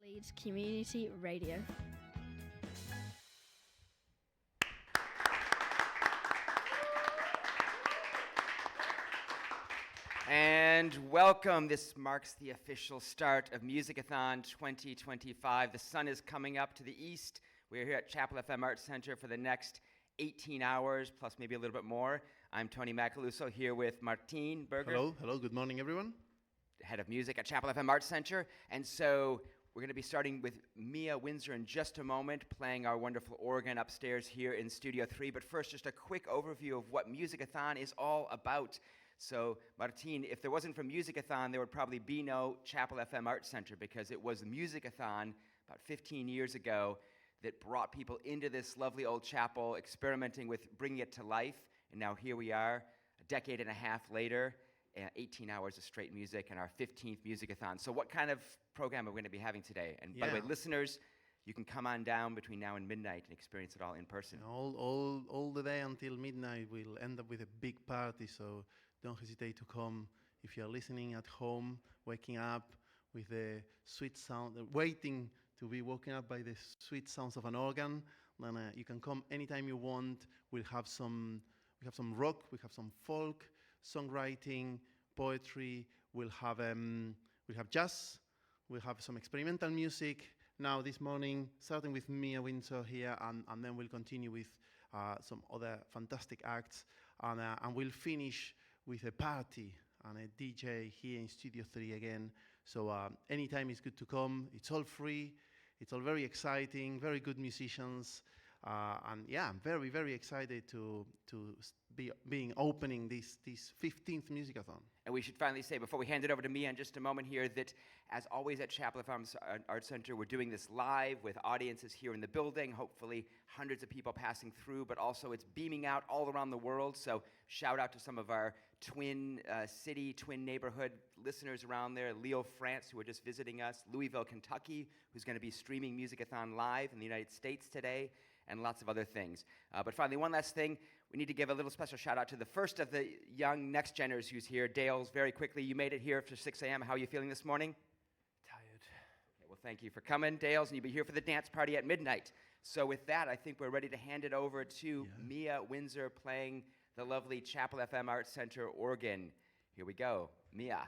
Leeds Community Radio. And welcome. This marks the official start of Musicathon 2025. The sun is coming up to the east. We're here at Chapel FM Arts Center for the next 18 hours, plus maybe a little bit more. I'm Tony Macaluso here with Martin Berger. Hello, good morning, everyone. Head of music at Chapel FM Arts Center. And so we're going to be starting with Mia Windsor in just a moment, playing our wonderful organ upstairs here in Studio 3. But first, just a quick overview of what Musicathon is all about. So, Martin, if there wasn't for Musicathon, there would probably be no Chapel FM Arts Center, because it was the Musicathon about 15 years ago that brought people into this lovely old chapel, experimenting with bringing it to life. And now here we are, a decade and a half later, 18 hours of straight music, and our 15th Musicathon. So what kind of program are we going to be having today? And by the way, listeners, you can come on down between now and midnight and experience it all in person. All the day until midnight, we'll end up with a big party, so don't hesitate to come. If you're listening at home, waking up with the sweet sound, waiting to be woken up by the sweet sounds of an organ, then you can come anytime you want. We have some rock, we have some folk, songwriting, poetry. We'll have jazz. We'll have some experimental music. Now this morning, starting with Mia Windsor here, and then we'll continue with some other fantastic acts, and we'll finish with a party and a DJ here in Studio 3 again. So anytime is good to come. It's all free. It's all very exciting, very good musicians. And yeah, I'm very, very excited to be opening this 15th Musicathon. And we should finally say, before we hand it over to Mia in just a moment here, that as always at Chapel FM Arts Center, we're doing this live with audiences here in the building, hopefully hundreds of people passing through, but also it's beaming out all around the world. So shout out to some of our twin neighborhood listeners around there, Lille, France, who are just visiting us, Louisville, Kentucky, who's going to be streaming Musicathon live in the United States today, and lots of other things. But finally, one last thing. We need to give a little special shout out to the first of the young next geners who's here, Dales. Very quickly, you made it here for 6 a.m. How are you feeling this morning? Tired. Okay, well, thank you for coming, Dales, and you'll be here for the dance party at midnight. So with that, I think we're ready to hand it over to Mia Windsor playing the lovely Chapel FM Arts Center organ. Here we go. Mia.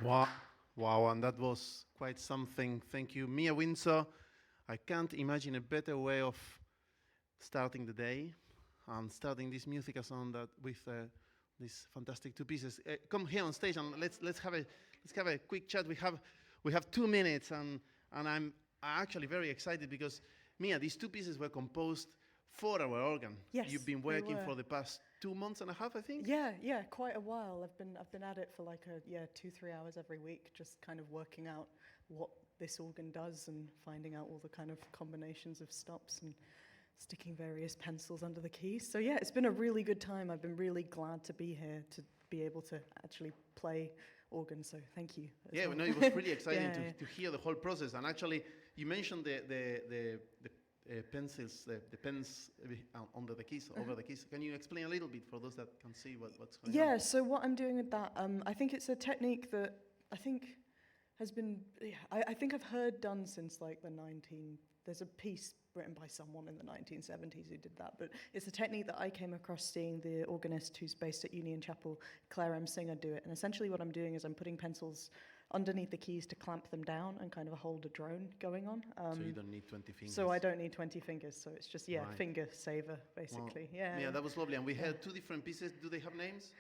Wow, wow, and that was quite something. Thank you, Mia Windsor. I can't imagine a better way of starting the day and starting this musicathon that with these fantastic two pieces. Come here on stage and let's have a quick chat. We have 2 minutes, and I'm actually very excited because Mia, these two pieces were composed for our organ. Yes, You've been they working were. for the past 2 months and a half, I think. Yeah, quite a while. I've been at it for like 2-3 hours every week, just kind of working out what this organ does and finding out all the kind of combinations of stops and sticking various pencils under the keys. So yeah, it's been a really good time. I've been really glad to be here to be able to actually play organ. So thank you. Yeah, well. no, it was pretty exciting Yeah. to hear the whole process. And actually, you mentioned the pencils, the pens under the keys, over the keys. Can you explain a little bit for those that can see what's going on? Yeah, so what I'm doing with that, I think it's a technique that I think has been, I think I've heard done since like there's a piece written by someone in the 1970s who did that, but it's a technique that I came across seeing the organist who's based at Union Chapel, Claire M. Singer, do it. And essentially what I'm doing is I'm putting pencils underneath the keys to clamp them down and kind of hold a drone going on. So you don't need 20 fingers. So I don't need 20 fingers, so it's just, Right. finger saver, basically. Well, yeah, that was lovely. And we had two different pieces. Do they have names?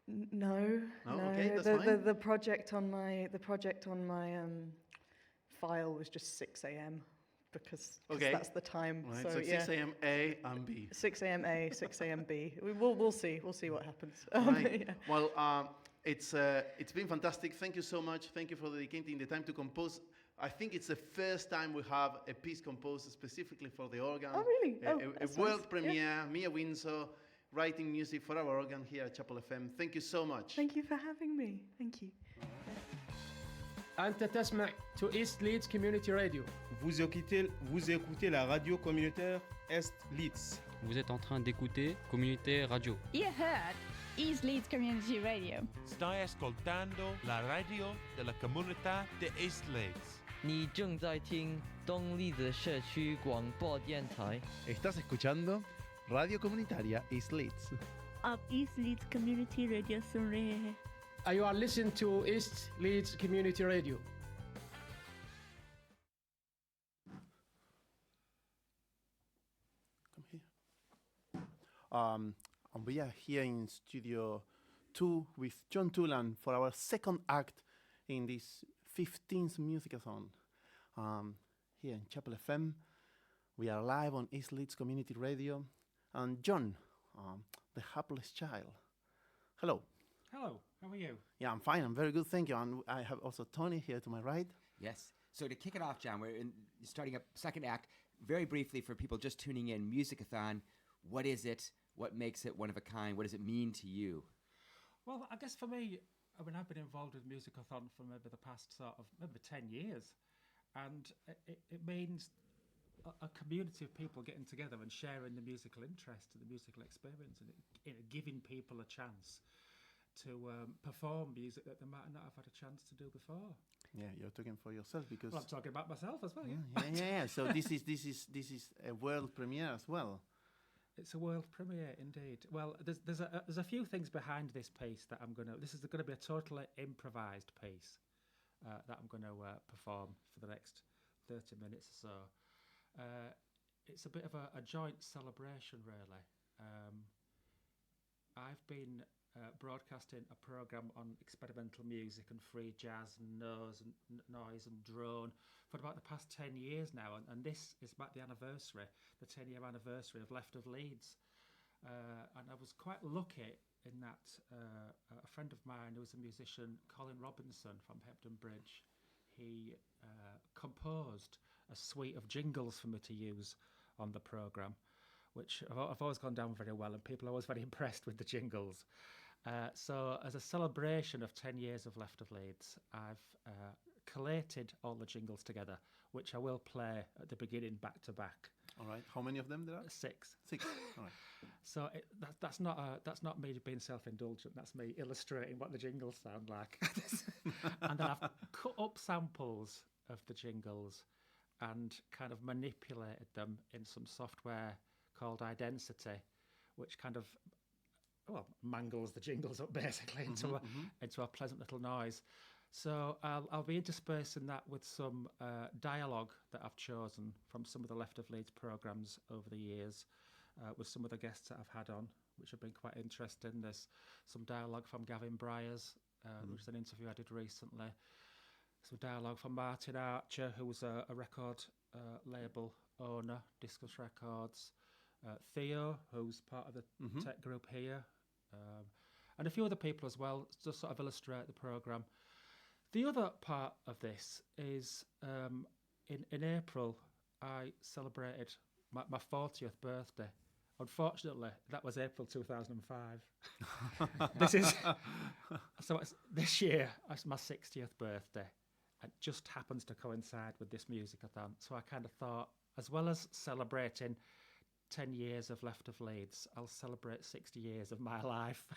No. Okay, that's fine. The project on my file was just 6 a.m. because that's the time. Right, So, so yeah. 6 a.m. A and B. 6 a.m. A, 6 a.m. B. We'll see what happens. Right. Yeah. Well, it's been fantastic. Thank you so much. Thank you for dedicating the time to compose. I think it's the first time we have a piece composed specifically for the organ. Oh, really? A That's world nice. premiere. Yeah. Mia Windsor writing music for our organ here at Chapel FM. Thank you so much. Thank you for having me. Thank you. أنت تسمع to East Leeds Community Radio. Vous écoutez la radio communautaire Est Leeds. Vous êtes en train d'écouter Communauté Radio. You heard East Leeds Community Radio. Stai ascoltando la radio della comunità di East Leeds. 你正在听东丽子社区广播电台。 Estás escuchando Radio Comunitaria East Leeds. Ab East Leeds Community Radio सुन रहे हैं. You are listening to East Leeds Community Radio. Come here. And we are here in Studio 2 with John Tulan for our second act in this 15th Musicathon. Here in Chapel FM, we are live on East Leeds Community Radio. And John, the hapless child. Hello. Hello, how are you? Yeah, I'm fine. I'm very good, thank you. And I have also Tony here to my right. Yes. So to kick it off, John, we're starting up second act. Very briefly, for people just tuning in, Musicathon, what is it? What makes it one of a kind? What does it mean to you? Well, I guess for me, I've been involved with Musicathon for maybe the past maybe 10 years. And it means a community of people getting together and sharing the musical interest and the musical experience and giving people a chance to perform music that they might not have had a chance to do before. Yeah, you're talking for yourself because. Well, I'm talking about myself as well. Yeah. So this is a world premiere as well. It's a world premiere indeed. Well, there's a few things behind this piece that this is going to be a totally improvised piece that I'm going to perform for the next 30 minutes or so. It's a bit of a joint celebration, really. I've been broadcasting a programme on experimental music and free jazz and noise and drone for about the past 10 years now, and this is about the 10-year anniversary of Left of Leeds, and I was quite lucky in that a friend of mine who was a musician, Colin Robinson from Hebden Bridge, he composed a suite of jingles for me to use on the programme, which I've always gone down very well, and people are always very impressed with the jingles. So as a celebration of 10 years of Left of Leeds, I've collated all the jingles together, which I will play at the beginning back to back. All right. How many of them there are? 6. 6. All right. So that's not me being self-indulgent. That's me illustrating what the jingles sound like. And then I've cut up samples of the jingles and kind of manipulated them in some software called Idensity, which kind of mangles the jingles up basically into a pleasant little noise. So I'll be interspersing that with some dialogue that I've chosen from some of the Left of Leeds programmes over the years, with some of the guests that I've had on, which have been quite interesting. There's some dialogue from Gavin Bryars, which is an interview I did recently. Some dialogue from Martin Archer, who was a record label owner, Discus Records. Theo, who's part of the tech group here. And a few other people as well, to sort of illustrate the programme. The other part of this is in April, I celebrated my 40th birthday. Unfortunately, that was April 2005. This year, it's my 60th birthday. It just happens to coincide with this Musicathon. So I kind of thought, as well as celebrating 10 years of Left of Leeds, I'll celebrate 60 years of my life.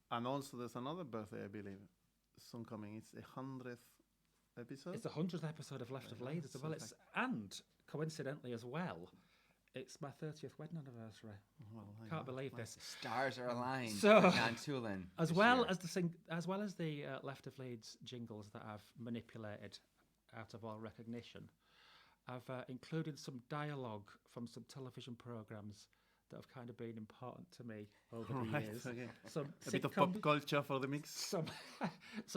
And also there's another birthday, I believe, soon coming. It's the 100th episode. It's the 100th episode of Left of Leeds as well. And coincidentally as well, it's my 30th wedding anniversary. Well, Can't believe this. Stars are aligned So, for John Tulin. As well as the Left of Leeds jingles that I've manipulated out of all recognition, I've included some dialogue from some television programmes that have kind of been important to me over the years. Okay. Some a bit of pop culture for the mix. Some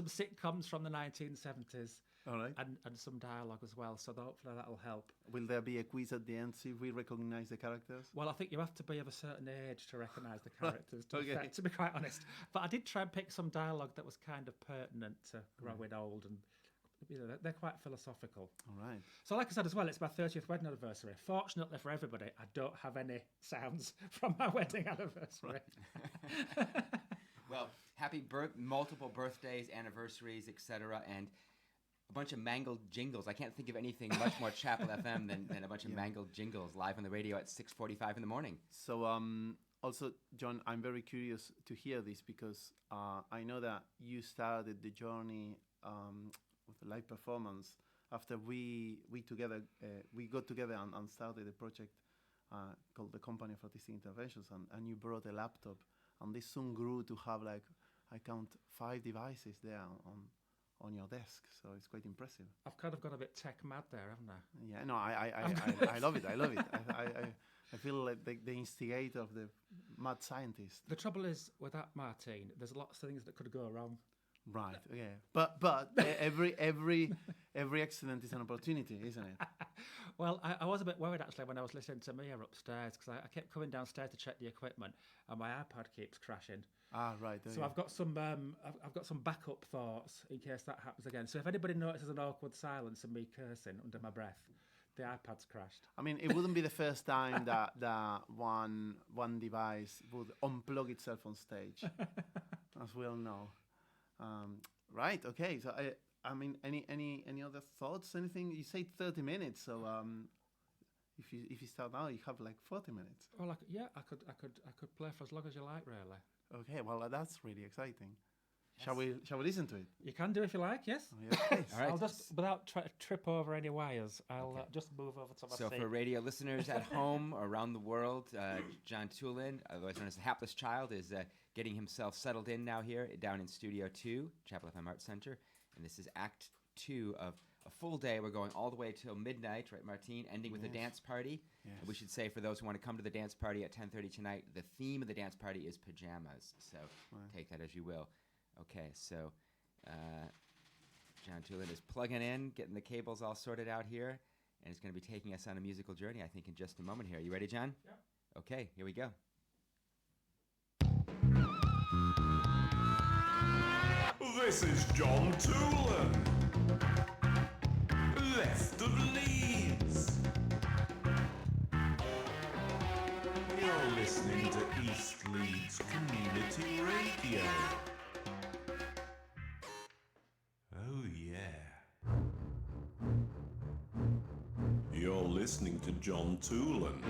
sitcoms from the 1970s. All right. And some dialogue as well, so hopefully that'll help. Will there be a quiz at the end, see if we recognise the characters? Well, I think you have to be of a certain age to recognise the characters, to be quite honest. But I did try and pick some dialogue that was kind of pertinent to growing old, and they're quite philosophical. All right. So like I said as well, it's my 30th wedding anniversary. Fortunately for everybody, I don't have any sounds from my wedding anniversary. Well, happy multiple birthdays, anniversaries, etc., and a bunch of mangled jingles. I can't think of anything much more Chapel FM than a bunch of mangled jingles live on the radio at 6:45 in the morning. So also, John, I'm very curious to hear this because I know that you started the journey with the live performance after we got together and started a project called the Company of Artistic Interventions, and you brought a laptop, and this soon grew to have, like, I count 5 devices there on your desk, so it's quite impressive. I've kind of got a bit tech mad there, haven't I? Yeah, no, I love it. I love it. I feel like the instigator of the mad scientist. The trouble is with that, Martine, there's lots of things that could go wrong. Right. Yeah. But every accident is an opportunity, isn't it? Well, I was a bit worried actually when I was listening to Mia upstairs, because I kept coming downstairs to check the equipment, and my iPad keeps crashing. Ah, right. So I've got some backup thoughts in case that happens again. So if anybody notices an awkward silence and me cursing under my breath, the iPad's crashed. I mean, it wouldn't be the first time that one device would unplug itself on stage, as we all know. Right. Okay. So I mean, any other thoughts? Anything? You say 30 minutes. So if you start now, you have like 40 minutes. Well, I could play for as long as you like, really. Okay, well, that's really exciting. Yes. Shall we listen to it? You can do if you like, yes. Oh, yes, please. All right. I'll just, without trying to trip over any wires, I'll just move over to my seat. So for radio listeners at home or around the world, John Tulin, otherwise known as the Hapless Child, is getting himself settled in now here down in Studio 2, Chapel FM Arts Center. And this is Act 2 of a full day. We're going all the way till midnight, right, Martine? Ending with a dance party. Yes. And we should say, for those who want to come to the dance party at 10:30 tonight, the theme of the dance party is pajamas. So take that as you will. Okay, so John Tulin is plugging in, getting the cables all sorted out here, and is going to be taking us on a musical journey, I think, in just a moment here. You ready, John? Yeah. Okay, here we go. This is John Tulin, Left of Leeds. You're listening to East Leeds Community Radio. Oh yeah. You're listening to John Tulin,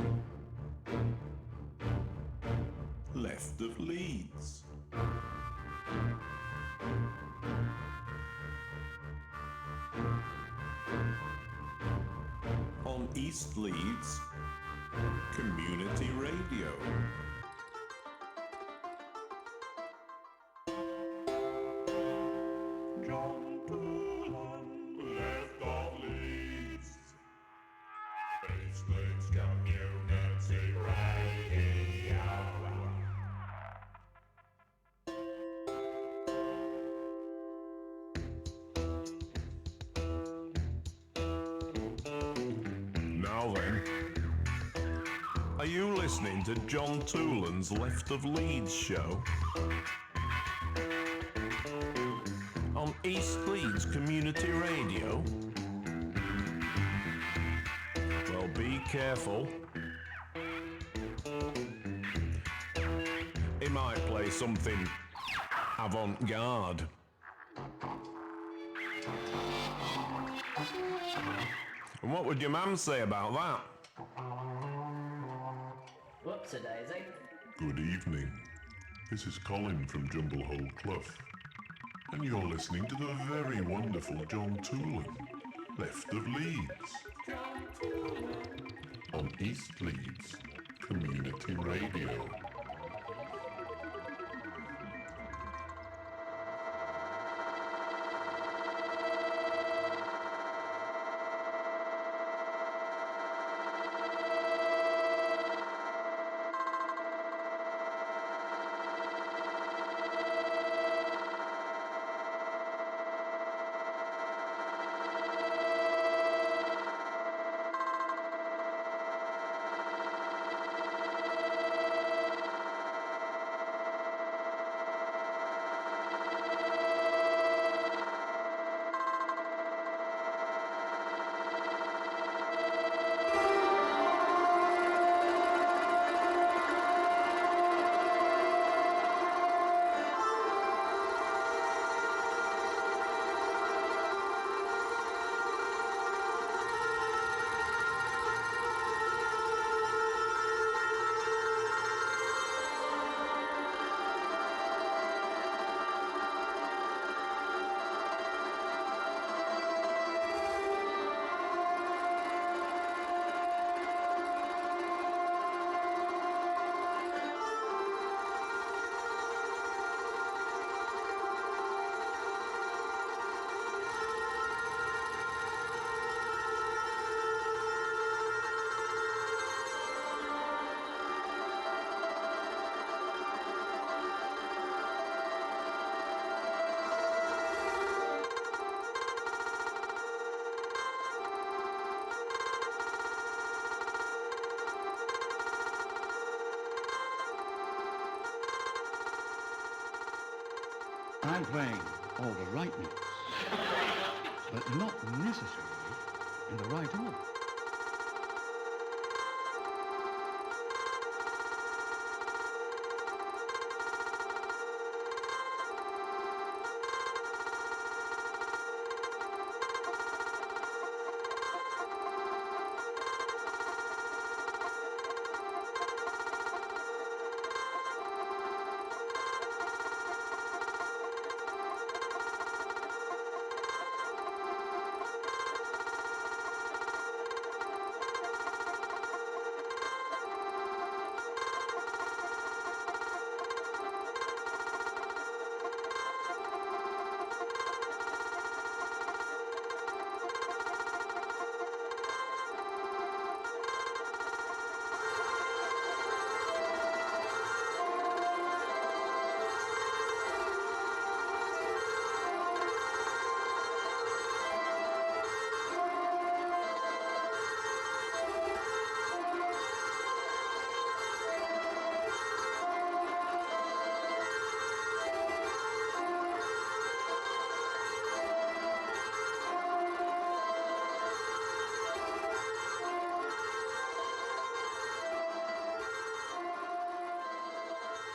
Left of Leeds. On East Leeds Community Radio. John Doolan, left of Leeds. East Leeds Community Radio. Now then, are you listening to John Toolan's Left of Leeds show? On East Leeds Community Radio? Well, be careful. He might play something avant-garde. And what would your mum say about that? Whoops-a-daisy. Good evening. This is Colin from Jumblehole Clough. And you're listening to the very wonderful John Toolan, Left of Leeds. On East Leeds Community Radio. I'm playing all the right notes, but not necessarily in the right order.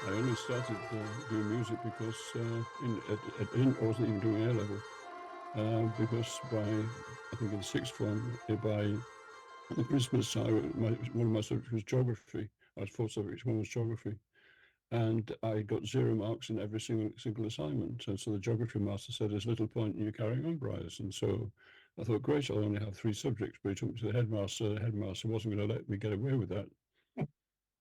I only started doing music because I wasn't even doing A-level, because I think in sixth form, by the Christmas time, one of my subjects was geography. I was 4 subjects, one was geography. And I got 0 marks in every single assignment. And so the geography master said, there's little point in you carrying on, Bryce. And so I thought, great, I'll only have 3 subjects. But he took me to the headmaster. The headmaster wasn't going to let me get away with that.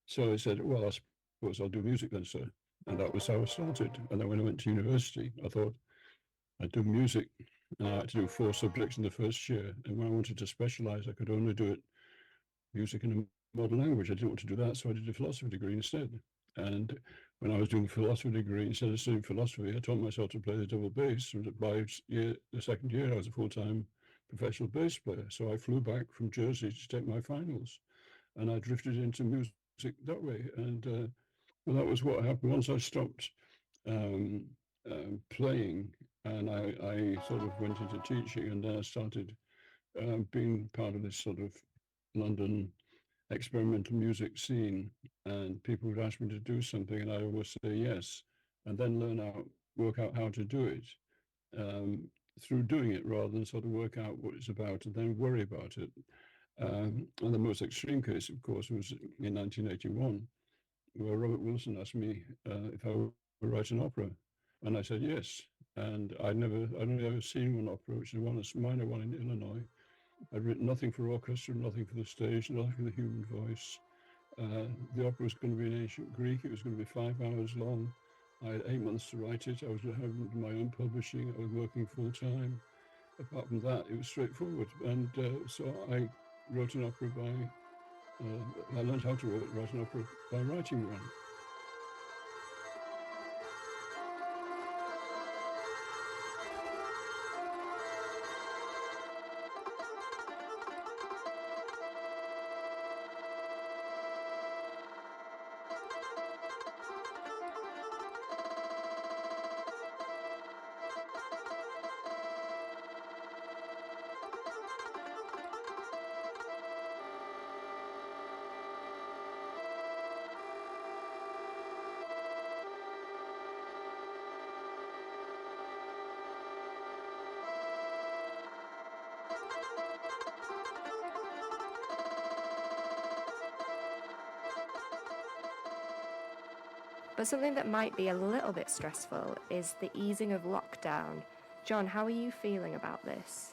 So I said, well, I suppose I'll do music then, sir. And that was how I started. And then when I went to university, I thought, I'd done music, and I had to do 4 subjects in the first year. And when I wanted to specialize, I could only do it music in a modern language. I didn't want to do that, so I did a philosophy degree instead. And when I was doing a philosophy degree, instead of studying philosophy, I taught myself to play the double bass. And by the second year, I was a full-time professional bass player. So I flew back from Jersey to take my finals, and I drifted into music that way. And well, that was what happened. Once I stopped um, playing, and I sort of went into teaching, and then I started being part of this sort of London experimental music scene, and people would ask me to do something, and I always say yes, and then work out how to do it through doing it, rather than sort of work out what it's about and then worry about it. And the most extreme case, of course, was in 1981, where Robert Wilson asked me if I would write an opera, and I said yes. And I'd only ever seen one opera, which is a minor one in Illinois. I'd written nothing for orchestra, nothing for the stage, nothing for the human voice. The opera was going to be in ancient Greek. It was going to be 5 hours long. I had 8 months to write it. I was having my own publishing. I was working full time. Apart from that, it was straightforward. And so I wrote an opera I learned how to write an opera by writing one. But something that might be a little bit stressful is the easing of lockdown. John, how are you feeling about this?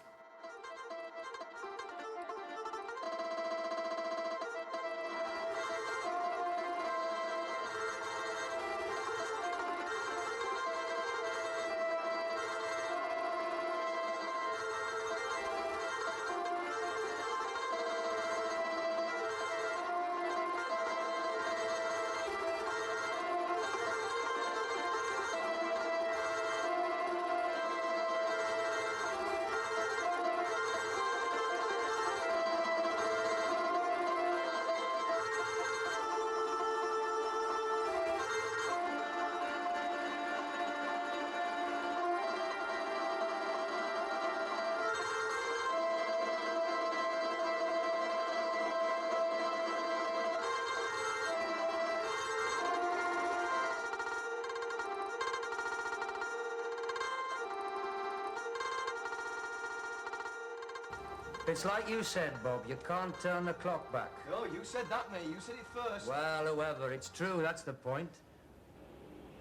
It's like you said, Bob, you can't turn the clock back. No, you said that, mate. You said it first. Well, whoever, it's true, that's the point.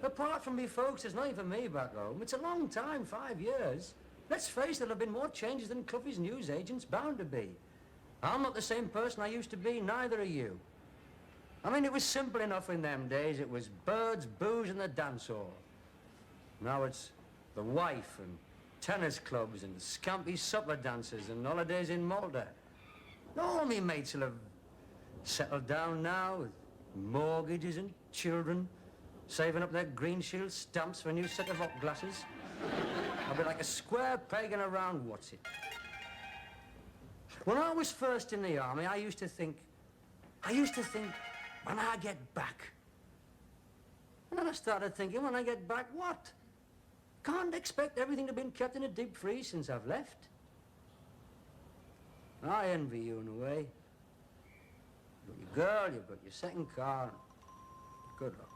Apart from me folks, there's nothing for me back home. It's a long time, 5 years. Let's face it, there have been more changes than Cluffy's newsagent's bound to be. I'm not the same person I used to be, neither are you. I mean, it was simple enough in them days. It was birds, booze, and the dance hall. Now it's the wife and tennis clubs and scampy supper dances and holidays in Malta. All me mates will have settled down now with mortgages and children, saving up their Green Shield stamps for a new set of hot glasses. I'll be like a square peg in a round what's it. When I was first in the army, I used to think, when I get back. And then I started thinking, when I get back, what? Can't expect everything to have been kept in a deep freeze since I've left. I envy you in a way. You've got your girl, you've got your second car. Good luck.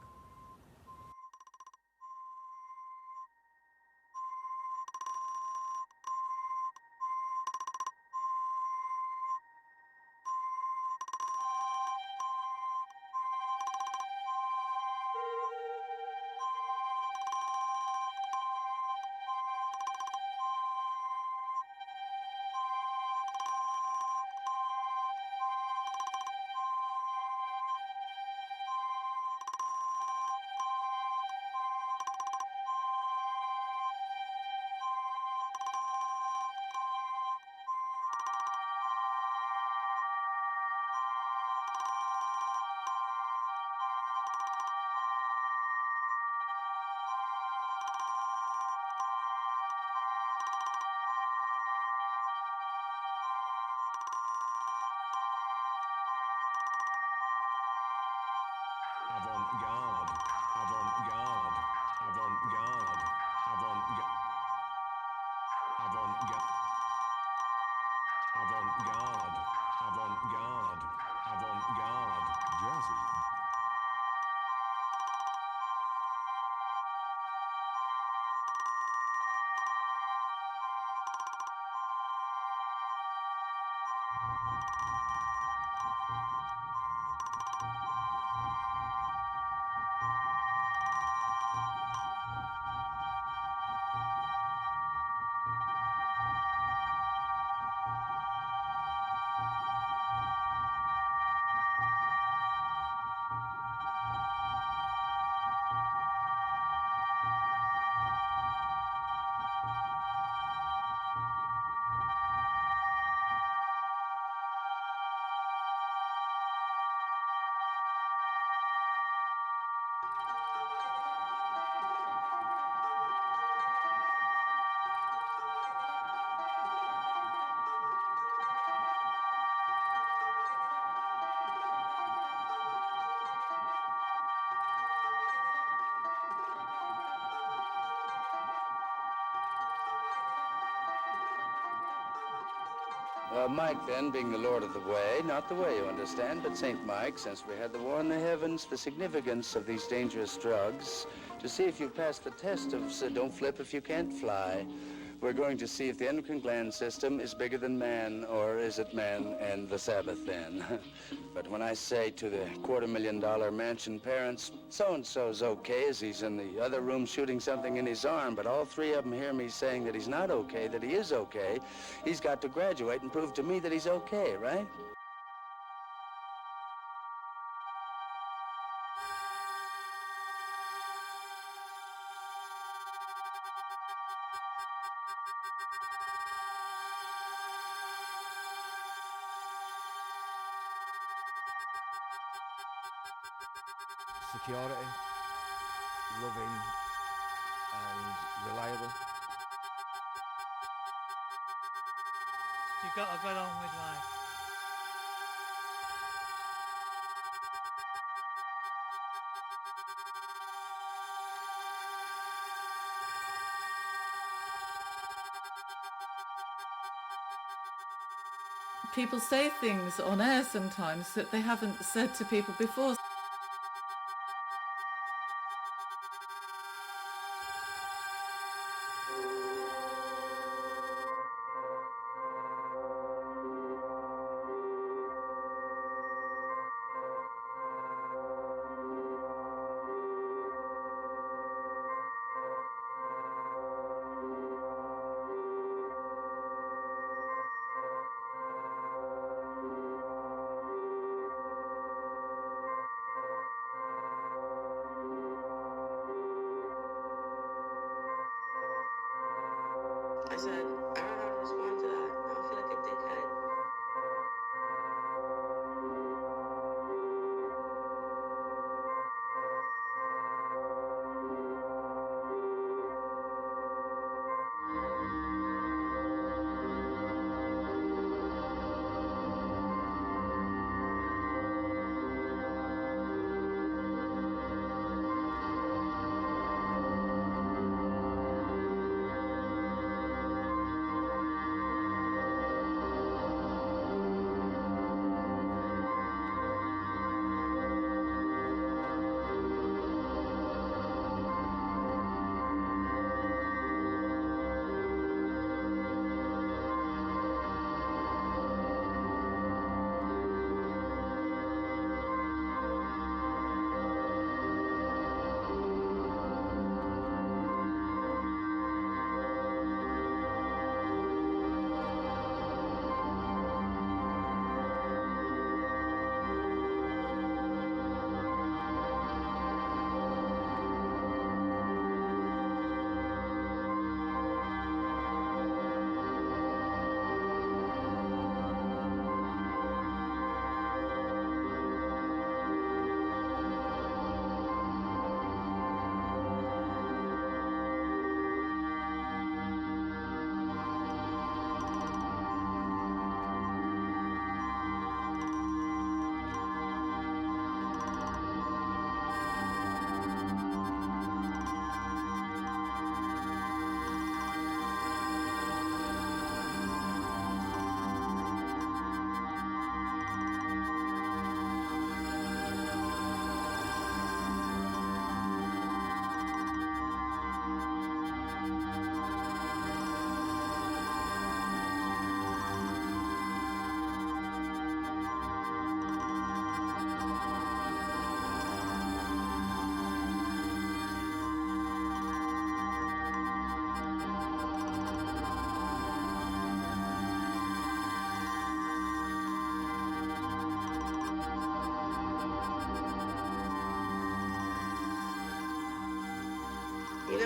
Mike, then, being the Lord of the Way, not the way, you understand, but St. Mike, since we had the war in the heavens, the significance of these dangerous drugs, to see if you pass the test of don't flip if you can't fly. We're going to see if the endocrine gland system is bigger than man, or is it man and the Sabbath then? But when I say to the $250,000 mansion parents, so-and-so's okay as he's in the other room shooting something in his arm, but all three of them hear me saying that he's not okay, that he is okay, he's got to graduate and prove to me that he's okay, right? Security, loving and reliable. You got to get on with life. People say things on air sometimes that they haven't said to people before. I said, I don't know how to respond to that. Now I feel like a dickhead.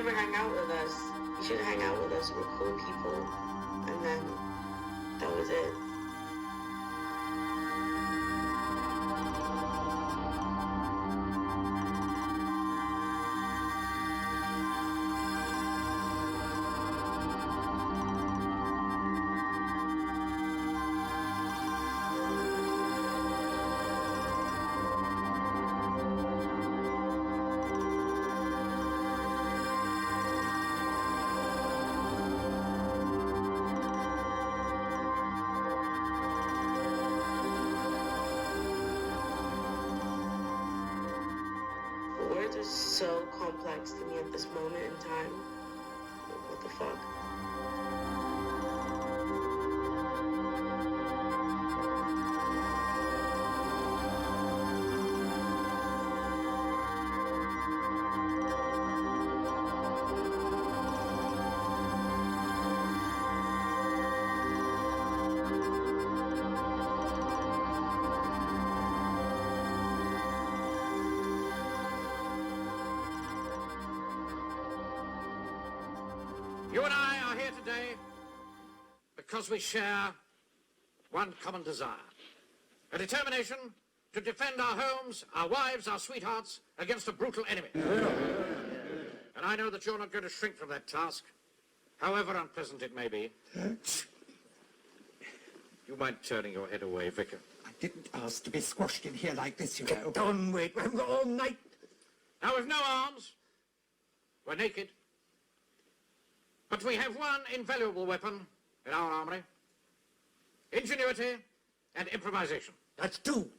never hang out with us. You should hang out with us. We're cool people. And then that was it. Words are so complex to me at this moment in time. What the fuck? You and I are here today because we share one common desire, a determination to defend our homes, our wives, our sweethearts against a brutal enemy. And I know that you're not going to shrink from that task, however unpleasant it may be. You mind turning your head away, Vicar? I didn't ask to be squashed in here like this, you know. Get on with it. We haven't got all night. Now, we've no arms. We're naked. But we have one invaluable weapon in our armory. Ingenuity and improvisation. That's two.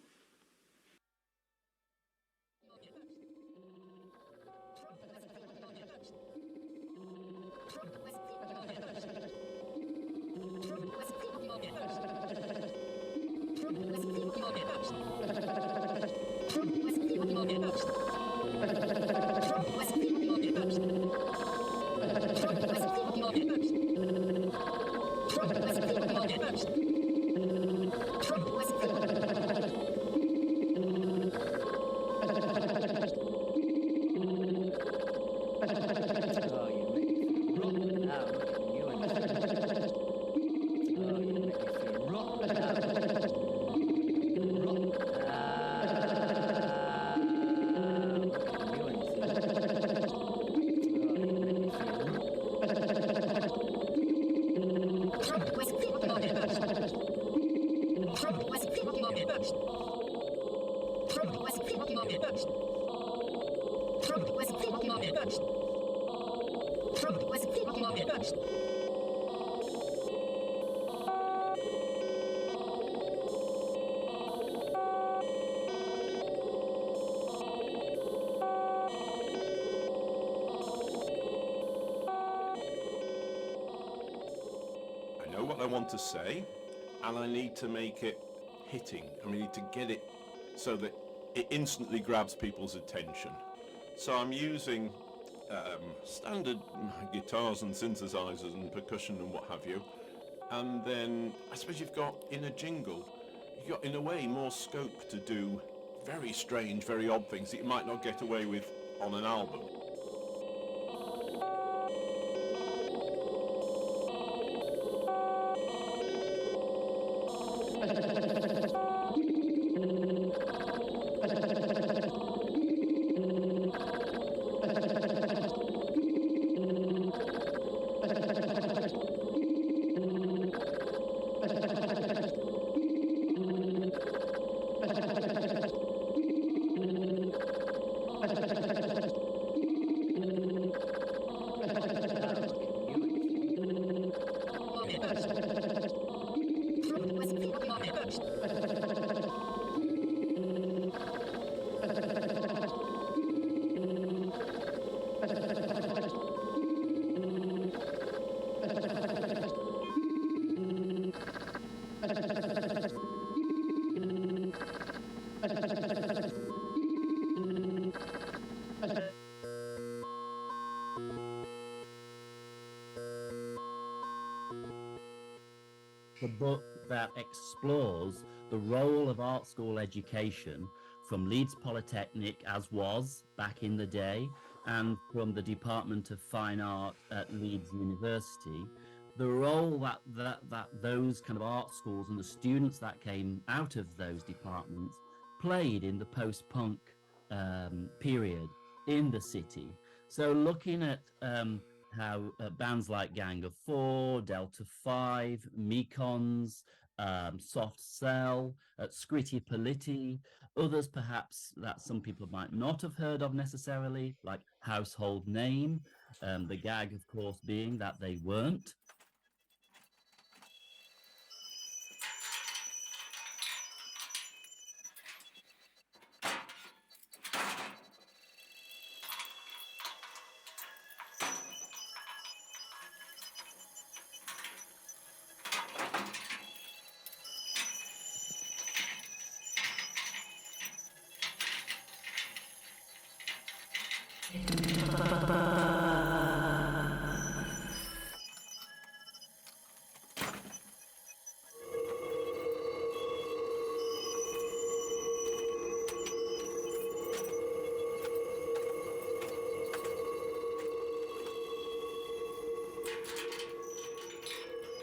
I know what I want to say, and I need to make it hitting. I need to get it so that it instantly grabs people's attention. So I'm using standard guitars and synthesizers and percussion and what have you. And then I suppose you've got, in a jingle, you've got in a way more scope to do very strange, very odd things that you might not get away with on an album. The book that explores the role of art school education from Leeds Polytechnic as was back in the day and from the Department of Fine Art at Leeds University, the role that those kind of art schools and the students that came out of those departments played in the post-punk period in the city. So looking at how bands like Gang of Four, Delta 5, Mekons, Soft Cell, Scritti Politti, others perhaps that some people might not have heard of necessarily, like Household Name, the gag, of course, being that they weren't.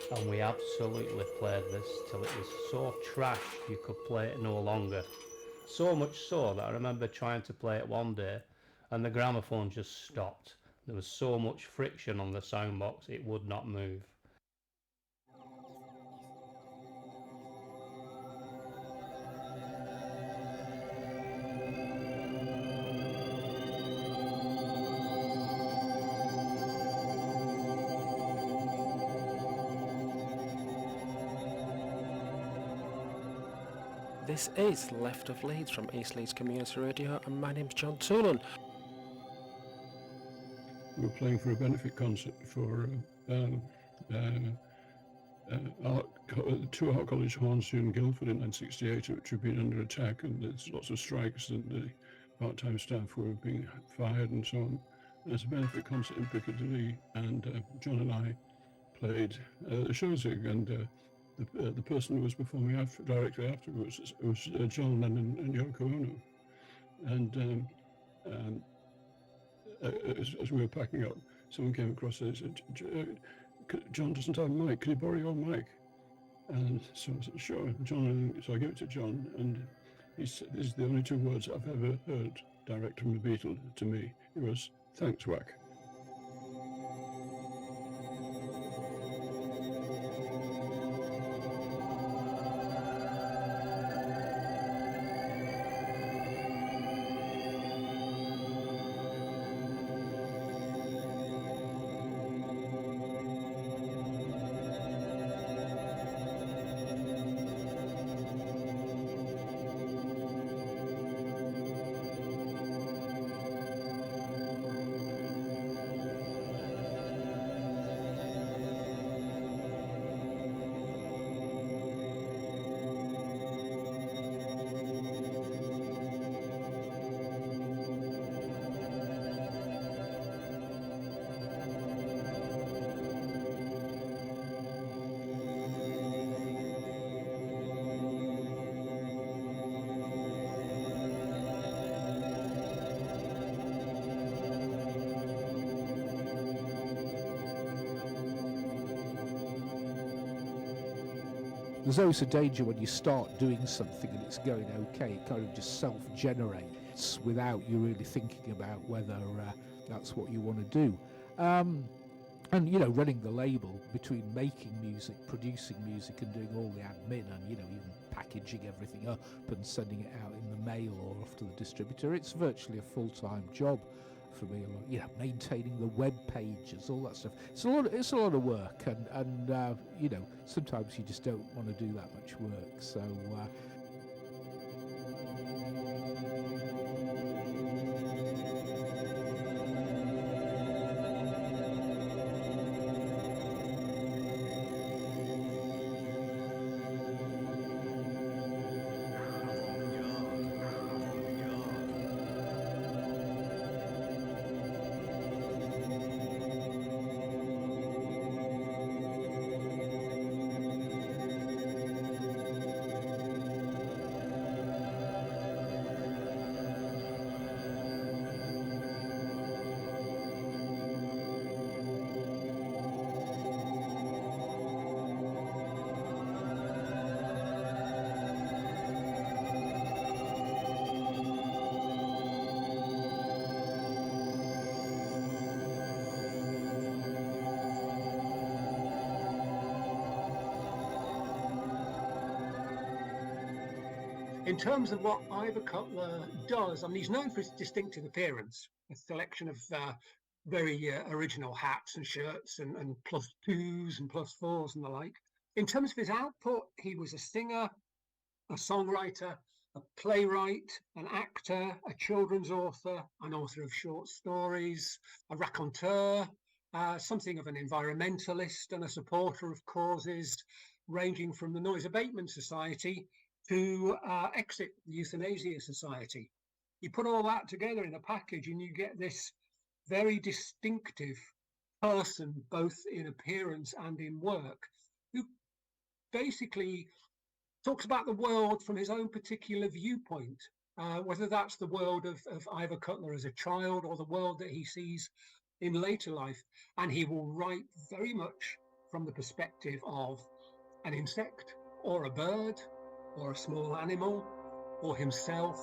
And we absolutely played this till it was so trash you could play it no longer. So much so that I remember trying to play it one day and the gramophone just stopped. There was so much friction on the sound box it would not move. This is Left of Leeds from East Leeds Community Radio, and my name's John Toolan. We were playing for a benefit concert for two art college Hornsey and Guildford in 1968, which had been under attack, and there's lots of strikes, and the part-time staff were being fired and so on. And there's a benefit concert in Piccadilly, and John and I played Shozig, and the person who was performing directly afterwards was John Lennon and Yoko Ono. And as we were packing up, someone came across and said, John doesn't have a mic, can you borrow your mic? And so I said, sure, John. So I gave it to John, and he said, these are the only two words I've ever heard direct from a Beatle to me. It was, thanks, Wack. There's always a danger when you start doing something and it's going okay, it kind of just self-generates without you really thinking about whether that's what you want to do. And, you know, running the label between making music, producing music and doing all the admin and, you know, even packaging everything up and sending it out in the mail or off to the distributor, it's virtually a full-time job for me. You know, maintaining the web pages, all that stuff. It's a lot of work, and you know, sometimes you just don't want to do that much work. So. In terms of what Ivor Cutler does, I mean, he's known for his distinctive appearance, a selection of very original hats and shirts and plus twos and plus fours and the like. In terms of his output, he was a singer, a songwriter, a playwright, an actor, a children's author, an author of short stories, a raconteur, something of an environmentalist and a supporter of causes ranging from the Noise Abatement Society to Exit the Euthanasia Society. You put all that together in a package and you get this very distinctive person, both in appearance and in work, who basically talks about the world from his own particular viewpoint, whether that's the world of Ivor Cutler as a child or the world that he sees in later life. And he will write very much from the perspective of an insect or a bird or a small animal or himself.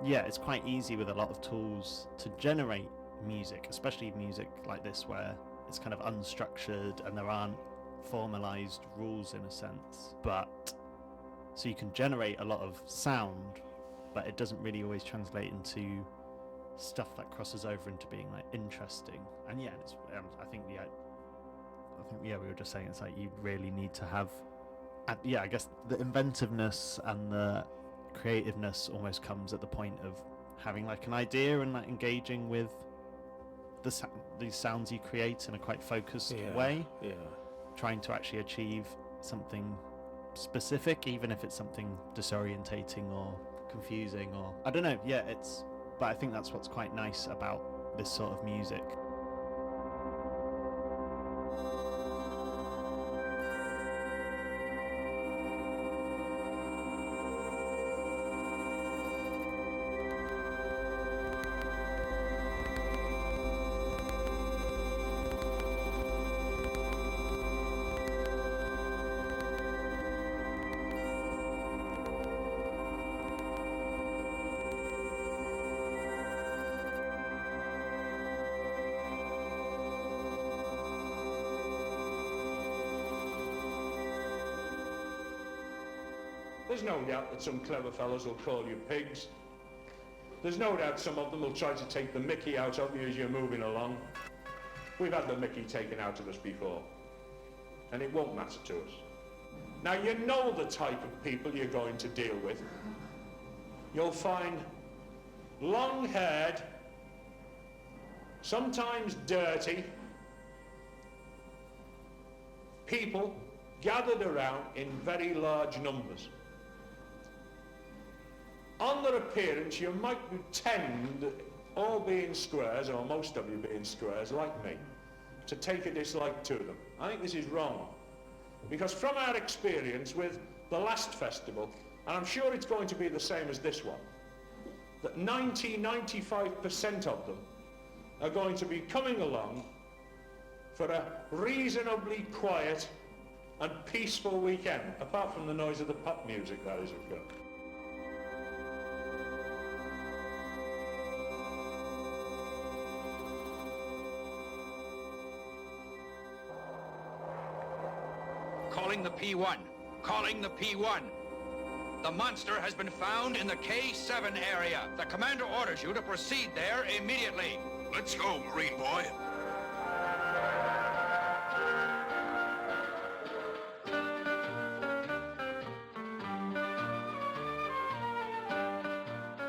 Yeah, it's quite easy with a lot of tools to generate music, especially music like this where it's kind of unstructured and there aren't formalized rules in a sense. But so you can generate a lot of sound, but it doesn't really always translate into stuff that crosses over into being like interesting. And yeah, it's, I think we were just saying it's like you really need to have, I guess the inventiveness and the creativeness almost comes at the point of having like an idea and like engaging with these sounds you create in a quite focused way. Yeah. Trying to actually achieve something specific, even if it's something disorientating or confusing, or I don't know. Yeah, but I think that's what's quite nice about this sort of music. There's no doubt that some clever fellows will call you pigs. There's no doubt some of them will try to take the mickey out of you as you're moving along. We've had the mickey taken out of us before, and it won't matter to us. Now, you know the type of people you're going to deal with. You'll find long-haired, sometimes dirty, people gathered around in very large numbers. On their appearance, you might tend, all being squares, or most of you being squares like me, to take a dislike to them. I think this is wrong, because from our experience with the last festival, and I'm sure it's going to be the same as this one, that 95% of them are going to be coming along for a reasonably quiet and peaceful weekend, apart from the noise of the pop music, that is, of course. Calling the P1. Calling the P1. The monster has been found in the K7 area. The commander orders you to proceed there immediately. Let's go, Marine boy.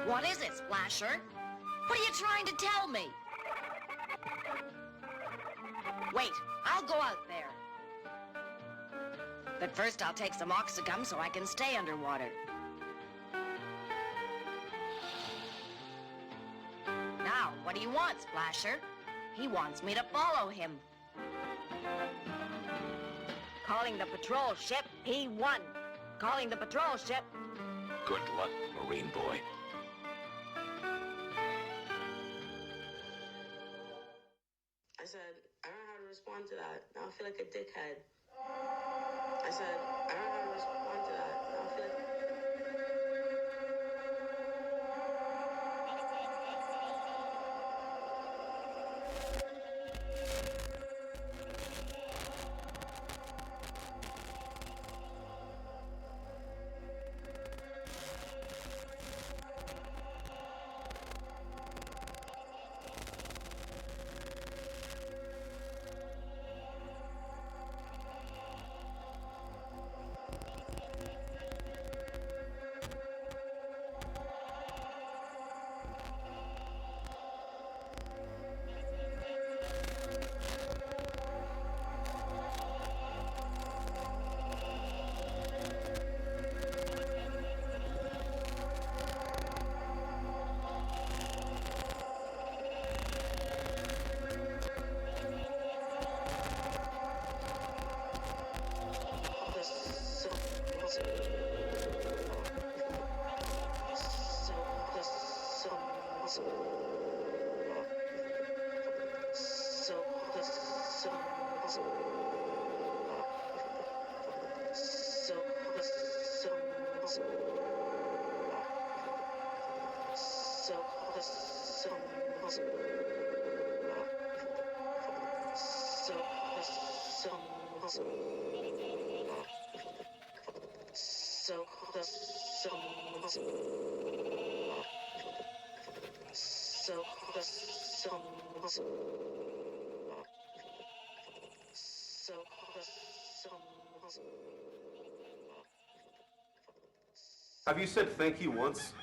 What is it, Splasher? What are you trying to tell me? Wait, I'll go out there. But first I'll take some oxygum so I can stay underwater. Now, what do you want, Splasher? He wants me to follow him. Calling the patrol ship P1. Calling the patrol ship. Good luck, Marine boy. I said, I don't know how to respond to that. Now I feel like a dickhead. I said, I don't know how to respond to that. Now I feel like... Have you said thank you once?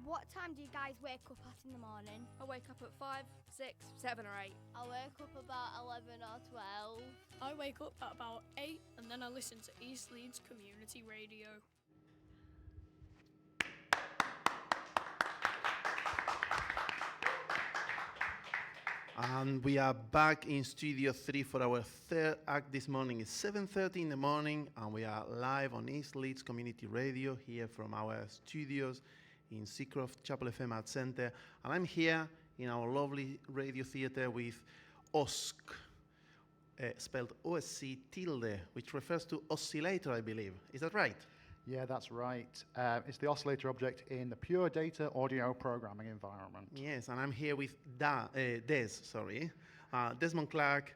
What time do you guys wake up at in the morning? I wake up at 5, 6, 7 or 8. I wake up about 11 or 12. I wake up at about 8 and then I listen to East Leeds Community Radio. And we are back in Studio 3 for our third act this morning. It's 7:30 in the morning, and we are live on East Leeds Community Radio here from our studios in Seacroft Chapel FM Art Centre. And I'm here in our lovely radio theatre with OSC, spelled OSC tilde, which refers to oscillator, I believe. Is that right? Yeah, that's right. It's the oscillator object in the pure data audio programming environment. Yes, and I'm here with Desmond Clark.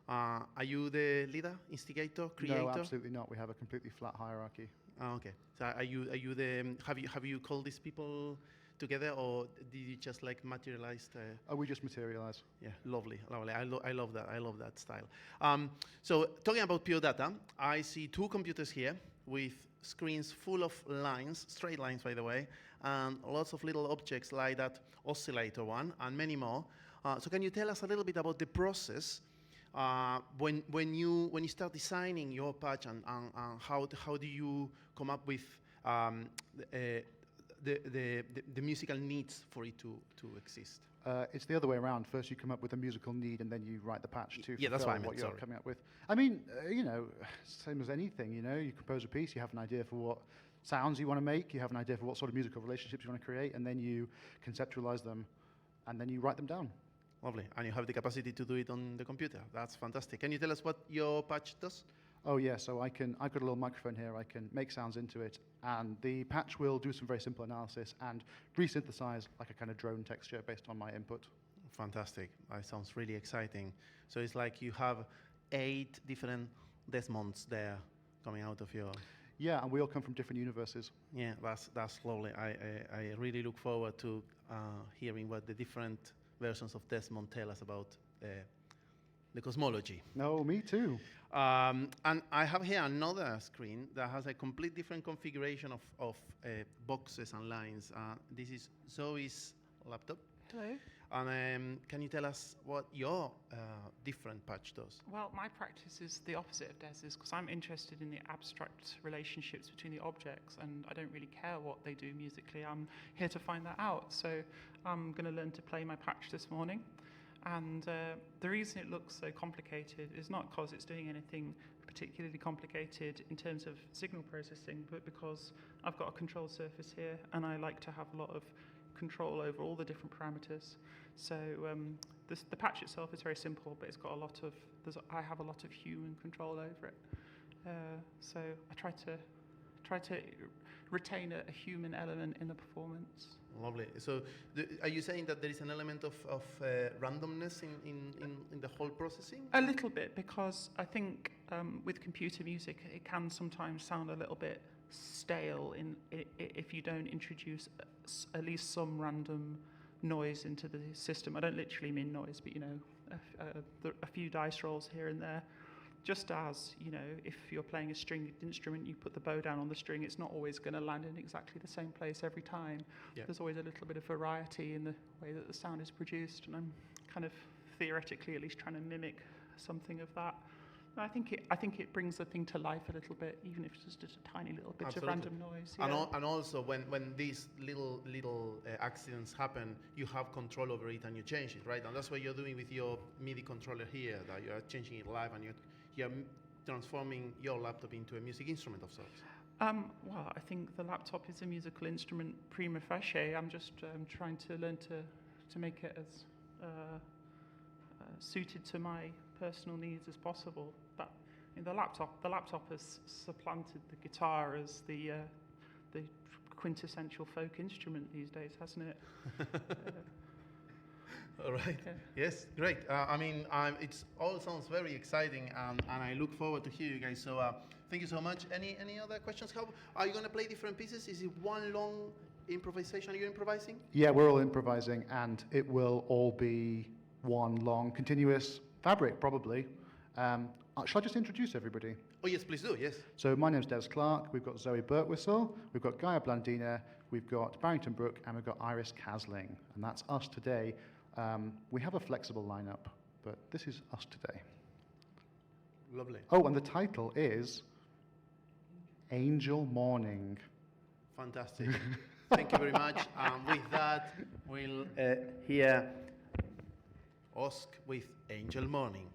Are you the leader, instigator, creator? No, absolutely not. We have a completely flat hierarchy. Oh, okay. So are you the? Have you called these people together, or did you just like materialize? We just materialize. Yeah, lovely. I love that. I love that style. So talking about pure data, I see two computers here with screens full of lines, straight lines, by the way, and lots of little objects like that oscillator one, and many more. So can you tell us a little bit about the process when you start designing your patch, and how do you come up with the musical needs for it to exist? It's the other way around. First, you come up with a musical need, and then you write the patch to that's what I meant, what you're sorry. coming up with. I mean, same as anything. You compose a piece, you have an idea for what sounds you want to make, you have an idea for what sort of musical relationships you want to create, and then you conceptualize them, and then you write them down. Lovely, and you have the capacity to do it on the computer. That's fantastic. Can you tell us what your patch does? Oh yeah, so I've got a little microphone here, I can make sounds into it, and the patch will do some very simple analysis and resynthesize like a kind of drone texture based on my input. Fantastic, that sounds really exciting. So it's like you have 8 different Desmonds there coming out of your... Yeah, and we all come from different universes. Yeah, that's lovely. I really look forward to hearing what the different versions of Desmond tell us about the cosmology. No, me too. And I have here another screen that has a complete different configuration of boxes and lines. This is Zoe's laptop. Hello. And can you tell us what your different patch does? Well, my practice is the opposite of Des's, because I'm interested in the abstract relationships between the objects, and I don't really care what they do musically. I'm here to find that out. So I'm going to learn to play my patch this morning. And the reason it looks so complicated is not because it's doing anything particularly complicated in terms of signal processing, but because I've got a control surface here, and I like to have a lot of control over all the different parameters. So the patch itself is very simple, but it's got I have a lot of human control over it. So I try to retain a human element in the performance. Lovely. So are you saying that there is an element of randomness in the whole processing? A little bit, because I think with computer music it can sometimes sound a little bit stale if you don't introduce at least some random noise into the system. I don't literally mean noise, but a few dice rolls here and there. Just as, if you're playing a stringed instrument, you put the bow down on the string, it's not always going to land in exactly the same place every time. Yeah. There's always a little bit of variety in the way that the sound is produced, and I'm kind of theoretically at least trying to mimic something of that. I think it brings the thing to life a little bit, even if it's just a tiny little bit Absolutely. of random noise. Yeah. And also, when these little accidents happen, you have control over it and you change it, right? And that's what you're doing with your MIDI controller here, that you are changing it live, and you're transforming your laptop into a music instrument of sorts. Well, I think the laptop is a musical instrument prima facie. I'm just trying to learn to make it as suited to my personal needs as possible. But the laptop has supplanted the guitar as the quintessential folk instrument these days, hasn't it? All right. Yeah. Yes, great. It all sounds very exciting, and I look forward to hear you guys. So thank you so much. Any other questions? How are you going to play different pieces? Is it one long improvisation? Are you improvising? Yeah, we're all improvising, and it will all be one long continuous fabric, probably. Shall I just introduce everybody? Oh, yes, please do, yes. So my name's Des Clark, we've got Zoe Birtwistle, we've got Gaia Blandina, we've got Barrington Brook, and we've got Iris Casling. And that's us today. We have a flexible lineup, but this is us today. Lovely. Oh, and the title is Angel Morning. Fantastic. Thank you very much. With that, we'll hear Osk with Angel Morning.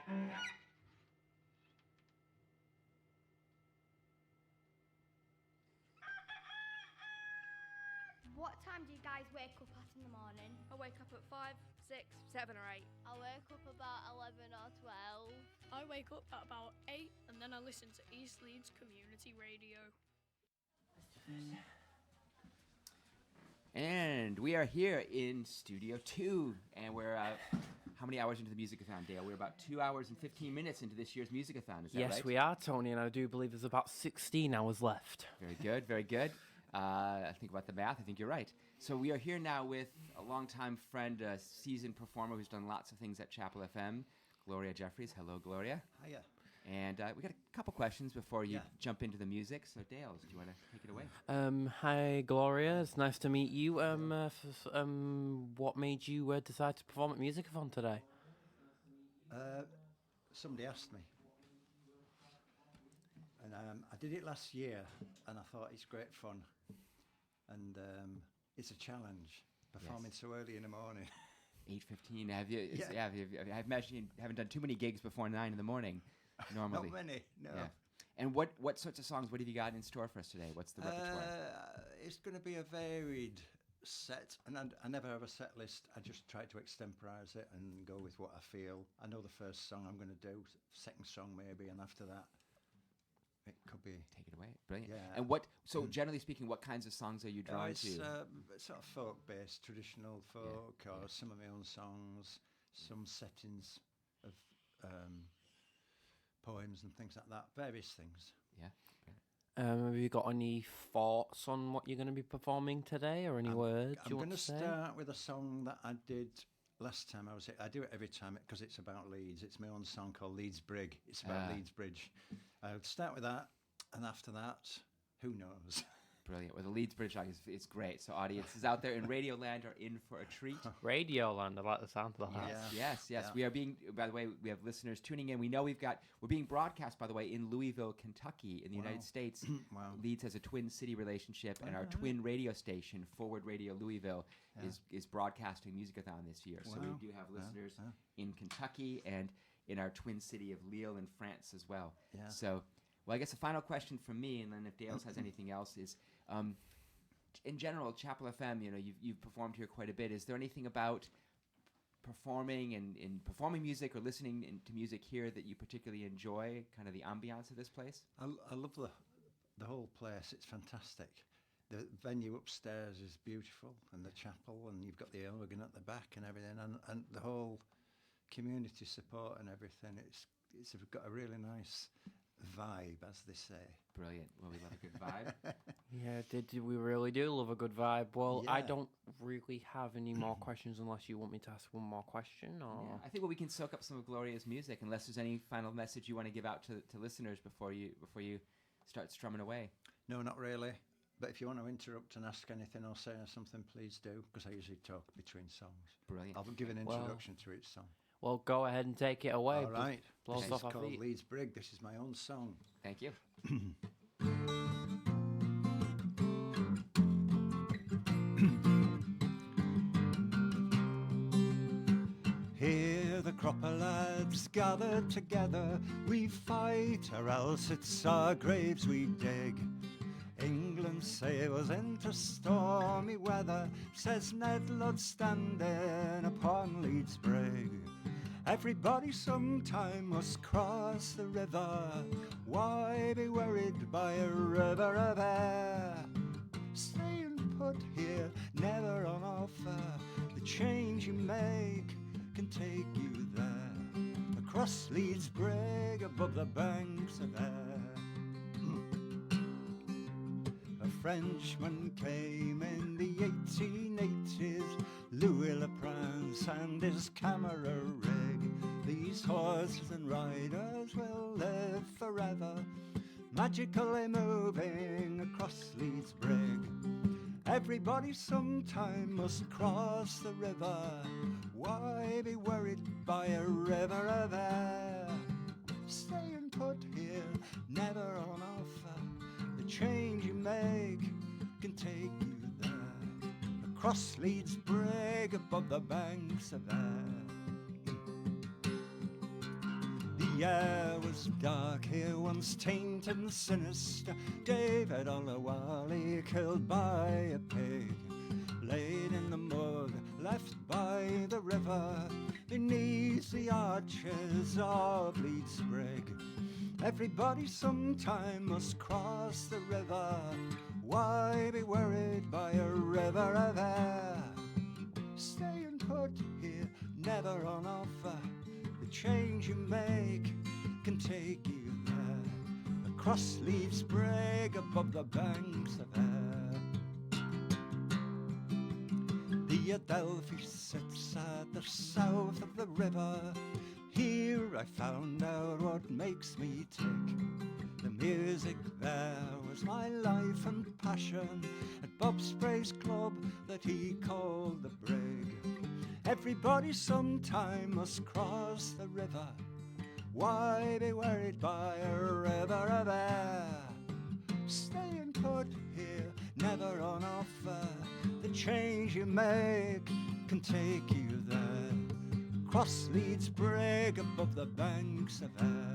What time do you guys wake up at in the morning? I wake up at 5, 6, 7 or 8. I wake up about 11 or 12. I wake up at about 8 and then I listen to East Leeds Community Radio. And we are here in Studio 2, and we're how many hours into the Musicathon, Dale? We're about 2 hours and 15 minutes into this year's Musicathon, is that right? Yes, we are, Tony, and I do believe there's about 16 hours left. Very good, very good. I think about the math, I think you're right. So we are here now with a longtime friend, a seasoned performer who's done lots of things at Chapel FM, Gloria Jeffries. Hello, Gloria. Hiya. And we got a couple questions before you jump into the music. So, Dale, do you want to take it away? Hi, Gloria. It's nice to meet you. What made you decide to perform at Musicathon today? Somebody asked me. And I did it last year, and I thought it's great fun. And it's a challenge, performing so early in the morning. 8:15. Have you? I imagine you haven't done too many gigs before 9 in the morning. Normally. Not many, no. Yeah. And what sorts of songs? What have you got in store for us today? What's the repertoire? It's going to be a varied set, and I never have a set list. I just try to extemporize it and go with what I feel. I know the first song I'm going to do, second song maybe, and after that, it could be. Take it away. Brilliant. Yeah. And so generally speaking, what kinds of songs are you drawn it's, to? Sort of folk-based, traditional folk, or some of my own songs, some settings of poems and things like that, various things. Yeah. Have you got any thoughts on what you're going to be performing today, or any words I'm you want going to to say? start with a song that I did last time I was here. I do it every time because it's about Leeds. It's my own song called Leeds Brig. It's about Leeds Bridge. I would start with that, and after that, who knows? Brilliant. Well, the Leeds Bridge song is great. So audiences out there in Radio Land are in for a treat. Radio Land, I like the sound of that. Yes. Yeah. We are being, by the way, we have listeners tuning in. We know we're being broadcast, by the way, in Louisville, Kentucky, in the United States. Wow. Leeds has a twin city relationship, and our twin radio station, Forward Radio Louisville, is broadcasting Musicathon this year. So we do have listeners in Kentucky and in our twin city of Lille in France as well. Yeah. So, well, I guess the final question from me, and then if Dale has anything else, is in general, Chapel FM, you've performed here quite a bit. Is there anything about performing and performing music or listening to music here that you particularly enjoy, kind of the ambiance of this place? I love the whole place. It's fantastic. The venue upstairs is beautiful, and the chapel, and you've got the organ at the back and everything, and the whole community support and everything. It's got a really nice vibe, as they say. Brilliant. Well, we love a good vibe. Yeah, we really do love a good vibe. Well, I Yeah. don't really have any more questions unless you want me to ask one more question. Or Yeah, I think we can soak up some of Gloria's music, unless there's any final message you want to give out to listeners before you start strumming away. No, not really. But if you want to interrupt and ask anything or say something, please do, because I usually talk between songs. Brilliant. I'll give an introduction to each song. Well, go ahead and take it away. All right. Blow This us is off our called feet. Leeds Brig. This is my own song. Thank you. Here the cropper lads gathered together. We fight, or else it's our graves we dig. England sails into stormy weather, says Ned Ludd standing upon Leeds Brig. Everybody sometime must cross the river. Why be worried by a river of air? Stay and put here, never on offer. The change you make can take you there. Across Leeds Brig, above the banks of air. A Frenchman came in the 1880s, Louis Le Prince and his camera rig. These horses and riders will live forever, magically moving across Leeds Brig. Everybody sometime must cross the river. Why be worried by a river of air? Stay and put here, never on offer. The change you make can take you there. Across Leeds Brig, above the banks of air. The air was dark here once, tainted and sinister. David Olawale killed by a pig, laid in the mud, left by the river, beneath the arches of Leedsbrig. Everybody sometime must cross the river. Why be worried by a river of air? Stay and put here, never on offer. The change you make can take you there. Across Leedsbrig, above the banks of Ayr. The Adelphi sits at the south of the river. Here I found out what makes me tick. The music there was my life and passion. At Bob Spray's club that he called the Brig. Everybody sometime must cross the river. Why be worried by a river of air? Stay and put here, never on offer. The change you make can take you there. Cross Leedsbrig, above the banks of Ayr.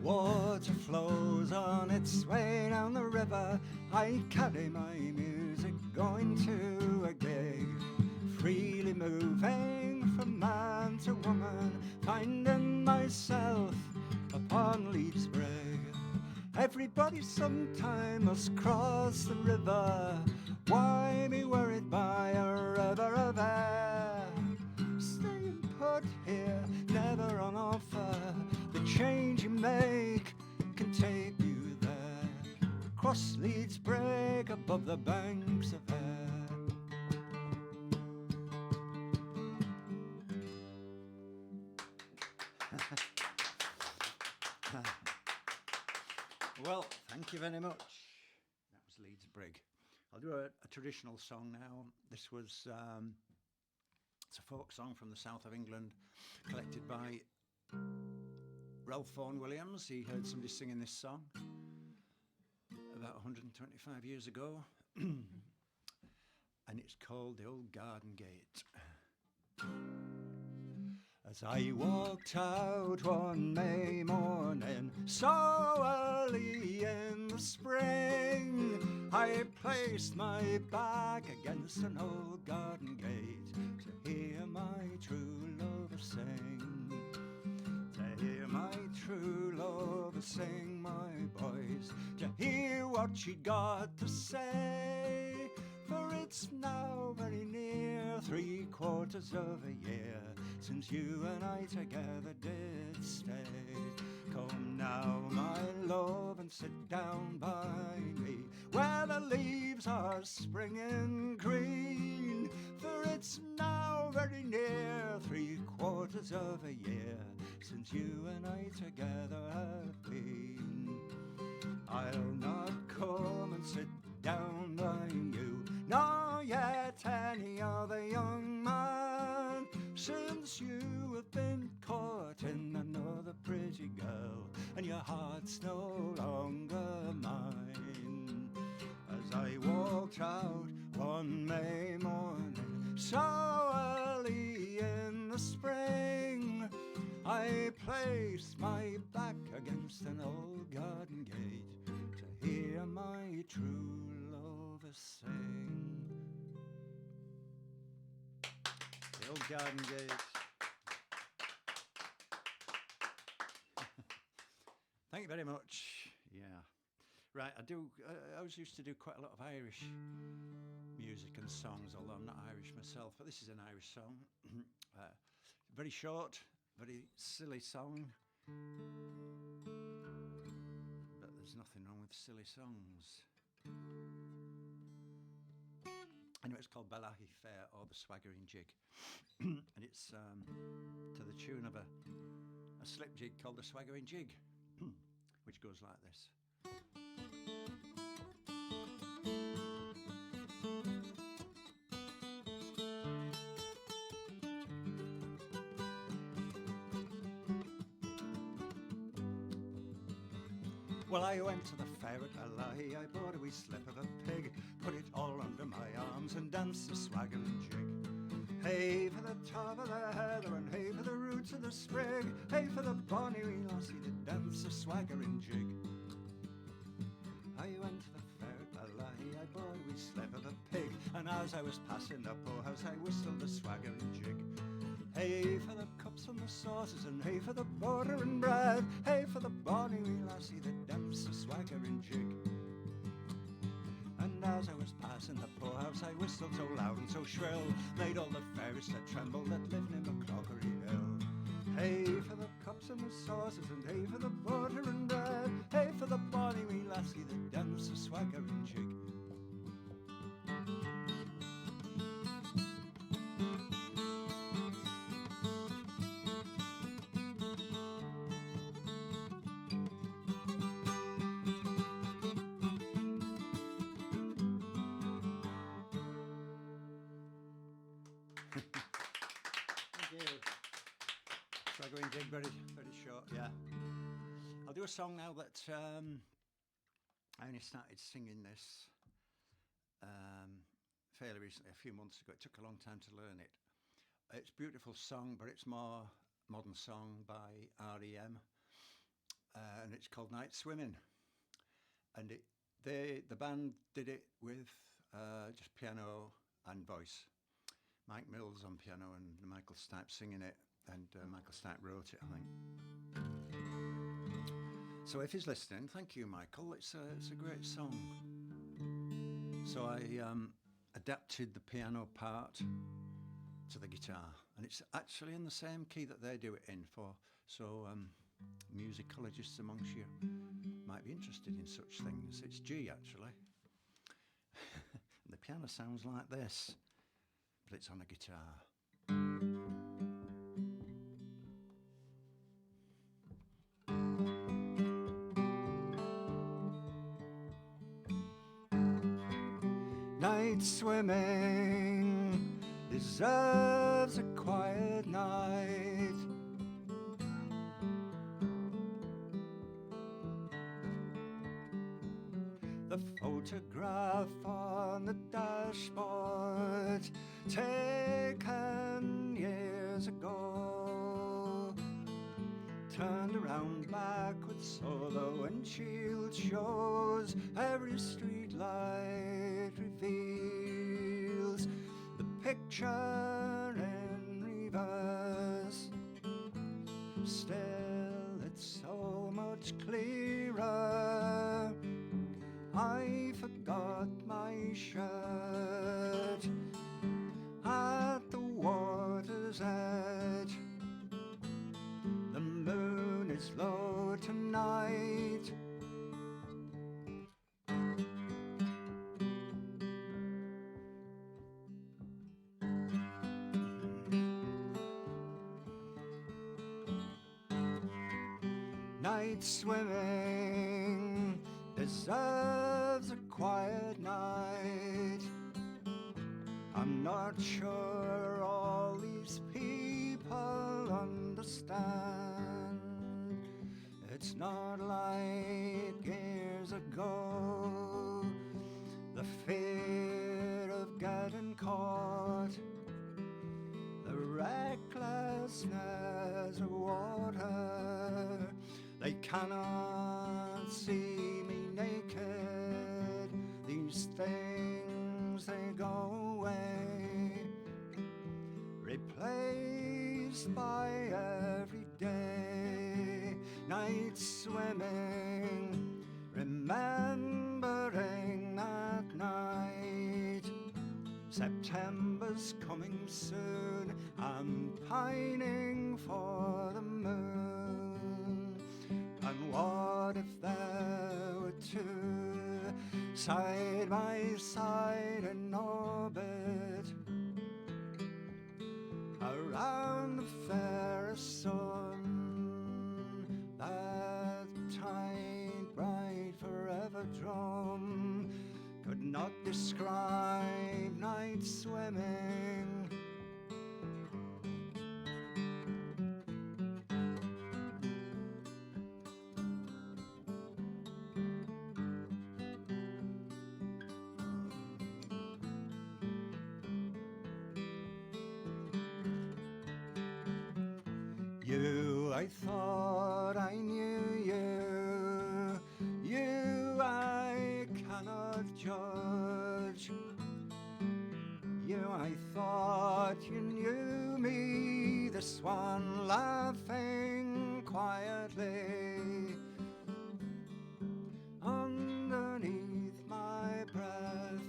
Water flows on its way down the river. I carry my music going to a gig, freely moving from man to woman, finding myself upon Leedsbrig. Everybody sometime must cross the river. Why be worried by a river of air? Stay and put here, never on offer. The change you make can take you there. Across Leedsbrig, above the banks of Ayr. Well, thank you very much. That was Leedsbrig. I'll do a traditional song now. This was it's a folk song from the south of England, collected by Ralph Vaughan Williams. He heard somebody singing this song about 125 years ago, and it's called The Old Garden Gate. As I walked out one May morning, so early in the spring, I placed my back against an old garden gate to hear my true lover sing. To hear my true lover sing, my boys, to hear what she got to say. For it's now very near 3/4 of a year since you and I together did stay. Come now, my love, and sit down by me where the leaves are springing green. For it's now very near 3/4 of a year since you and I together have been. I'll not come and sit down by you, nor yet any other young man, since you have been caught in another pretty girl, and your heart's no longer mine. As I walked out one May morning, so early in the spring, I placed my back against an old garden gate to hear my true lover sing. The Old Garden Gate. Thank you very much. Yeah. Right, I always used to do quite a lot of Irish music and songs, although I'm not Irish myself, but this is an Irish song. Very short, very silly song, but there's nothing wrong with silly songs. Anyway, it's called Balahi Fair, or the Swaggering Jig. And it's to the tune of a slip jig called the Swaggering Jig, which goes like this. Well, I went to the fair at Balahi, I bought a wee slip of a pig, put it all under my arms and danced the swaggering jig. Hey for the top of the heather and hey for the roots of the sprig, hey for the bonny wee lassie that dance the swaggering jig. I went to the fair at Balahi, I bought a wee slip of a pig, and as I was passing the poorhouse I whistled the swaggering jig. Hey for the cups and the sauces, and hey for the butter and bread, hey for the bonny wee lassie that dance the swaggering jig. And as I was passing the poorhouse I whistled so loud and so shrill, made all the fairies that tremble that live near McClockery Hill. Hey for the cups and the sauces, and hey for the butter and bread, hey for the bonny wee lassie that dance the swaggering jig. Swaggering jig, very, very short, yeah. I'll do a song now that I only started singing this fairly recently, a few months ago. It took a long time to learn it. It's a beautiful song, but it's more modern song by R.E.M. And it's called Night Swimming. And the band did it with just piano and voice. Mike Mills on piano and Michael Stipe singing it, and Michael Stipe wrote it, I think. So if he's listening, thank you, Michael. It's a great song. So I adapted the piano part to the guitar, and it's actually in the same key that they do it in. So musicologists amongst you might be interested in such things. It's G, actually. The piano sounds like this, but it's on a guitar. Night swimming deserves a quiet night. The photograph on the dashboard, taken years ago, turned around backwards so the windshield shows every street light reveals the picture in reverse. Still it's so much clearer. I forgot my shirt at the water's edge. The moon is low tonight. Night swimming deserves a quiet night. I'm not sure all these people understand. It's not like years ago, the fear of getting caught, the recklessness of water. They cannot see me naked. These things, they go away, replaced by everyday night swimming, remembering that night. September's coming soon, I'm pining for the moon. And what if there side by side in orbit, around the fairest sun, that tight, bright, forever drum could not describe night swimming. You, I thought I knew you. You, I cannot judge. You, I thought you knew me. This one laughing quietly underneath my breath.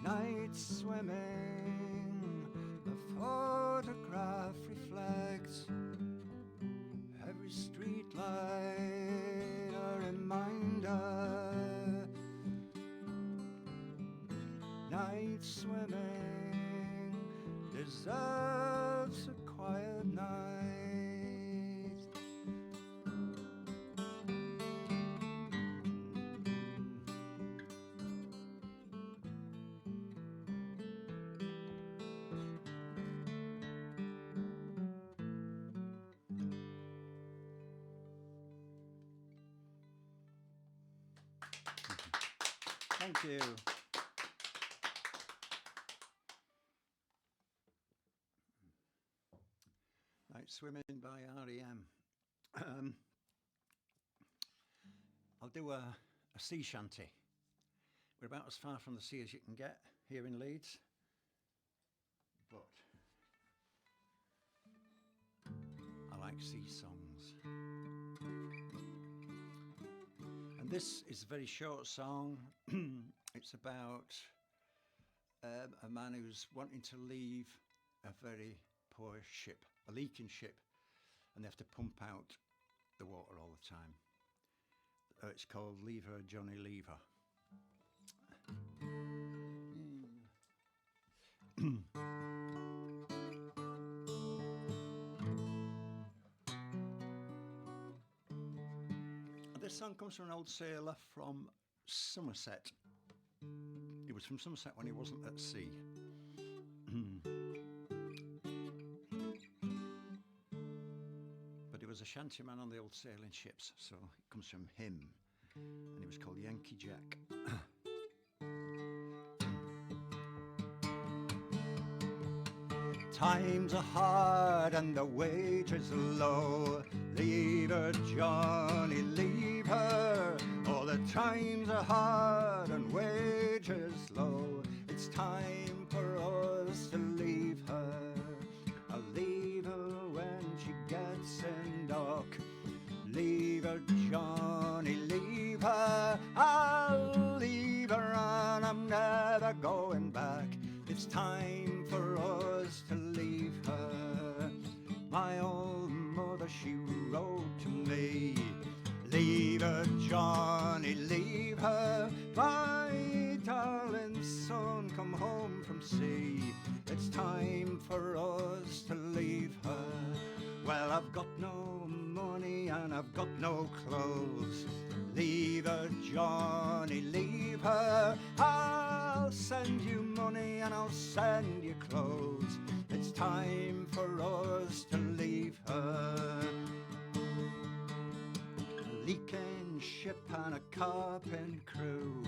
Night swimming, the photograph reflects every street light, a reminder. Night swimming deserves a quiet night. Thank you. Night Swimming by R.E.M. I'll do a sea shanty. We're about as far from the sea as you can get here in Leeds, but I like sea songs. And this is a very short song. It's about a man who's wanting to leave a very poor ship, a leaking ship, and they have to pump out the water all the time. It's called Leave Her, Johnny, Leave Her. This song comes from an old sailor from Somerset. He was from Somerset when he wasn't at sea. But he was a shantyman on the old sailing ships, so it comes from him. And he was called Yankee Jack. Times are hard and the wages low. Leave her, Johnny, leave her. All the times are hard and wages low. It's time for us to leave her. I'll leave her when she gets in dock. Leave her, Johnny, leave her. I'll leave her and I'm never going back. It's time for us to leave her. My old mother, she wrote to me, leave her, Johnny, leave her. My darling son, come home from sea. It's time for us to leave her. Well, I've got no money and I've got no clothes. Leave her, Johnny, leave her. I'll send you money and I'll send you clothes. It's time for us to leave her. A leaking ship and a carpent crew.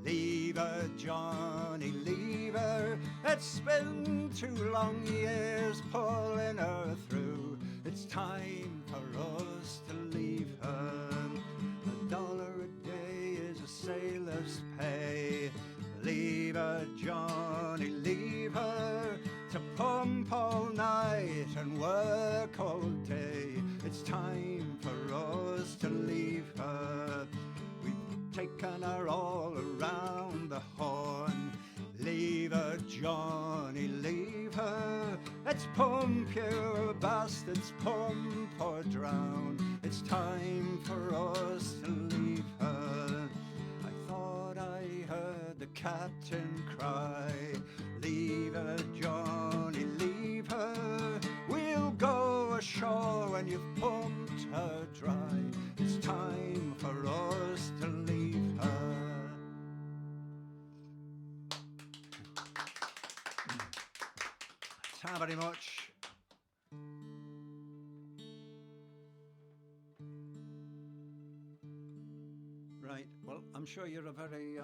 Leave her, Johnny, leave her. It's been 2 long years pulling her through. It's time for us to leave her. $1 a day is a sailor's pay. Leave her, Johnny, leave her. To pump all night and work all day. It's time for us to leave her. We've taken her all around the Horn. Leave her, Johnny, leave her. It's pump, you bastards, pump or drown. It's time for us to leave her. I thought captain cry, leave her, Johnny, leave her. We'll go ashore when you've pumped her dry. It's time for us to leave her. Thank you very much. Right, well, I'm sure you're a very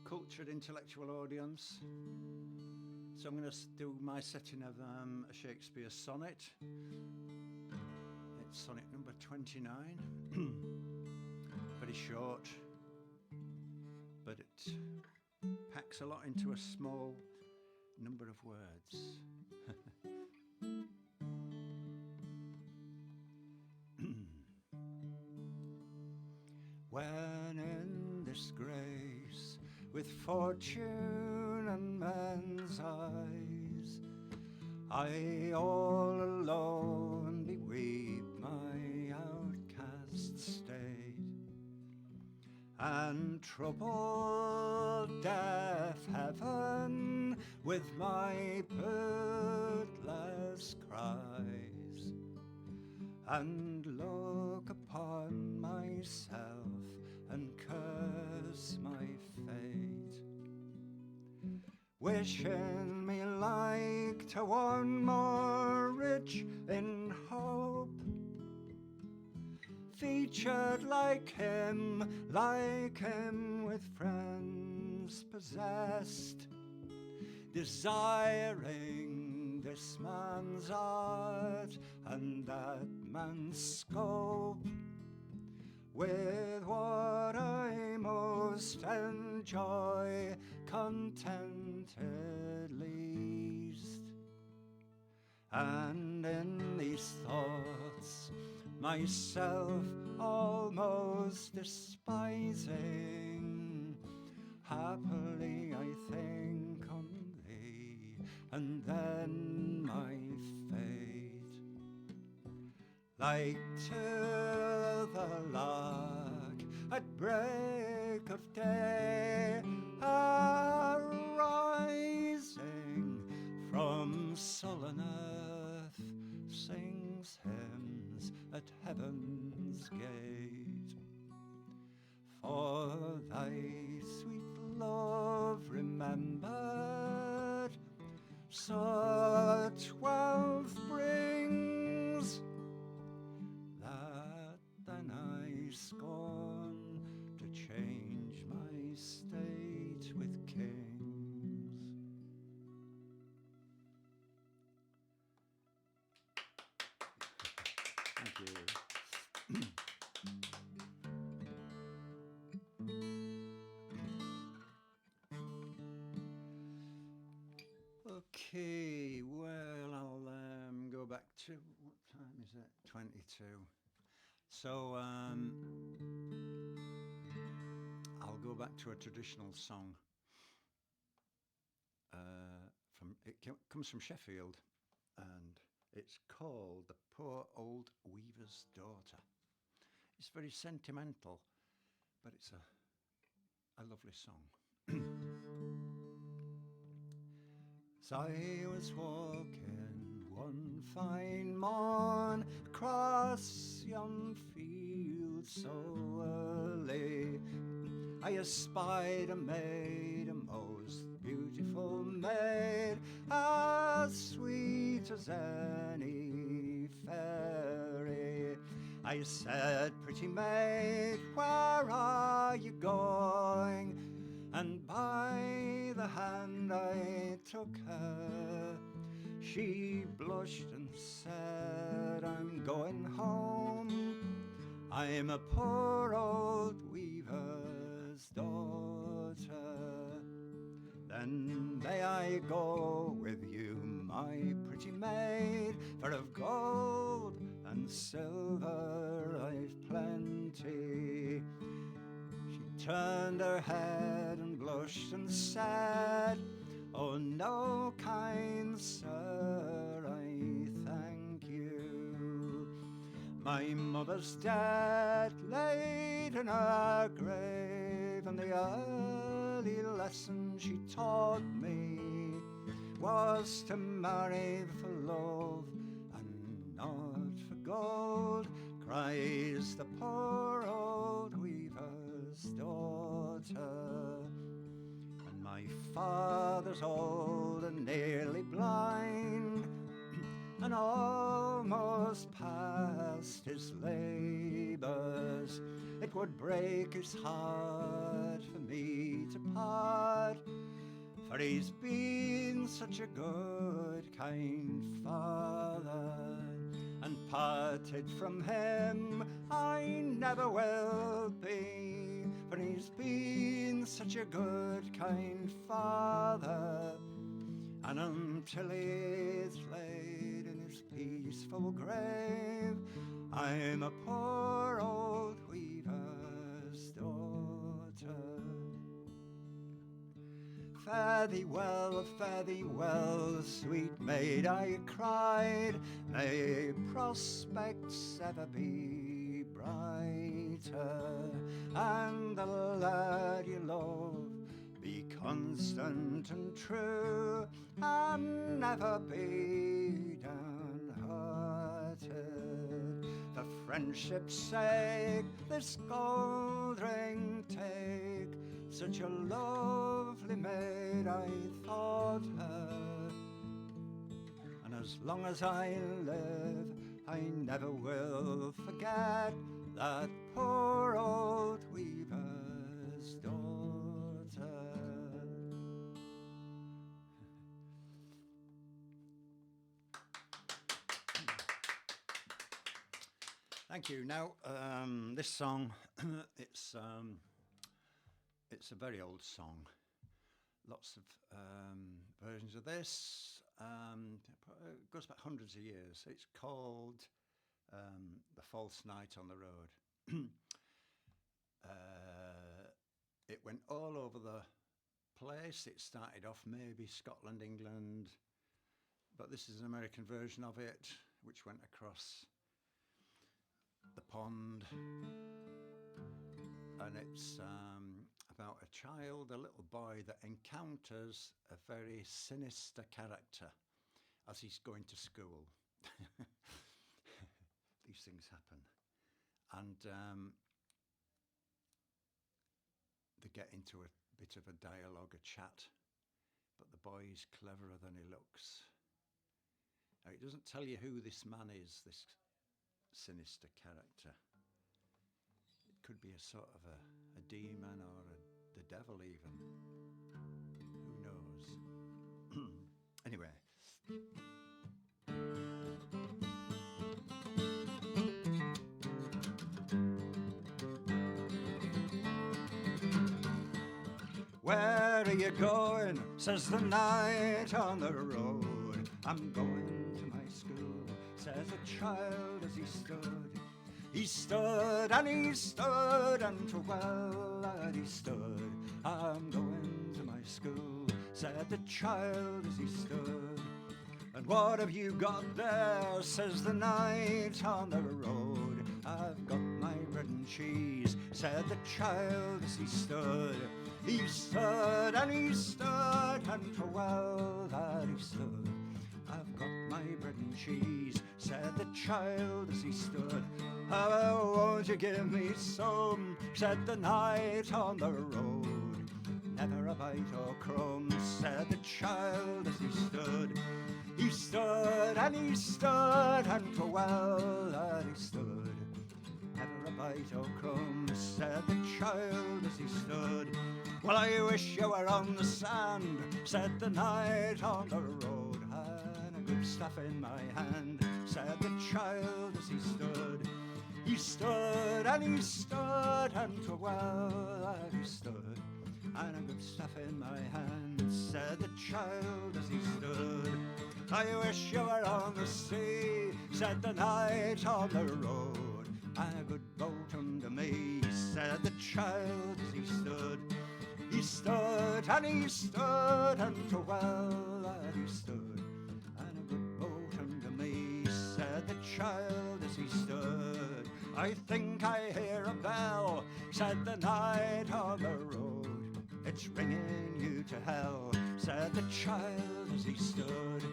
cultured, intellectual audience. So I'm going to do my setting of a Shakespeare sonnet. It's sonnet number 29. Very short, but it packs a lot into a small number of words. When in disgrace, with fortune and men's eyes, I all alone beweep my outcast state, and trouble deaf heaven with my birdless cries, and look upon myself and curse my fate, wishing me like to one more rich in hope, featured like him with friends possessed, desiring this man's art and that man's scope, with what I most enjoy contented least. And in these thoughts, myself almost despising, happily I think on thee, and then my fate, like to the lark at break of day, arising from sullen earth, sings hymns at heaven's gate. For thy sweet love remembered, such wealth brings, that then I scorn to change my state with kings. Thank you. Okay, well, I'll go back to, what time is it? 22. So I'll go back to a traditional song. Comes from Sheffield, and it's called The Poor Old Weaver's Daughter. It's very sentimental, but it's a lovely song. So I was walking one fine morn across yon field so early. I espied a maid, a most beautiful maid, as sweet as any fairy. I said, pretty maid, where are you going? And by the hand I took her. She blushed and said, I'm going home. I'm a poor old weaver's daughter. Then may I go with you, my pretty maid, for of gold and silver I've plenty. She turned her head and blushed and said, oh no, kind sir, I thank you. My mother's dead, laid in her grave, and the earth early lesson she taught me was to marry for love and not for gold, cries the poor old weaver's daughter. And my father's old and nearly blind, and almost past his labours. It would break his heart for me to part, for he's been such a good, kind father, and parted from him I never will be, for he's been such a good, kind father. And until he's laid in his peaceful grave, I'm a poor old weaver's daughter. Fare thee well, sweet maid, I cried, may prospects ever be brighter, and the lad you love be constant and true, and never be downhearted. For friendship's sake, this gold ring take, such a lovely maid I thought her. And as long as I live, I never will forget that poor old weaver's daughter. Thank you. Now, this song, it's a very old song. Lots of versions of this. It goes back hundreds of years. It's called The False Night on the Road. It went all over the place. It started off maybe Scotland, England, but this is an American version of it, which went across the pond, and it's about a child, a little boy, that encounters a very sinister character as he's going to school. These things happen, and they get into a bit of a dialogue, a chat, but the boy is cleverer than he looks. Now, it doesn't tell you who this man is, this sinister character. It could be a sort of a demon or the devil even. Who knows? Anyway. Where are you going? Says the knight on the road. I'm going to my school, says a child as he stood. He stood and he stood, and too well that he stood. I'm going to my school, said the child as he stood. And what have you got there? Says the knight on the road. I've got my bread and cheese, said the child as he stood. He stood and he stood, and too well that he stood. I've got my bread and cheese, said the child as he stood. Oh, won't you give me some, said the knight on the road. Never a bite or crumb, said the child as he stood. He stood and he stood, and for well that he stood. Never a bite or crumb, said the child as he stood. Well, I wish you were on the sand, said the knight on the road. And a good stuff in my hand, said the child as he stood. He stood and he stood, and for well that he stood. And a good stuff in my hand, said the child as he stood. I wish you were on the sea, said the knight on the road. And a good boat under me, said the child as he stood. He stood and he stood, and for well that he stood. And a good boat under me, said the child as he stood. I think I hear a bell, said the knight on the road. it's ringing you to hell, said the child as he stood.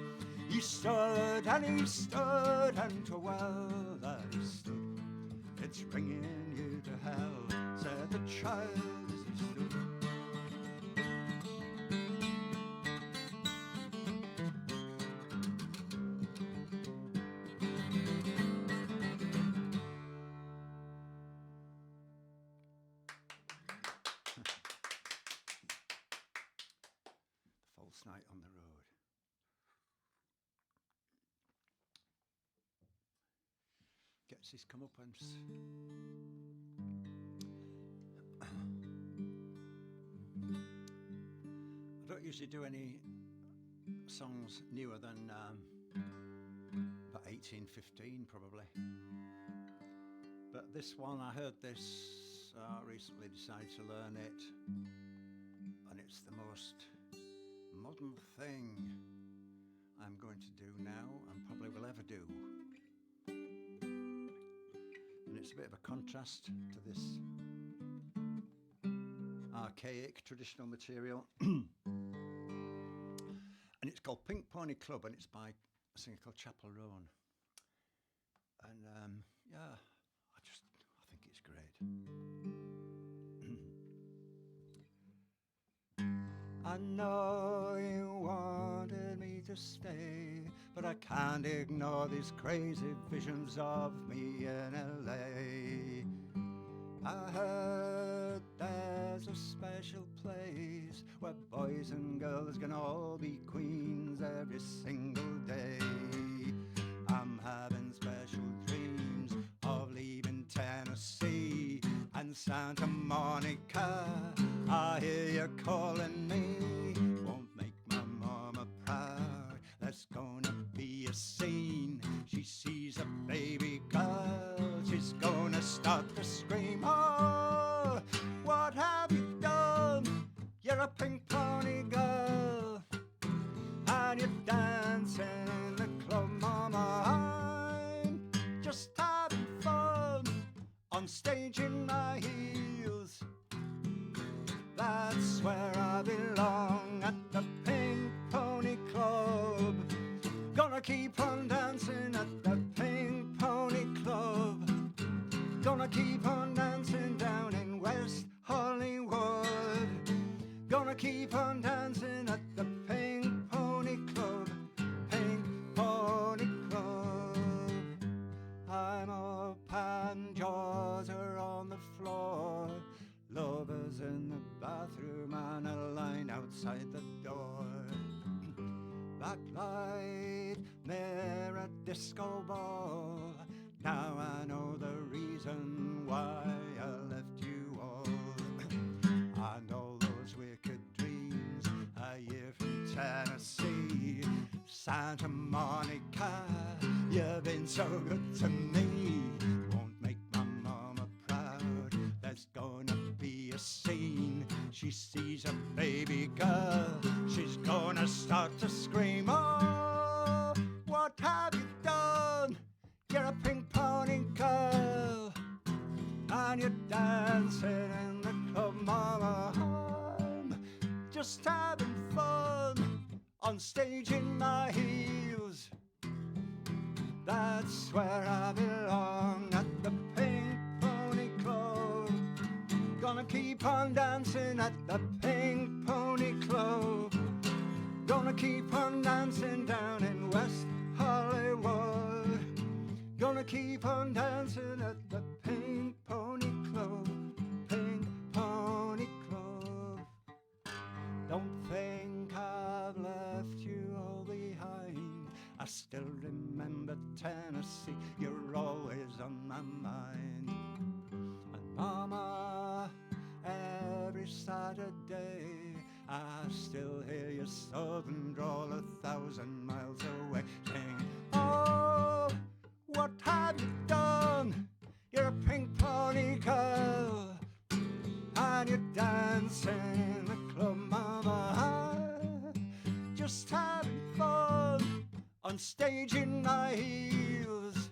He stood and he stood, and to well that he stood. It's ringing you to hell, said the child as he stood. False night on the road. Gets his comeuppance. I don't usually do any songs newer than about 1815 probably. But this one, I heard this, recently decided to learn it, and it's the most modern thing I'm going to do now and probably will ever do. And it's a bit of a contrast to this archaic traditional material. And it's called Pink Pony Club, and it's by a singer called Chapel Roan. And yeah, I think it's great. I know you wanted me to stay, but I can't ignore these crazy visions of me in LA. I heard there's a special place where boys and girls can all be queens every single day. I'm having special dreams of leaving Tennessee and Santa Monica. I hear you calling me. Won't make my mama proud. There's gonna be a scene. She sees a baby girl. She's gonna start to scream. Oh, what have you done? You're a pink pony girl, and you're dancing in the club, mama. I'm just having fun on stage in my heels. That's where I belong, at the Pink Pony Club. Gonna keep on dancing at the Pink Pony Club. Gonna keep on dancing down in West Hollywood. Gonna keep on dancing at the Pink Pony Club. Pink Pony Club. I'm up and jaws are on the floor. Lovers in the bathroom and a line outside the door. Backlight, mirror, disco ball. Now I know the reason why I left you all. And all those wicked dreams a year from Tennessee. Santa Monica, you've been so good to me. Won't make my mama proud. There's gonna be a scene. She sees a baby girl. She's gonna start to scream. Oh, what have you done? You're a pink pony girl, and you're dancing in the club, mama. I'm just having fun on stage in my heels. That's where I belong, at the Pink Pony Club. Gonna keep on dancing at the Pink Pony Club. Gonna keep on dancing down in West Hollywood. Gonna keep on dancing at the Pink Pony Club. Pink Pony Club. Don't think I've left you all behind. I still remember Tennessee. You're always on my mind. And mama, every Saturday I still hear your southern drawl 1,000 miles away, saying, oh, what have you done? You're a pink pony girl, and you're dancing in the club, mama. Just having fun on stage in my heels.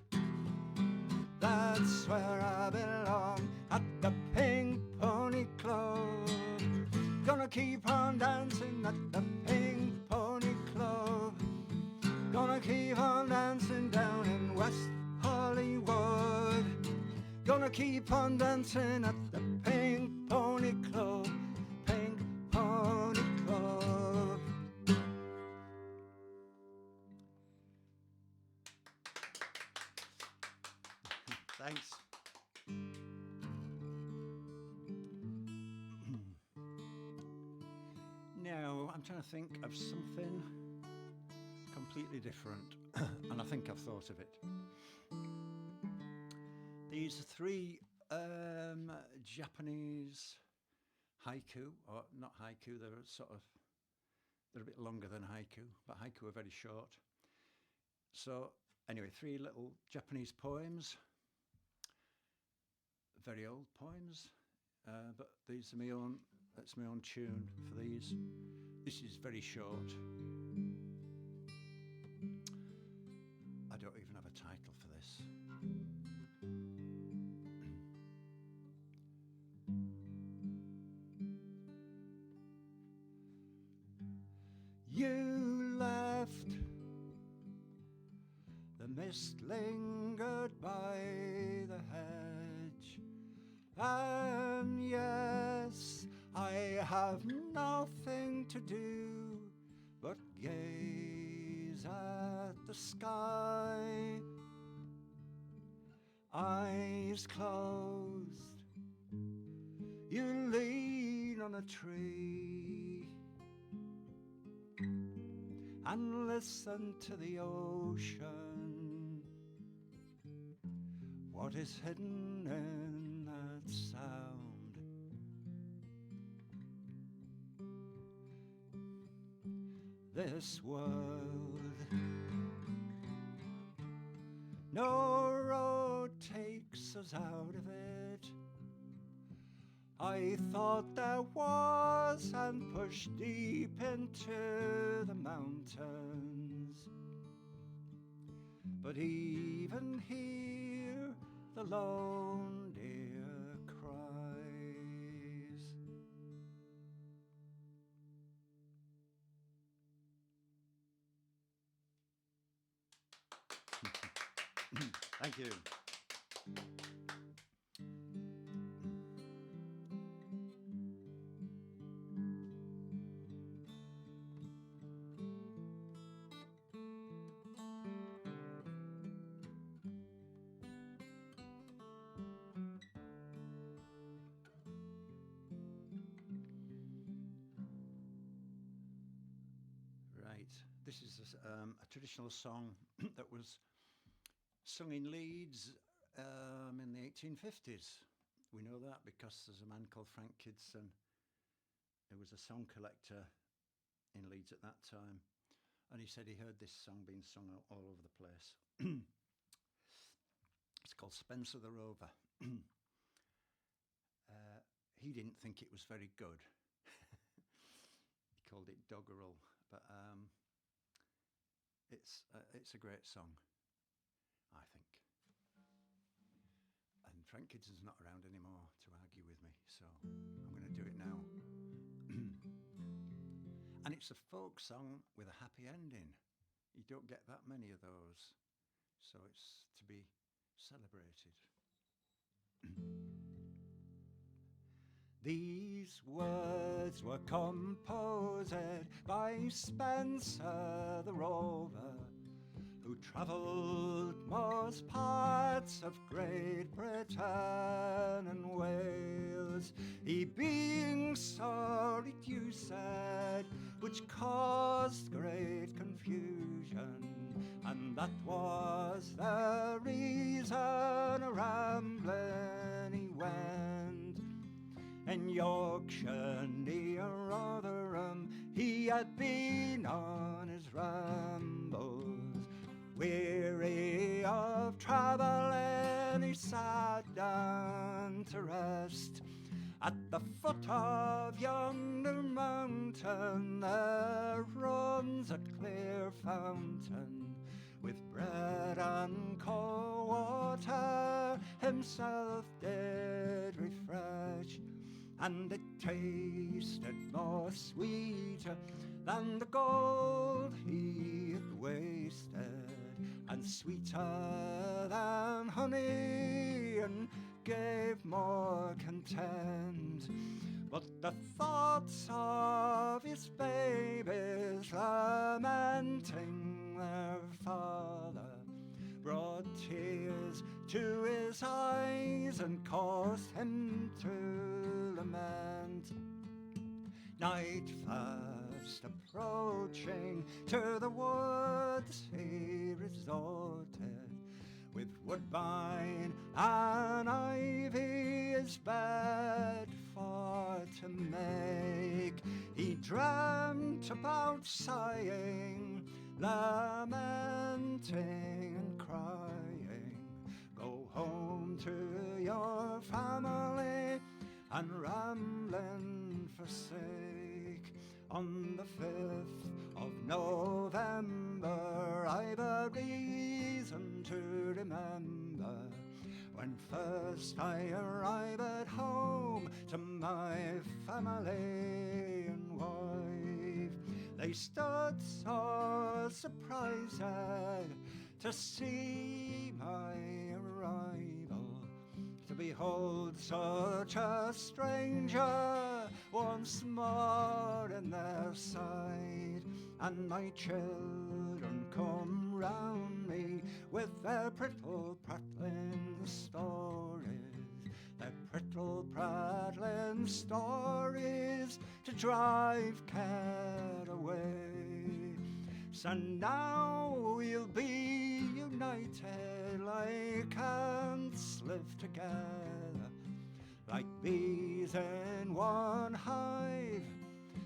That's where I belong, at the Pink Pony Club. Gonna Gonna keep on dancing at the Pink Pony Club. Gonna keep on dancing down in West Hollywood. Gonna keep on dancing at the Pink Pony Club. Pink Pony Club. Thanks. Now, I'm trying to think of something completely different, and I think I've thought of it. These are three Japanese haiku, or not haiku, they're a bit longer than haiku, but haiku are very short. So, anyway, three little Japanese poems, very old poems, but these are that's my own tune for these. This is very short. I don't even have a title for this. You left, the mist lingered by the hedge, and yes, I have nothing to do but gaze at the sky, eyes closed. You lean on a tree and listen to the ocean. What is hidden in that sound? This world, no road takes us out of it. I thought there was, and pushed deep into the mountains. But even here, the lone deer cries. Thank you. Right, this is a traditional song that was sung in Leeds in the 1850s. We know that because there's a man called Frank Kidson who was a song collector in Leeds at that time, and he said he heard this song being sung all over the place. It's called Spencer the Rover. He didn't think it was very good. He called it doggerel, but it's a great song, I think. And Frank Kidson's not around anymore to argue with me, so I'm going to do it now. And it's a folk song with a happy ending. You don't get that many of those, so it's to be celebrated. These words were composed by Spencer the Rover, who travelled most parts of Great Britain and Wales. He being sorry, you said, which caused great confusion, and that was the reason a rambling he went. In Yorkshire near Rotherham he had been on his rambles. Weary of travelling, he sat down to rest. At the foot of yonder mountain there runs a clear fountain, with bread and cold water himself did refresh. and it tasted more sweeter than the gold he had wasted, and sweeter than honey, and gave more content. But the thoughts of his babies lamenting their father brought tears to his eyes and caused him to lament. Night fast approaching, to the woods he resorted, with woodbine and ivy his bed for to make. He dreamt about sighing, lamenting and crying, go home to your family and rambling forsake. On the 5th of November I've a reason to remember, when first I arrive at home to my family and wife. They stood so surprised to see my arrival, to behold such a stranger once more in their sight. And my children come round me with their prittle prattling stories, their prittle prattling stories to drive care away. So now we'll be united like ants live together, like bees in one hive,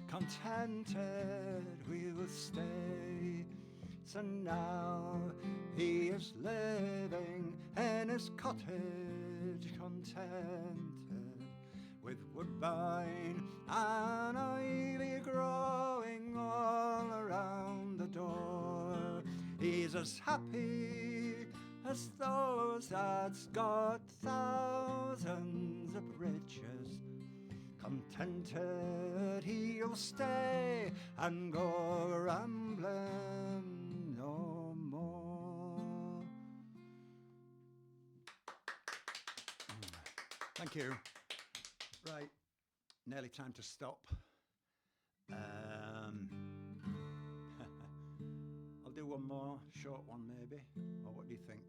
contented we'll stay. So now he is living in his cottage contented, with woodbine and ivy growing all around the door. He's as happy as those that's got thousands of riches. Contented he'll stay and go rambling no more. Thank you. Right, nearly time to stop. I'll do one more short one maybe, or what do you think?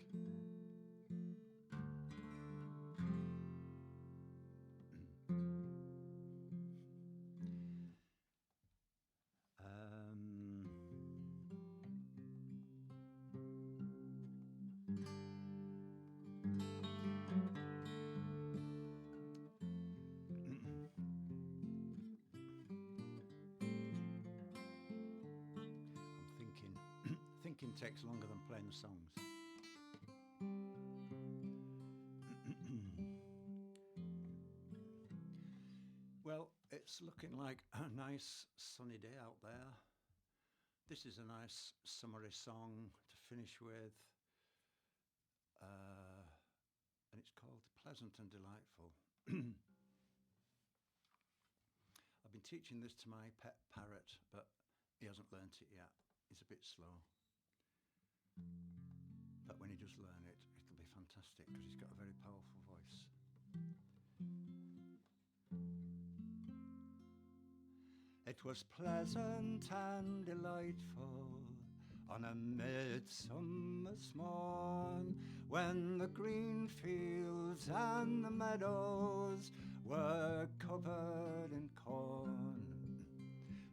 Thinking takes longer than playing the songs. Well, it's looking like a nice sunny day out there. This is a nice summery song to finish with, and it's called Pleasant and Delightful. I've been teaching this to my pet parrot, but he hasn't learnt it yet. He's a bit slow. But when he does learn it, it'll be fantastic because he's got a very powerful voice. It was pleasant and delightful on a midsummer's morn, when the green fields and the meadows were covered in corn.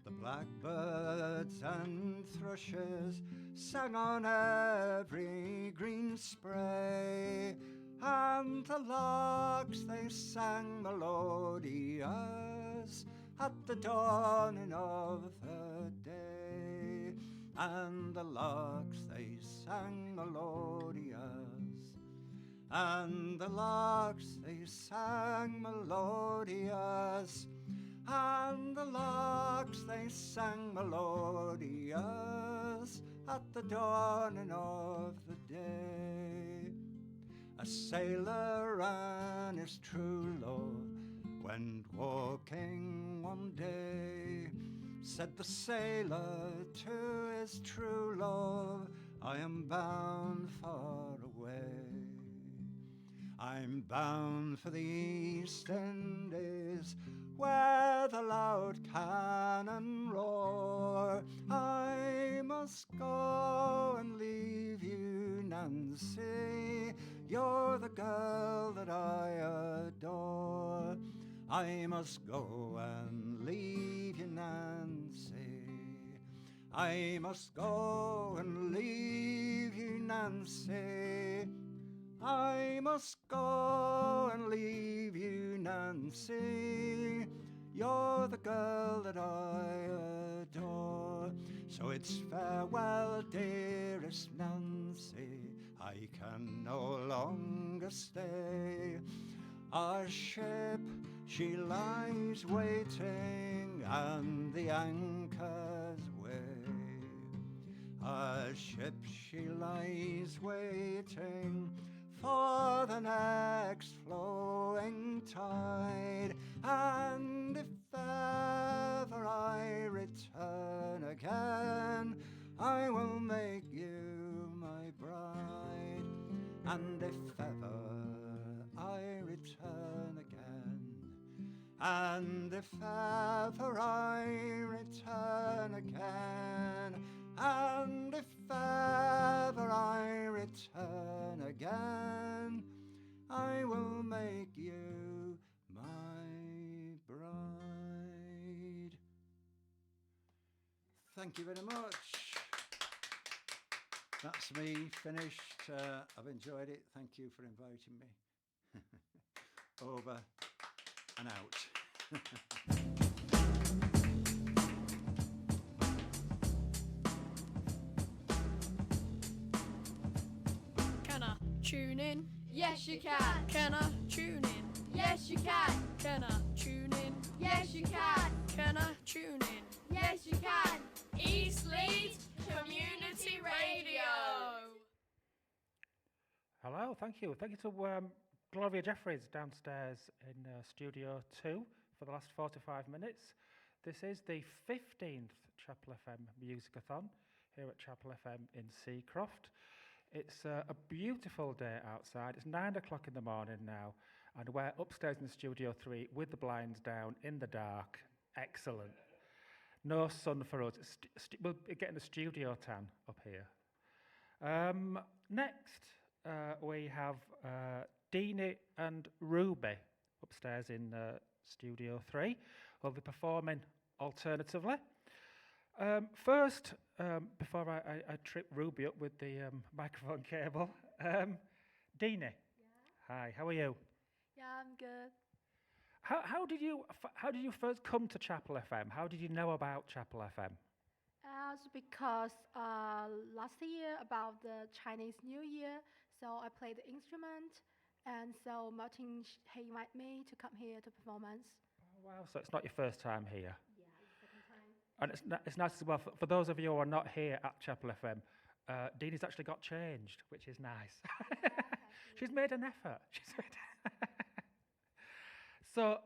The blackbirds and thrushes sang on every green spray, and the larks they sang melodious at the dawning of the day. And the larks they sang melodious, and the larks they sang melodious, and the larks they sang melodious at the dawning of the day. A sailor and his true love went walking one day. Said the sailor to his true love, I am bound far away. I'm bound for the East Indies, where the loud cannon roar. I must go and leave you, Nancy. You're the girl that I adore. I must go and leave you, Nancy. I must go and leave you, Nancy. I must go and leave you, Nancy. You're the girl that I adore. So it's farewell, dearest Nancy. I can no longer stay. Our ship, she lies waiting, and the anchors weigh. Our ship, she lies waiting for the next flowing tide. And if ever I return again, I will make you my bride. And if ever I return again, and if ever I return again, and if ever I return again, I will make you my bride. Thank you very much. That's me finished. I've enjoyed it. Thank you for inviting me. Over and out. Can I tune in? Yes, you can. Can I tune in? Yes, you can. Can I tune in? Yes, you can. Can I tune in? Yes, you can. East Leeds Community Radio. Hello, thank you. Thank you to Gloria Jeffries downstairs in Studio 2 for the last 45 minutes. This is the 15th Chapel FM Musicathon here at Chapel FM in Seacroft. It's a beautiful day outside. It's 9 o'clock in the morning now, and we're upstairs in Studio 3 with the blinds down in the dark. Excellent. No sun for us. We're getting a studio tan up here. Next, we have Deanie and Ruby upstairs in Studio 3. We'll be performing alternatively. First, before I trip Ruby up with the microphone cable, Deanie. Yeah. Hi, how are you? Yeah, I'm good. How did you first come to Chapel FM? How did you know about Chapel FM? It's because last year about the Chinese New Year, so I played the instrument, and so Martin he invited me to come here to performance. Oh, wow! So it's not your first time here. Yeah, it's the second time. And it's nice as well for those of you who are not here at Chapel FM. Deanie's actually got changed, which is nice. She's made an effort. So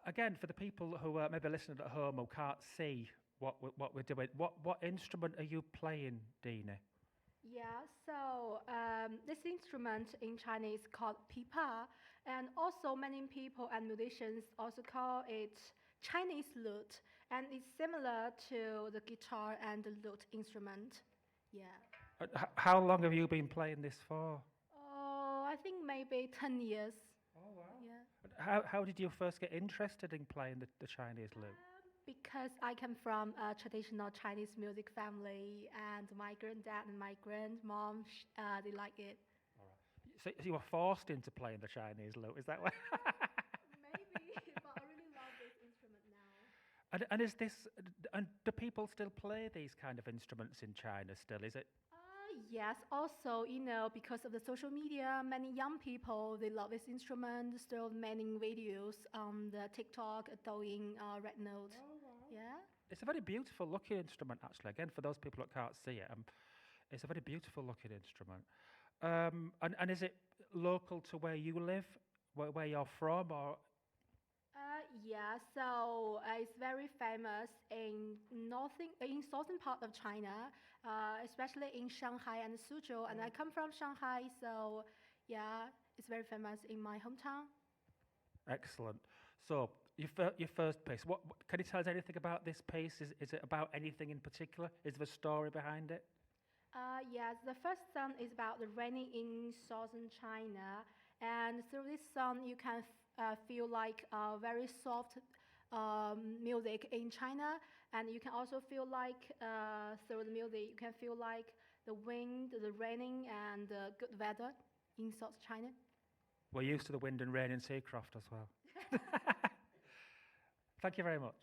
again, for the people who are maybe listening at home who can't see what we're doing, what instrument are you playing, Deanie? Yeah, so this instrument in Chinese is called pipa, and also many people and musicians also call it Chinese lute, and it's similar to the guitar and the lute instrument. Yeah. How long have you been playing this for? Oh, I think maybe 10 years. Oh, wow. Yeah. How did you first get interested in playing the Chinese lute? Because I come from a traditional Chinese music family, and my granddad and my grandmom, they like it. All right. So you were forced into playing the Chinese lute, is that why? Maybe, but I really love this instrument now. And is this? And do people still play these kind of instruments in China? Still, is it? Yes. Also, because of the social media, many young people they love this instrument. Still many videos on the TikTok, Douyin, Red Note. Oh, wow. Yeah. It's a very beautiful looking instrument, actually. Again, for those people that can't see it, it's a very beautiful looking instrument. And is it local to where you live, where you're from, or? Yeah, so it's very famous in southern part of China, especially in Shanghai and Suzhou. And I come from Shanghai, so yeah, it's very famous in my hometown. Excellent. So your first piece. What can you tell us anything about this piece? Is it about anything in particular? Is there a story behind it? Yes, the first song is about the raining in southern China, and through this song you can feel like very soft music in China, and you can also feel like through the music you can feel like the wind, the raining, and the good weather in South China. We're used to the wind and rain in Seacroft as well. Thank you very much.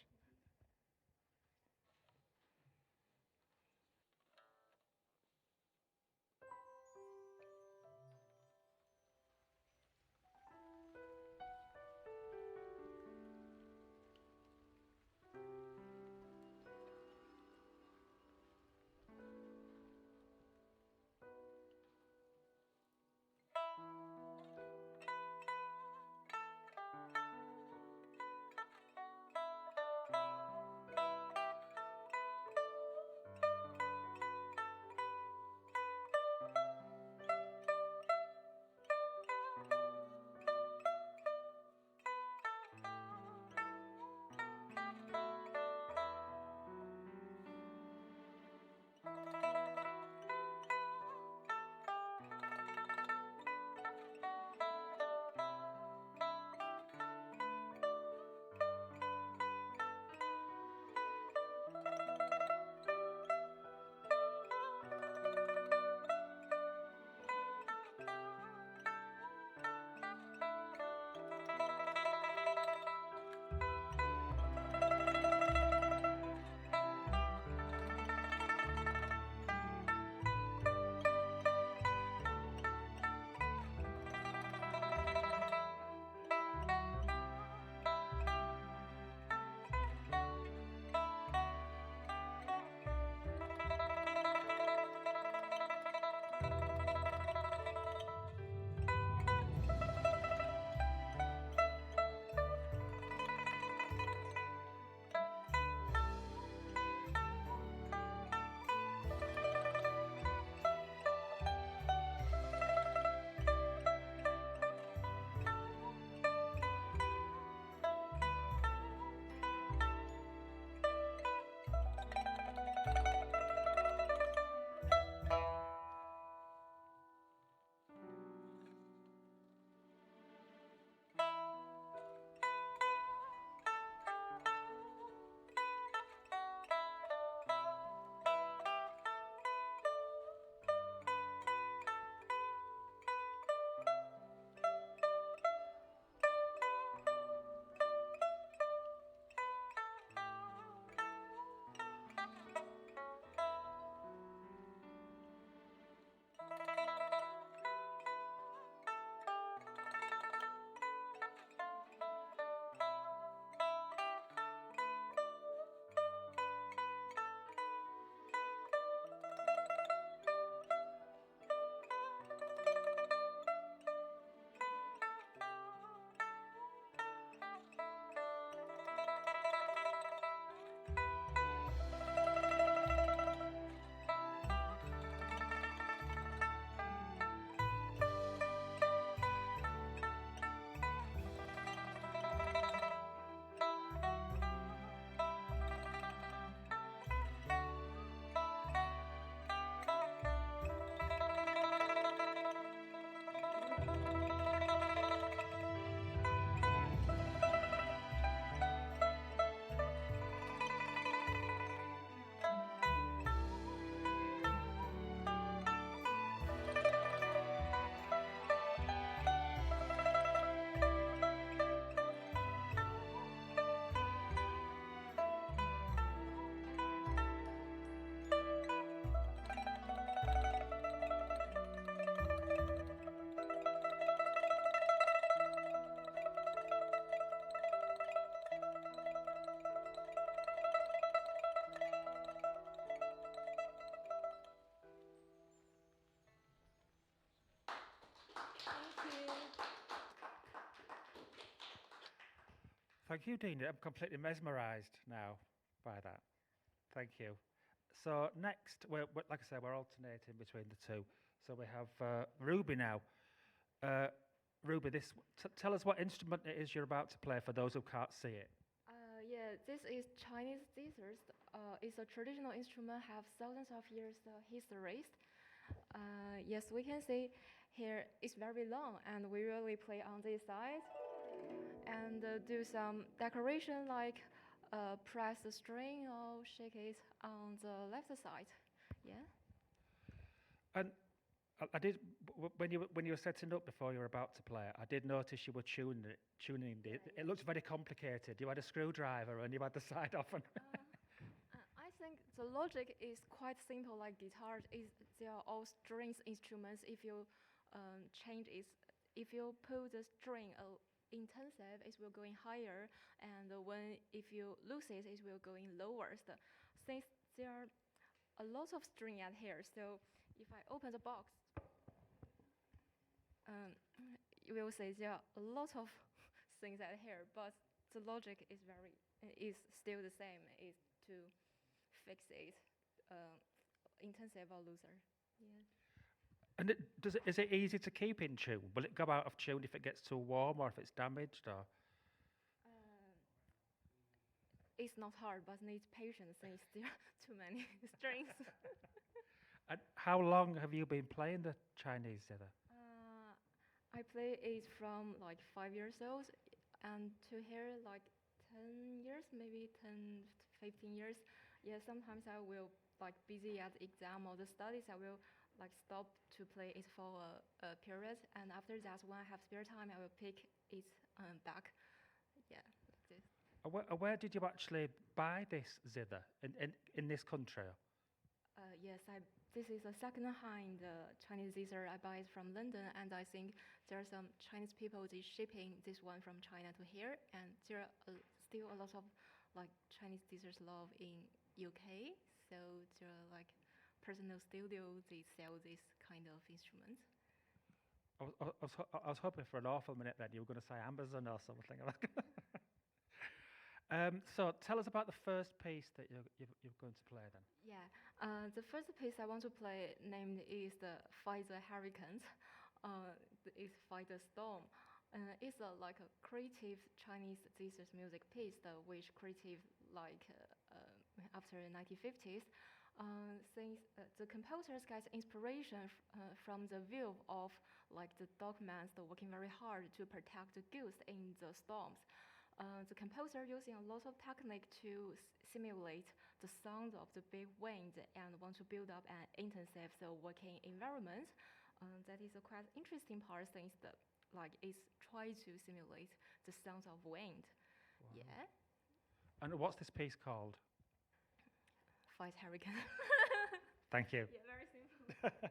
Thank you, Dean. I'm completely mesmerised now by that. Thank you. So next, like I said, we're alternating between the two. So we have Ruby now. Ruby, tell us what instrument it is you're about to play for those who can't see it. Yeah, this is Chinese scissors. It's a traditional instrument, have thousands of years history. Yes, we can see here it's very long, and we really play on this side and do some decoration like press the string or shake it on the left side. Yeah. And I did when you were setting up before you were about to play. I did notice you were tuning it. It looked very complicated. You had a screwdriver and you had the side off. I think the logic is quite simple. Like guitars, they are all strings instruments. If you change it, if you pull the string intensive, it will going higher, and if you lose it, it will going lower. So since there are a lot of string at here, so if I open the box, you will see there are a lot of things at here, but the logic is still the same. Is to fix it, intensive or loser. Yeah. And is it easy to keep in tune? Will it go out of tune if it gets too warm or if it's damaged? Or? It's not hard, but needs patience since there are too many strings. And how long have you been playing the Chinese zither? I play it from like 5 years old, and to here like 10 years, maybe 10 to 15 years. Yeah, sometimes I will like busy at exam or the studies. I will like stop to play it for a period, and after that, when I have spare time, I will pick it back. Yeah, like this. Where did you actually buy this zither in this country? Yes, this is a second-hand Chinese zither. I buy it from London, and I think there are some Chinese people they shipping this one from China to here, and there are still a lot of like Chinese zithers love in UK. So there are like personal studios they sell this kind of instruments. I was hoping for an awful minute then you were going to say Amazon or something like that. So tell us about the first piece that you're going to play then. Yeah, the first piece I want to play named is the Fight the Hurricanes. It's Fight the Storm. It's like a creative Chinese scissors music piece, which creative like after 1950s. Since the composers get inspiration from the view of like the dogmen working very hard to protect the goods in the storms. The composer using a lot of technique to simulate the sound of the big wind and want to build up an intensive working environment. That is a quite interesting part since it's try to simulate the sounds of wind. Wow. Yeah. And what's this piece called? Fight Hurricane. Thank you. Yeah, very simple.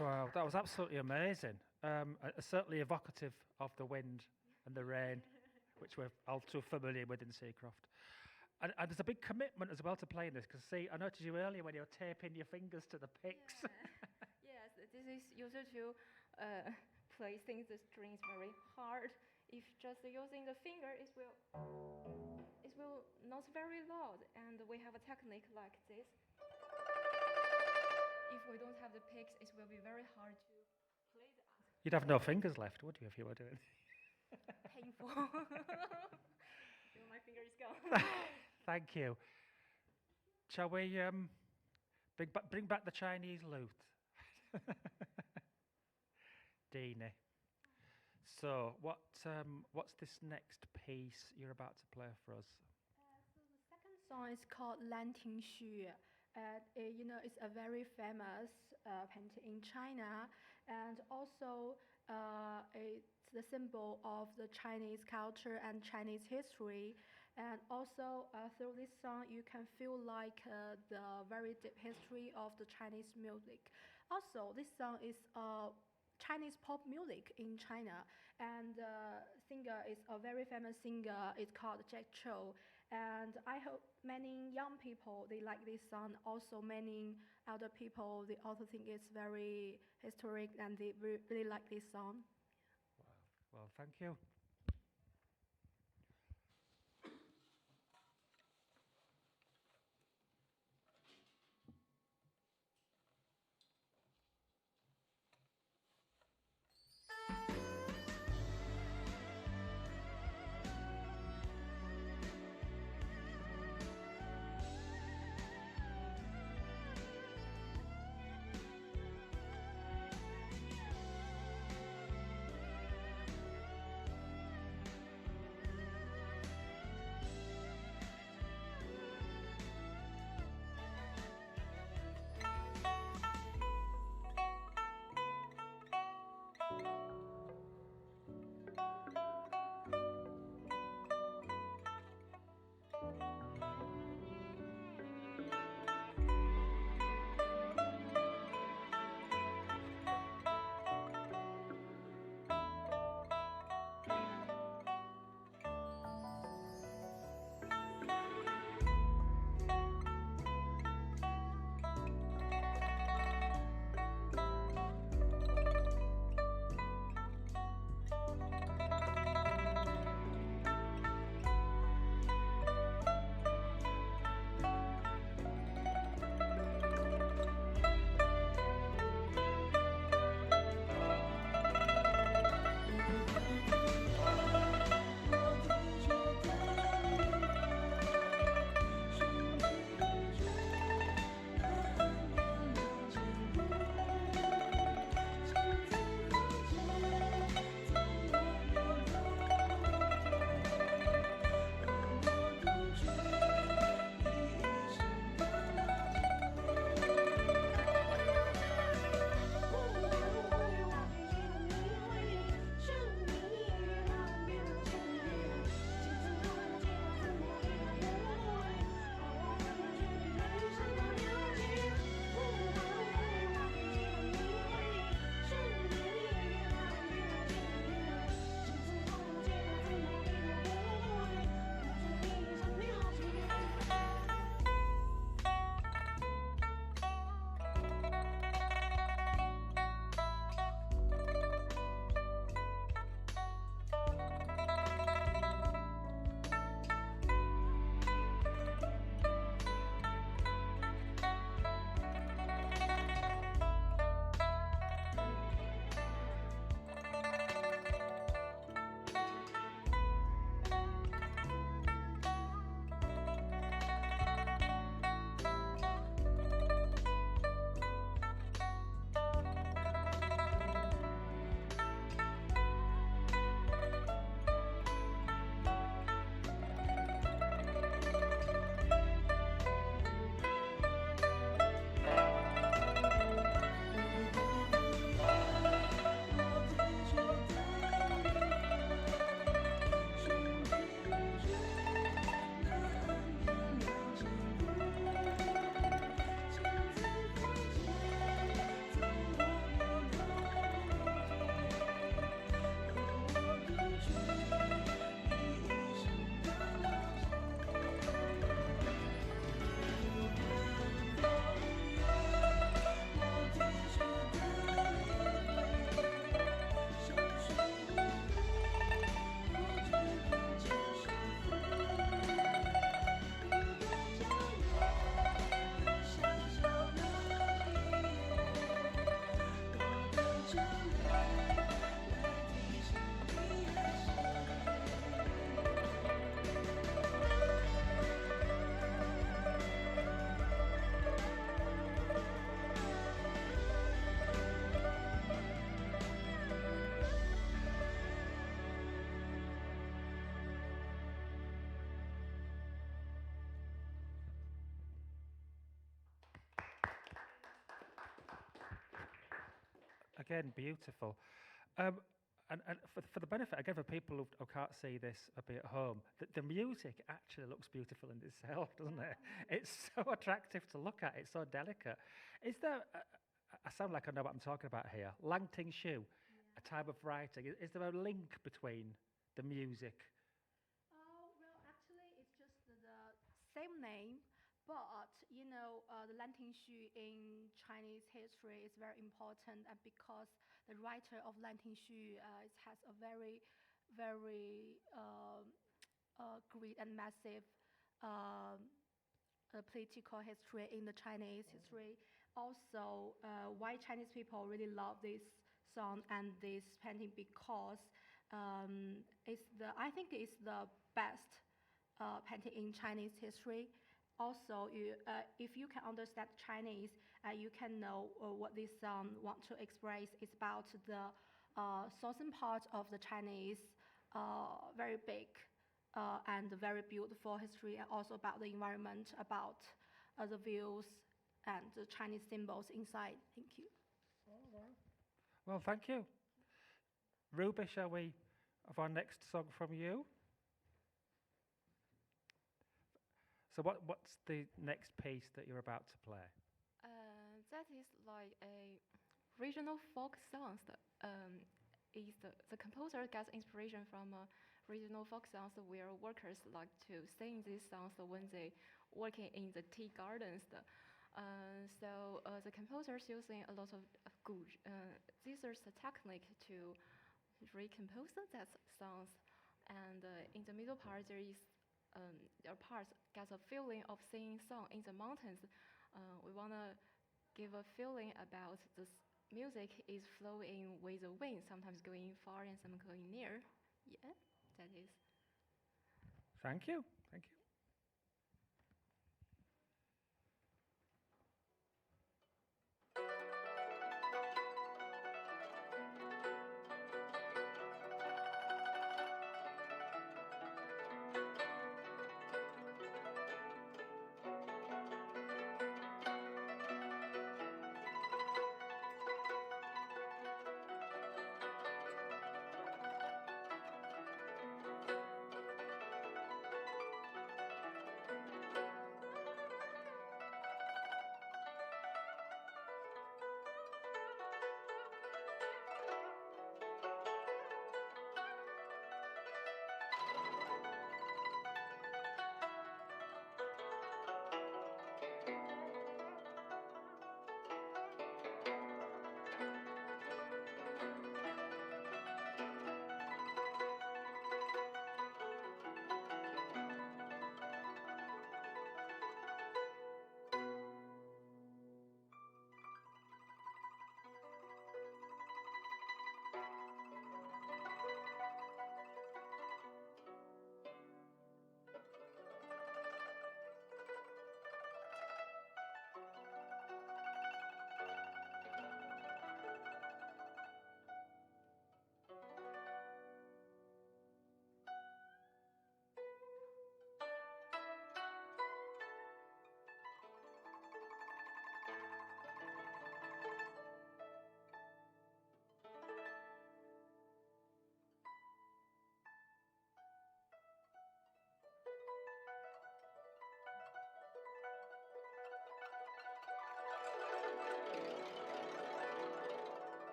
Wow, that was absolutely amazing. Certainly evocative of the wind and the rain, which we're all too familiar with in Seacroft. And there's a big commitment as well to playing this, because see, I noticed you earlier when you were taping your fingers to the picks. Yes, this is usually to placing the strings very hard. If just using the finger, it will not very loud, and we have a technique like this. If we don't have the picks, it will be very hard to play that. You'd have no fingers left, would you, if you were doing Painful. My finger is gone. Thank you. Shall we bring back the Chinese lute? Deanie. So, what's this next piece you're about to play for us? So the second song is called Lan Ting Xu. It's a very famous painting in China, and also it's the symbol of the Chinese culture and Chinese history. And also through this song, you can feel like the very deep history of the Chinese music. Also, this song is Chinese pop music in China, and singer is a very famous singer. It's called Jack Cho, and I hope many young people they like this song. Also, many elder people they also think it's very historic, and they really like this song. Well, thank you. again, beautiful. And for the benefit, again, for people who can't see this or be at home, the music actually looks beautiful in itself, doesn't it? It's so attractive to look at. It's so delicate. Is there, I sound like I know what I'm talking about here, Langting Shu, a type of writing. Is there a link between the music? Well, actually, it's just the same name, but the Lantingshu in Chinese history is very important, and because the writer of Lantingshu has a very, very great and massive political history in the Chinese history. Also, why Chinese people really love this song and this painting because I think it's the best painting in Chinese history. Also, if you can understand Chinese, you can know what this song want to express. It's about the southern part of the Chinese, very big and very beautiful history, and also about the environment, about the views and the Chinese symbols inside. Thank you. Well, thank you. Ruby, shall we have our next song from you? So what's the next piece that you're about to play? That is like a regional folk songs. Is the composer gets inspiration from regional folk songs where workers like to sing these songs when they working in the tea gardens. So the composers using a lot of good. These are the technique to recompose that songs, and in the middle part there is their parts get a feeling of singing song in the mountains. We wanna give a feeling about this music is flowing with the wind, sometimes going far and sometimes going near. Yeah, that is. Thank you. Thank you.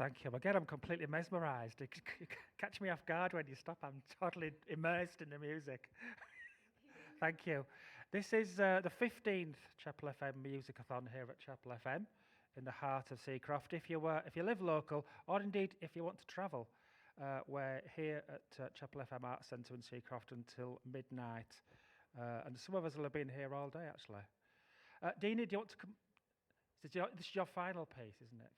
Thank you. Again, I'm completely mesmerised. Catch me off guard when you stop. I'm totally immersed in the music. Thank you. This is the 15th Chapel FM Musicathon here at Chapel FM in the heart of Seacroft. If you live local, or indeed if you want to travel, we're here at Chapel FM Arts Centre in Seacroft until midnight. And some of us will have been here all day, actually. Dina, do you want to come? This is your final piece, isn't it?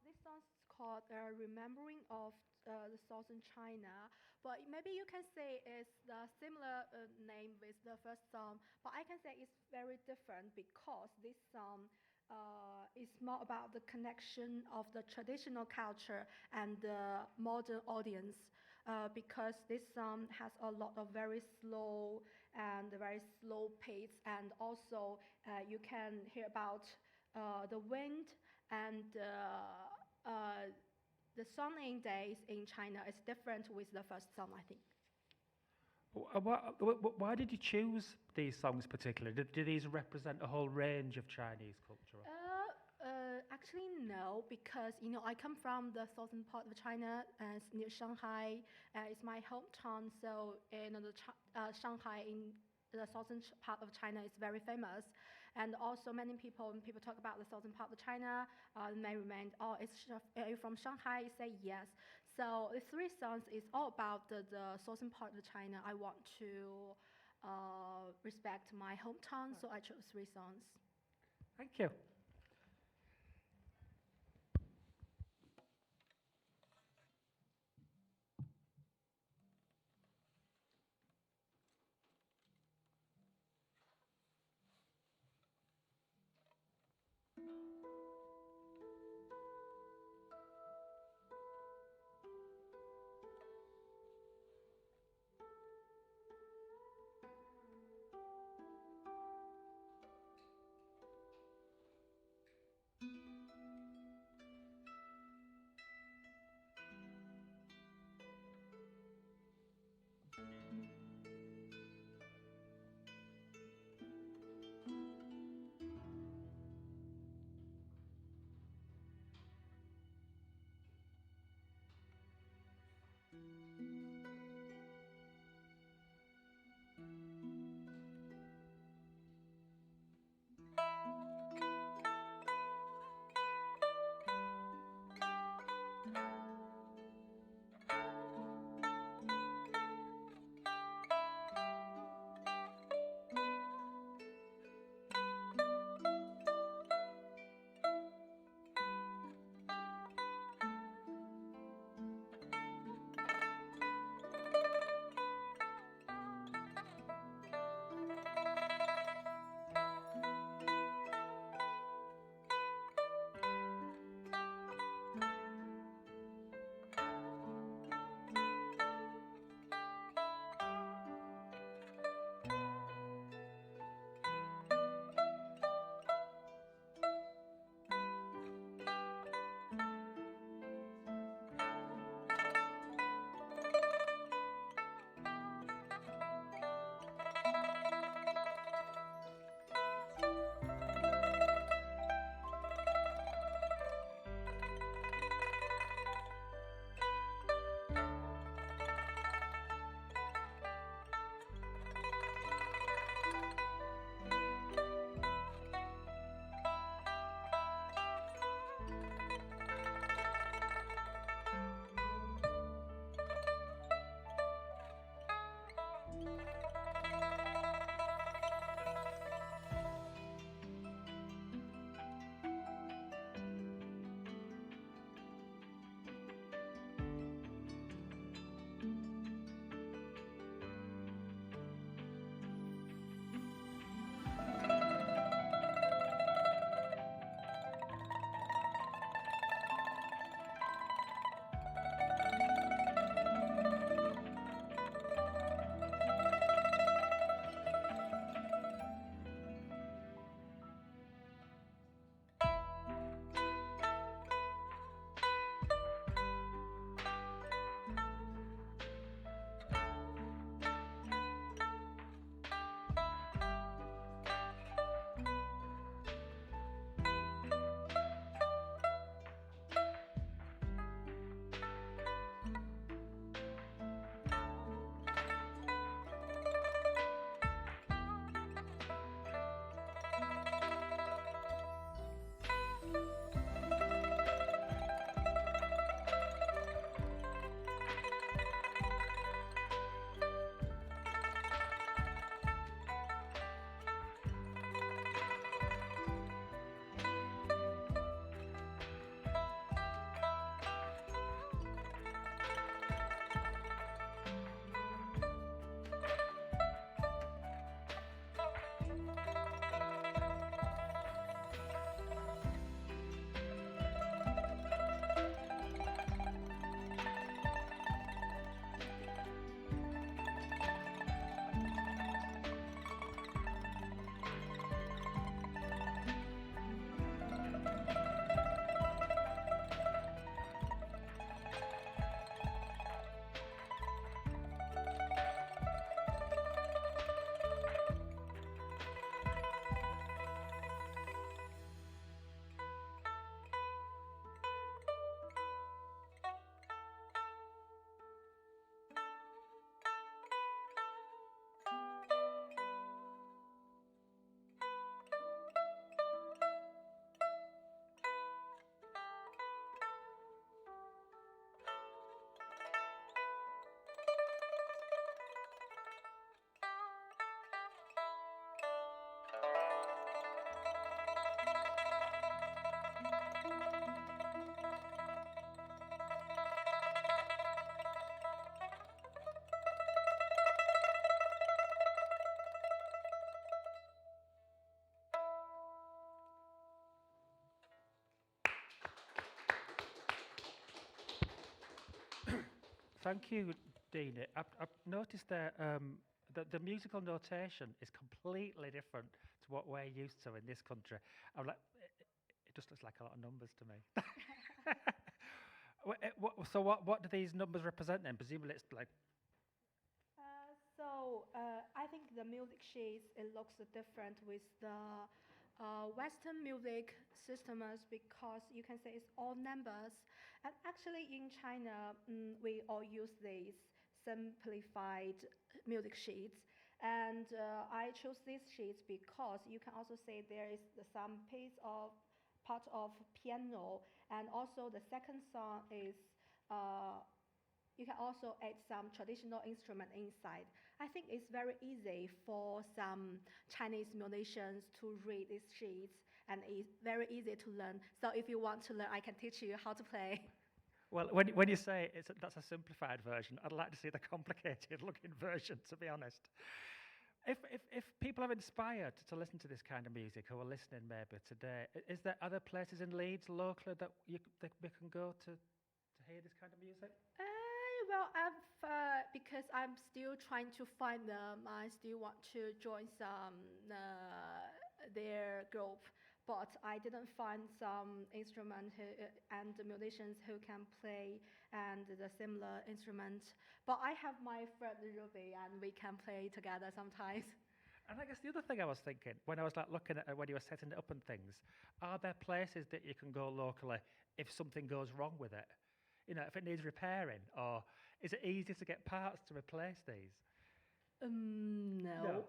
This song is called Remembering of the Southern China, but maybe you can say it's the similar name with the first song, but I can say it's very different because this song is more about the connection of the traditional culture and the modern audience, because this song has a lot of very slow pace, and also you can hear about the wind and the sunny days in China is different with the first song, I think. Why did you choose these songs particularly? Do these represent a whole range of Chinese culture? Actually, no, because I come from the southern part of China, near Shanghai. It's my hometown, so Shanghai in the southern part of China is very famous, and also many people, when people talk about the southern part of China, may remind, are you from Shanghai? You say yes. So the three songs is all about the southern part of China. I want to respect my hometown, so I chose three songs. Thank you. Thank you, Dean. I've noticed that the musical notation is completely different to what we're used to in this country. I'm like, it just looks like a lot of numbers to me. So what do these numbers represent then? Presumably it's like... I think the music sheets, it looks different with the Western music systems because you can say it's all numbers. And actually in China, we all use these simplified music sheets. And I chose these sheets because you can also say there is some part of piano, and also the second song is you can also add some traditional instrument inside. I think it's very easy for some Chinese musicians to read these sheets, and it's very easy to learn. So if you want to learn, I can teach you how to play. Well, when you say that's a simplified version, I'd like to see the complicated looking version, to be honest. If people are inspired to listen to this kind of music, who are listening maybe today, is there other places in Leeds locally that we can go to hear this kind of music? Well, because I'm still trying to find them, I still want to join some their group, but I didn't find some instrument and musicians who can play and the similar instrument. But I have my friend Ruby, and we can play together sometimes. And I guess the other thing I was thinking when I was like looking at when you were setting it up and things, are there places that you can go locally if something goes wrong with it? You know, if it needs repairing, or is it easy to get parts to replace these? No.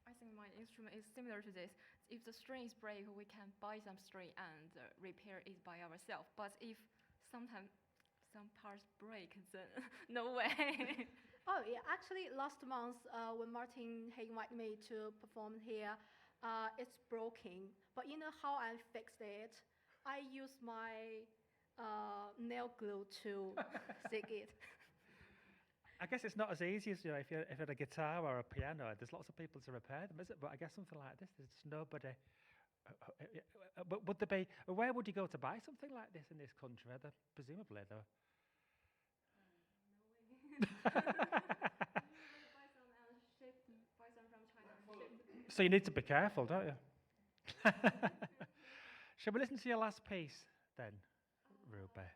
I think my instrument is similar to this. If the string is break, we can buy some string and repair it by ourselves. But if sometimes some parts break, then no way. Oh yeah, actually last month when Martin invited me to perform here, it's broken. But you know how I fixed it? I use my nail glue to stick it. I guess it's not as easy as, you know, if you had a guitar or a piano, there's lots of people to repair them, is it? But I guess something like this, there's just nobody. But would there be, where would you go to buy something like this in this country? Presumably, though. So you need to be careful, don't you? Shall we listen to your last piece then, Ruby?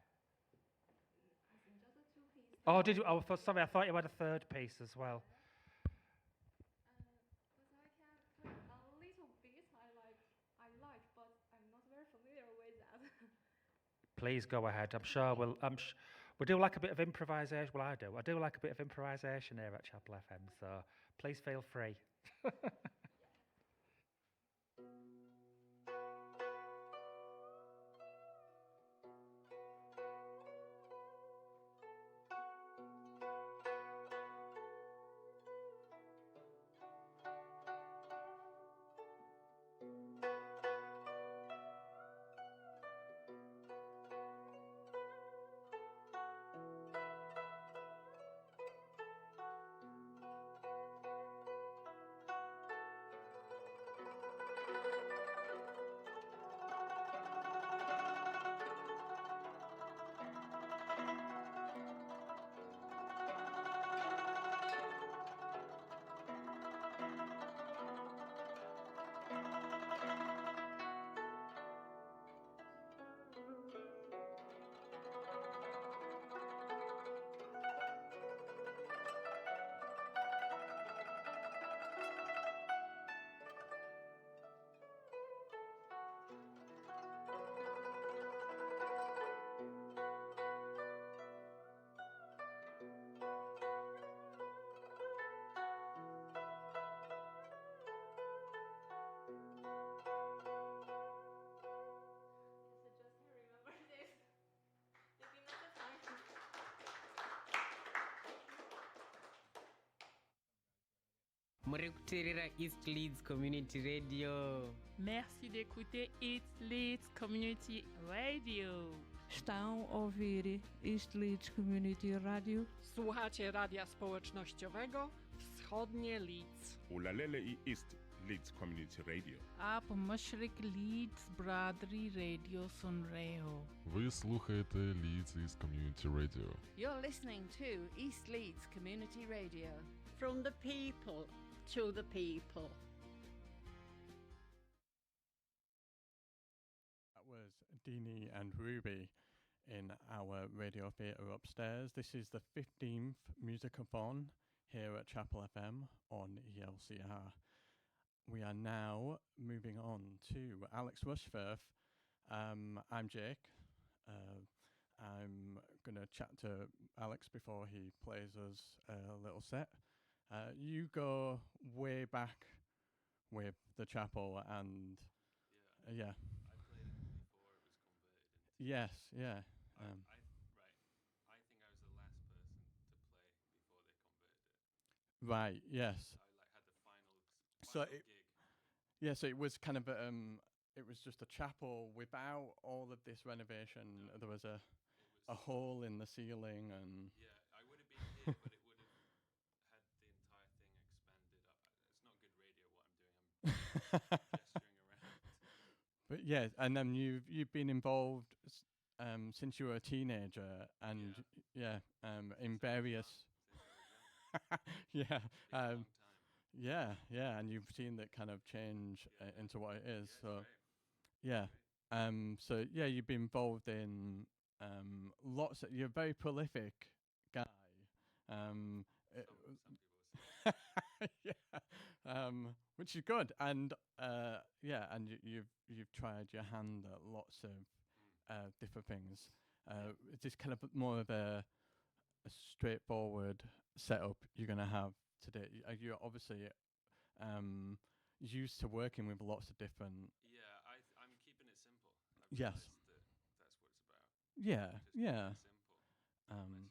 Oh, did you? Oh, sorry, I thought you had a third piece as well. But I can play a little bit. I like, but I'm not very familiar with that. Please go ahead. I'm sure we do like a bit of improvisation. Well, I do. I do like a bit of improvisation here at Chapel FM. So please feel free. Murekuterera East Leeds Community Radio. Merci d'écouter East Leeds Community Radio. Estão a ouvir East Leeds Community Radio. Słuchacie radia społecznościowego Wschodnie Leeds. Ulalele i East Leeds Community Radio. आप मशरिक Leeds ब्रादरी radio सुन रहे हो. Ви слухаєте Leeds East Community Radio. You're listening to East Leeds Community Radio. From the people to the people. That was Dini and Ruby in our radio theatre upstairs. This is the 15th Musicathon here at Chapel FM on ELCR. We are now moving on to Alex Rushforth. I'm Jake. I'm going to chat to Alex before he plays us a little set. You go way back with the chapel and yeah. I played it before it was converted into. Yes, yeah. I think I was the last person to play before they converted it. Right. Yes. I had the final So gig. Yeah, so it was kind of it was just a chapel without all of this renovation. No, there was a hole in the ceiling and. Yeah, I would have been here, but it would have had the entire thing expanded up. It's not good radio what I'm doing. I'm gesturing around. But yeah, and then you've been involved since you were a teenager, and in various. Yeah. Yeah, and you've seen that kind of change into what it is. So, yeah. So yeah, you've been involved in lots. You're a very prolific guy. Some people say. Yeah. Which is good, and and you've tried your hand at lots of different things. Is this kind of more of a straightforward setup you're going to have today? You're obviously used to working with lots of different. Yeah, I'm keeping it simple. Yes. That's what it's about. Yeah, yeah. Simple.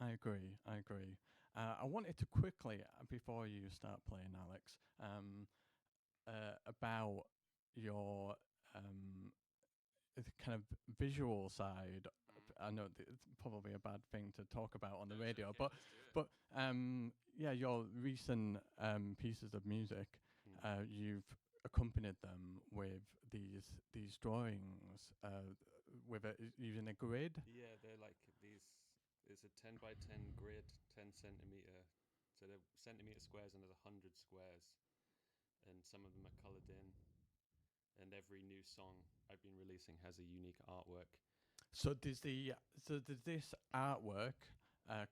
I agree. I wanted to quickly, before you start playing, Alex, about your kind of visual side. I know it's probably a bad thing to talk about on the radio, okay, but your recent pieces of music, you've accompanied them with these drawings with using a grid. Yeah, they're like these. It's a 10 by 10 grid, 10 centimeter. So they're centimeter squares, and there's 100 squares, and some of them are coloured in. And every new song I've been releasing has a unique artwork. So does this artwork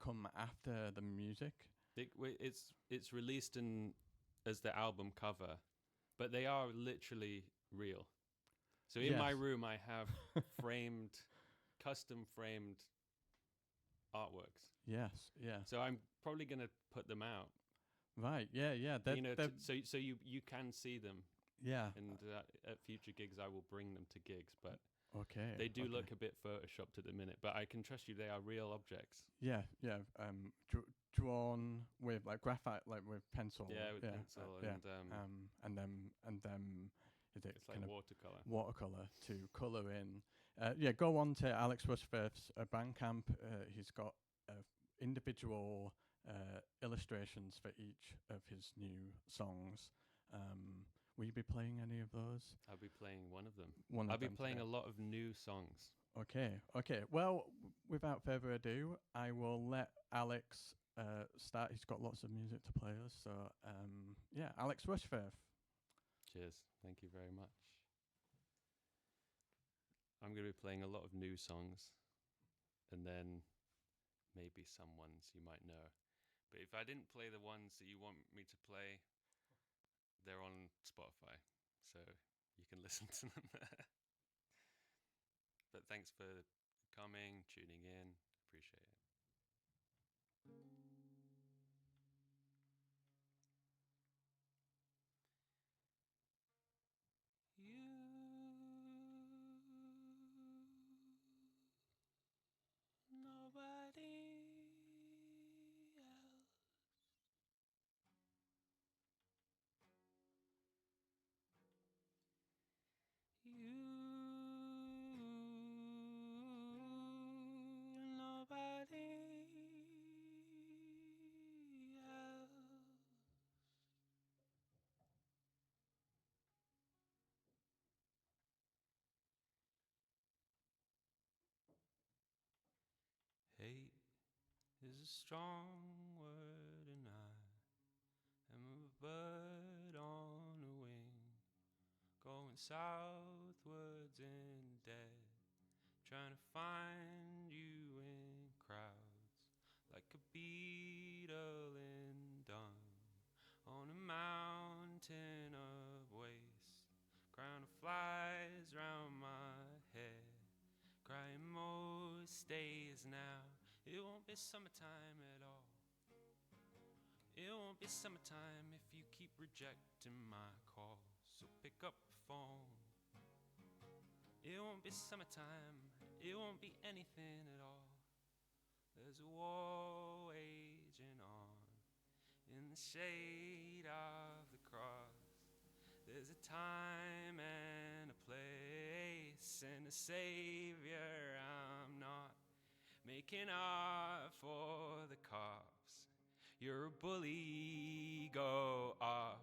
come after the music? It's released as the album cover, but they are literally real. So in my room I have custom framed artworks. Yes, yeah. So I'm probably going to put them out. Right, yeah. So you can see them. Yeah. And at future gigs I will bring them to gigs, but okay. They do look a bit photoshopped at the minute, but I can trust you, they are real objects. Yeah. Drawn with like graphite, like with pencil. Yeah, with pencil and then is it it's like watercolor? Watercolor to color in. Go on to Alex Rushforth's Bandcamp. He's got individual illustrations for each of his new songs. Will you be playing any of those? I'll be playing one of them. I'll be playing a lot of new songs. Okay. Well, without further ado, I will let Alex start. He's got lots of music to play us. So, Alex Rushforth. Cheers. Thank you very much. I'm going to be playing a lot of new songs, and then maybe some ones you might know. But if I didn't play the ones that you want me to play, they're on Spotify, so you can listen to them there. But thanks for coming, tuning in. Appreciate it. Nobody is a strong word, and I am a bird on a wing, going southwards and dead, trying to find you in crowds, like a beetle in dawn, on a mountain of waste, crown of flies round my head, crying most days now. It won't be summertime at all. It won't be summertime if you keep rejecting my calls. So pick up the phone. It won't be summertime. It won't be anything at all. There's a war waging on in the shade of the cross. There's a time and a place and a savior. I'm not making art for the cops. You're a bully, go off.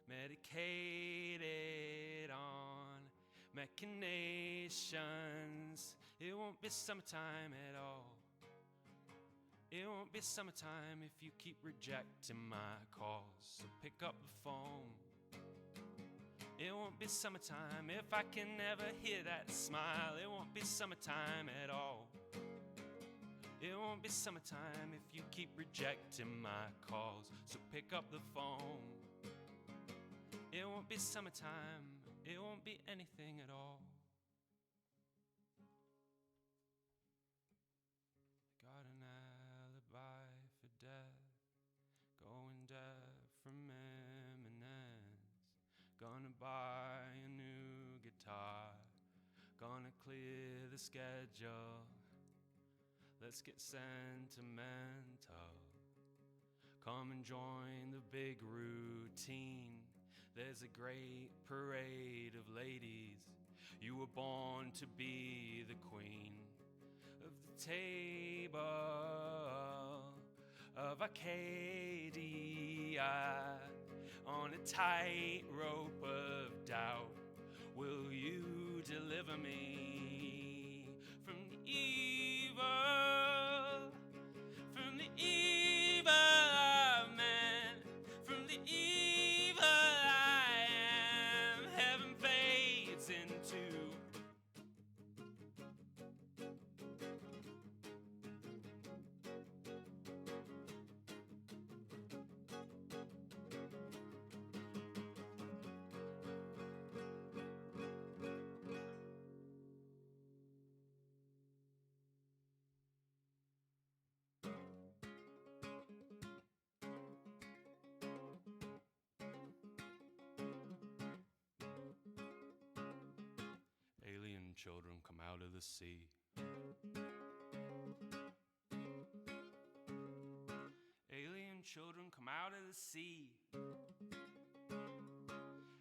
Medicated on machinations. It won't be summertime at all. It won't be summertime if you keep rejecting my calls. So pick up the phone. It won't be summertime if I can never hear that smile. It won't be summertime at all. It won't be summertime if you keep rejecting my calls. So pick up the phone. It won't be summertime. It won't be anything at all. Got an alibi for death, going deaf from eminence. Gonna buy a new guitar, gonna clear the schedule. Let's get sentimental. Come and join the big routine. There's a great parade of ladies. You were born to be the queen of the table of Arcadia. On a tightrope of doubt, will you deliver me from the evil of man, from the evil I am? Heaven fades into alien children come out of the sea. Alien children come out of the sea.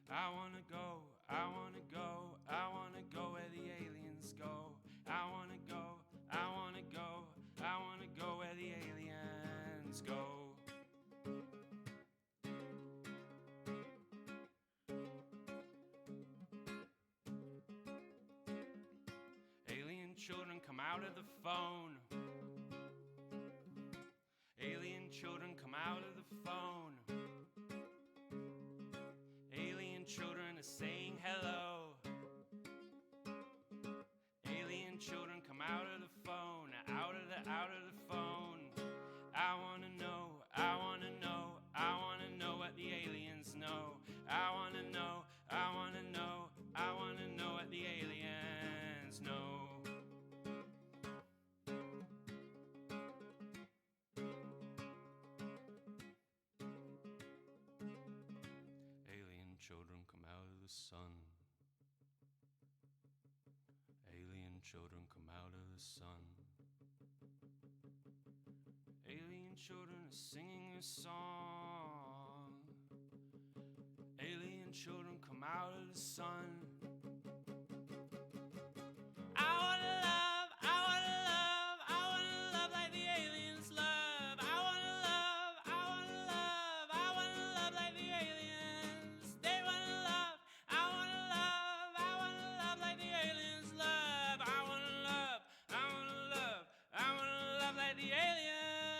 I wanna go, I wanna go, I wanna go where the aliens go. I wanna go, I wanna go, I wanna go where the aliens go. Alien children come out of the phone. Alien children come out of the phone. Alien children are saying hello. Alien children come out of the phone, out of the phone. I wanna know, I wanna know, I wanna know what the aliens know. I wanna know, I wanna know, I wanna know what the aliens know. Alien children come out of the sun. Alien children come out of the sun. Alien children are singing a song. Alien children come out of the sun. I wanna love, I wanna love, I wanna love like the aliens love. I wanna love, I wanna love, I wanna love like the aliens. They wanna love, I wanna love, I wanna love like the aliens love. I wanna love, I wanna love, I wanna love like the aliens.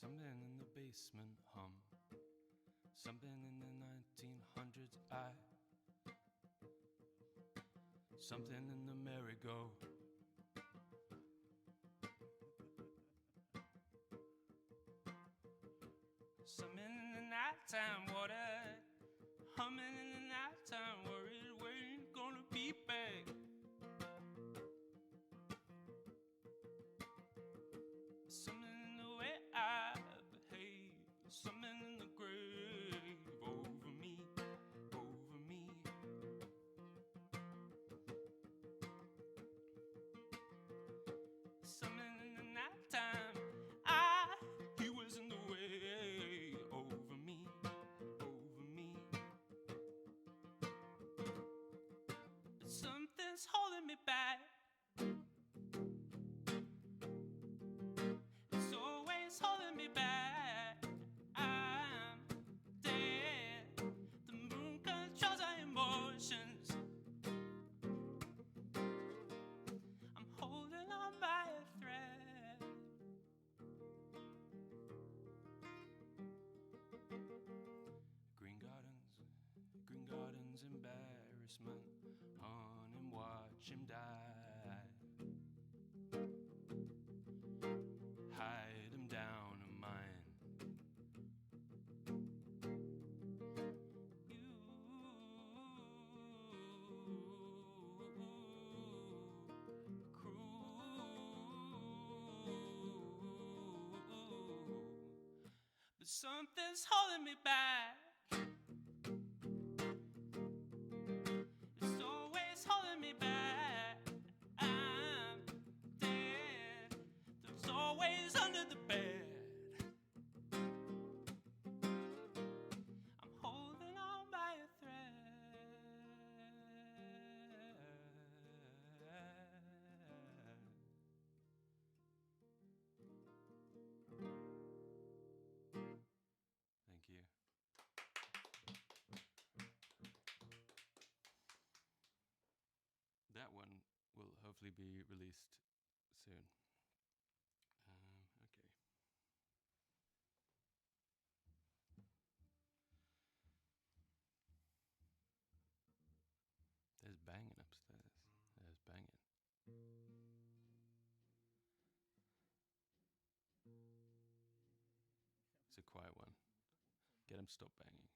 Something in the basement hum. Something in the 1900s I. Something in the merry-go. Something in the nighttime water. Humming in the nighttime, worried we ain't gonna be back. Something in the way I behave. Something in the grave over me, over me. Something in the nighttime, he was in the way over me, over me. Something's holding me back. It's always holding me back. I'm dead. The moon controls our emotions. I'm holding on by a thread. Green gardens, embarrassment. On him, watch him die. Hide him down in mine. But something's holding me back. It's always holding me back. I'm dead. There's always under the bed. I'm holding on by a thread. Thank you. That one will hopefully be released soon. Okay. There's banging upstairs. There's banging. It's a quiet one. Get him stop banging.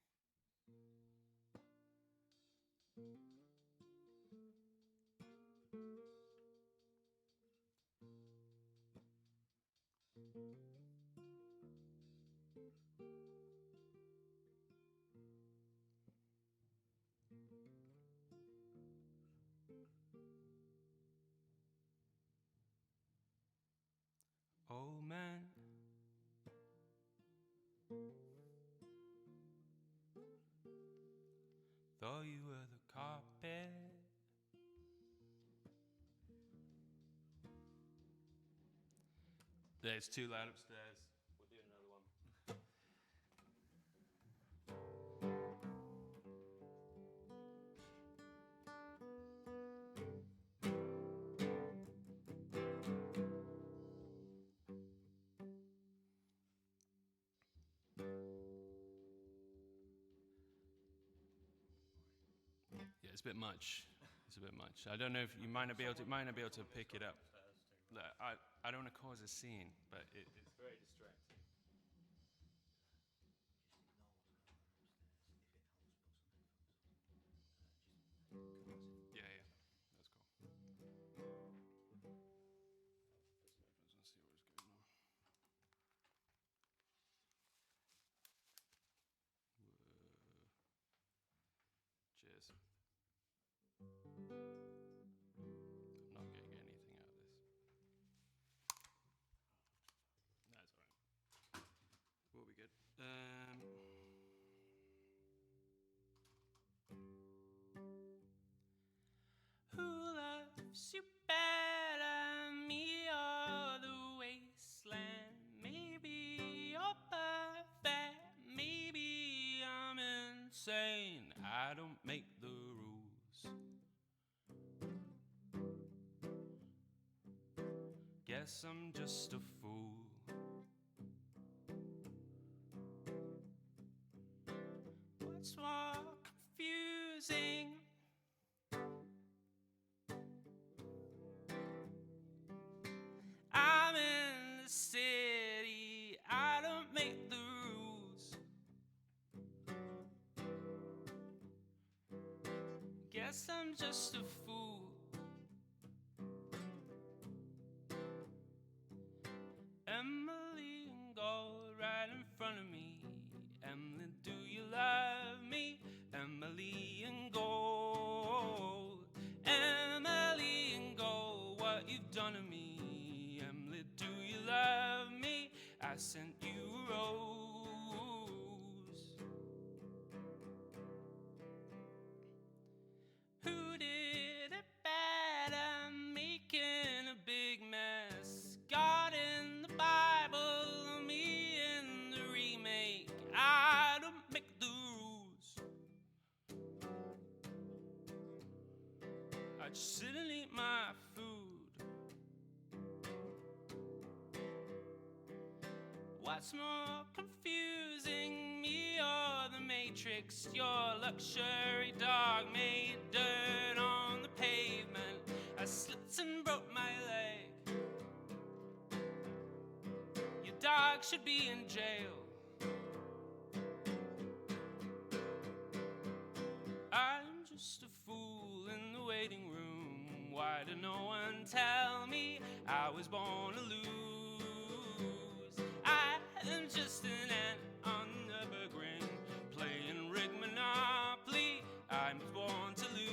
Old man, thought you were the carpet. It's too loud upstairs. We'll do another one. Yeah, it's a bit much. It's a bit much. I don't know if you might not be able to pick it up. Look, I don't want to cause a scene, but it's very distracting. Yeah, that's cool. Let's see what's going on. Cheers. I'm not getting anything out of this. That's alright. We'll be good. Who loves you better, me or the wasteland? Maybe you're perfect, maybe I'm insane. I don't make the rules. Guess I'm just a fool. guess I'm just a fool. Emily in gold right in front of me. Emily, do you love me? Emily in gold. Emily in gold, what you've done to me. Emily, do you love me? I sent you a rose. Who did it better? Making a big mess. God in the Bible, me in the remake. I don't make the rules. I just sit and eat my food. What's more confusing, me or the Matrix? Your luxury dog made dirt on the pavement. I slipped and broke my leg. Your dog should be in jail. I'm just a fool in the waiting room. Why did no one tell me I was born to lose? I'm just an ant on the Nürburgring, playing rig Monopoly. I'm born to lose.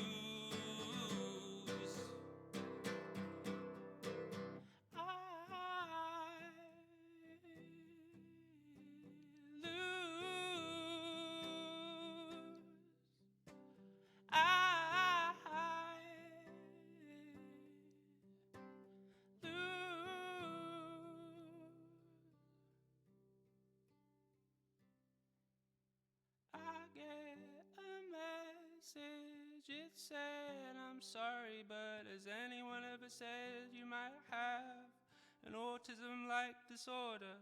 It said, I'm sorry, but has anyone ever said you might have an autism-like disorder?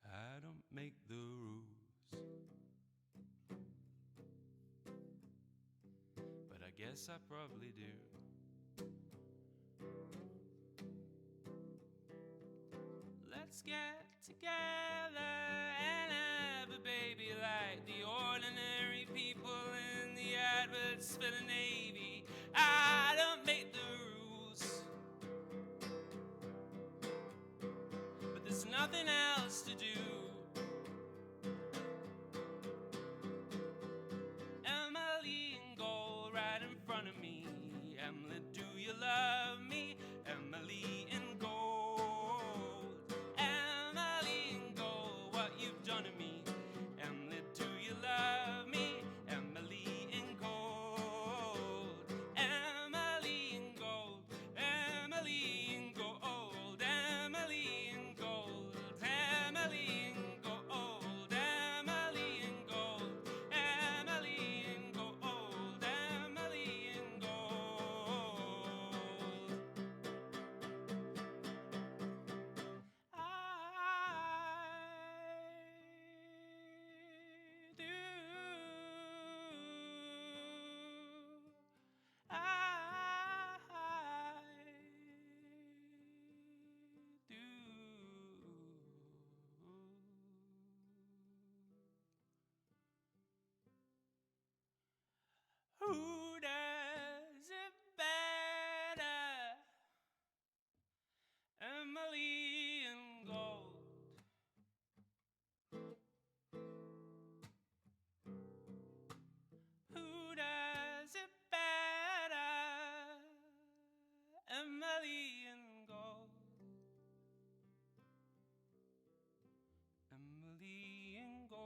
I don't make the rules, but I guess I probably do. Let's get together and have a baby like the ordinary people in the adverts for the Navy. I don't make the rules, but there's nothing else to do. Emily in gold right in front of me. Emily, do you love me? Emily in gold. Emily in gold, what you've done to me. Emily, do you love me? Emily in gold. Emily in gold. Emily in gold. Emily in gold. Emily in gold. Emily in gold. Emily in gold. Emily in Who does it better? Emily in gold. Who does it better? Emily in gold. Emily in gold.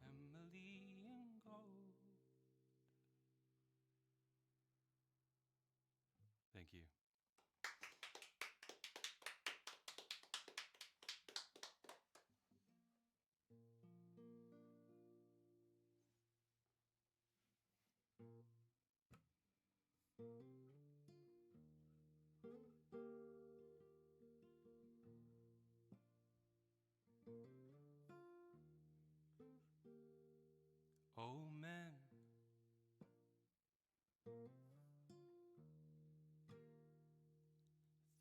Emily in gold. Thank you. Oh man,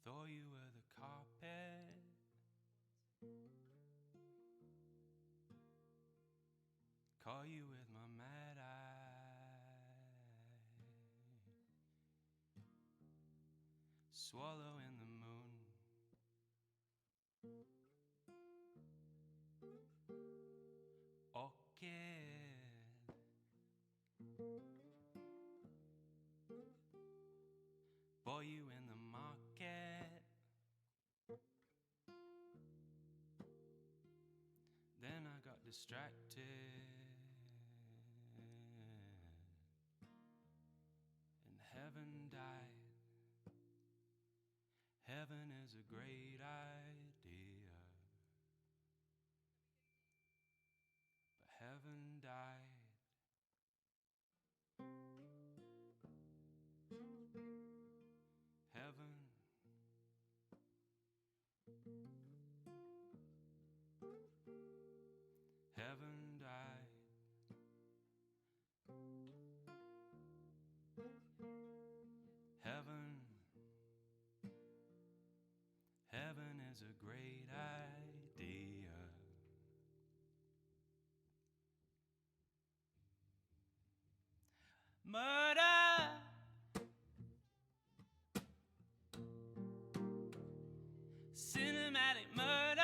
thought you were the carpet call you with my mad eye, swallow in the moon. Orchid, boy, you in the market. Then I got distracted, and heaven died. Heaven is a great idea, but heaven died. Heaven, heaven died. Heaven, heaven is a great idea, murder, cinematic murder.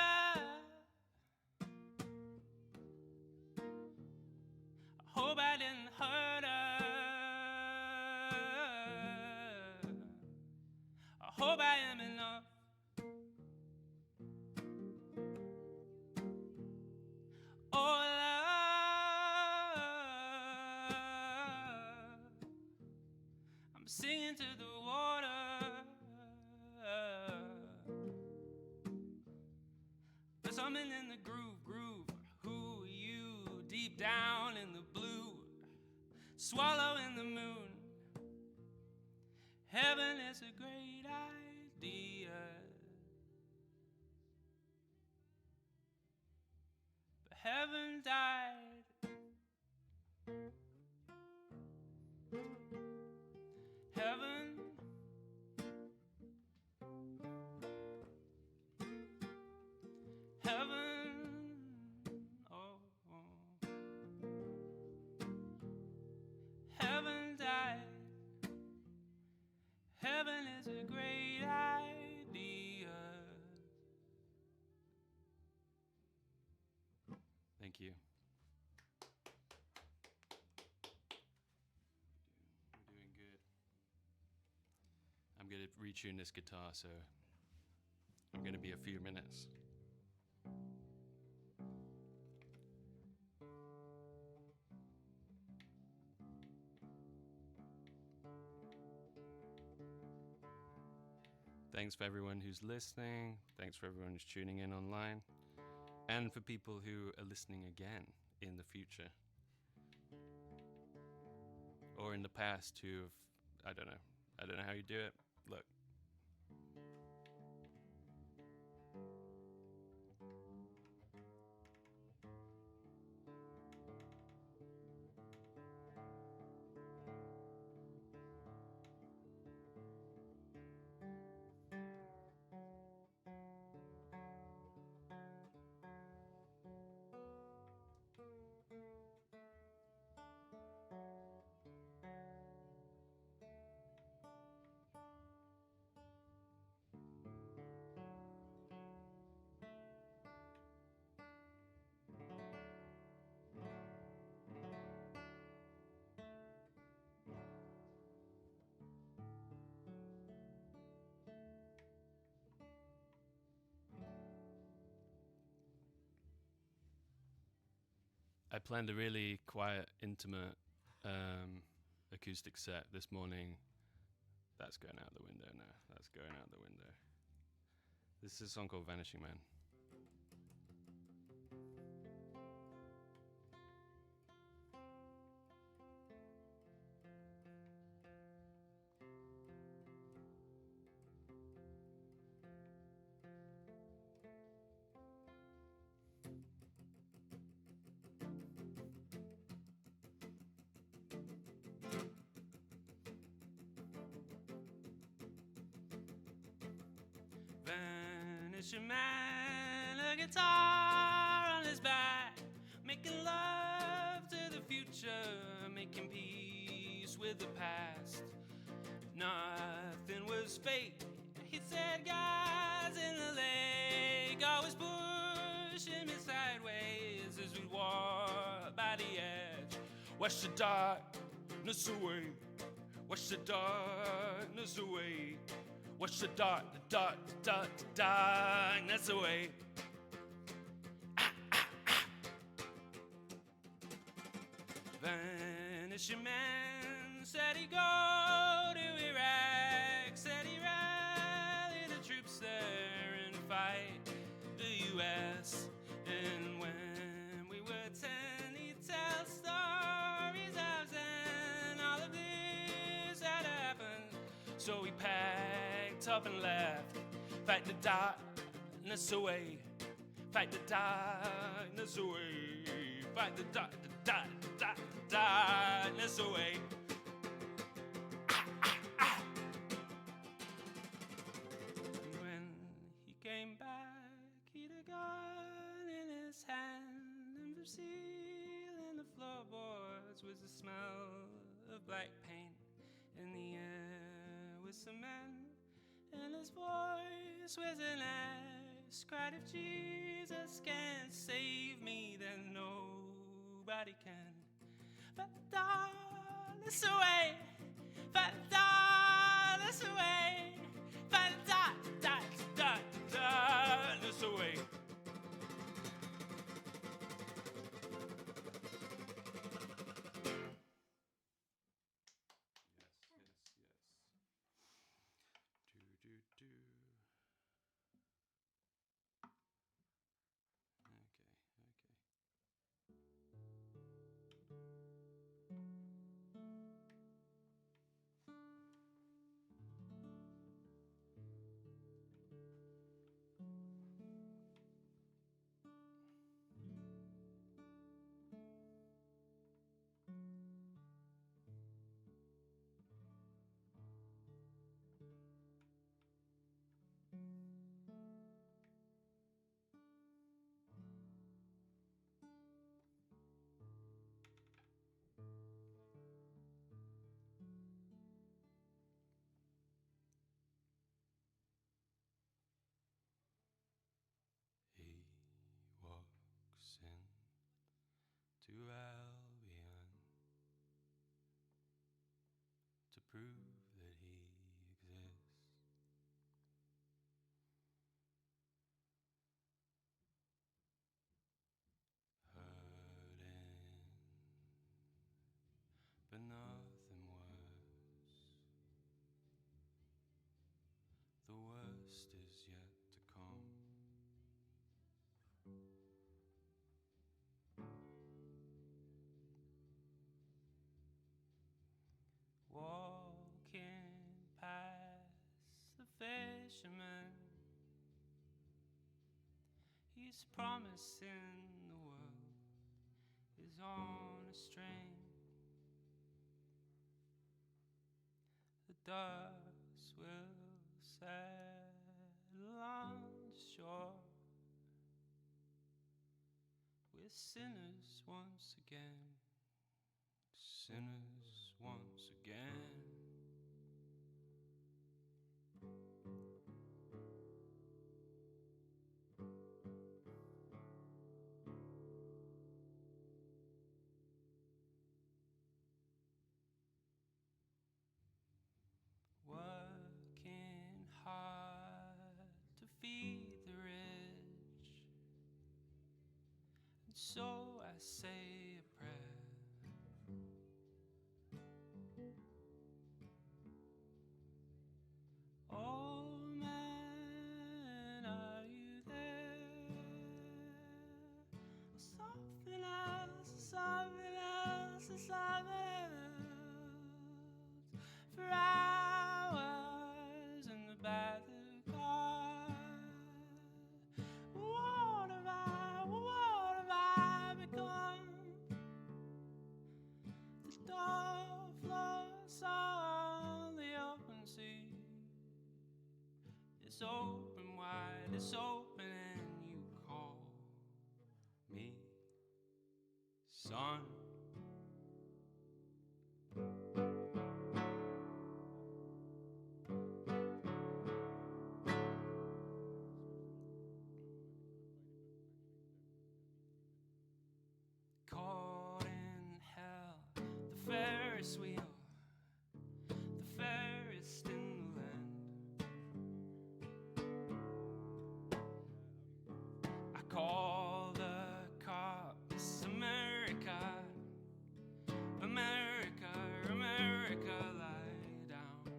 I hope I didn't hurt her. I hope I am enough. Oh, love, I'm singing to the water. There's something in the groove, who are you? Deep down in the blue, swallow in the moon. Heaven is a great idea, but heaven died. Heaven, heaven, oh, heaven died. Heaven is a great idea. Thank you. We're doing good. I'm going to retune this guitar, so I'm going to be a few minutes. Thanks for everyone who's listening. Thanks for everyone who's tuning in online. And for people who are listening again in the future. Or in the past who have, I don't know how you do it. Look. I planned a really quiet, intimate acoustic set this morning. That's going out the window now. That's going out the window. This is a song called Vanishing Man. Vanishing man, a guitar on his back, making love to with the past. Nothing was fake. He said, guys in the lake always pushing me sideways as we walk by the edge. Wash the darkness away. Wash the darkness away. Wash the darkness away. Vanishing man said he'd go to Iraq, said he'd rally the troops there and fight the U.S. And when we were 10, he'd tell stories of Zen. All of this had happened, so we packed up and left. Fight the darkness away. Fight the darkness away. Fight the darkness away. When he came back, he'd a gun in his hand, and from ceiling the floorboards was the smell of black paint. In the air was cement, and his voice was an ass. Cried, if Jesus can't save me, then nobody can. Fight the darkness away. Fight the darkness away. Fight the darkness away. To Albion to prove that he exists. Hurting, but nothing worse. The worst is yet to come. Walking past the fisherman, he's promising the world is on a string. The dust will settle on the shore. We're sinners once again. Sinners once again. Working hard to feed the rich, and so I say a prayer. Oh man, are you there? Something else, something else, something else. For hours in the back of the car. What have I become? The door floats on the open sea. It's open wide, it's open, and you call me son. Ferris wheel, the fairest in the land. I call the cops, America, America, America, lie down.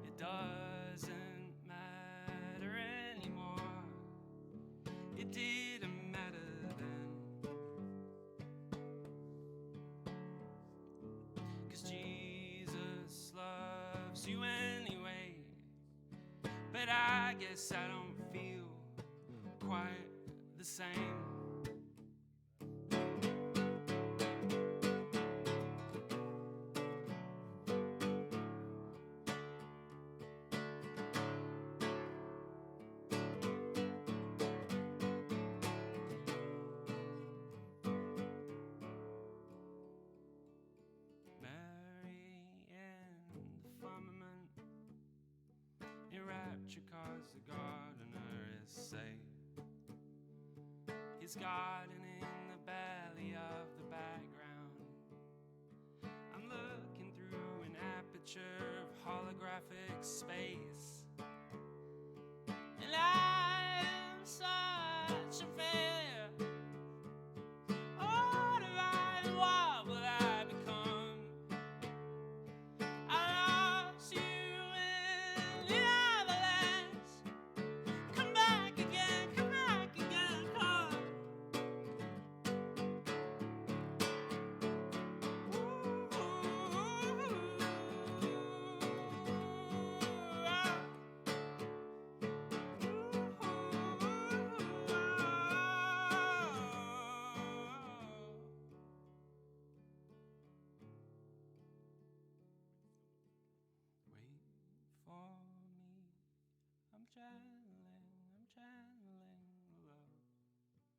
It doesn't matter anymore. It didn't matter then. 'Cause Jesus loves you anyway. But I guess I don't feel quite the same. Mary in the firmament, in rapture 'cause the gardener is safe. He's gardening the belly of the background. I'm looking through an aperture of holographic space, and I am such a failure. What have I and what will I become? I lost you in the avalanche. Come back again, come back again, come. Wait for me, I'm channeling love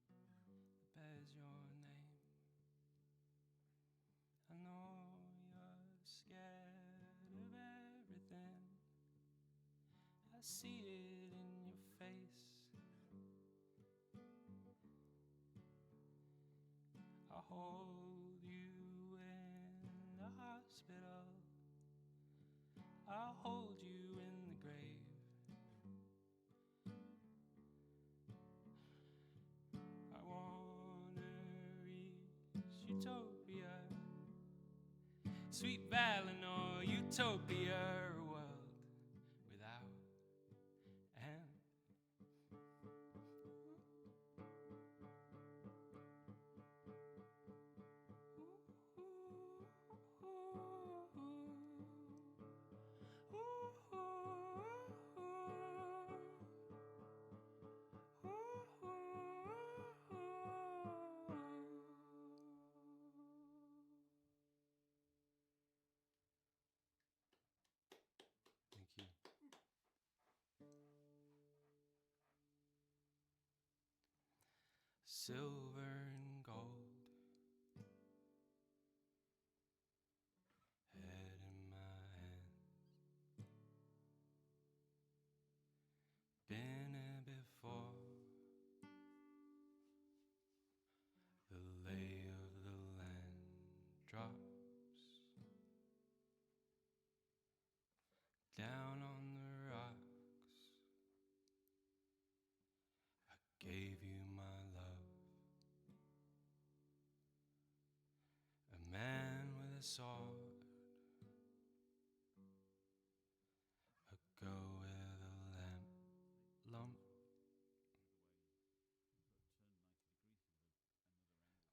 that bears your name. I know you're scared of everything. I see it in your face. I hold you in the hospital. I'll hold you in the grave. I wanna reach utopia, sweet Valinor, utopia, a world without end. Thank you. Silver and gold, head in my hands. Been here before. The lay of the land drops down on the rocks. I gave you my love, a man with a sword, a girl with a lump,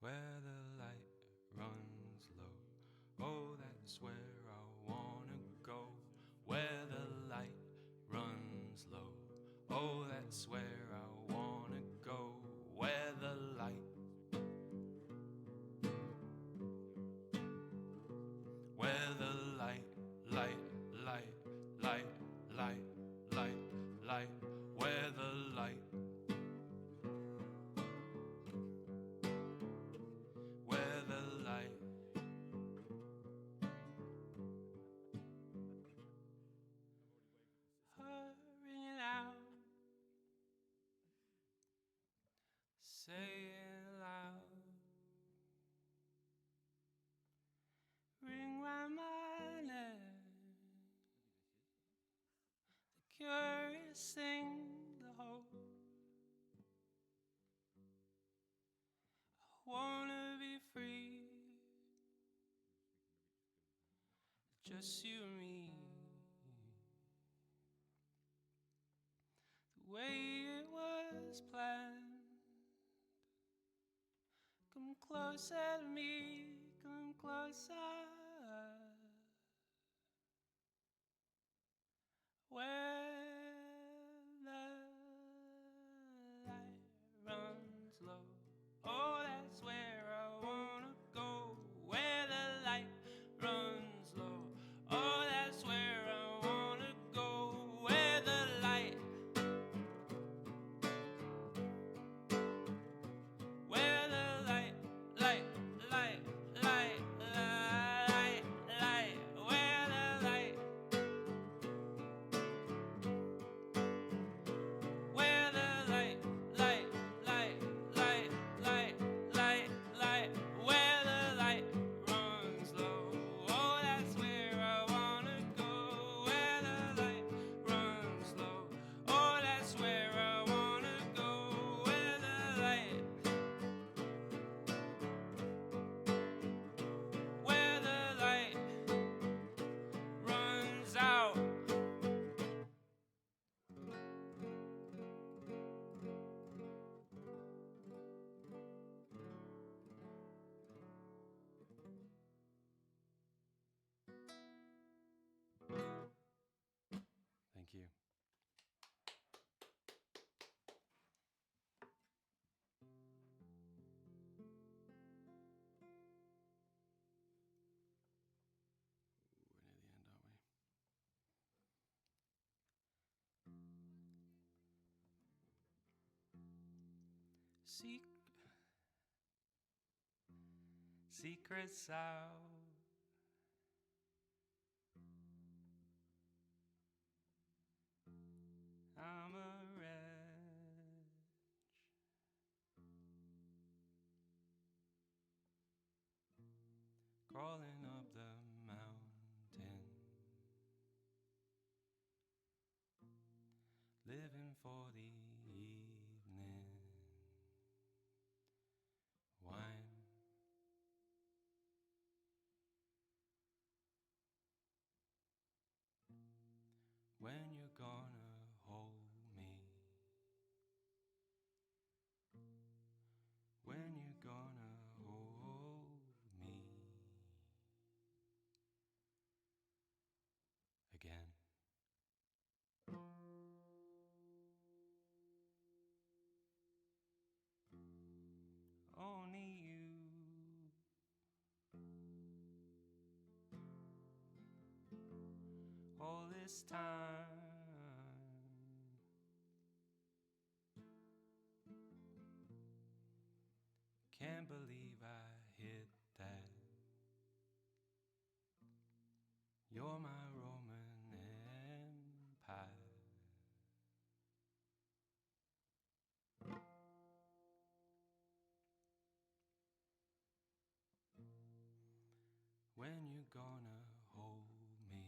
where the light runs low. Oh, that's where I wanna go, where the light runs low. Oh, that's where I wanna go, where the light, where the light, light, light, light, light, light, light, where the light, where the light. Ring it out, pursue me the way it was planned. Come closer to me, come closer. Where the light runs low, oh, that's where I wanna go. Where the light runs low, oh, that's where I wanna go. Where the light, where the light, light, light, light, light, light, where the light, where the light, light, light, light, light, light, light, where the light runs low, oh, that's where I wanna go. Where the light runs low, oh, that's where I wanna go. Where the light, where the light runs out. Thank you. We're near the end, aren't we? Secrets out. I'm a wretch. Crawling up the mountain, living for the evening. Wine, when you're gonna hold me, when you're gonna hold me again. Only you, all this time. Can't believe I hit that. You're my Roman Empire. When you're gonna hold me,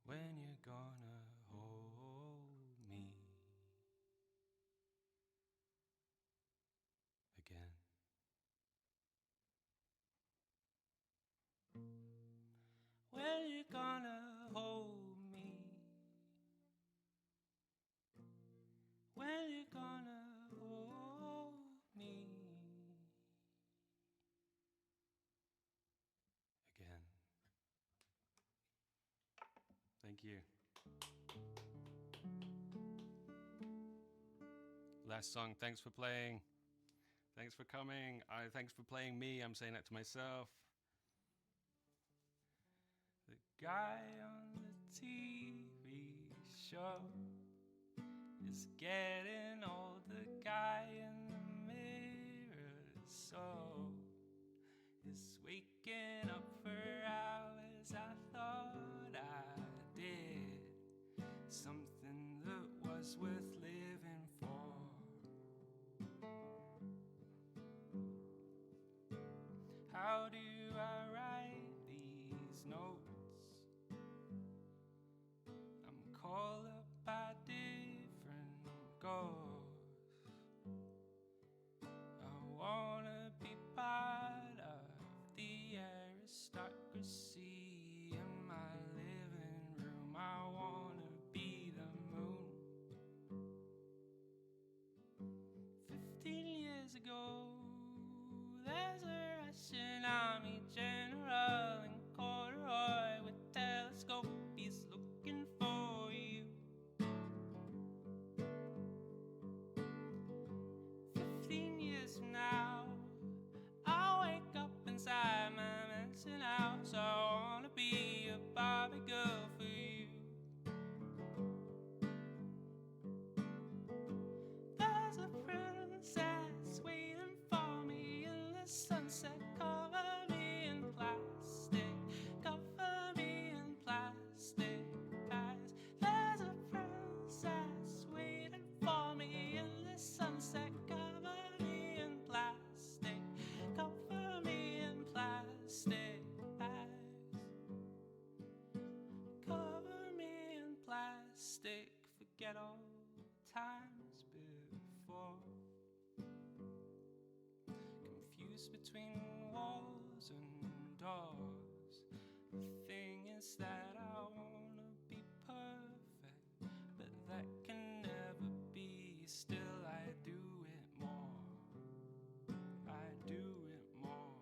when you're gonna hold me again. When you're gonna hold me, when you're gonna hold me again. Thank you. Last song, thanks for playing. Thanks for coming. Thanks for playing me. I'm saying that to myself. The guy on the TV show is getting old. The guy in the mirror so is waking up for hours. I thought I did something that was worth living for. How do I write these notes? I'm called up by different ghosts. I wanna be part of the forget old times before. Confused between walls and doors. The thing is that I wanna be perfect, but that can never be. Still I do it more. I do it more.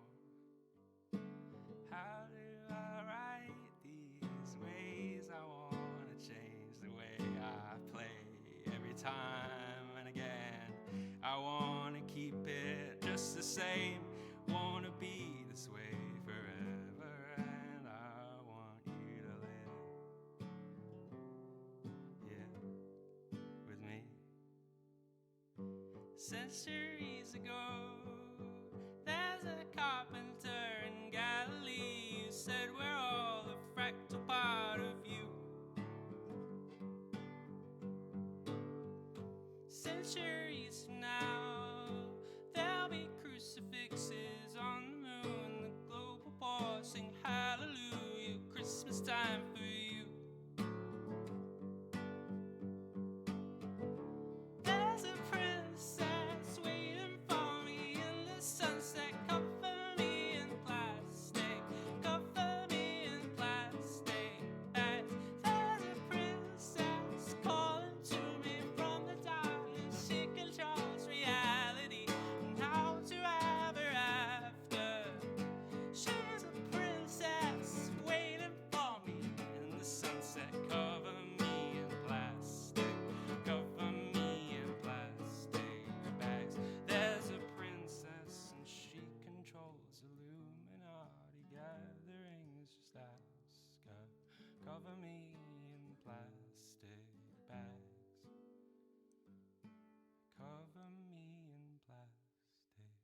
How do I write these ways? I wanna change the way I play every time and again. I wanna keep it just the same. Wanna be this way forever, and I want you to live, yeah, with me. Centuries ago, there's a carpenter in Galilee who said we're all a fractal part of you. Centuries from now, there'll be crucifixes on the moon. The global poor sing hallelujah, Christmas time for you. There's a princess waiting for me in the sunset. Cover me in plastic, cover me in plastic bags. There's a princess calling to me from the darkness. She controls reality and how to have her after. She's a princess waiting for me in the sunset. Cover me in plastic, cover me in plastic bags. There's a princess and she controls Illuminati gatherings. Just ask her. Cover me in plastic bags. Cover me in plastic.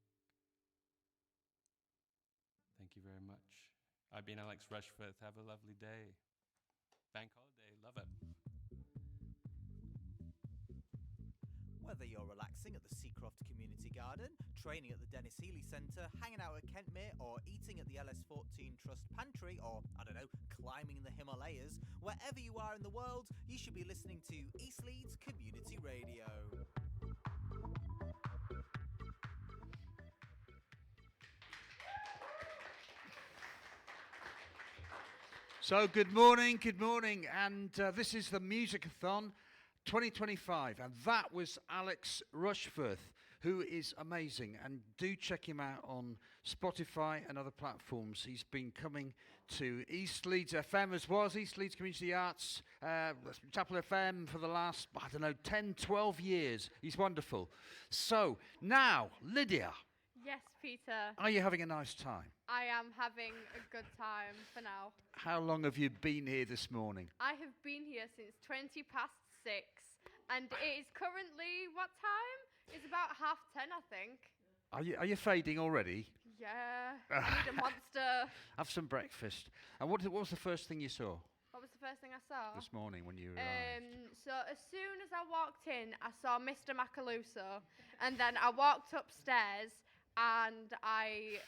Thank you very much. I've been Alex Rushforth. Have a lovely day. Bank holiday. Love it. Whether you're relaxing at the Seacroft Community Garden, training at the Dennis Healy Centre, hanging out at Kentmere, or eating at the LS14 Trust Pantry, or, I don't know, climbing the Himalayas, wherever you are in the world, you should be listening to East Leeds Community Radio. So good morning, and this is the Musicathon 2025, and that was Alex Rushforth, who is amazing, and do check him out on Spotify and other platforms. He's been coming to East Leeds FM as well as East Leeds Community Arts, Chapel FM for the last, 10, 12 years. He's wonderful. So, now, Lydia. Yes, Peter. Are you having a nice time? I am having a good time for now. How long have you been here this morning? I have been here since 20 past 6, and it is currently, what time? It's about 10:30, I think. Are you fading already? Yeah, I need a monster. Have some breakfast. And what was the first thing you saw What was the first thing I saw? this morning when you arrived? So as soon as I walked in, I saw Mr. Macaluso, and then I walked upstairs and I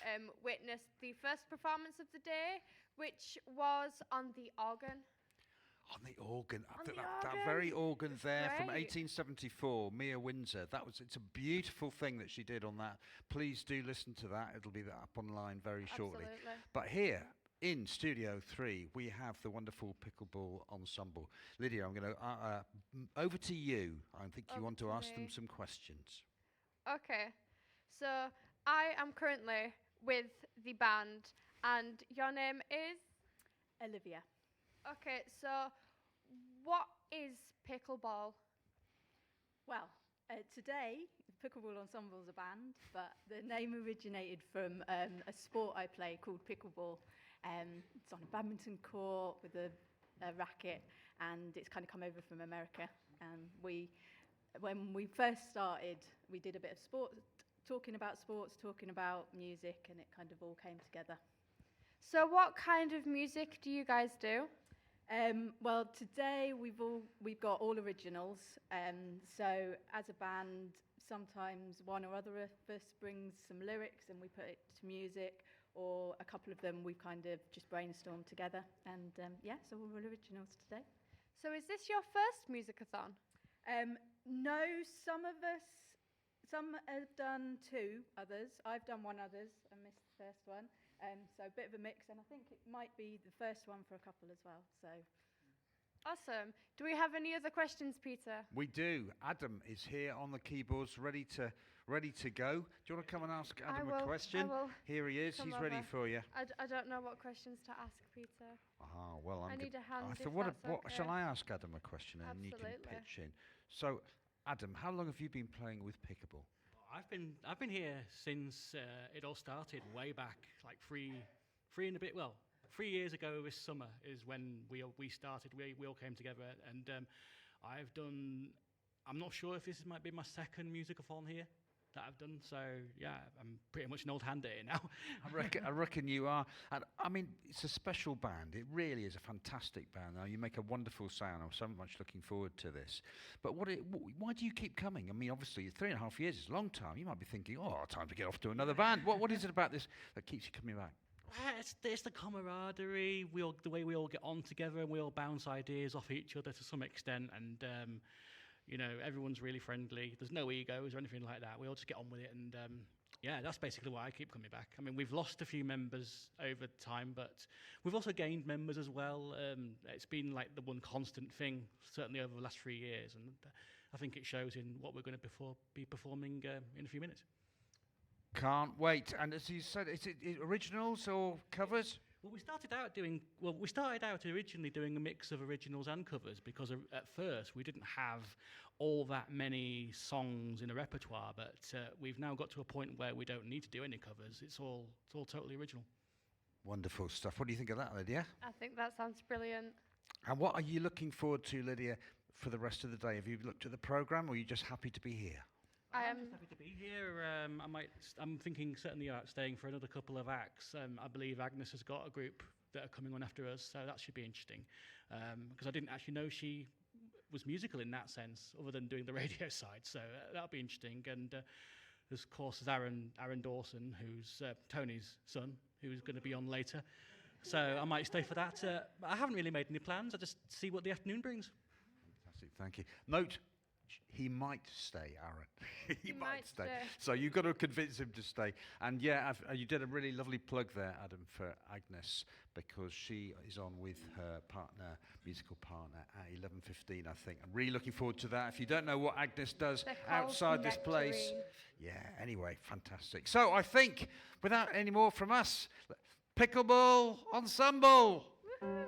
witnessed the first performance of the day, which was on the organ. On the organ. On the That organ. very organ there from Great. 1874, Mia Windsor. It's a beautiful thing that she did on that. Please do listen to that. It'll be up online very shortly. Absolutely. But here in Studio 3, we have the wonderful Pickleball Ensemble. Lydia, I'm going to over to you. I think you Over want to to ask them me. some questions. Okay, so I am currently with the band, and your name is? Olivia. Okay, so what is pickleball? Well, today, the Pickleball Ensemble is a band, but the name originated from a sport I play called pickleball. It's on a badminton court with a racket, and it's kind of come over from America. When we first started, we did a bit of sports, talking about music, and it kind of all came together. So what kind of music do you guys do? Well, today we've got all originals. So as a band, sometimes one or other of us brings some lyrics and we put it to music, or a couple of them we kind of just brainstorm together. And so all originals today. So is this your first Musicathon? No, some of us, some have done 2 others. I've done 1 others. I missed the first one. So a bit of a mix, and I think it might be the first one for a couple as well. So. Awesome. Do we have any other questions, Peter? We do. Adam is here on the keyboards, ready to go. Do you want to come and ask Adam a question? I will. Here he is. He's ready for you. I don't know what questions to ask, Peter. Well, I need a hand. I if thought, what okay. shall I ask Adam a question, and you Absolutely. can pitch in. So, Adam, how long have you been playing with Pickable? I've been here since it all started, way back, like three and a bit. Well, 3 years ago this summer is when we started. We all came together, and I've done. I'm not sure if this might be my second Musicathon here that I've done. So yeah, I'm pretty much an old hand at it now. I reckon you are. And I mean, it's a special band. It really is a fantastic band. Now, you make a wonderful sound. I'm so much looking forward to this. But why do you keep coming? I mean, obviously, 3.5 years is a long time. You might be thinking, time to get off to another band. What is it about this that keeps you coming back? It's the camaraderie. The way we all get on together, and we all bounce ideas off each other to some extent, and everyone's really friendly. There's no egos or anything like that. We all just get on with it, and that's basically why I keep coming back. I mean, we've lost a few members over time, but we've also gained members as well. It's been like the one constant thing, certainly over the last 3 years, and I think it shows in what we're going to be performing in a few minutes. Can't wait. And as you said, is it originals or covers? Well, we started out originally doing a mix of originals and covers, because at first we didn't have all that many songs in the repertoire, but we've now got to a point where we don't need to do any covers. It's all totally original. Wonderful stuff. What do you think of that, Lydia? I think that sounds brilliant. And what are you looking forward to, Lydia, for the rest of the day? Have you looked at the programme, or are you just happy to be here? I'm just happy to be here. I'm thinking certainly about staying for another couple of acts. I believe Agnes has got a group that are coming on after us, so that should be interesting. Because I didn't actually know she was musical in that sense, other than doing the radio side. So that'll be interesting. And there's, of course, Aaron Dawson, who's Tony's son, who's going to be on later. So I might stay for that. I haven't really made any plans. I just see what the afternoon brings. Fantastic, thank you. Note, he might stay, Aaron. he might stay. stay. So you've got to convince him to stay. And yeah, you did a really lovely plug there, Adam, for Agnes, because she is on with her partner, musical partner, at 11:15, I think. I'm really looking forward to that. If you don't know what Agnes does outside this place, anyway, fantastic. So I think, without any more from us, Pickleball Ensemble. Woohoo.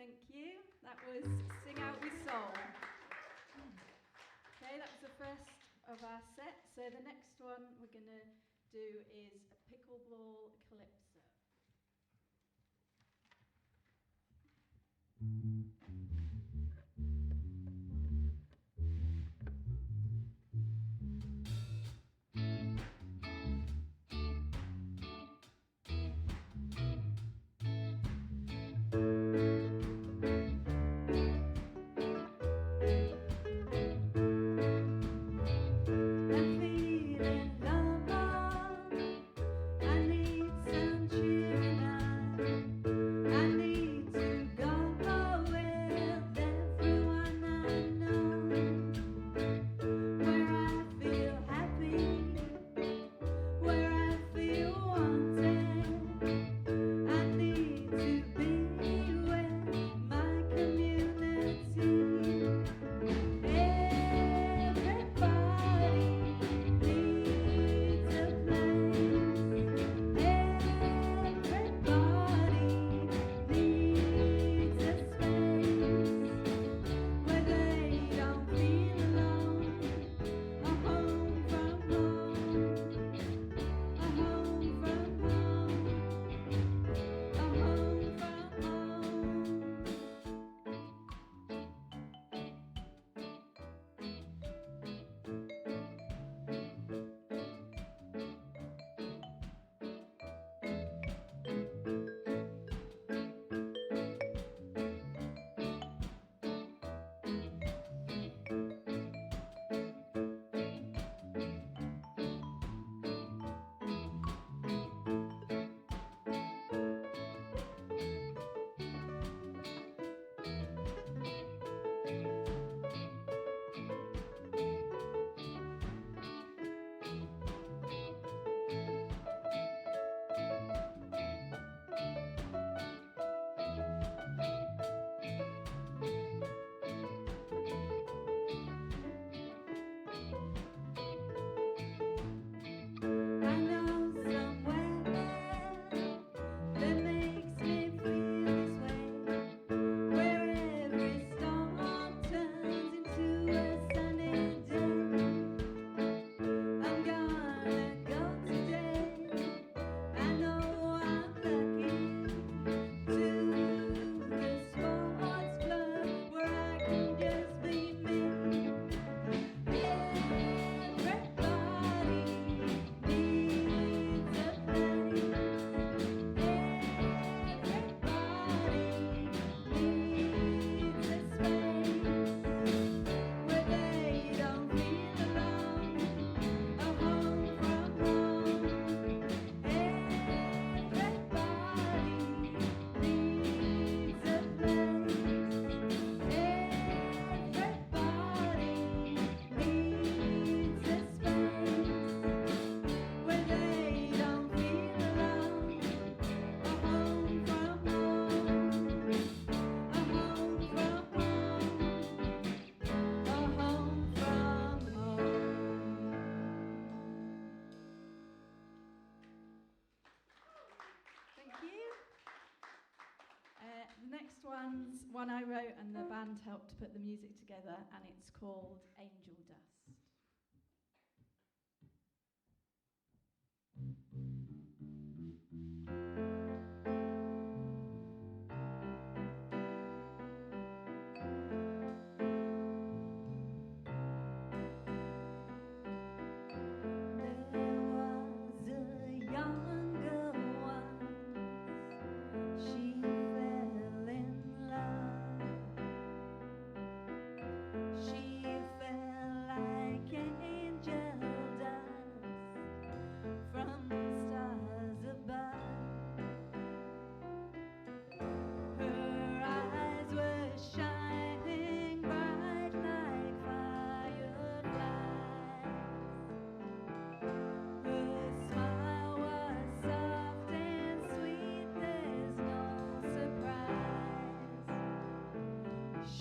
Thank you. That was Sing Out With Soul. Okay, that was the first of our set. So the next one we're going to do is a pickleball calypso. Next one's one I wrote and the band helped to put the music together, and it's called Angel Dust.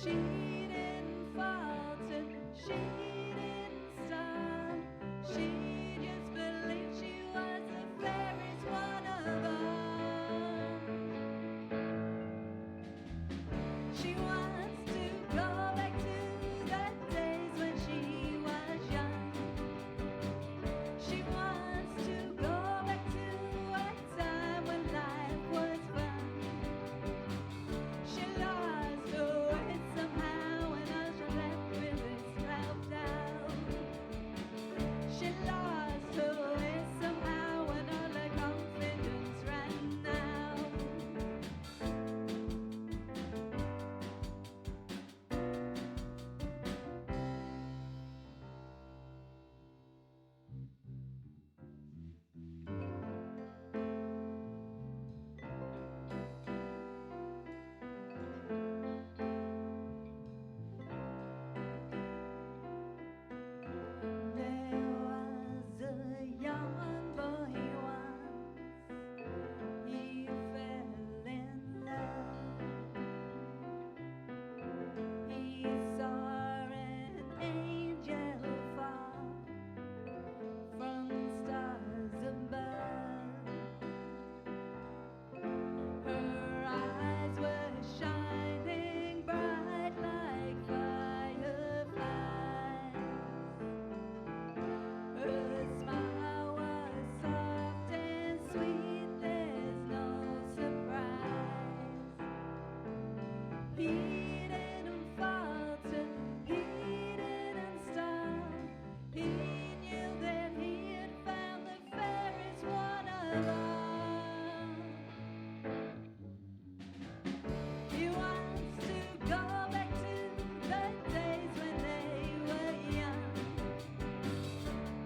She didn't falter, she didn't stop. She just believed she was the fairest one of all. She wants to go back to the days when she was young. She wants to go back to a time when life was fun. She lost her way somehow and all she left with is self-doubt. She lost her way somehow and all her confidence ran out. There was a young boy once, he fell in love. He saw an angel fall from stars above. Her eyes were shining bright like fireflies. Her smile was soft and sweet, there's no surprise. He didn't falter, he didn't stop. He knew that he had found the fairest one of all. He wants to go back to the days when they were young.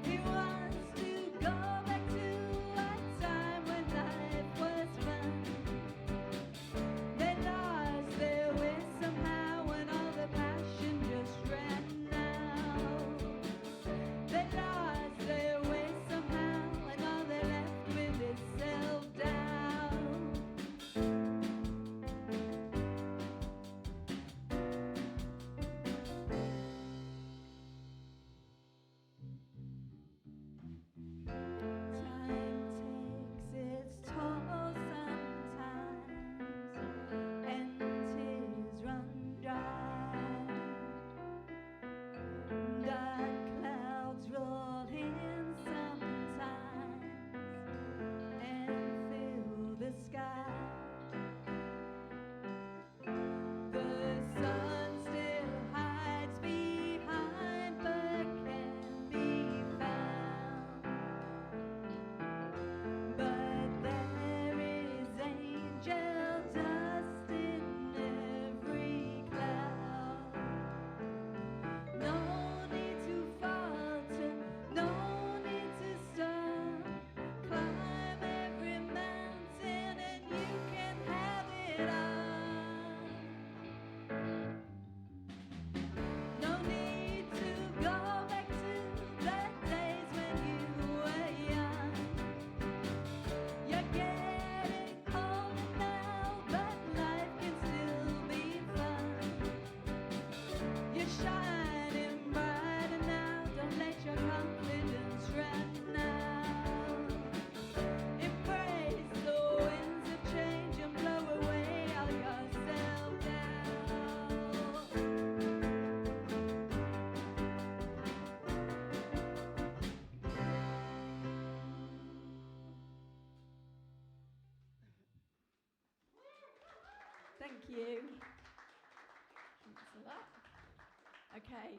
He wants to go back to a time when life was fun. They lost their way somehow and all the passion just ran out. They lost their way somehow and all they left with is self-doubt. Time takes its toll sometimes, and tears run dry. Dark clouds roll in sometimes and fill the sky. The sun still hides behind but can be found. But there is angel dust in every cloud. No need to falter, no need to stop. Climb every mountain and you can have it all. No need to go back to the days when you were young. You're getting older now, but life can still be fun. You're shining brighter now, don't let your confidence run out. Embrace the winds of change and blow away all your self-doubt. Thank you. Thanks a lot. Okay,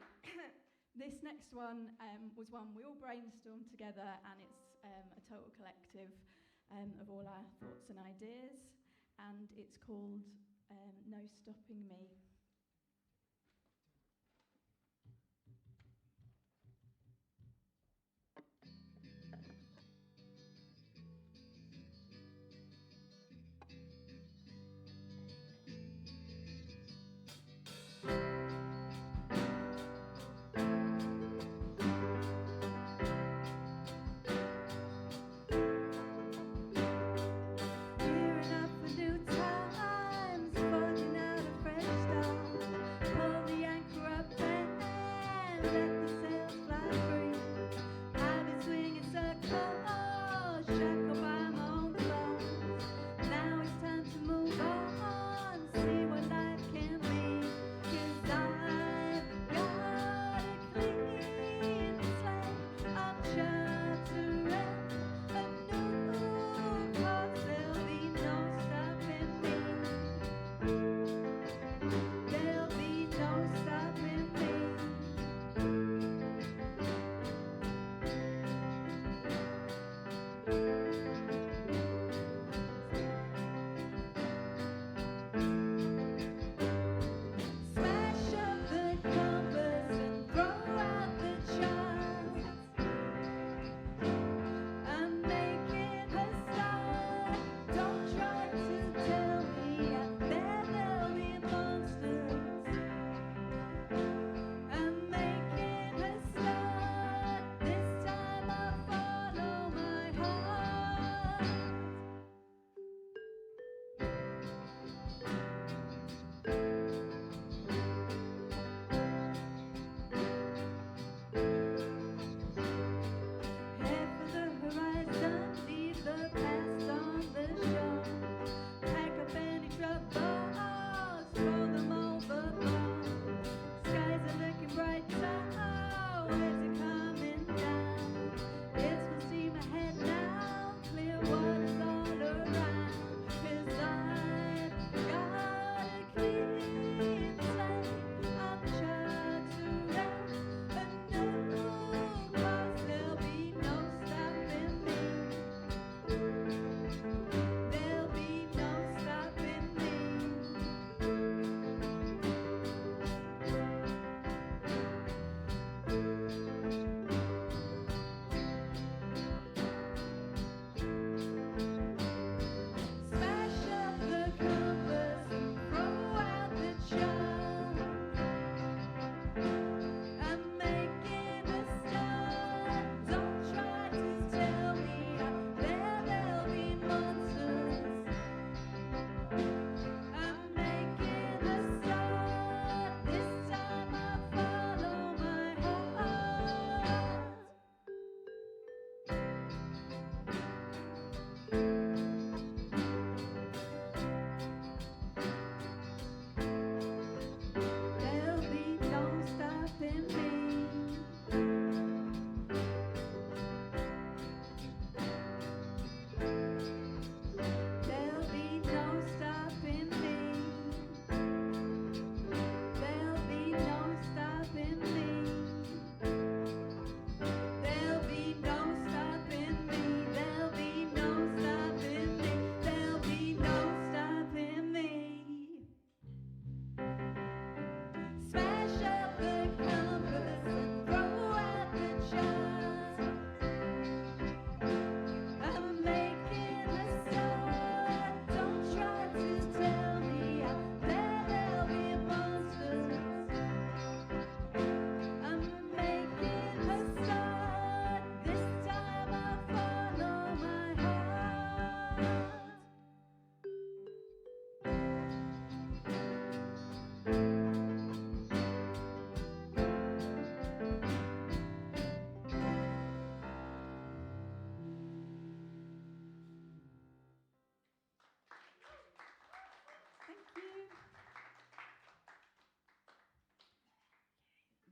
this next one was one we all brainstormed together, and it's a total collective of all our thoughts and ideas, and it's called No Stopping Me. Gearing up for new times, forging out a fresh start.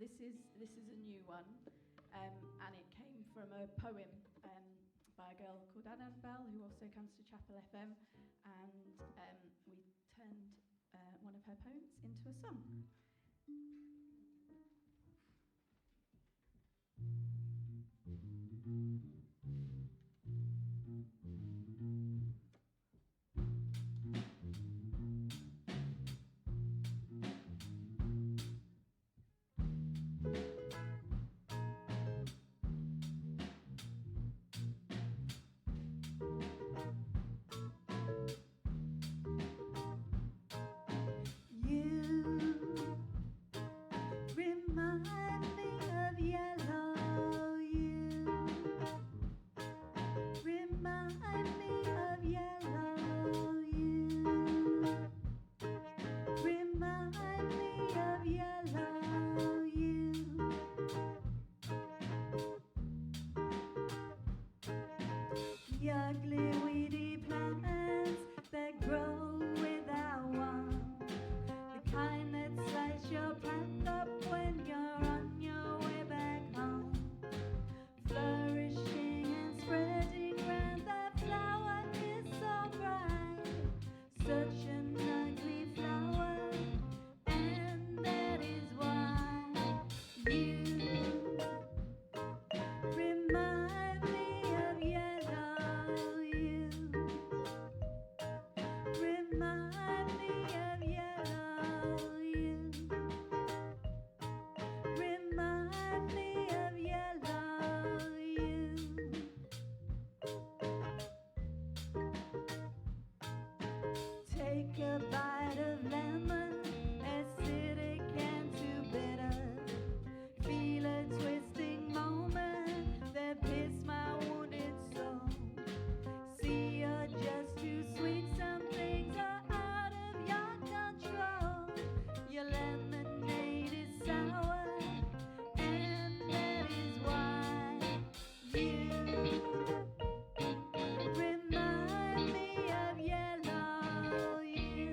This is a new one, and it came from a poem by a girl called Annabelle, who also comes to Chapel FM, and we turned one of her poems into a song. Ugly weedy plants that grow without one, the kind that slice your path up when you're on your way back home, flourishing and spreading round. That flower is so bright, such an ugly flower, and that is why you remind me of yellow. You remind me of yellow. You remind me of yellow. You take a bite of lemon, acidic and too bitter. Feel a twisting moment that pierce my wounded soul. See you're just too sweet, some things are out of your control. Your lemonade is sour, and that is why you remind me of yellow. You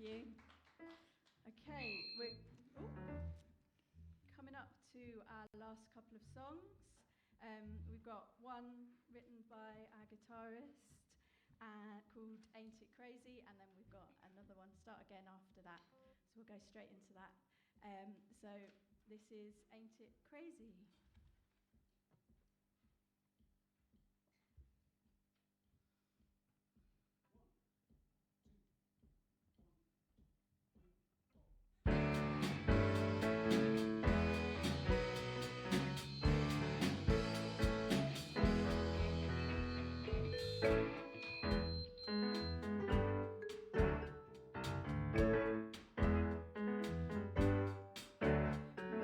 you. Okay, we're coming up to our last couple of songs. We've got one written by our guitarist called Ain't It Crazy, and then we've got another one, Start Again, after that. So we'll go straight into that. So this is Ain't It Crazy?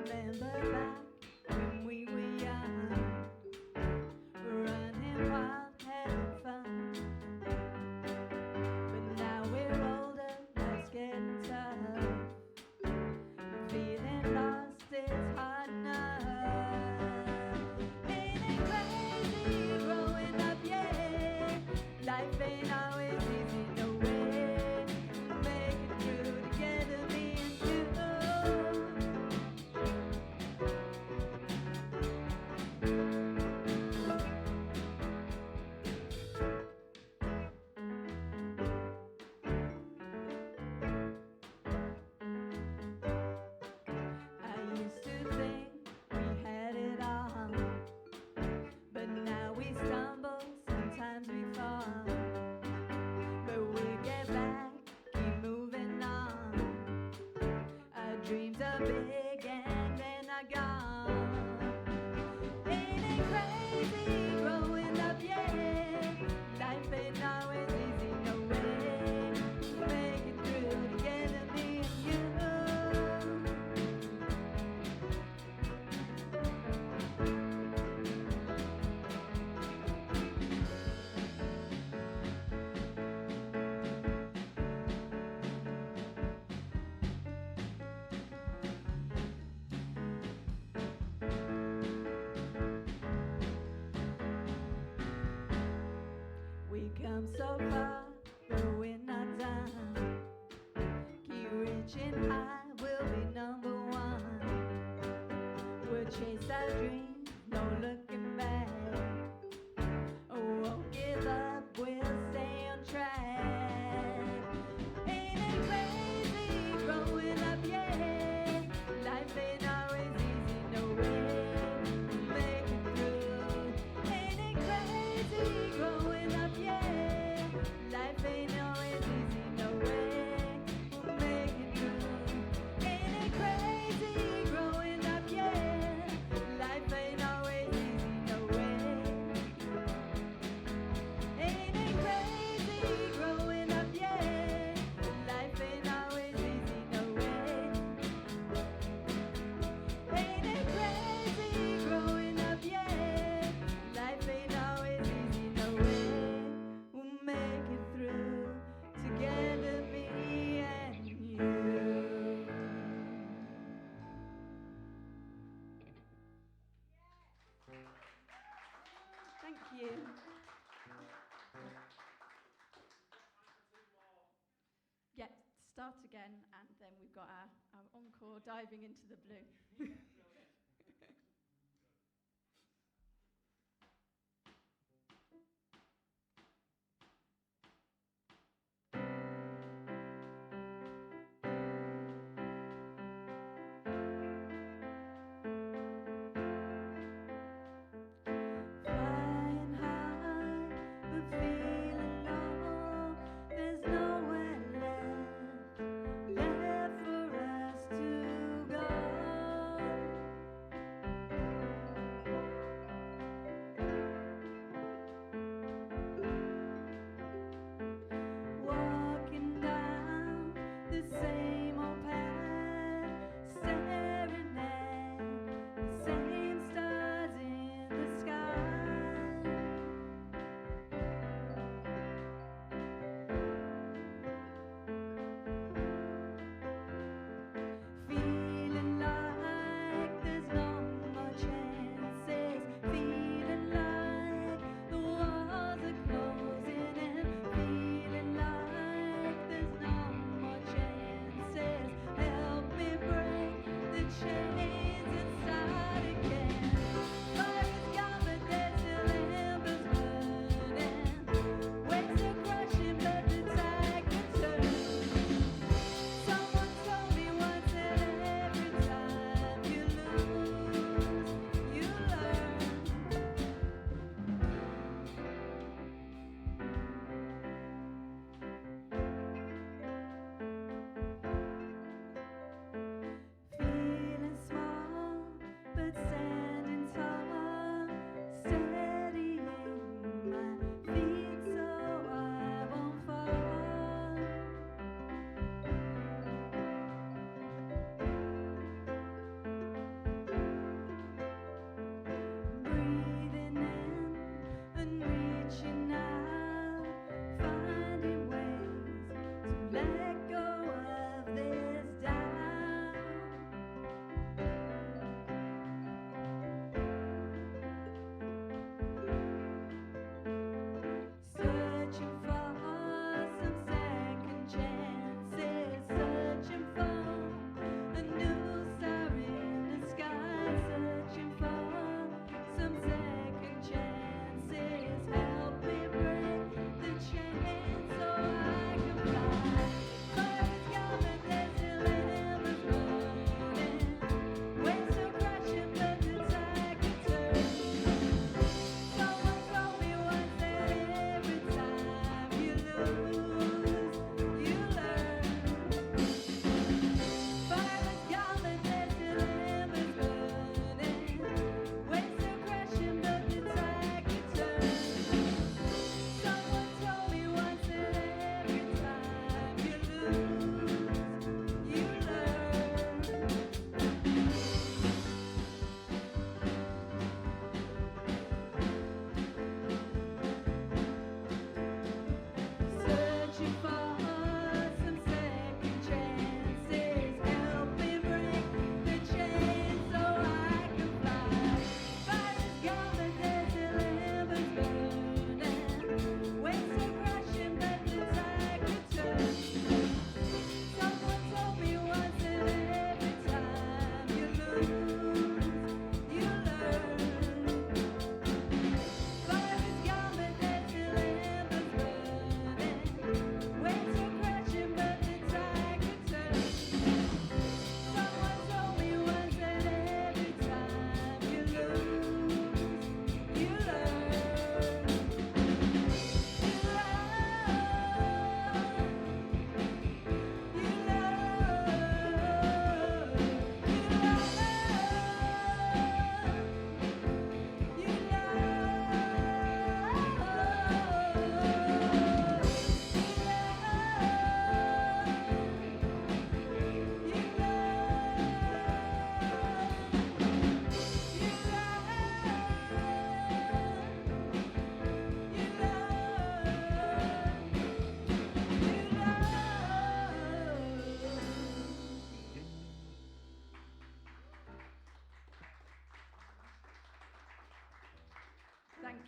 Remember back when we were young, running wild, having fun. But now we're older, life's getting tough. Feeling lost, it's hard enough. Ain't it crazy growing up, yeah? Life ain't always easy, no way. Make it through together, me and you. I used to think we had it all, but now we stumble, sometimes we fall. But we get back, keep moving on. Our dreams are big and then are gone. Ain't it crazy growing up, yeah? Life ain't always easy, no way. Make it through together, me and you. We come so far, but we're not done. Keep reaching high, we'll be number one. We'll chase our dreams, no looking back. Won't give up, we'll stay on track. Ain't it crazy growing up, yeah? Life ain't always easy, no way. Make it through. Ain't it crazy growing up, yeah? Life ain't always easy, no way. We'll make it through. Ain't it crazy growing up, yeah? Life ain't always easy, no way. Ain't it crazy growing up, yeah? Life ain't always easy, no way. Ain't it crazy growing up, yeah? Life ain't always easy, no way. We'll make it through together, me and you. Thank you. Yeah, start again, and then we've got our encore, Diving into the Blue. Flying high, but feeling low. There's nowhere left for us to go.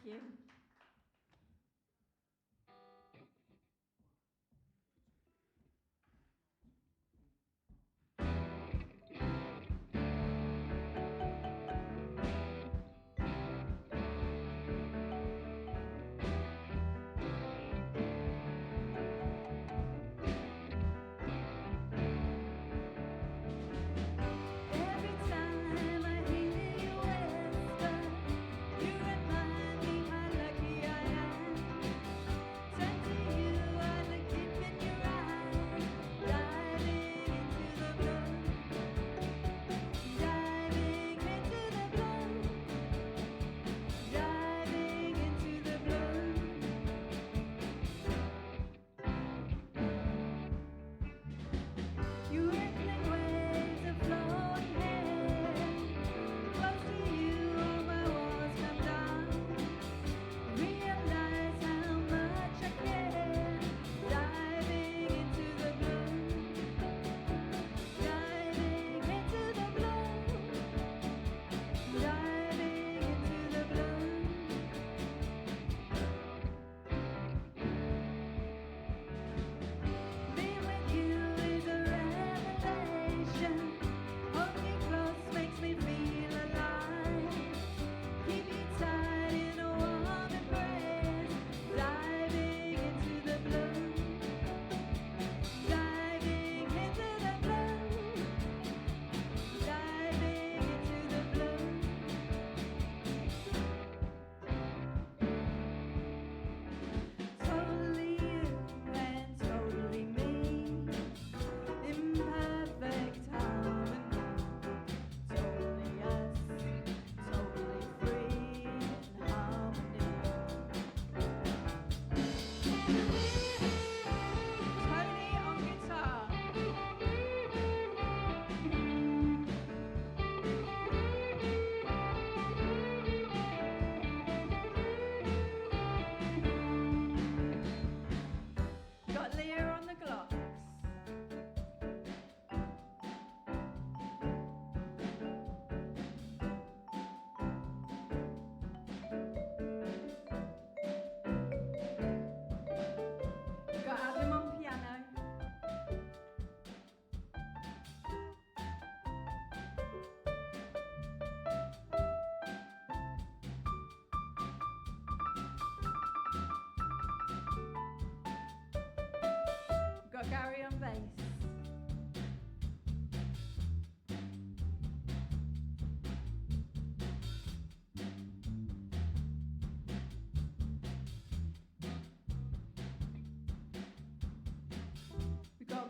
you. Every time I hear you whisper, you remind me I like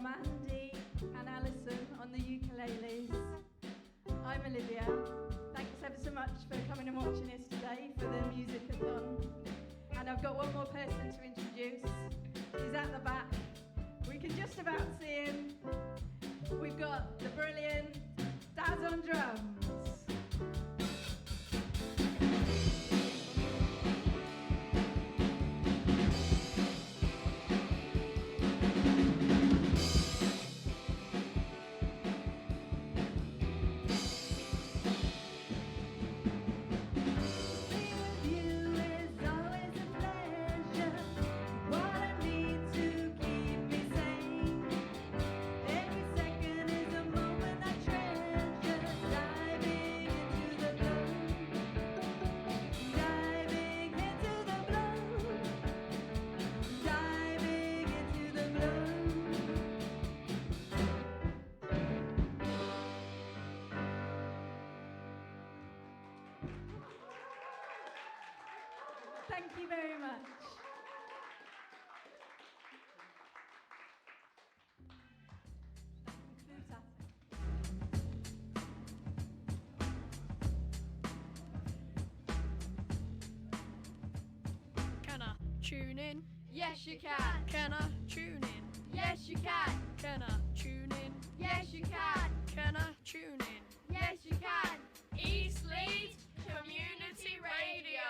Mandy and Alison on the ukuleles. I'm Olivia. Thanks ever so much for coming and watching us today for the Musicathon. And I've got one more person to introduce. He's at the back. We can just about see him. We've got the brilliant Daz on drums. Thank you very much. Can I tune in? Yes, you can. Can I tune in? Yes, you can. Can I tune in? Yes, you can. Can I tune in? Yes, you can. East Leeds Community Radio.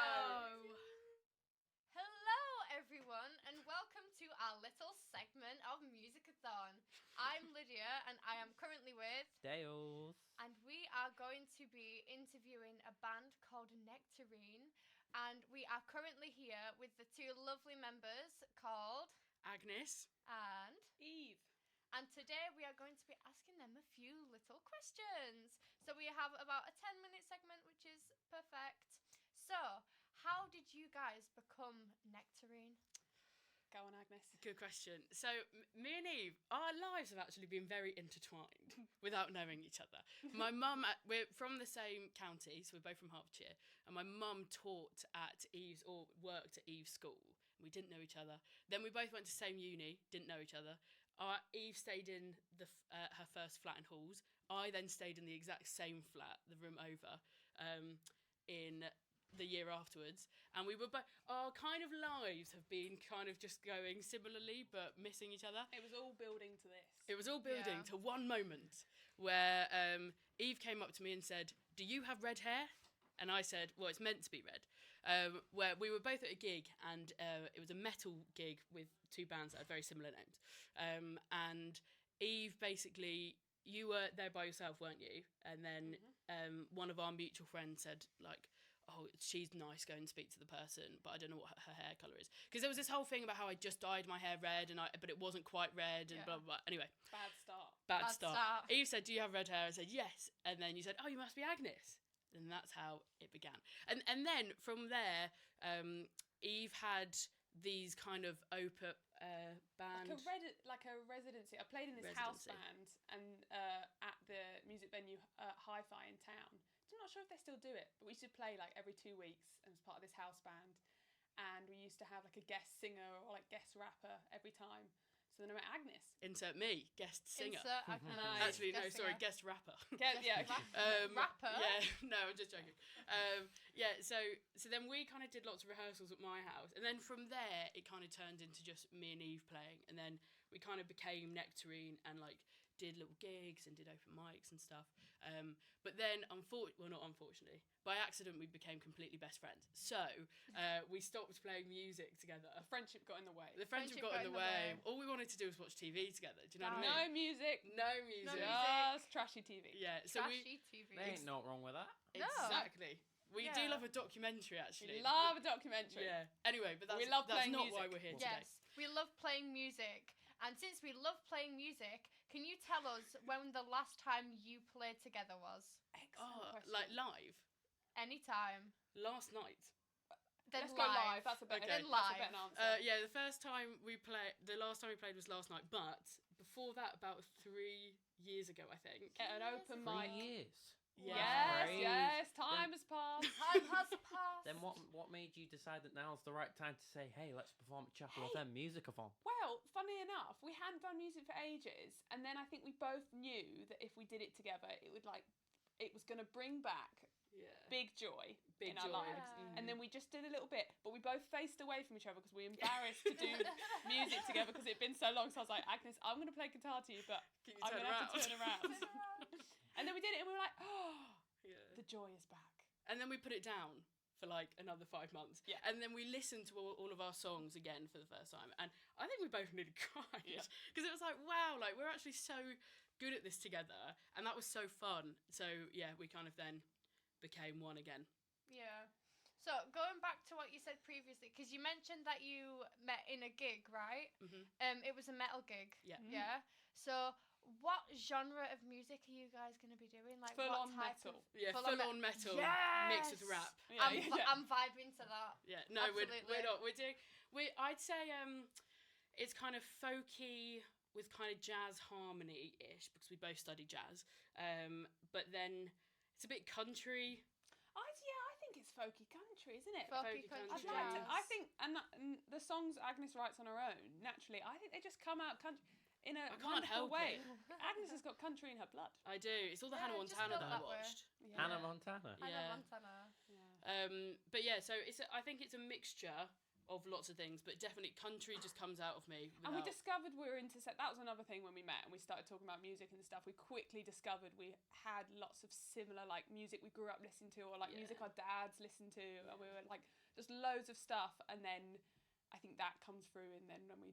Hello, everyone, and welcome to our little segment of Musicathon. I'm Lydia, and I am currently with Dales. and we are going to be interviewing a band called Nectarine, and we are currently here with the two lovely members called Agnes and Eve. And today we are going to be asking them a few little questions. So we have about a 10-minute segment, which is perfect. So, how did you guys become Nectarine? Go on, Agnes. Good question. So, me and Eve, our lives have actually been very intertwined without knowing each other. My mum, we're from the same county, so we're both from Hertfordshire, and my mum taught at Eve's, or worked at Eve's school. We didn't know each other. Then we both went to the same uni, didn't know each other. Eve stayed in her first flat in Halls. I then stayed in the exact same flat, the room over, in the year afterwards. And we were our kind of lives have been kind of just going similarly, but missing each other. It was all building to this. It was all building to one moment where Eve came up to me and said, "Do you have red hair?" And I said, "Well, it's meant to be red." Where we were both at a gig, and it was a metal gig with two bands that had very similar names. And Eve, basically, you were there by yourself, weren't you? And then one of our mutual friends said, like, "Oh, she's nice, go and speak to the person, but I don't know what her hair colour is." Because there was this whole thing about how I just dyed my hair red, but it wasn't quite red, and blah, blah, blah. Anyway. Bad start. Eve said, "Do you have red hair?" I said, "Yes." And then you said, "Oh, you must be Agnes." And that's how it began. And then from there, Eve had these kind of open band. Like a residency. I played in this house band and at the music venue Hi-Fi in town. I'm not sure if they still do it, but we used to play like every 2 weeks as part of this house band. And we used to have like a guest singer or like guest rapper every time. So then I met Agnes. Insert me, guest singer. Insert Agnes. Actually, no, sorry, guest rapper. Rapper? Yeah, no, I'm just joking. So then we kind of did lots of rehearsals at my house. And then from there, it kind of turned into just me and Eve playing. And then we kind of became Nectarine and like did little gigs and did open mics and stuff. But then, not unfortunately, by accident, we became completely best friends. So we stopped playing music together. The friendship got in the way. The friendship got in the way. All we wanted to do was watch TV together. Do you know what I mean? No music. No music. Just trashy TV. Yeah. So trashy TV. There ain't not wrong with that. Exactly. We do love a documentary, actually. We love a documentary. Yeah. Anyway, but we love that's playing not music. why we're here today. Yes, we love playing music. And since we love playing music, can you tell us when the last time you played together was? Excellent question. Like live? Anytime. Last night. Then Let's go live. That's a better, Then that's live. a better answer. Yeah, the last time we played was last night, but before that, about 3 years ago, I think. At an open 3 mic. years. Yes, time has passed. Time has passed. Then what made you decide that now's the right time to say, hey, let's perform at Chapel FM Musicathon? Well, funny enough, we hadn't done music for ages, and then I think we both knew that if we did it together, it was going to bring back big joy in our lives. And then we just did a little bit, but we both faced away from each other because we were embarrassed to do music together because it'd been so long. So I was like, Agnes, I'm going to play guitar to you, but I'm going to have to turn around. And then we did it, and we were like, oh, the joy is back. And then we put it down for like another 5 months. Yeah. And then we listened to all of our songs again for the first time. And I think we both nearly cried. Because it was like, wow, like we're actually so good at this together. And that was so fun. So yeah, we kind of then became one again. Yeah. So going back to what you said previously, because you mentioned that you met in a gig, right? Mm-hmm. It was a metal gig. Yeah. Yeah. So what genre of music are you guys going to be doing? Like full what on type metal. Of full on metal mixed with rap. Yeah, I'm vibing to that. Yeah. No, we're not. We're doing. I'd say it's kind of folky with kind of jazz harmony-ish because we both study jazz. But then it's a bit country. I think it's folky country, isn't it? Folky country. I think, and the songs Agnes writes on her own, naturally, I think they just come out country in a wonderful way. Agnes has got country in her blood. I do. It's all the Hannah Montana that I watched. Hannah Montana. Hannah Montana. But yeah, so I think it's a mixture of lots of things, but definitely country just comes out of me. And we discovered we were into that was another thing when we met and we started talking about music and stuff. We quickly discovered we had lots of similar like music we grew up listening to, or like music our dads listened to, and we were like just loads of stuff. And then I think that comes through, and then when we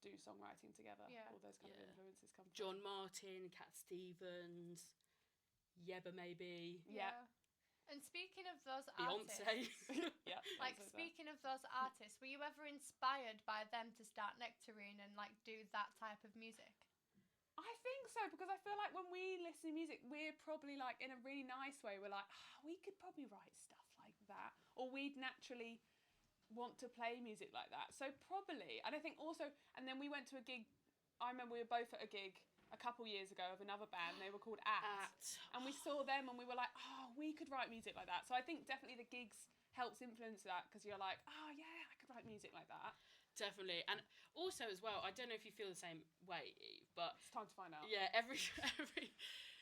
do songwriting together, all those kind of influences come through. John Martin, Cat Stevens, Yebba maybe. Yeah. And speaking of those Beyonce. artists, like speaking of those artists, were you ever inspired by them to start Nectarine and like do that type of music? I think so, because I feel like when we listen to music, we're probably like in a really nice way. We're like, we could probably write stuff like that, or we'd naturally want to play music like that. So probably, and I think also, and then we went to a gig. I remember we were both at a gig a couple years ago of another band. They were called At. And we saw them and we were like, we could write music like that. So I think definitely the gigs helps influence that, because you're like, I could write music like that. Definitely. And also as well, I don't know if you feel the same way, Eve, but it's time to find out. Yeah, every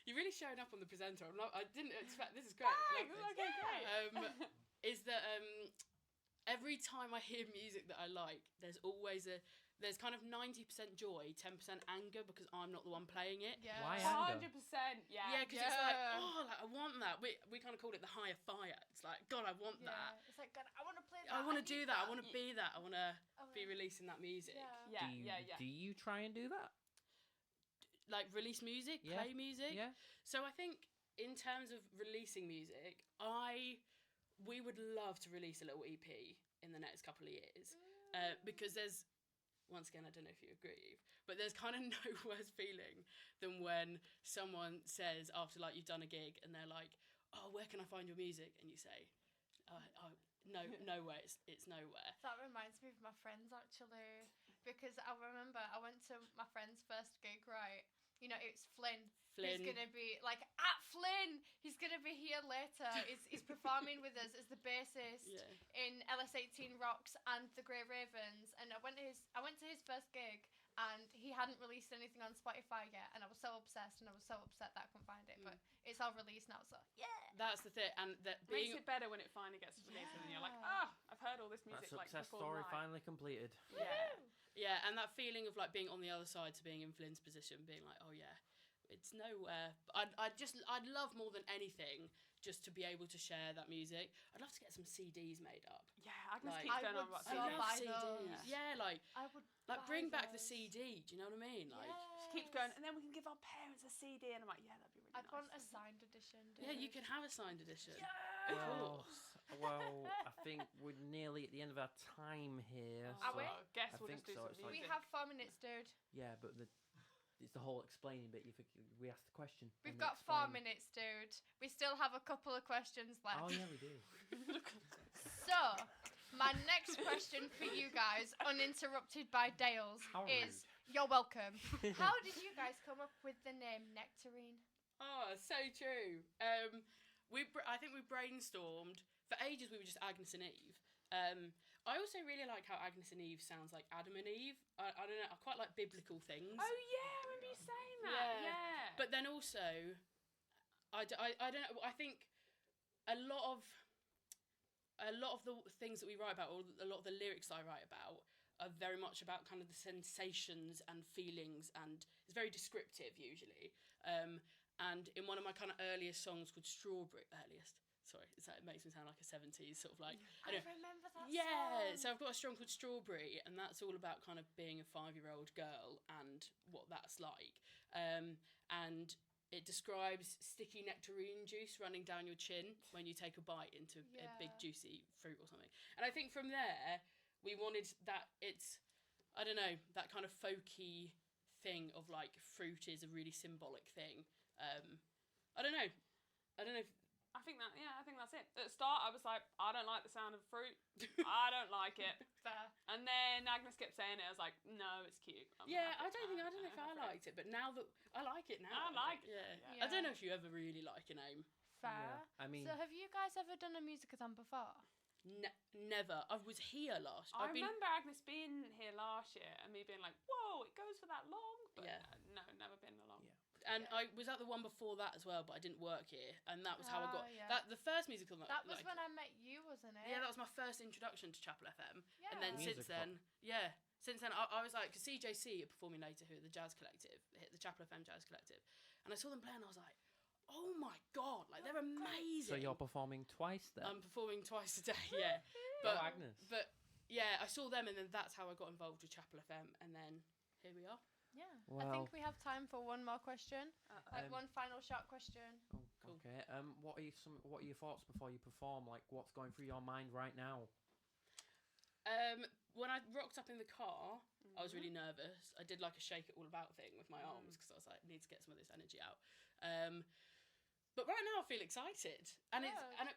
you're really showing up on the presenter. I didn't expect this. Is great. Okay, great. Is that every time I hear music that I like, there's always there's kind of 90% joy, 10% anger, because I'm not the one playing it. Yeah. Why anger? 100%. Yeah. Yeah, because it's like, I want that. We kind of called it the higher fire. It's like, God, I want that. It's like, God, I want to play that. I want to do that. I want to be that. I want to be releasing that music. Yeah. Do you try and do that? Like release music, play music? Yeah. So I think in terms of releasing music, we would love to release a little EP in the next couple of years. Because there's, once again, I don't know if you agree, but there's kind of no worse feeling than when someone says after like you've done a gig and they're like, where can I find your music? And you say, nowhere, it's nowhere. That reminds me of my friends actually, because I remember I went to my friend's first gig, right? You know, it's Flynn. He's going to be, like, at Flynn! He's going to be here later. He's performing with us as the bassist in LS18 Rocks and the Grey Ravens. And I went to his first gig, and he hadn't released anything on Spotify yet. And I was so obsessed, and I was so upset that I couldn't find it. But it's all released now, so yeah! That's the thing. And that makes it better when it finally gets released, and you're like, I've heard all this music. That success story finally completed. Yeah, and that feeling of like being on the other side to being in Flynn's position, being like, it's nowhere. But I'd love more than anything just to be able to share that music. I'd love to get some CDs made up. Yeah, Agnes keeps going on about CDs. Yeah, like I would bring back the CD. Do you know what I mean? Like, she keeps going, and then we can give our parents a CD. And I'm like, that'd be really nice. I'd want a signed edition. Yeah, you can have a signed edition. Yeah. Of course. Well, I think we're nearly at the end of our time here. Are we? Guess we'll just do some music. We have 4 minutes, dude. Yeah, but it's the whole explaining bit. We asked the question. We've got 4 minutes, dude. We still have a couple of questions left. Oh, yeah, we do. So, my next question for you guys, uninterrupted by Dales, is, you're welcome. How did you guys come up with the name Nectarine? Oh, so true. I think we brainstormed for ages. We were just Agnes and Eve. I also really like how Agnes and Eve sounds like Adam and Eve. I don't know. I quite like biblical things. Oh yeah, I remember you saying that. Yeah. But then also, I don't know. I think a lot of the things that we write about, or a lot of the lyrics I write about, are very much about kind of the sensations and feelings, and it's very descriptive usually. And in one of my kind of earliest songs called Strawberry, it makes me sound like a 70s sort of like. I remember that Yeah, song. so I've got a song called Strawberry, and that's all about kind of being a 5-year-old girl and what that's like. And it describes sticky nectarine juice running down your chin when you take a bite into a big juicy fruit or something. And I think from there, we wanted that I don't know, that kind of folky thing of like fruit is a really symbolic thing. I don't know. I think that's it. At the start, I was like, I don't like the sound of fruit. I don't like it. Fair. And then Agnes kept saying it. I was like, no, it's cute. I don't know if I liked it, but now that I like it now. I like it. Yeah. I don't know if you ever really like a name. Fair. Yeah, I mean, so have you guys ever done a musicathon before? Never. I was here last. I remember Agnes being here last year and me being like, whoa, it goes for that long. But no, never been along. Yeah. And I was at the one before that as well, but I didn't work here, and that was how I got that. The first musical that was when I met you, wasn't it? Yeah, that was my first introduction to Chapel FM. Yeah. And then since then, I was like, because CJC are performing later, who are the Jazz Collective, the Chapel FM Jazz Collective, and I saw them play, and I was like, oh my god, like they're amazing. So you're performing twice then? I'm performing twice a day, yeah. Agnes. But yeah, I saw them, and then that's how I got involved with Chapel FM, and then here we are. Yeah. Well, I think we have time for one more question. One final short question. Cool. Okay. What are your thoughts before you perform? Like, what's going through your mind right now? When I rocked up in the car, I was really nervous. I did like a shake it all about thing with my arms because I was like, I need to get some of this energy out. But right now I feel excited, and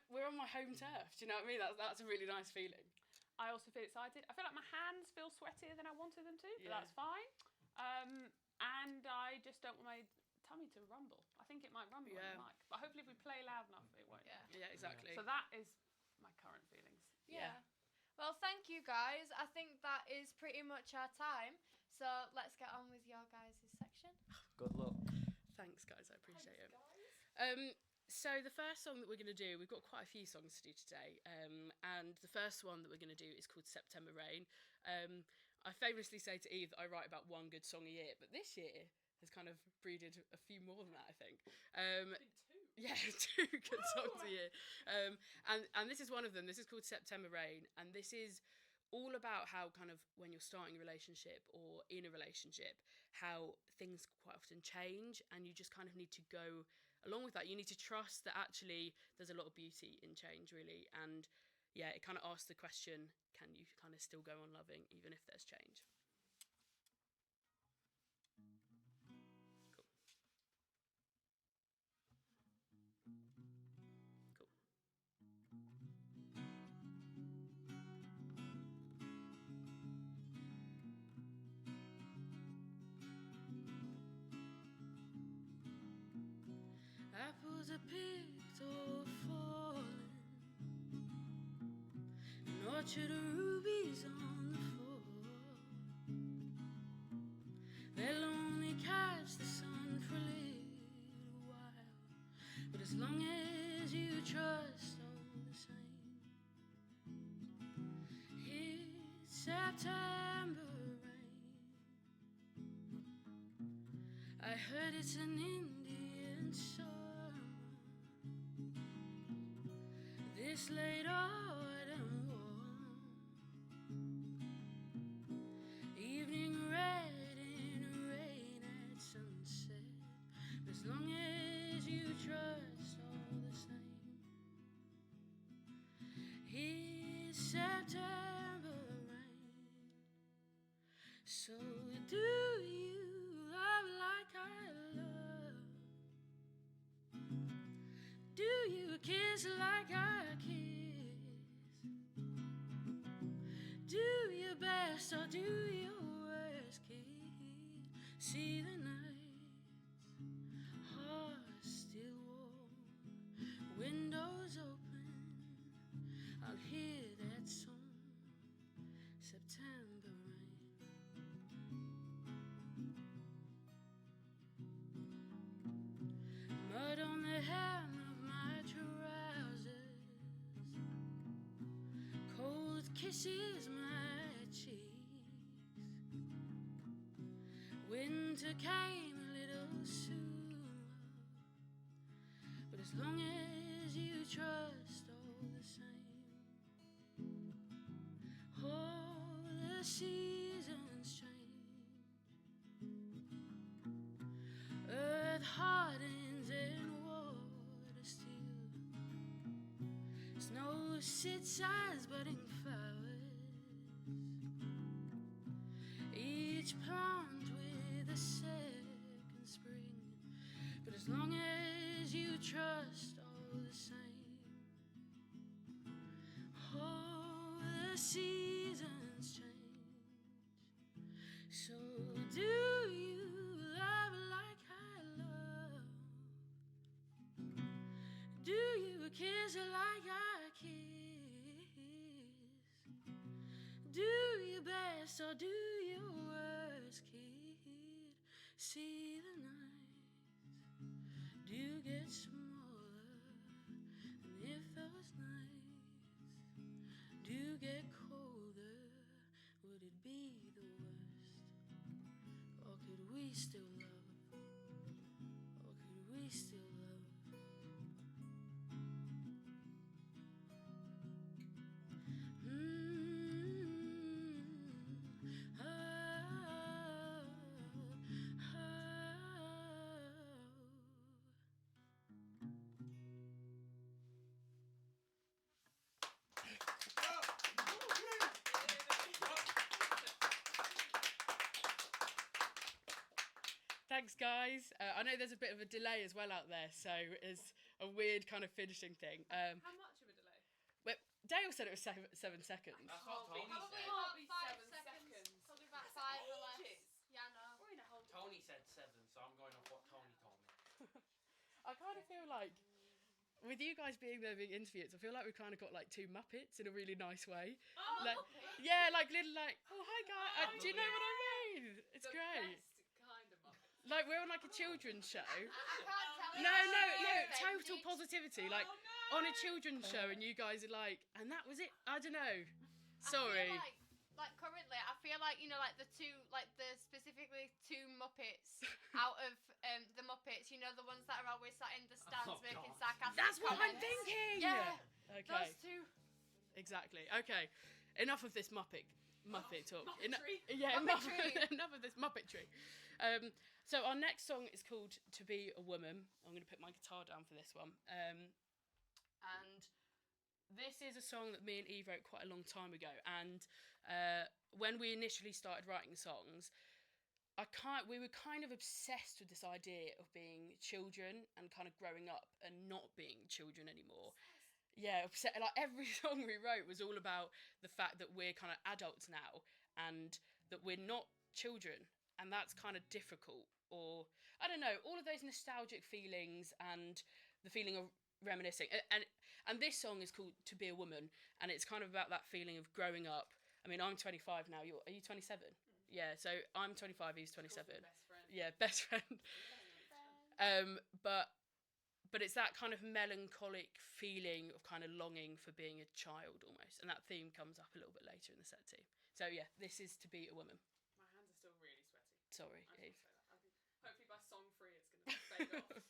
we're on my home turf. Do you know what I mean? That's a really nice feeling. I also feel excited. I feel like my hands feel sweatier than I wanted them to, but that's fine. And I just don't want my tummy to rumble. I think it might rumble on the mic, but hopefully if we play loud enough, it won't. Yeah, exactly. So that is my current feelings. Yeah. Well, thank you guys. I think that is pretty much our time. So let's get on with your guys' section. Good luck. Thanks, guys. I appreciate it. So the first song that we're going to do, we've got quite a few songs to do today, and the first one that we're going to do is called September Rain. I famously say to Eve that I write about one good song a year, but this year has kind of breeded a few more than that, I think. Yeah, 2 good songs a year. And this is one of them. This is called September Rain, and this is all about how kind of when you're starting a relationship or in a relationship, how things quite often change, and you just kind of need to go along with that. You need to trust that actually there's a lot of beauty in change, really. And yeah, it kind of asks the question, can you kind of still go on loving even if there's change? Apples are picked or falling, an orchard of rubies on the floor. They'll only catch the sun for a little while, but as long as you trust all the same. It's September rain. I heard it's an Indian summer. This late autumn warm, evening red in rain at sunset. As long as you trust all the same. It's September rain. So do you love like I love? Do you kiss like I kiss? Do your best or do your worst, kid? See the night's horse kisses my cheeks. Winter came a little sooner, but as long as you trust all the same, all the seasons change. Earth hardens and water still. Snow sits as budding flowers, each plant with a second spring. But as long as you trust all the same, all the seasons change. So do you love like I love? Do you kiss like I kiss? Do your best or do your worst, kid? See the nights do get smaller, and if those nights do get colder, would it be the worst? Or could we still love? Or could we still love? Thanks, guys. I know there's a bit of a delay as well out there, so it's a weird kind of finishing thing. How much of a delay? Well, Dale said it was 7 seconds. That's what Tony Probably said. about 5 seconds. Probably about 5 or less. Yeah, no. We're in a whole. Tony said 7, so I'm going off what Tony told me. I kind of feel like, with you guys being there being interviewed, I feel like we've kind of got like two Muppets in a really nice way. Oh, like, Muppet? yeah, like little like, oh hi guys, do you know what I mean? It's The great. best kind of Muppet. Like we're on like a children's show. I can't tell No, you. no, I'm total offended. positivity. Like on a children's show, and you guys are like, and that was it. I don't know. Sorry. I feel like currently, I feel like, you know, like the specifically two Muppets out of the Muppets, you know, the ones that are always sat in the stands Oh, making God. sarcastic That's what I'm comments. thinking. Yeah. Okay. Those two. Exactly. Okay. Enough of this Muppet talk. Muppetry. Muppetry. Enough of this Muppetry. So our next song is called "To Be a Woman." I'm going to put my guitar down for this one. And this is a song that me and Eve wrote quite a long time ago. And when we initially started writing songs, we were kind of obsessed with this idea of being children and kind of growing up and not being children anymore. Yeah, like every song we wrote was all about the fact that we're kind of adults now and that we're not children, and that's kind of difficult. Or I don't know, all of those nostalgic feelings and the feeling of reminiscing. And this song is called "To Be a Woman," and it's kind of about that feeling of growing up. I mean, I'm 25 now. Are you 27? Yeah, so I'm 25. He's 27. Best friend. Yeah, best friend. But it's that kind of melancholic feeling of kind of longing for being a child almost, and that theme comes up a little bit later in the set too. So yeah, this is "To Be a Woman." My hands are still really sweaty. Sorry, I Eve. just want to say that. Hopefully by song 3 it's going to fade off.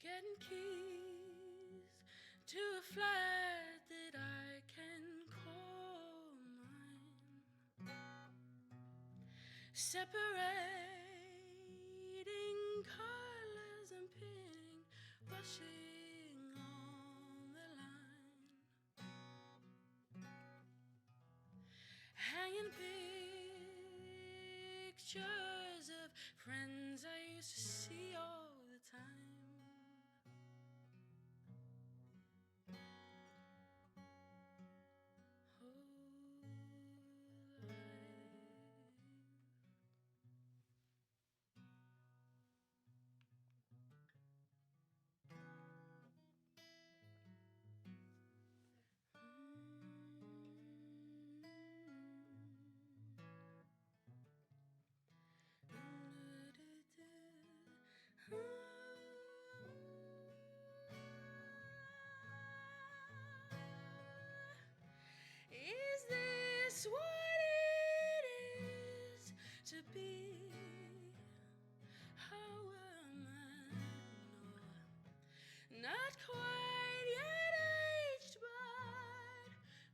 Getting keys to a flat that I can call mine. Separating colors and pinning, washing on the line. Hanging pictures of friends I used to see all the time. to be how am I? No, not quite yet aged, but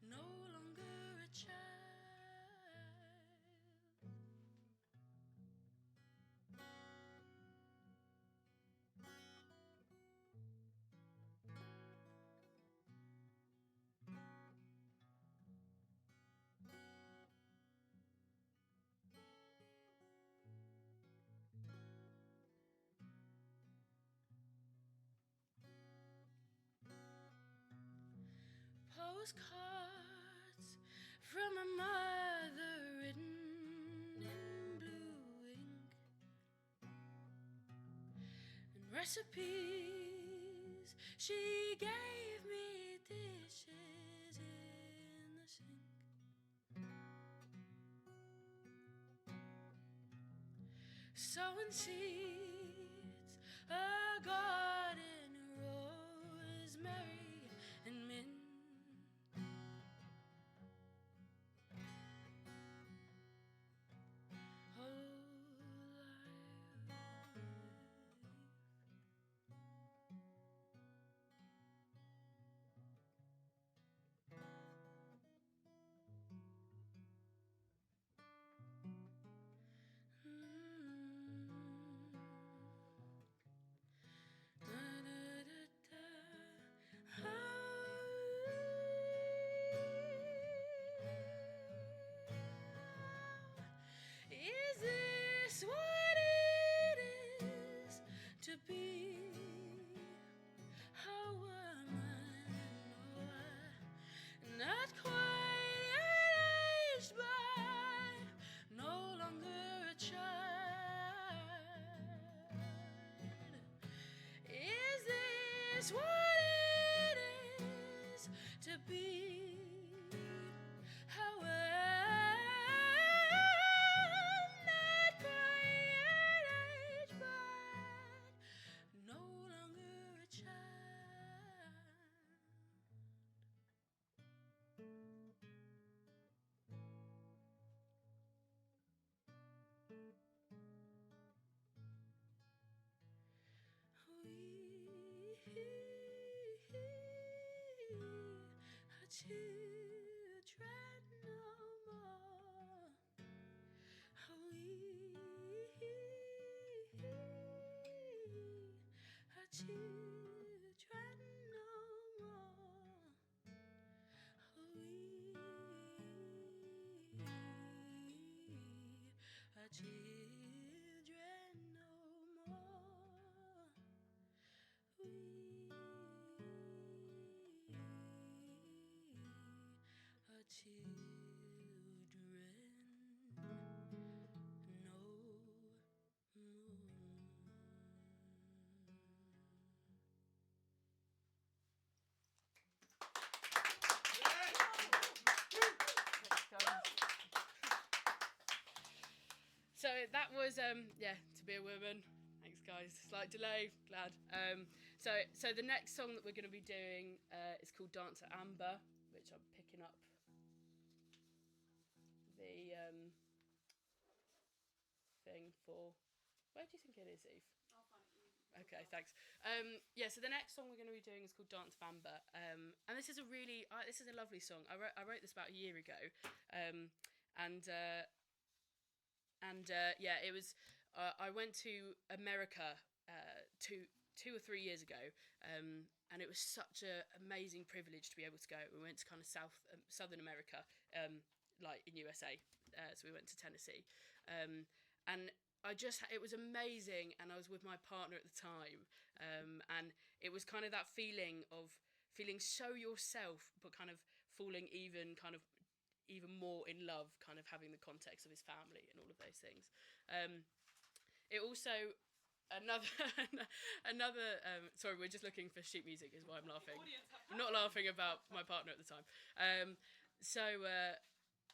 no longer a child. Postcards from a mother written in blue ink, and recipes she gave me, dishes in the sink. Sowing seeds, a garden, rosemary and mint. Is this what it is to be? How am I? No, I'm not quite yet aged, but no longer a child. Is this what it is to be? How am not quite yet aged, but no longer a child. Our children no more. Our children no more. Our children no more. Our children no So that was yeah, To Be a Woman. Thanks guys. Slight delay, glad. So the next song that we're going to be doing is called Dance at Amber, which I'm picking up the thing for. Where do you think it is, Eve? I'll find it. Okay, thanks. Yeah, so the next song we're going to be doing is called Dance of Amber, and this is a really, this is a lovely song. I wrote this about a year ago, yeah, it was. I went to America two or 3 years ago, and it was such an amazing privilege to be able to go. We went to kind of Southern America, like in USA, so we went to Tennessee, and it was amazing, and I was with my partner at the time, and it was kind of that feeling of feeling so yourself, but kind of falling even more in love, kind of having the context of his family and all of those things. It also another sorry, we're just looking for sheet music is why I'm laughing. I'm not laughing about my partner at the time.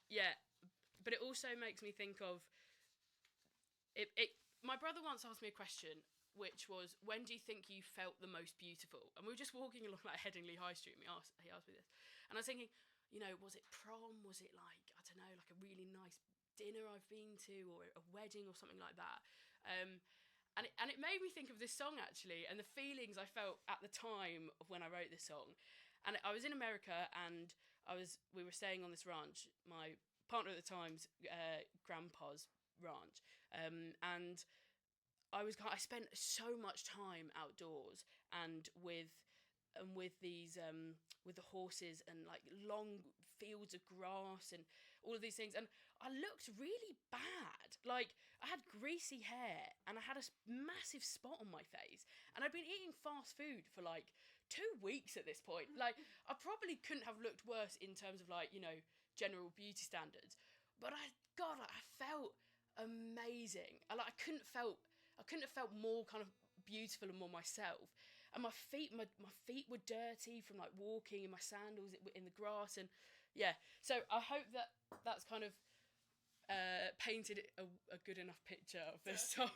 Yeah, but it also makes me think of it. My brother once asked me a question, which was, when do you think you felt the most beautiful? And we were just walking along like Headingley High Street, and he asked me this, and I was thinking, you know, was it prom? Was it like, I don't know, like a really nice dinner I've been to or a wedding or something like that. And it made me think of this song actually, and the feelings I felt at the time of when I wrote this song. And I was in America, and we were staying on this ranch, my partner at the time's grandpa's ranch, and I spent so much time outdoors and with these with the horses and like long fields of grass and all of these things, and I looked really bad. Like, I had greasy hair and I had a massive spot on my face, and I'd been eating fast food for like 2 weeks at this point. Like, I probably couldn't have looked worse in terms of like, you know, general beauty standards, but I felt amazing. I couldn't have felt more kind of beautiful and more myself. And my feet were dirty from like walking in my sandals in the grass, and yeah. So I hope that's kind of painted a good enough picture of this song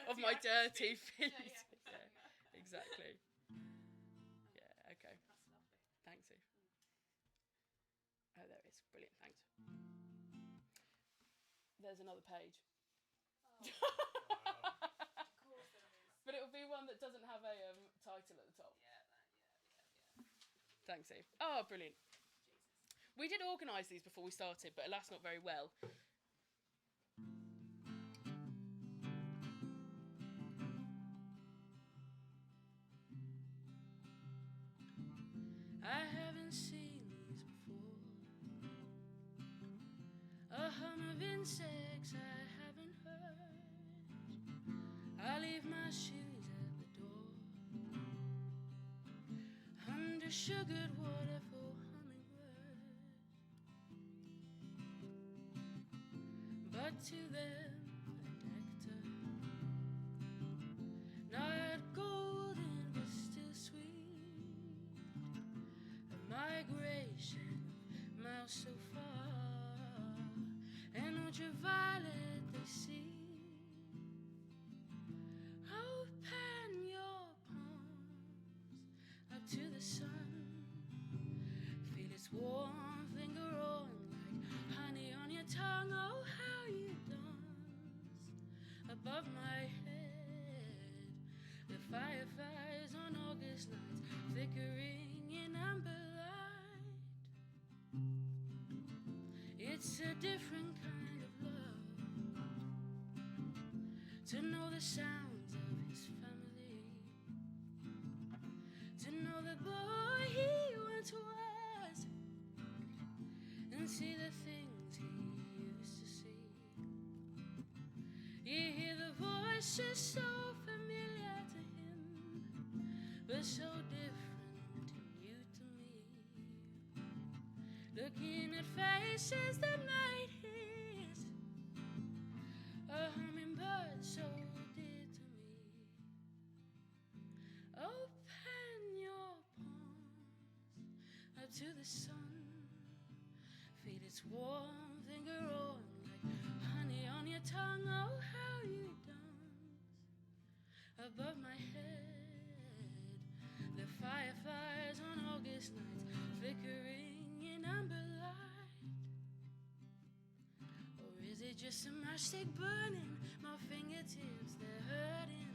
of my dirty feet. Yeah, exactly. Yeah. Okay. That's lovely. Thanks, Eve. Oh, there it is. Brilliant. Thanks. There's another page. But it will be one that doesn't have a title at the top. Yeah. Thanks, Eve. Oh, brilliant. Jesus. We did organise these before we started, but alas, not very well. I haven't seen these before. A hum of insects I haven't heard. I leave my shoes at the door. Under sugared water for hummingbirds. But to them nectar, not golden but still sweet. A migration of miles so far, and ultraviolet they see. Open your palms up to the sun. Feel its warm finger on like honey on your tongue. Oh, how you dance above my head. The fireflies on August nights flickering in amber light. It's a different kind of love, to know the sounds of his family, to know the boy he once was, and see the things he used to see. You hear the voices so familiar to him, but so different to you, to me. Looking at faces that made his, a hummingbird so dear to me. Open your palms up to the sun. Feel its warm finger on like honey on your tongue. Oh, how you dance above my head. The fireflies on August nights flickering in amber light. Or is it just a matchstick burning my fingertips, they're hurting?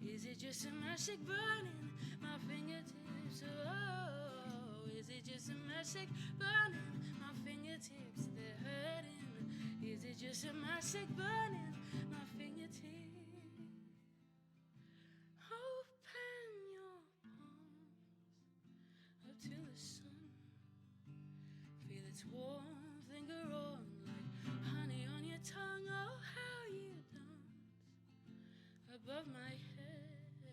Is it just a matchstick burning my fingertips? Oh, is it just a matchstick burning my fingertips, they're hurting? Is it just a matchstick burning my fingertips? Open your palms up to the sun. Feel its warm finger on like honey on your tongue. Oh, how you dance above my head.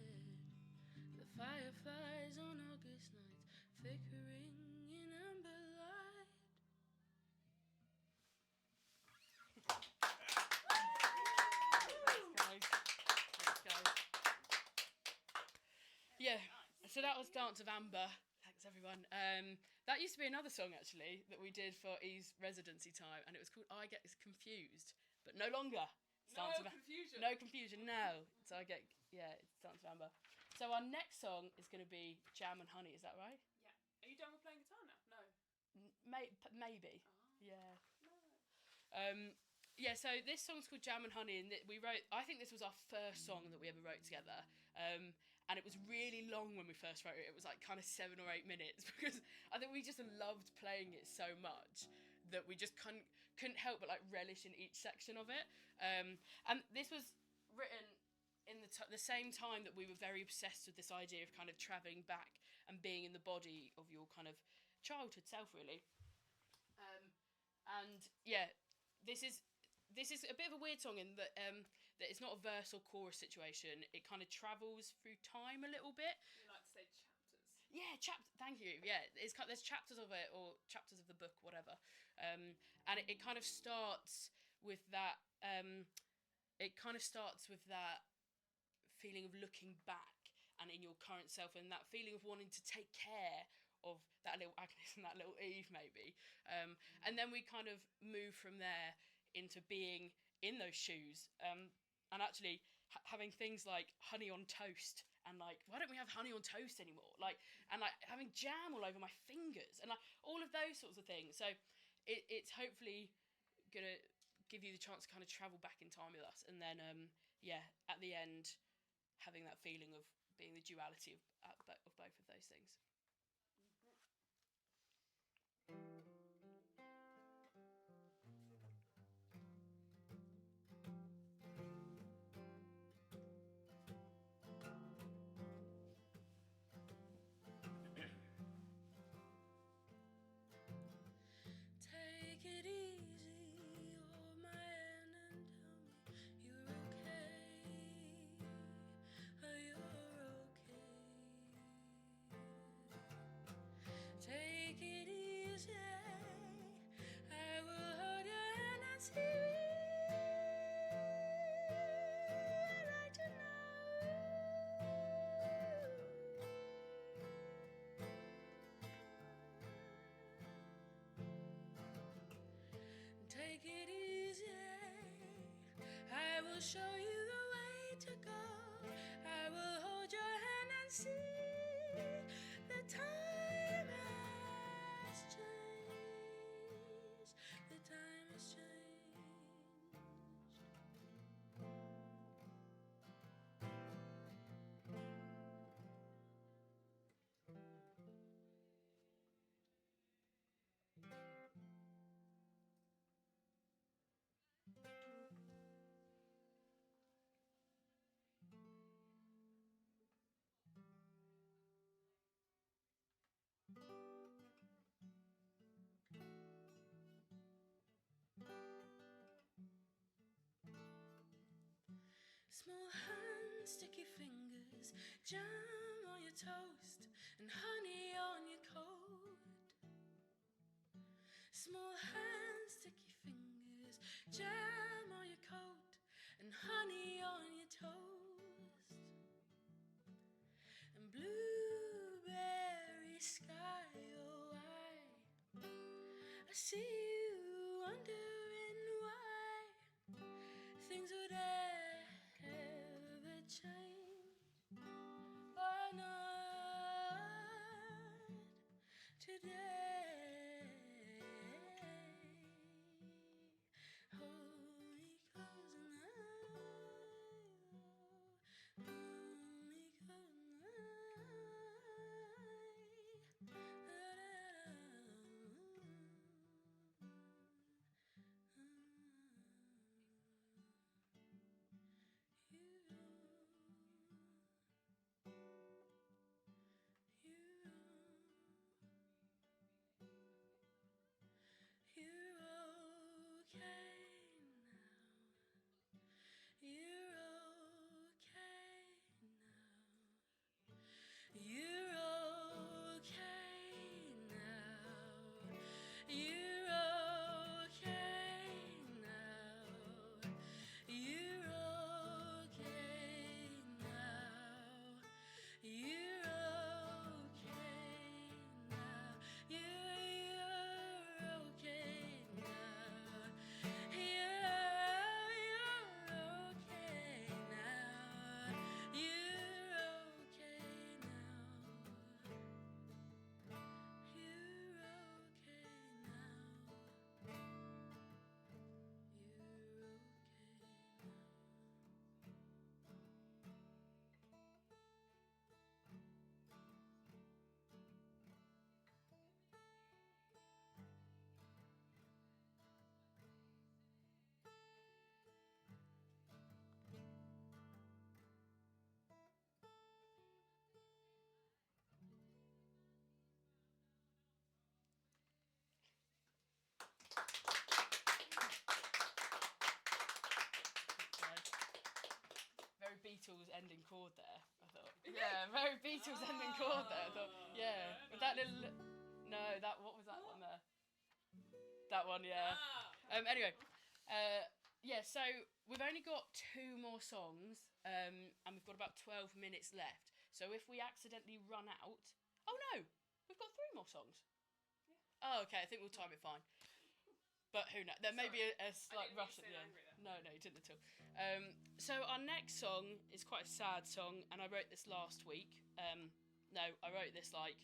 The fireflies on August nights flickering in amber light. Thanks, guys. Yeah, so that was Dance of Amber. Thanks, everyone. That used to be another song, actually, that we did for Eve's residency time, and it was called I Get Confused, but no longer. It's No Dance of confusion. No confusion, no. So it's Dance of Amber. So our next song is going to be Jam and Honey, is that right? Yeah. Are you done with playing guitar now? No. Maybe. Oh. Yeah. No. Yeah, so this song's called Jam and Honey, and we wrote. I think this was our first song that we ever wrote together, and it was really long when we first wrote it. It was like kind of 7 or 8 minutes because I think we just loved playing it so much that we just couldn't help but like relish in each section of it. And this was written in the same time that we were very obsessed with this idea of kind of travelling back and being in the body of your kind of childhood self, really. And yeah, this is a bit of a weird song in that that it's not a verse or chorus situation. It kind of travels through time a little bit. You like to say chapters? Yeah, Thank you. Yeah, there's chapters of it or chapters of the book, whatever. And it kind of starts with that. It kind of starts with that feeling of looking back and in your current self, and that feeling of wanting to take care of that little Agnes and that little Eve, maybe. And then we kind of move from there into being in those shoes, and actually having things like honey on toast, and like, why don't we have honey on toast anymore? Like, and like having jam all over my fingers, and like all of those sorts of things. So it's hopefully gonna give you the chance to kind of travel back in time with us, and then yeah, at the end, having that feeling of being the duality of both of those things. Take it easy, hold my hand and tell me you're okay. You're okay. Take it easy, I will hold your hand and see. I'd like to know. Take it easy, I will show you the way to go. I will hold your hand and see. The time has changed. The time has changed. Small hands, sticky fingers, jam on your toast and honey on your coat. Small hands, sticky fingers, jam on your coat and honey on your toast. And blueberry sky, oh I see you wondering why things would ever change. Why not today? Hold me close and hold me close and Beatles ending chord there. I thought, yeah, very Beatles ending chord there. I thought, yeah, with that little. No, what was that one there? That one, yeah. Anyway, yeah. So we've only got 2 more songs, and we've got about 12 minutes left. So if we accidentally run out, oh no, we've got 3 more songs. Yeah. Oh, okay. I think we'll time it fine. But who knows? There may be a slight rush at the end. No, you didn't at all. So our next song is quite a sad song, and I wrote this last week. No, I wrote this like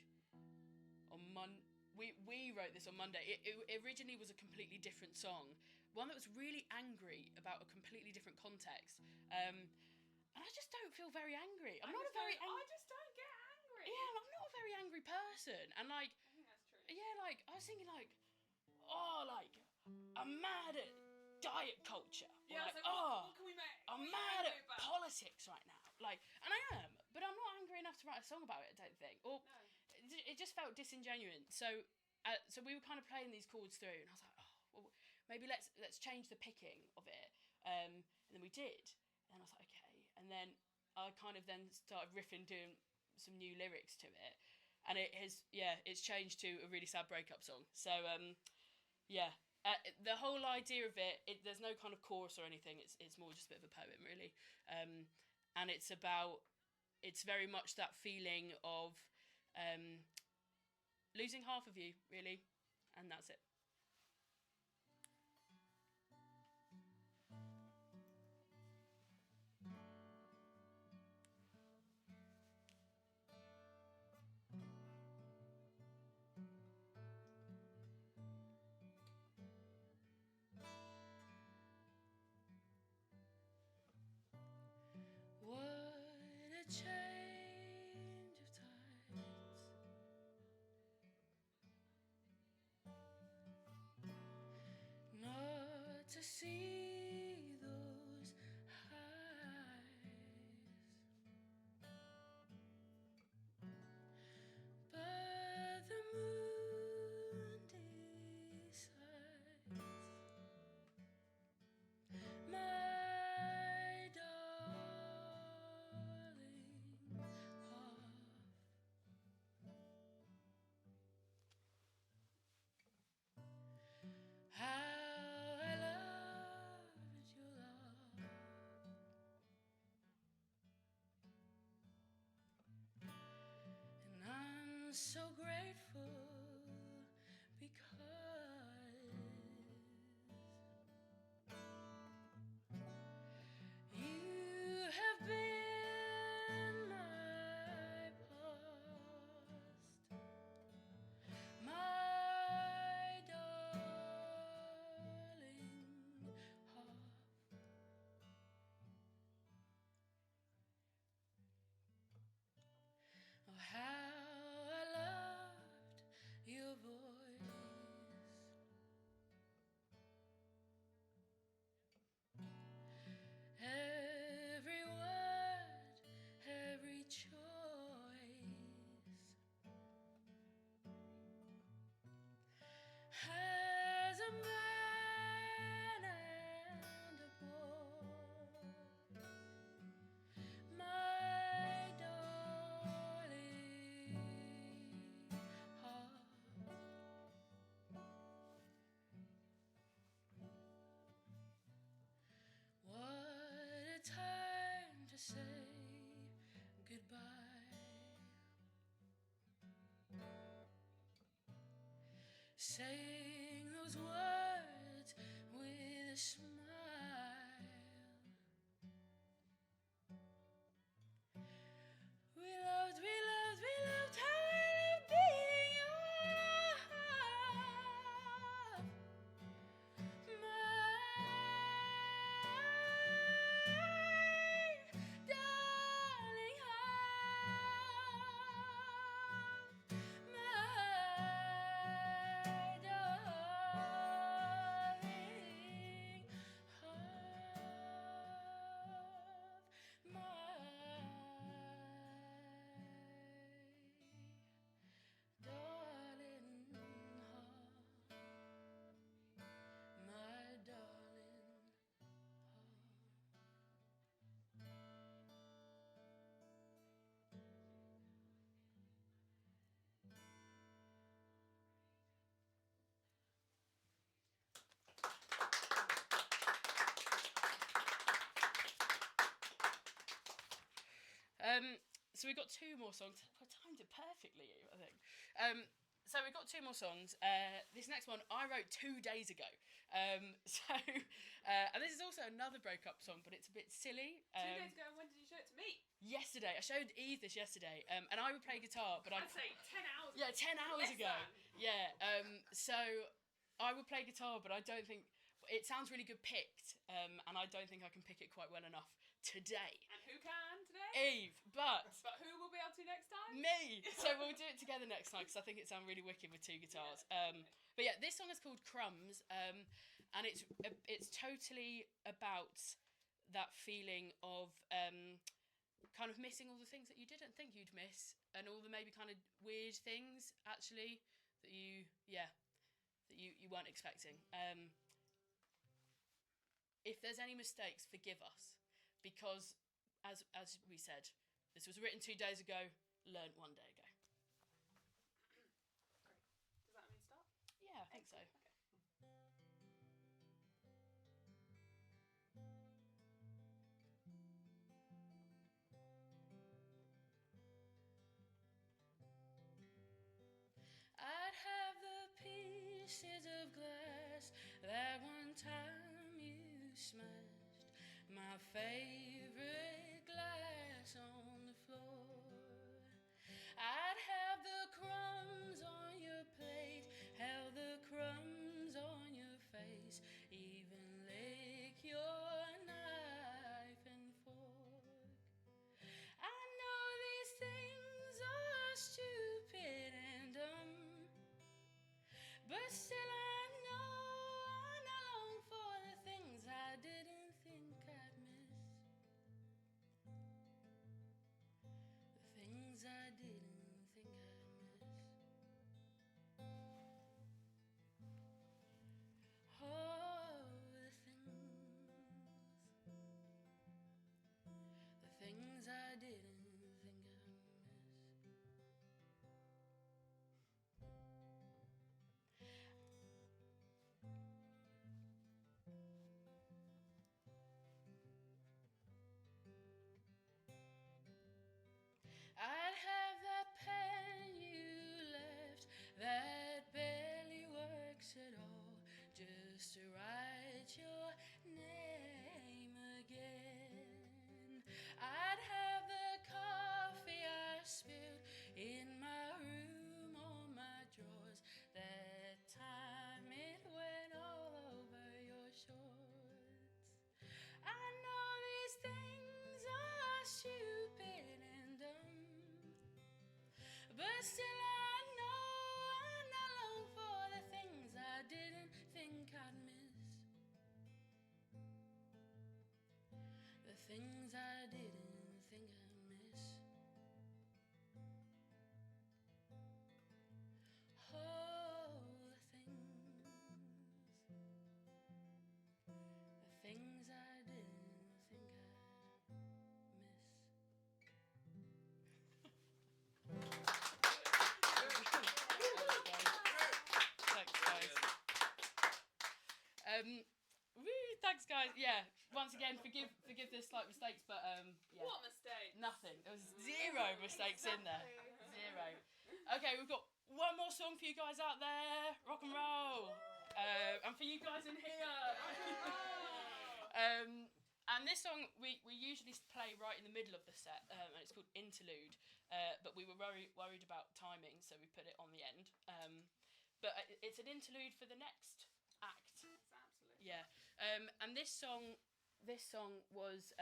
on Monday. We wrote this on Monday. It originally was a completely different song, one that was really angry about a completely different context. And I just don't feel very angry. I just don't get angry. Yeah, I'm not a very angry person, and like, I think that's true. yeah, like I was thinking like, oh, like I'm mad at diet culture. Or Yeah, like, so what can we make? I'm mad at politics right now. Like, and I am, but I'm not angry enough to write a song about it. I don't think. Or it just felt disingenuous. So we were kind of playing these chords through, and I was like, oh, well, maybe let's change the picking of it. And then we did, and I was like, okay. And then I kind of then started riffing, doing some new lyrics to it, and it's changed to a really sad breakup song. So yeah. The whole idea of it, there's no kind of chorus or anything. It's more just a bit of a poem, really, and it's very much that feeling of losing half of you, really, and that's it. What a change of tides. Not to see those eyes, but the moon decides, my darling, how I loved your love, and I'm so grateful because you have been my past, my darling half. Oh, how I love So we've got 2 more songs. I timed it perfectly, I think. So we've got 2 more songs. This next one I wrote 2 days ago. And this is also another breakup song, but it's a bit silly. 2 days ago, and when did you show it to me? Yesterday. I showed Eve this yesterday, and I would play guitar, but I'd say 10 hours. Yeah, 10 hours Less ago. than. Yeah. So I would play guitar, but I don't think it sounds really good picked, and I don't think I can pick it quite well enough today. And who can today? Eve, but who will be able to next time? me. So we'll do it together next time because I think it sounds really wicked with 2 guitars. But yeah, this song is called Crumbs, and it's totally about that feeling of kind of missing all the things that you didn't think you'd miss, and all the maybe kind of weird things actually that you weren't expecting. If there's any mistakes, forgive us, because as we said, this was written 2 days ago, learnt 1 day ago. Does that mean start? Yeah, I think so. I'd have the pieces of glass that one time you smashed, my favorite glass on the floor. I'd have the crumbs on your plate, held the crumbs on your face, even lick your knife and fork. I know these things are stupid and dumb, but still I know I long for the things I didn't think I'd miss. The things I didn't think I'd miss. Oh, the things I didn't think I'd miss. I'd have that pen you left that barely works at all, just to write your name again. I'd have the coffee I spilled in my room on my drawers, that time it went all over your shorts. I know these things are stupid and dumb, but still I know I long for the things I didn't think I'd miss. The things I didn't think I'd miss. Oh, the things I didn't think I'd miss. Thanks, guys. Thanks, guys. Yeah, once again, forgive the slight mistakes, but yeah. What mistake? Nothing. There was 0 mistakes in there. 0. Okay, we've got one more song for you guys out there. Rock and roll. And for you guys in here. And this song we usually play right in the middle of the set, and it's called Interlude. But we were worried about timing, so we put it on the end. But it's an interlude for the next act. Absolutely. Yeah. And this song was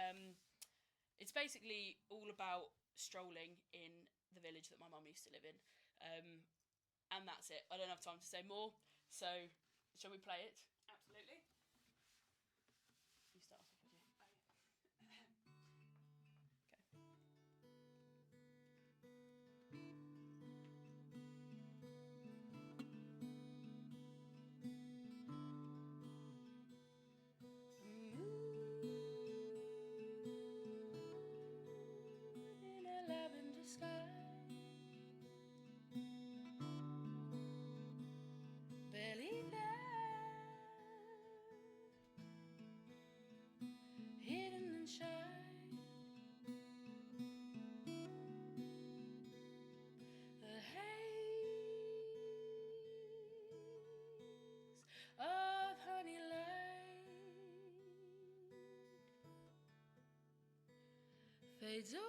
it's basically all about strolling in the village that my mum used to live in. And that's it. I don't have time to say more. So, shall we play it? Absolutely. You start off, would you? In a lavender sky, belly down fades away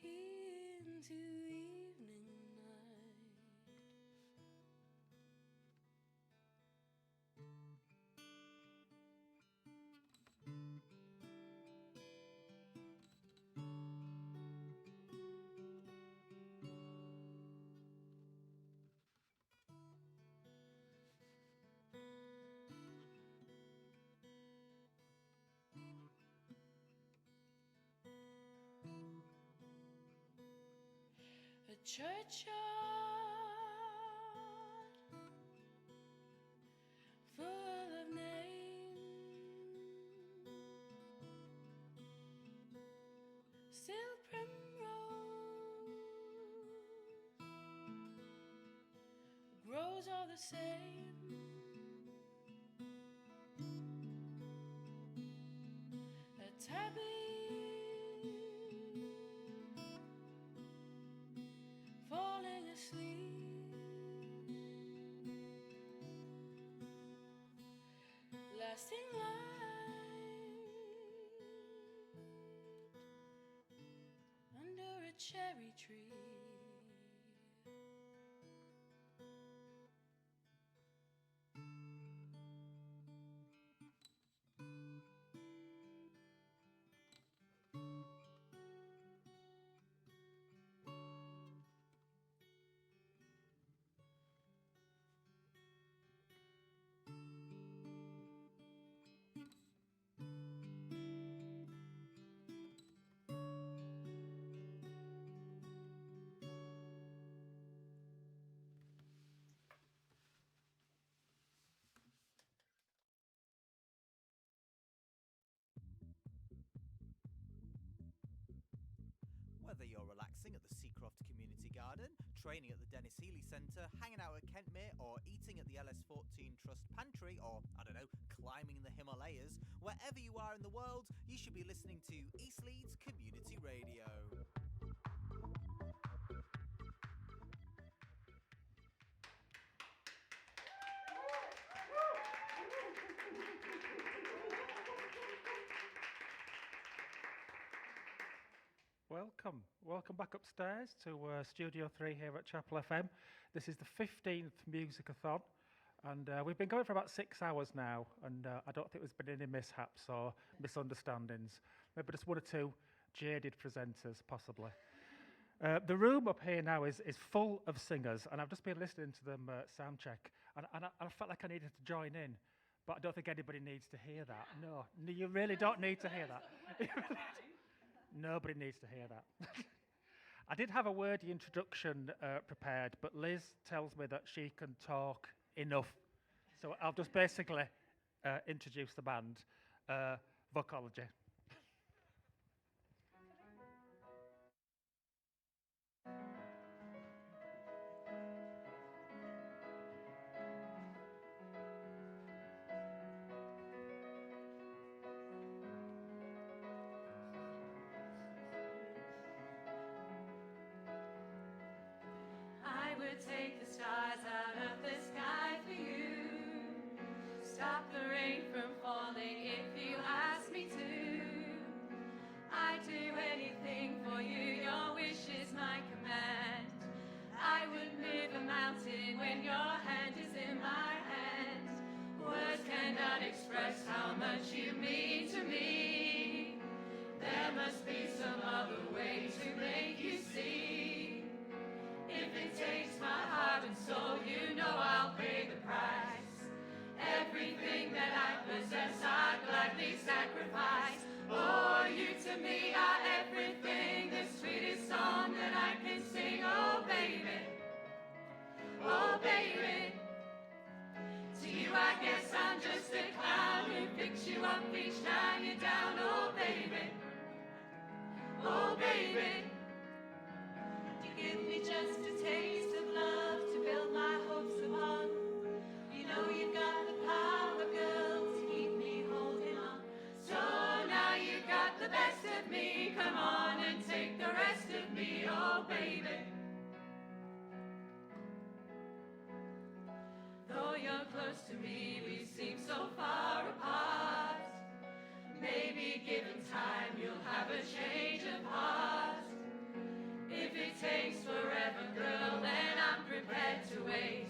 into evening night. A churchyard full of names, still primrose grows all the same. A tabby falling asleep, lasting light under a cherry tree. Whether you're relaxing at the Seacroft Community Garden, training at the Dennis Healy Centre, hanging out at Kentmere, or eating at the LS14 Trust Pantry, or, I don't know, climbing the Himalayas, wherever you are in the world, you should be listening to East Leeds Community Radio. Welcome back upstairs to Studio 3 here at Chapel FM. This is the 15th Musicathon, and we've been going for about 6 hours now, and I don't think there's been any mishaps or misunderstandings. Maybe just one or two jaded presenters, possibly. The room up here now is full of singers, and I've just been listening to them sound check, and I felt like I needed to join in, but I don't think anybody needs to hear that. No, you really don't need to hear that. Nobody needs to hear that. I did have a wordy introduction prepared, but Liz tells me that she can talk enough. So I'll just basically introduce the band. Vocology. I would take the stars out of the sky for you. Stop the rain from falling if you ask me to. I'd do anything for you, your wish is my command. I would move a mountain when your hand is in my hand. Words cannot express how much you mean to me. There must be some other way to make you see. If it takes my heart and soul, you know I'll pay the price. Everything that I possess, I'd gladly sacrifice. Oh, you to me are everything, the sweetest song that I can sing. Oh, baby, oh, baby. To you, I guess I'm just a clown who picks you up each time you're down. Oh, baby, oh, baby. Give me just a taste of love to build my hopes upon. You know you've got the power, girl, to keep me holding on. So now you got the best of me. Come on and take the rest of me, oh baby. Though you're close to me, we seem so far apart. a change of heart. If it takes forever, girl, then I'm prepared to wait.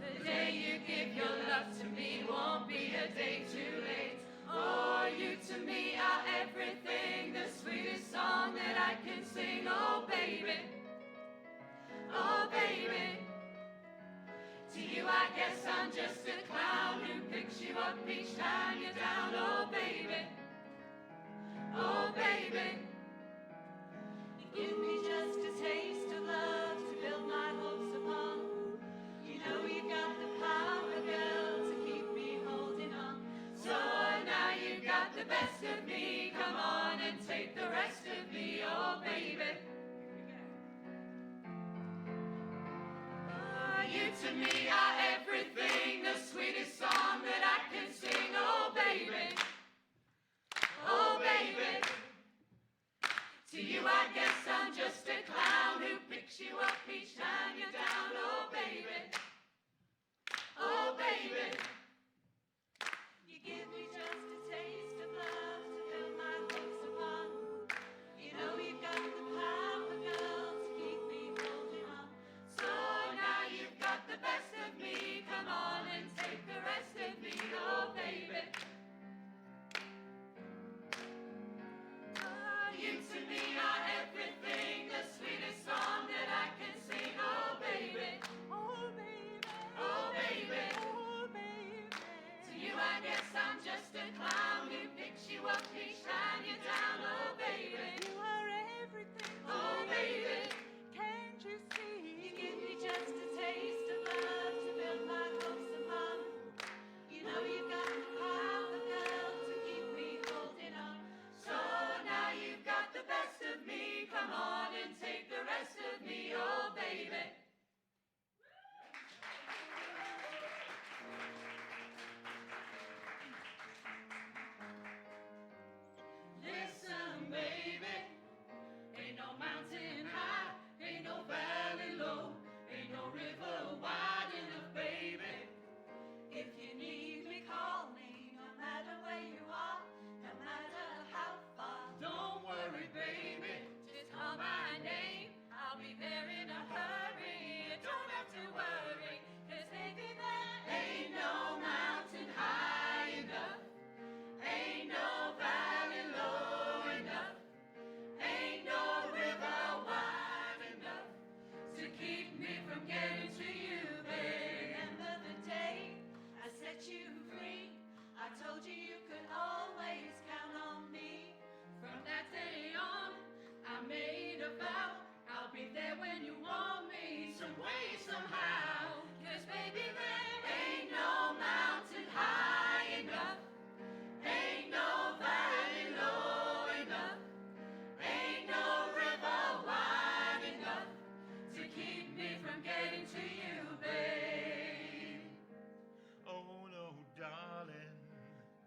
The day you give your love to me won't be a day too late. Oh, you to me are everything, the sweetest song that I can sing. Oh, baby. Oh, baby. To you I guess I'm just a clown who picks you up each time you're down. Oh, baby. Oh, baby. You give me just a taste of love to build my hopes upon. You know you've got the power, girl, to keep me holding on. So now you've got the best of me. Come on and take the rest of me. Oh, baby. You to me are everything, the sweetest song that I can sing. Oh, baby. Oh, baby. To you I guess I'm just a clown who picks you up each time you're down. Oh, baby. Oh, baby. You give me just a taste of love to build my hopes upon. You know you've got the power, girl, to keep me holding on. So now you've got the best of me. Come on and take the rest of me. Oh, baby. You to me are everything, the sweetest song that I can sing. Oh, baby. Oh, baby. Oh, baby. Oh, baby. To you I guess I'm just a clown who picks you up each time you're down. Oh, baby. You are everything. Oh, baby. Can't you see? You give me just a taste of love to build my hopes upon. You know you've got the power, girl, to keep me holding on. So now you've got the best of me. Come on and take the rest of me. Oh, baby. Listen, baby. Ain't no mountain high, ain't no valley low, ain't no river wide enough, baby. If you need me, call me, no matter where you are, no matter how far. Don't worry, baby, just call my name, I'll be there in a hurry. You don't have to worry, 'cause baby, there ain't no mountain high enough, ain't no valley low enough, ain't no river wide enough to keep me from getting to you, babe. Remember the day I set you free? I told you you could always count on me. From that day on, I made a vow I'll be there when you want me, some way, somehow. 'Cause baby, there ain't no mountain high enough, ain't no valley low enough, ain't no river wide enough to keep me from getting to you, babe. Oh no, darling.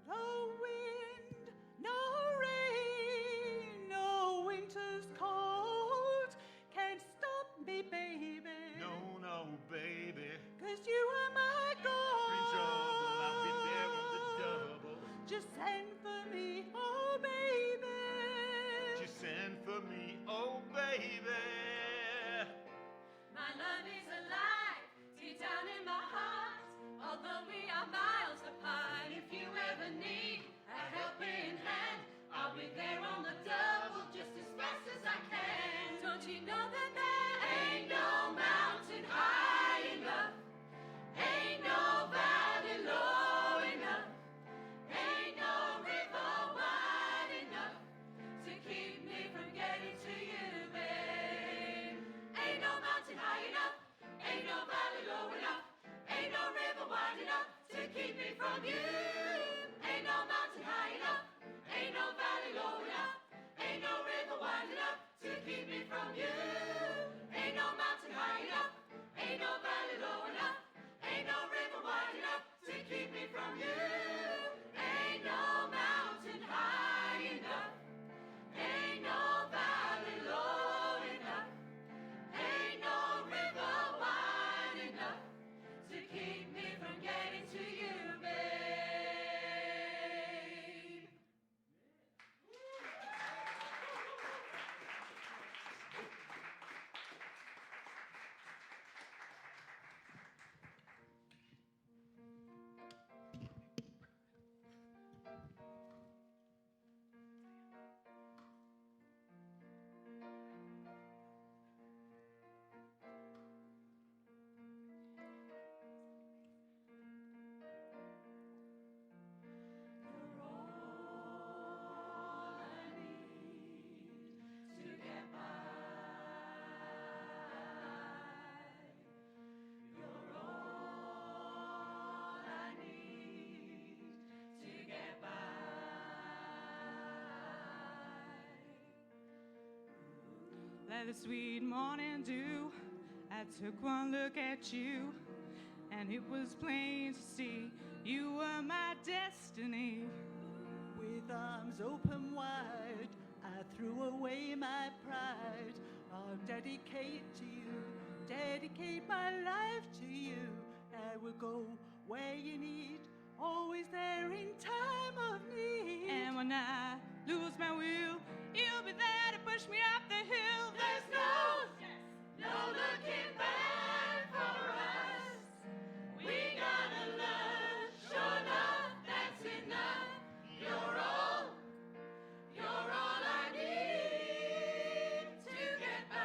No wind, no rain, no winter's cold can't stop me, baby. No, baby. 'Cause you are my goal. In trouble, I'll be there on the double. Just send for me, oh baby. Just send for me, oh baby. My love is alive, deep down in my heart. Although we are miles apart, if you ever need a helping hand, I'll be there on the double just as fast as I can. Don't you know that there ain't no mountain high enough, ain't no valley low enough, ain't no river wide enough to keep me from getting to you, babe. Ain't no mountain high enough, ain't no valley low enough, ain't no river wide enough to keep me from you. Ain't no mountain high enough, ain't no valley low enough, ain't no river wide enough to keep me from you. the sweet morning dew, I took one look at you, and it was plain to see you were my destiny. With arms open wide, I threw away my pride. I'll dedicate to you, dedicate my life to you. I will go where you need, always there in time of need. And when I lose my will, you'll be there to push me up the hill. There's no looking back for us. We gotta love, sure enough, that's enough. You're all I need to get by.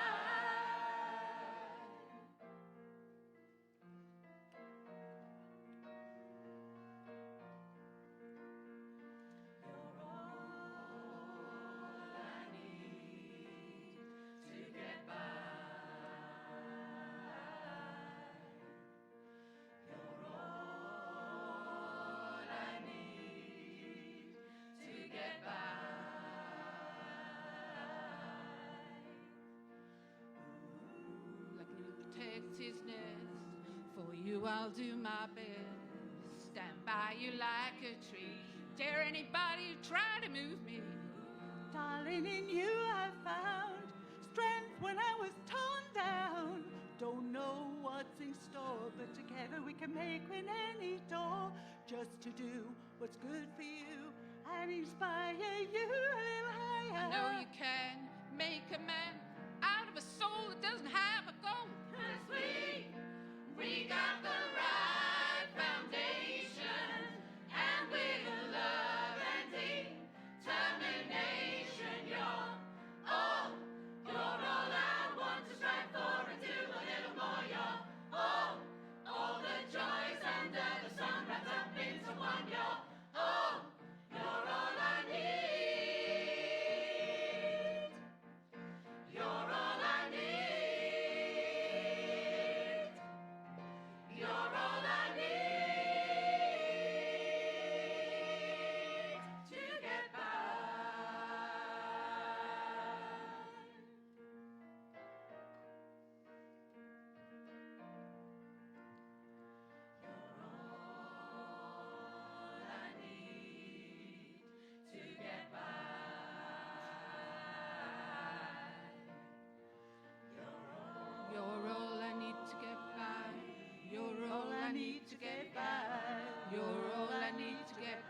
For you I'll do my best, stand by you like a tree, dare anybody who try to move me. Darling, in you I found strength when I was torn down. Don't know what's in store, but together we can make win any door. Just to do what's good for you and inspire you a little higher. I know you can make a man out of a soul that doesn't have a goal. 'Cause we got the right foundation, and with love and determination, you're all I want to strive for and do a little more. You're all the joys under the sun wrapped up into one. You're all I need. You're all I need. You're all I need to get by. You're all I need to get by. You're all I need to get by. You're all I need to get by. You're all I need to get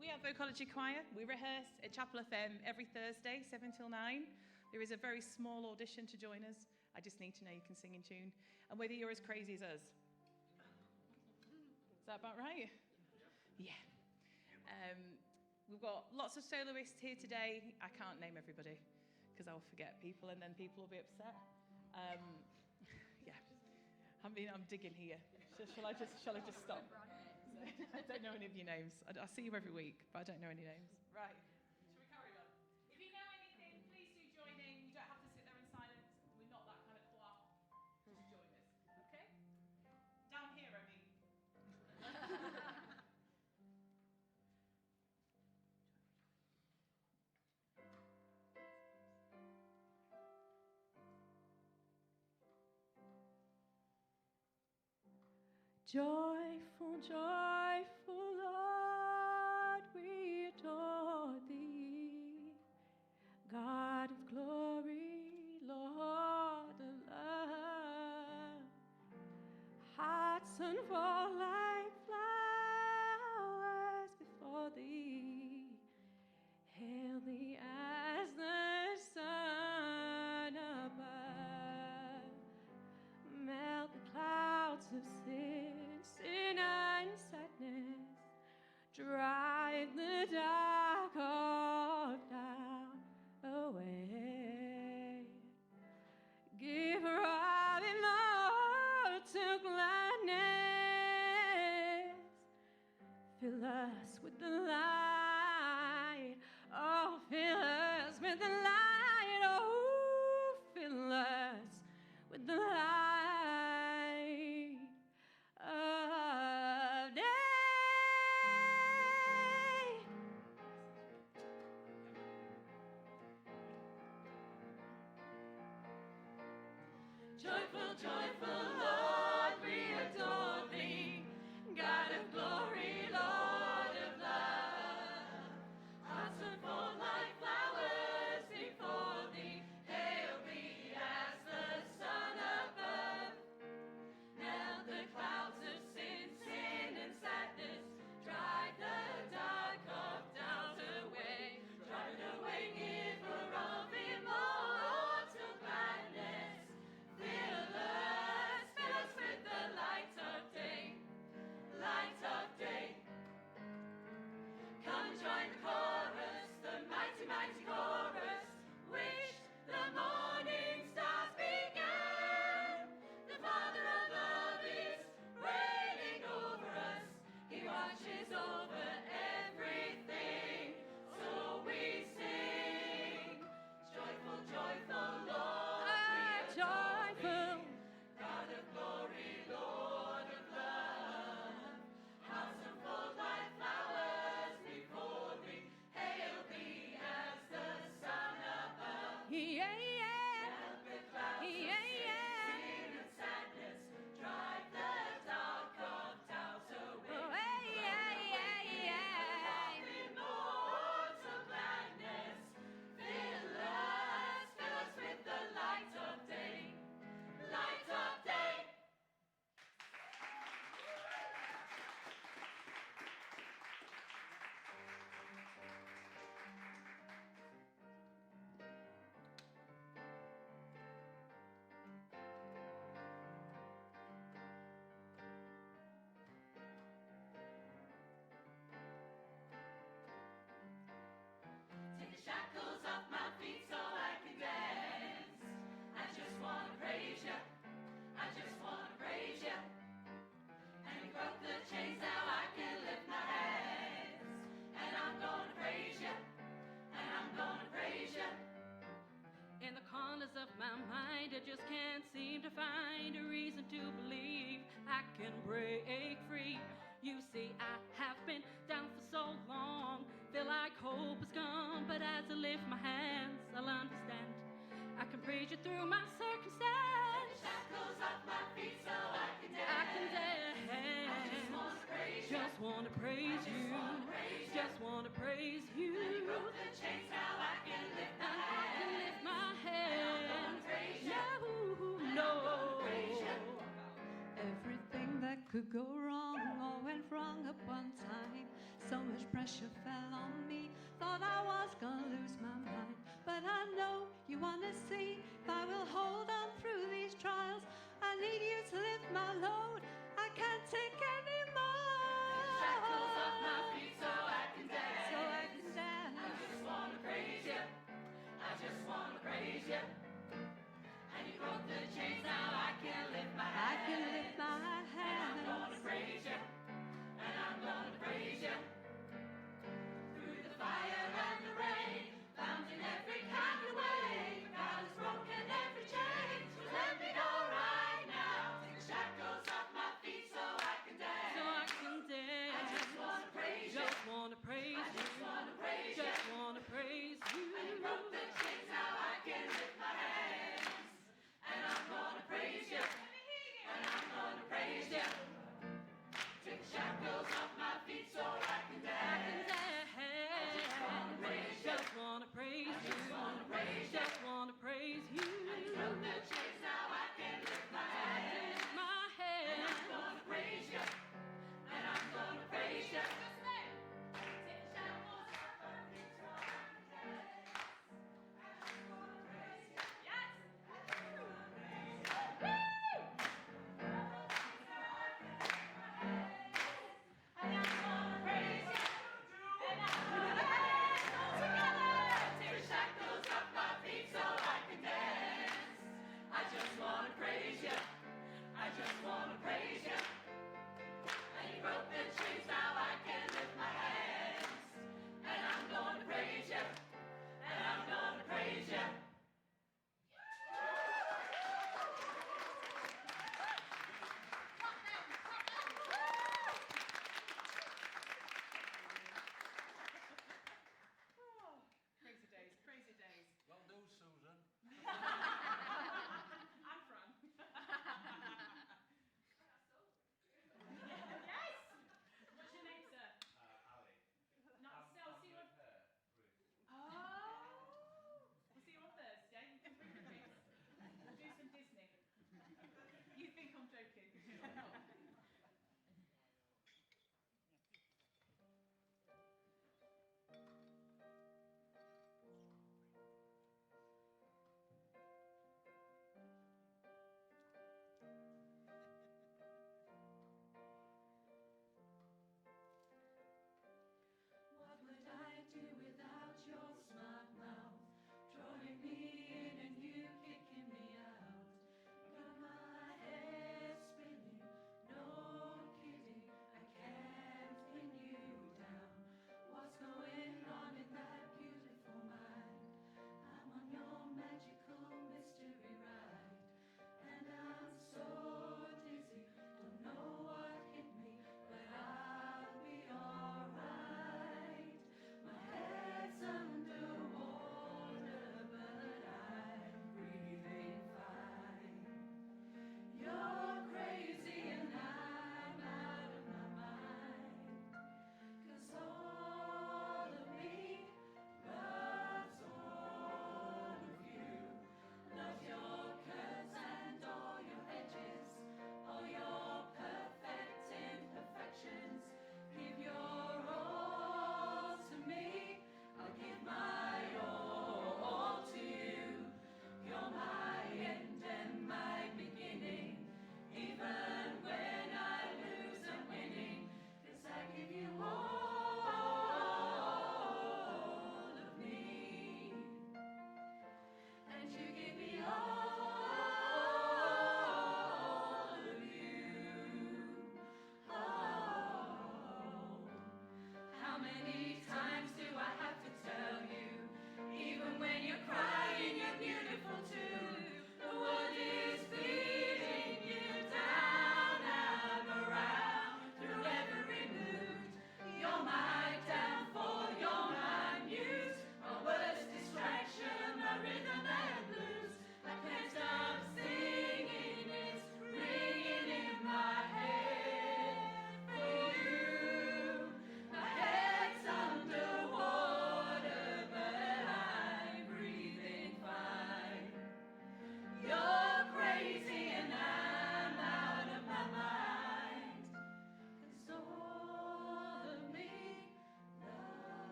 We are Vocology Choir. We rehearse at Chapel FM every Thursday, 7 till 9. There is a very small audition to join us. I just need to know you can sing in tune. And whether you're as crazy as us. Is that about right? Yeah. We've got lots of soloists here today. I can't name everybody because I'll forget people and then people will be upset. Yeah. I'm digging here. Shall I just stop? I don't know any of your names. I see you every week, but I don't know any names. Right. Shall we carry on? If you know anything, please do join in. You don't have to sit there in silence. We're not that kind of choir to join us. Okay? Down here, I mean. Joyful, joyful Lord, we adore thee. God of glory, Lord of love. Hearts unfold like flowers before thee. Hail thee as the sun above. just can't seem to find a reason to believe I can break free. You see, I have been down for so long, feel like hope is gone, but as I lift my hands, I'll understand. I can praise you through my circumstance. Shackles off my feet so I can dance. I can dance. I just wanna praise you. Just wanna praise you. Just wanna praise you. And you broke the chains, now I can lift my hands. I can lift my hands. And I'm gonna praise you. No. Everything that could go wrong all went wrong at one time. So much pressure fell on me, thought I was gonna lose my mind. But I know you wanna see if I will hold on through these trials. I need you to lift my load, I can't take any more. Shackles off my feet so I can dance. So I can dance. I just wanna praise you. I just wanna praise you. And you broke the chains, now I can lift my hands. I can lift my hands. And I'm gonna praise you. And I'm gonna praise you.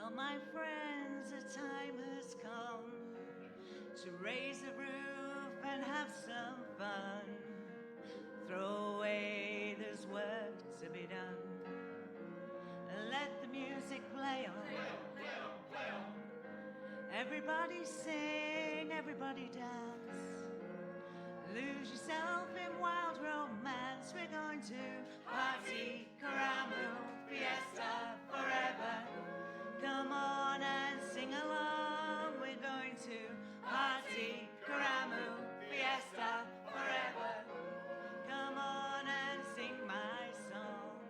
Well, my friends, the time has come to raise the roof and have some fun. Throw away, there's work to be done. Let the music play on. Everybody sing, everybody dance. Lose yourself in wild romance. We're going to party, caramel, fiesta, forever. Come on and sing along. We're going to party, caramel, fiesta, forever. Come on and sing my song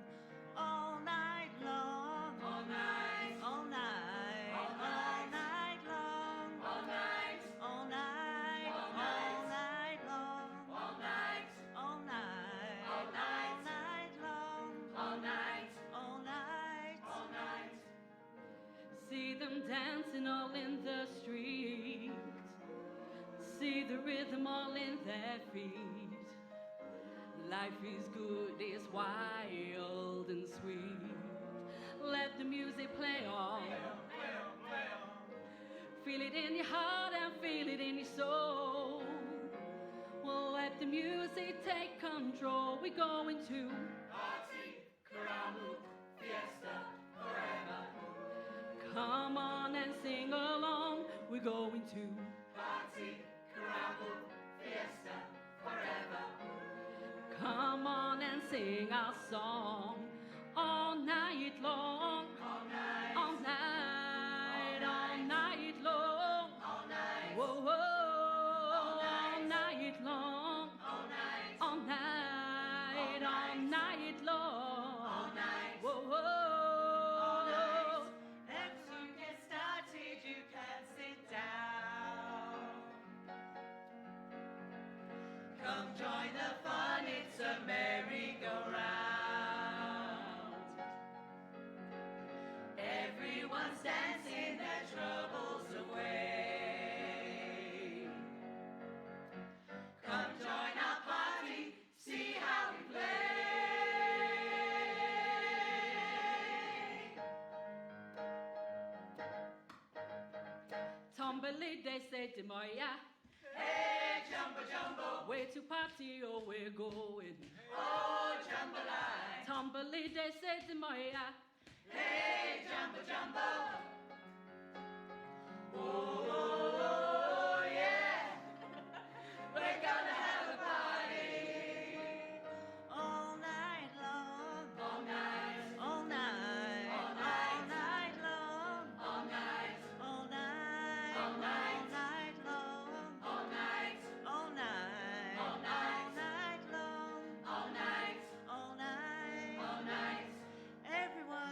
all night long. All night, all night, all night long. All night, all night, all night long. All night, all night, all night long. All night, all night, all night. See them dancing all in the street. See the rhythm all in their feet. Life is good, it's wild and sweet. Let the music play on. Feel it in your heart and feel it in your soul. Well, let the music take control. We're going to party, caramel, fiesta, forever. come on and sing along. We're going to party, caramel, fiesta, forever. come on and sing our song all night long. All night, all night, all night long. all night, whoa, whoa, all night long. all night, all night, all night long. all night, whoa, whoa. all night. And to get started, you can sit down. Come join the fun, it's a merry-go-round. Everyone's dancing their troubles away. Come join our party, see how we play. Tumbly, they say to Moya. Hey, Jumbo Jumbo, Way to party, oh, we're going. oh, Jambalaya. Tumbly, they say to Moya. Hey, Jumbo Jumbo, oh, yeah. We're gonna have a party all night long. All night, all night, all night long. All night, all night, all night long. All night, all night, all night long. All night, all night, all night. Everyone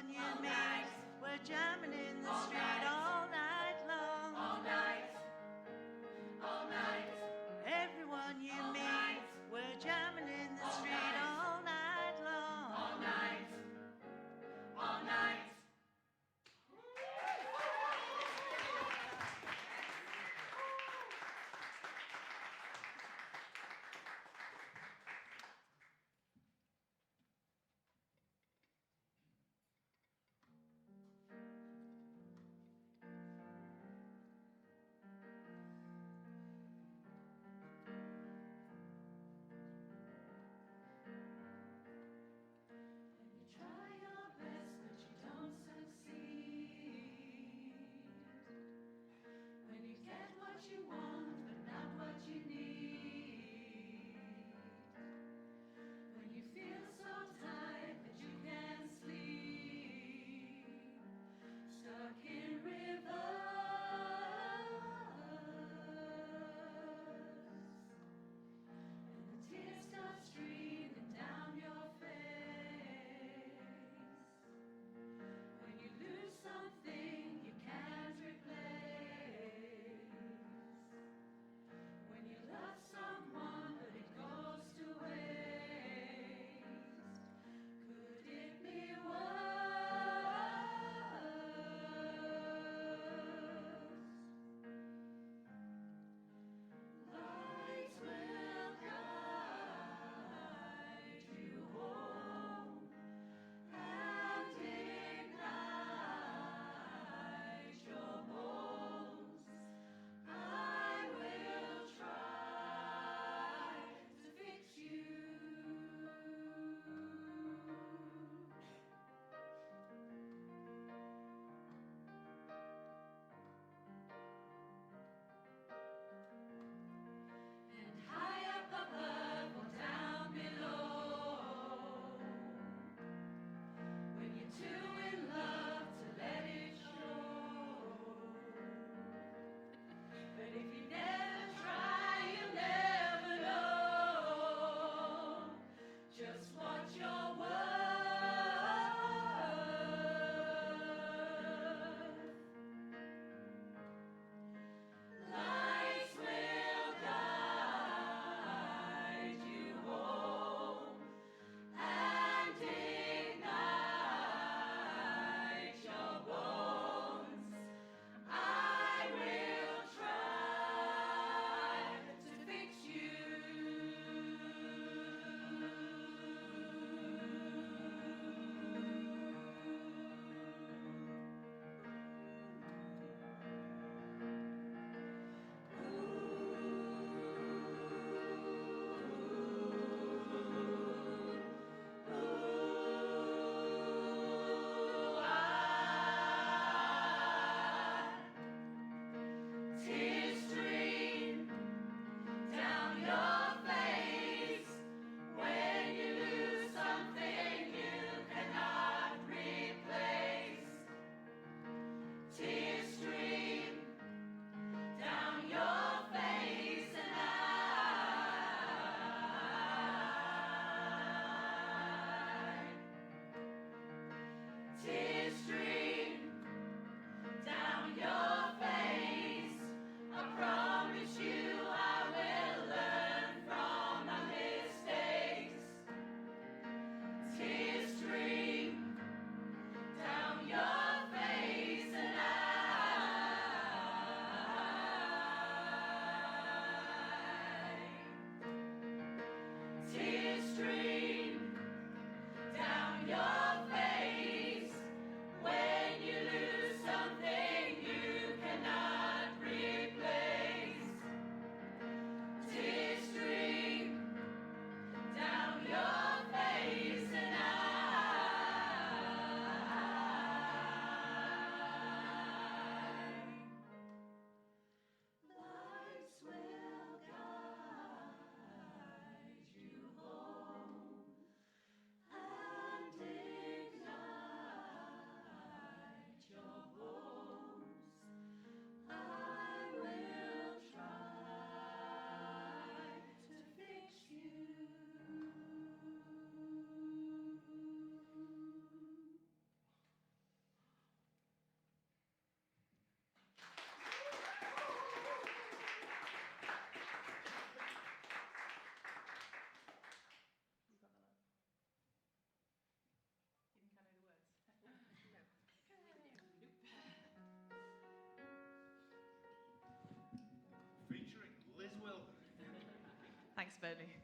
Bernie.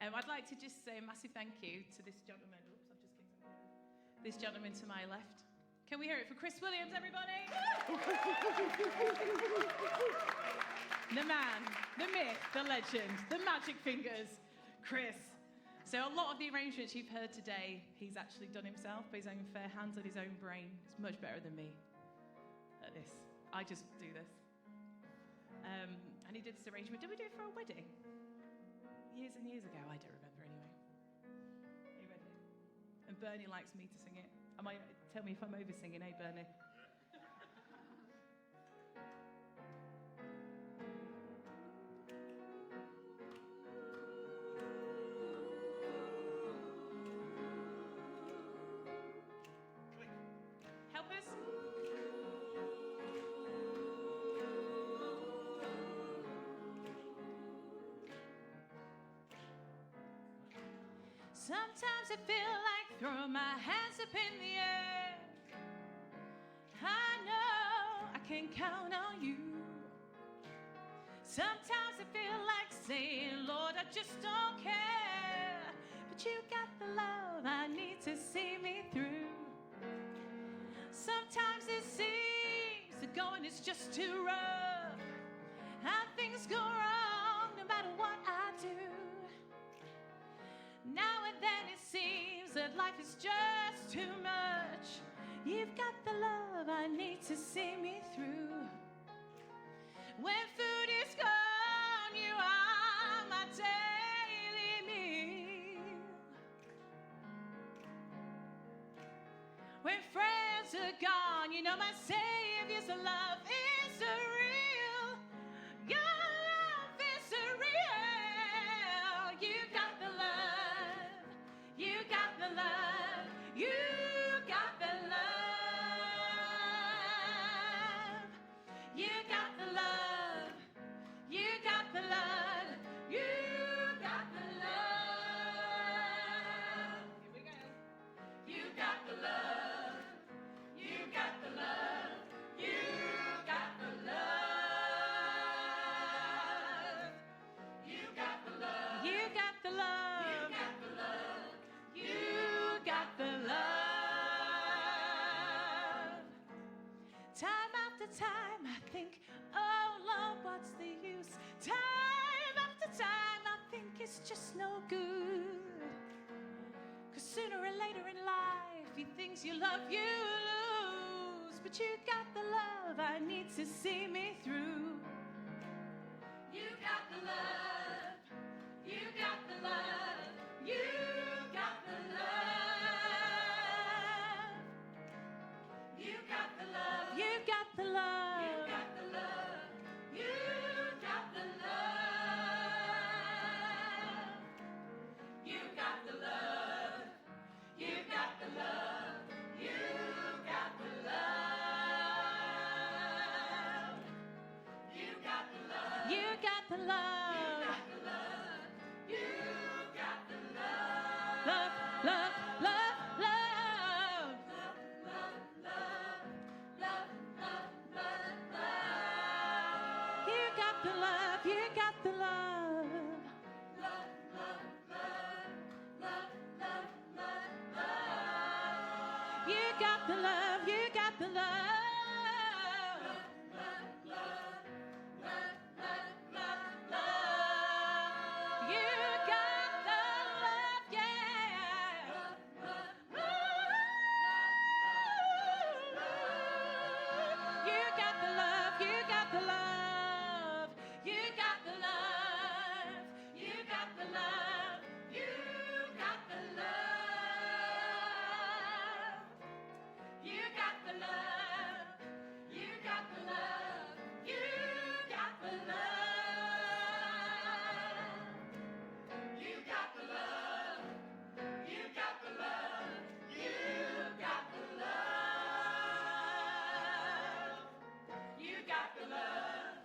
I'd like to just say a massive thank you to this gentleman. Oops, I've just kicked something over. This gentleman to my left. Can we hear it for Chris Williams, everybody? The man, the myth, the legend, the magic fingers, Chris. So a lot of the arrangements you've heard today, he's actually done himself by his own fair hands and his own brain. He's much better than me at this. I just do this. And he did this arrangement. Did we do it for a wedding? Years and years ago. I don't remember anyway. Are you ready? And Bernie likes me to sing it. Tell me if I'm over singing, eh, Bernie? Help us. Sometimes I feel like throwing my hands up in the air. I know I can count on you. Sometimes I feel like saying, Lord, I just don't care. But you got the love I need to see me through. Sometimes it seems the going is just too rough, and things go wrong no matter what I do. Now and then it seems that life is just too much. You've got the love I need to see me through. When food is gone, you are my daily meal. When friends are gone, you know my Savior's love is surreal. Your love is surreal. You got the love. You got the love. You got the love. You got the love. You got the love. You got the love. Here we go. You got the love. You got the love. You got the love. You got the love. You got the love. You got the love. You got the love. Time after time I think, oh Lord, what's the use? Time after time I think it's just no good. 'Cause sooner or later in life, you things you love you lose. But you got the love I need to see me through. You got the love. You got the love. You got the love. You got the love. You got the love. You got the love. You got the love. You got the love. You got the love. You got the love. You got the love. You got the love. You got the love. Love, love, love, love. Love, love, love, love, love, love. You got the love. You got the love. Love, love, love, love, love, love, love. You got the love. You got the love. Love, love, love, love, love, love. You got the love, yeah. You got the love. You got the love. You got the love. You got the love. You got the love. You got the love. You got the love. You got the love. You got the love. You got the love. You got the love. You got the love.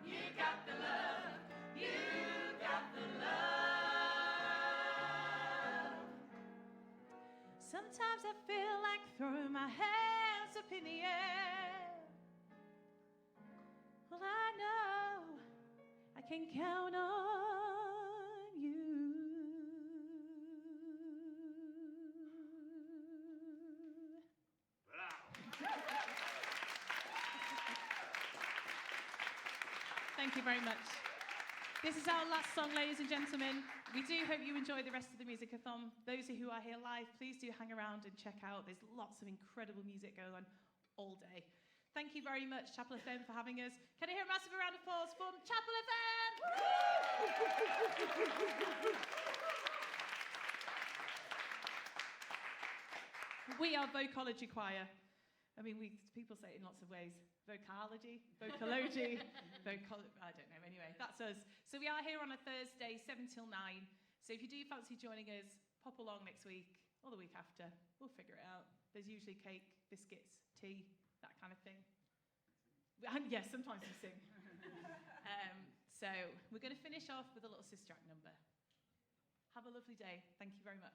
You got the love. You got the love. Sometimes I feel like throwing my hands up in the air. Well, I know I can count on Thank you very much. This is our last song, ladies and gentlemen. We do hope you enjoy the rest of the Musicathon. Those of you who are here live, please do hang around and check out. There's lots of incredible music going on all day. Thank you very much, Chapel FM, for having us. Can I hear a massive round of applause from Chapel FM? We are Vocology Choir. I mean, people say it in lots of ways. Vocology, vocology, I don't know. Anyway, that's us. So we are here on a Thursday, 7 till 9. So if you do fancy joining us, pop along next week or the week after. We'll figure it out. There's usually cake, biscuits, tea, that kind of thing. And yes, sometimes we sing. So we're going to finish off with a little Sister Act number. Have a lovely day. Thank you very much.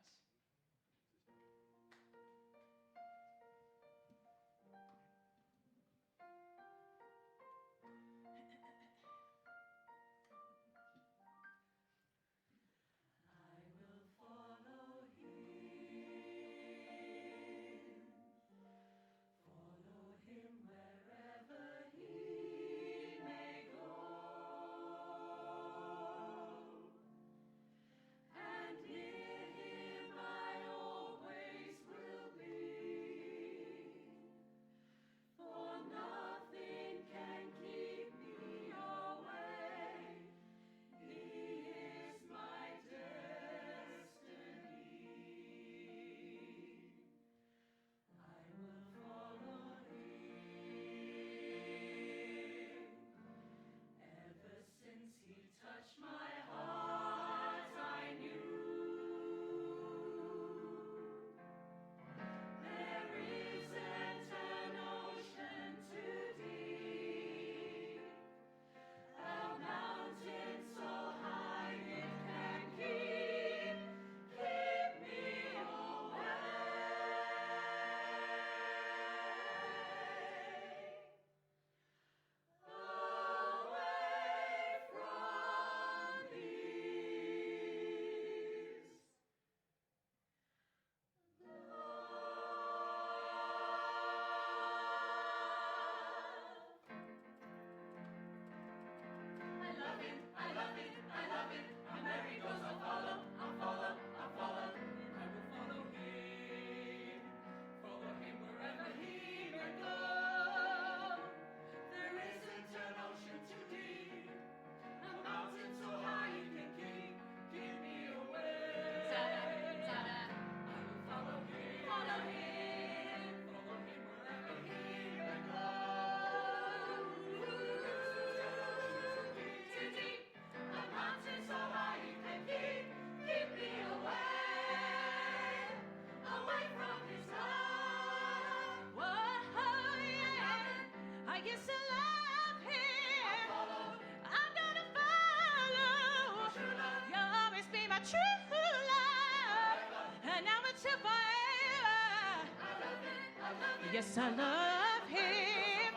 Yes, I love him.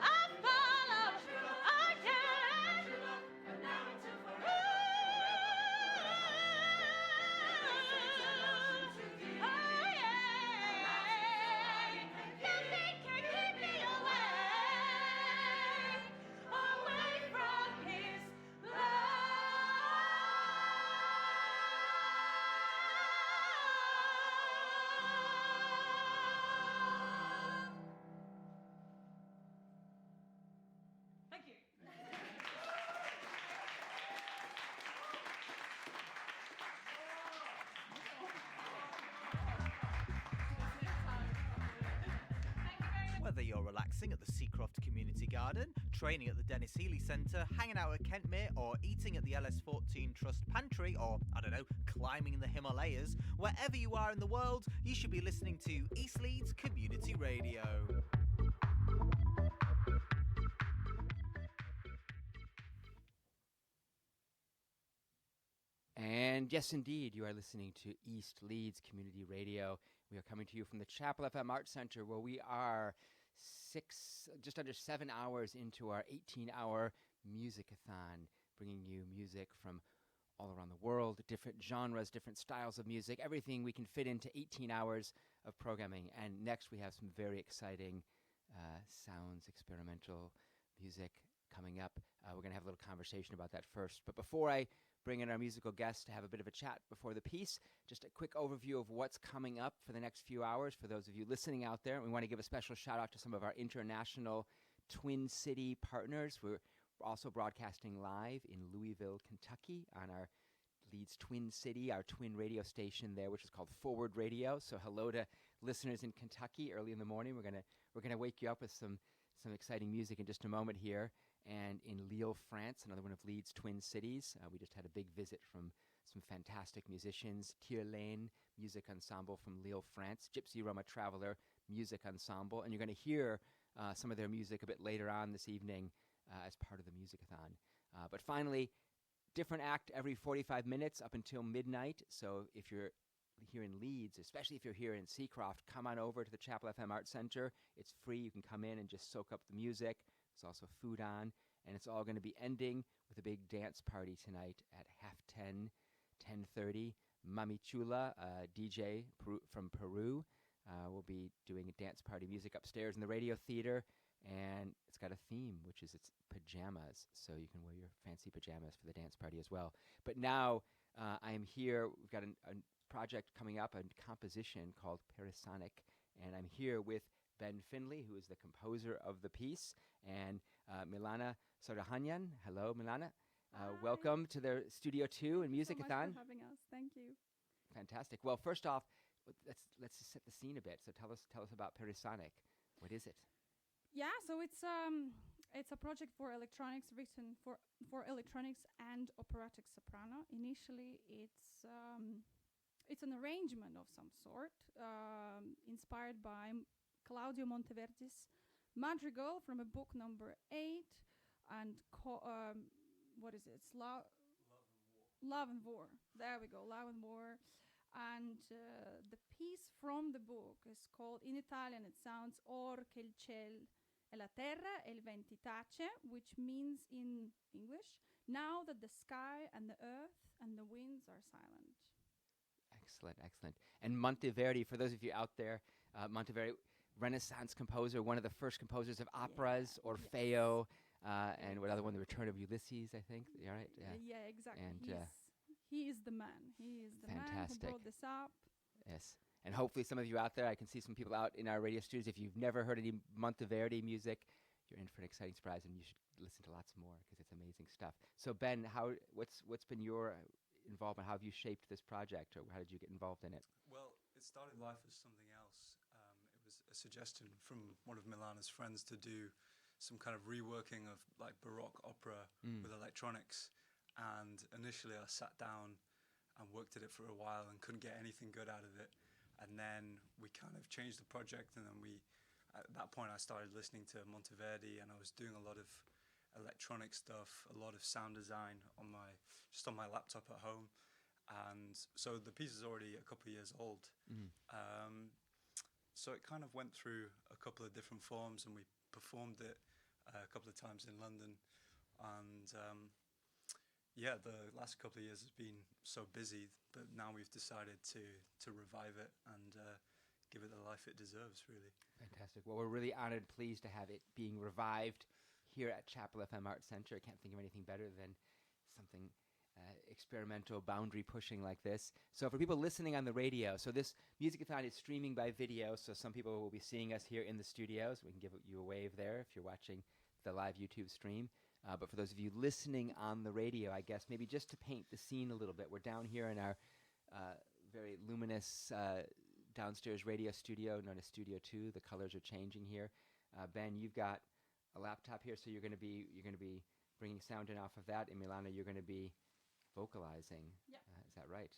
I follow. Oh, yeah. Oh, yeah. Nothing can keep me away from his love. Thank you. Whether you're relaxing at the Seacroft Community Garden, training at the Dennis Healy Centre, hanging out at Kentmere, or eating at the LS14 Trust Pantry, or, I don't know, climbing the Himalayas, wherever you are in the world, you should be listening to East Leeds Community Radio. And yes, indeed, you are listening to East Leeds Community Radio. We are coming to you from the Chapel FM Arts Centre, where we are just under 7 hours into our 18-hour Musicathon, bringing you music from all around the world, different genres, different styles of music, everything we can fit into 18 hours of programming. And next we have some very exciting sounds, experimental music coming up. We're going to have a little conversation about that first. But before I bring in our musical guest to have a bit of a chat before the piece, just a quick overview of what's coming up for the next few hours for those of you listening out there. We want to give a special shout out to some of our international Twin City partners. We're also broadcasting live in Louisville, Kentucky on our Leeds Twin City, our twin radio station there, which is called Forward Radio. So hello to listeners in Kentucky early in the morning. We're gonna wake you up with some exciting music in just a moment here. And in Lille, France, another one of Leeds' twin cities, we just had a big visit from some fantastic musicians. Tierlaine Music Ensemble from Lille, France, Gypsy Roma Traveler Music Ensemble, and you're going to hear some of their music a bit later on this evening as part of the Musicathon. But finally, different act every 45 minutes up until midnight. So if you're here in Leeds, especially if you're here in Seacroft, come on over to the Chapel FM Arts Center. It's free. You can come in and just soak up the music. There's also food on, and it's all going to be ending with a big dance party tonight at 10:30. Mami Chula, DJ from Peru, will be doing a dance party music upstairs in the Radio Theater, and it's got a theme, which is its pajamas, so you can wear your fancy pajamas for the dance party as well. But now I am here. We've got a project coming up, a composition called Perisonic, and I'm here with Ben Finley, who is the composer of the piece, and Milana Sorahanyan. Hello, Milana. Welcome to the Studio 2 and Musicathon. So much for having us. Thank you. Fantastic. Well, first off, let's just set the scene a bit. So tell us about Perisonic. What is it? Yeah, so it's a project for electronics written for electronics and operatic soprano. Initially, it's an arrangement of some sort, inspired by Claudio Monteverdi's Madrigal from a book number 8, and what is it? It's Love and War. There we go, Love and War. And the piece from the book is called, in Italian it sounds Or che il ciel e la terra e il venti tace, which means in English, now that the sky and the earth and the winds are silent. Excellent, excellent. And Monteverdi, for those of you out there, Monteverdi, Renaissance composer, one of the first composers of operas, Orfeo, and what other one? The Return of Ulysses, I think. Yeah, right. Yeah, exactly. And he is the man. He is the fantastic. man who brought this up. Yes, and hopefully some of you out there, I can see some people out in our radio studios. If you've never heard any Monteverdi music, you're in for an exciting surprise, and you should listen to lots more because it's amazing stuff. So Ben, what's been your involvement? How have you shaped this project, or how did you get involved in it? Well, it started life as something else. It was a suggestion from one of Milana's friends to do some kind of reworking of like Baroque opera with electronics. And initially I sat down and worked at it for a while and couldn't get anything good out of it. And then we kind of changed the project, and then at that point I started listening to Monteverdi, and I was doing a lot of electronic stuff, a lot of sound design on my laptop at home. And so the piece is already a couple of years old. So it kind of went through a couple of different forms, and we performed it a couple of times in London. And the last couple of years has been so busy, but now we've decided to revive it and give it the life it deserves, really. Fantastic. Well, we're really honored and pleased to have it being revived here at Chapel FM Arts Center. I can't think of anything better than something experimental, boundary pushing like this. So for people listening on the radio, so this Musicathon is streaming by video, so some people will be seeing us here in the studios. We can give you a wave there if you're watching the live YouTube stream. But for those of you listening on the radio, I guess maybe just to paint the scene a little bit, we're down here in our very luminous downstairs radio studio known as Studio 2. The colors are changing here. Ben, you've got a laptop here, so you're going to be bringing sound in off of that. And Milana, you're going to be vocalizing. Yeah. Is that right?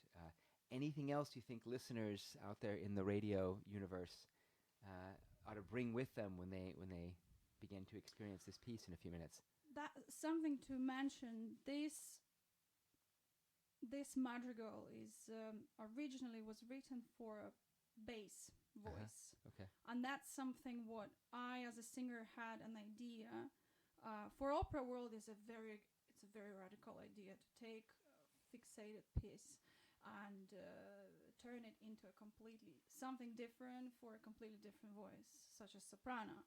Anything else you think listeners out there in the radio universe ought to bring with them when they begin to experience this piece in a few minutes? That's something to mention. This madrigal is originally was written for a bass voice. Okay. And that's something what I as a singer had an idea for opera world. It's a very radical idea to take a fixated piece and turn it into a completely something different for a completely different voice, such as soprano.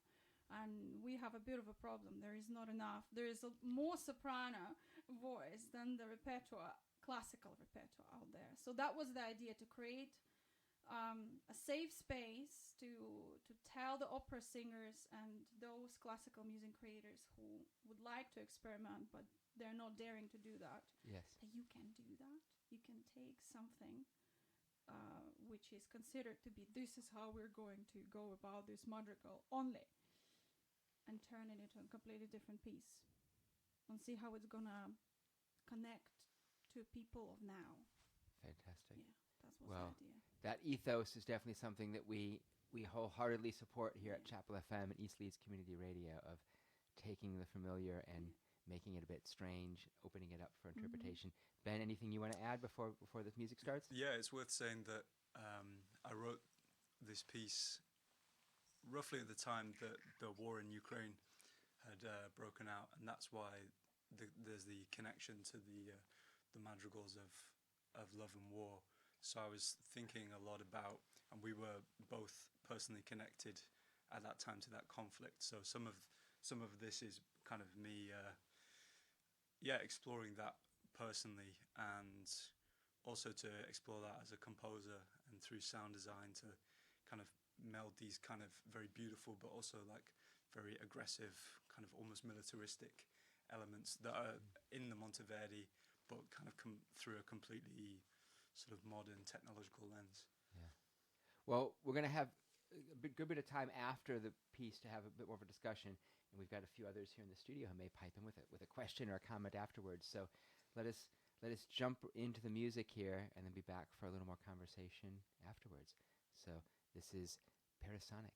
and we have a bit of a problem. There is not enough. There is more soprano voice than the repertoire, classical repertoire out there. So that was the idea, to create a safe space to tell the opera singers and those classical music creators who would like to experiment but they're not daring to do that. Yes. That you can do that. You can take something which is considered to be, this is how we're going to go about this madrigal only, and turn it into a completely different piece and see how it's gonna connect to people of now. Fantastic. Yeah, that was Well, the idea. that ethos is definitely something that we wholeheartedly support here at Chapel FM and East Leeds Community Radio, of taking the familiar and making it a bit strange, opening it up for interpretation. Ben, anything you want to add before the music starts? Yeah, it's worth saying that I wrote this piece roughly at the time that the war in Ukraine had broken out, and that's why there's the connection to the madrigals of love and war. So I was thinking a lot about, and we were both personally connected at that time to that conflict. So some of this is kind of me, exploring that personally, and also to explore that as a composer and through sound design, to kind of meld these kind of very beautiful but also like very aggressive, kind of almost militaristic elements that are in the Monteverdi, but kind of come through a completely sort of modern technological lens. Yeah. Well, we're going to have a good bit of time after the piece to have a bit more of a discussion, and we've got a few others here in the studio who may pipe in with a question or a comment afterwards. So let us jump into the music here and then be back for a little more conversation afterwards. So this is Parasonic.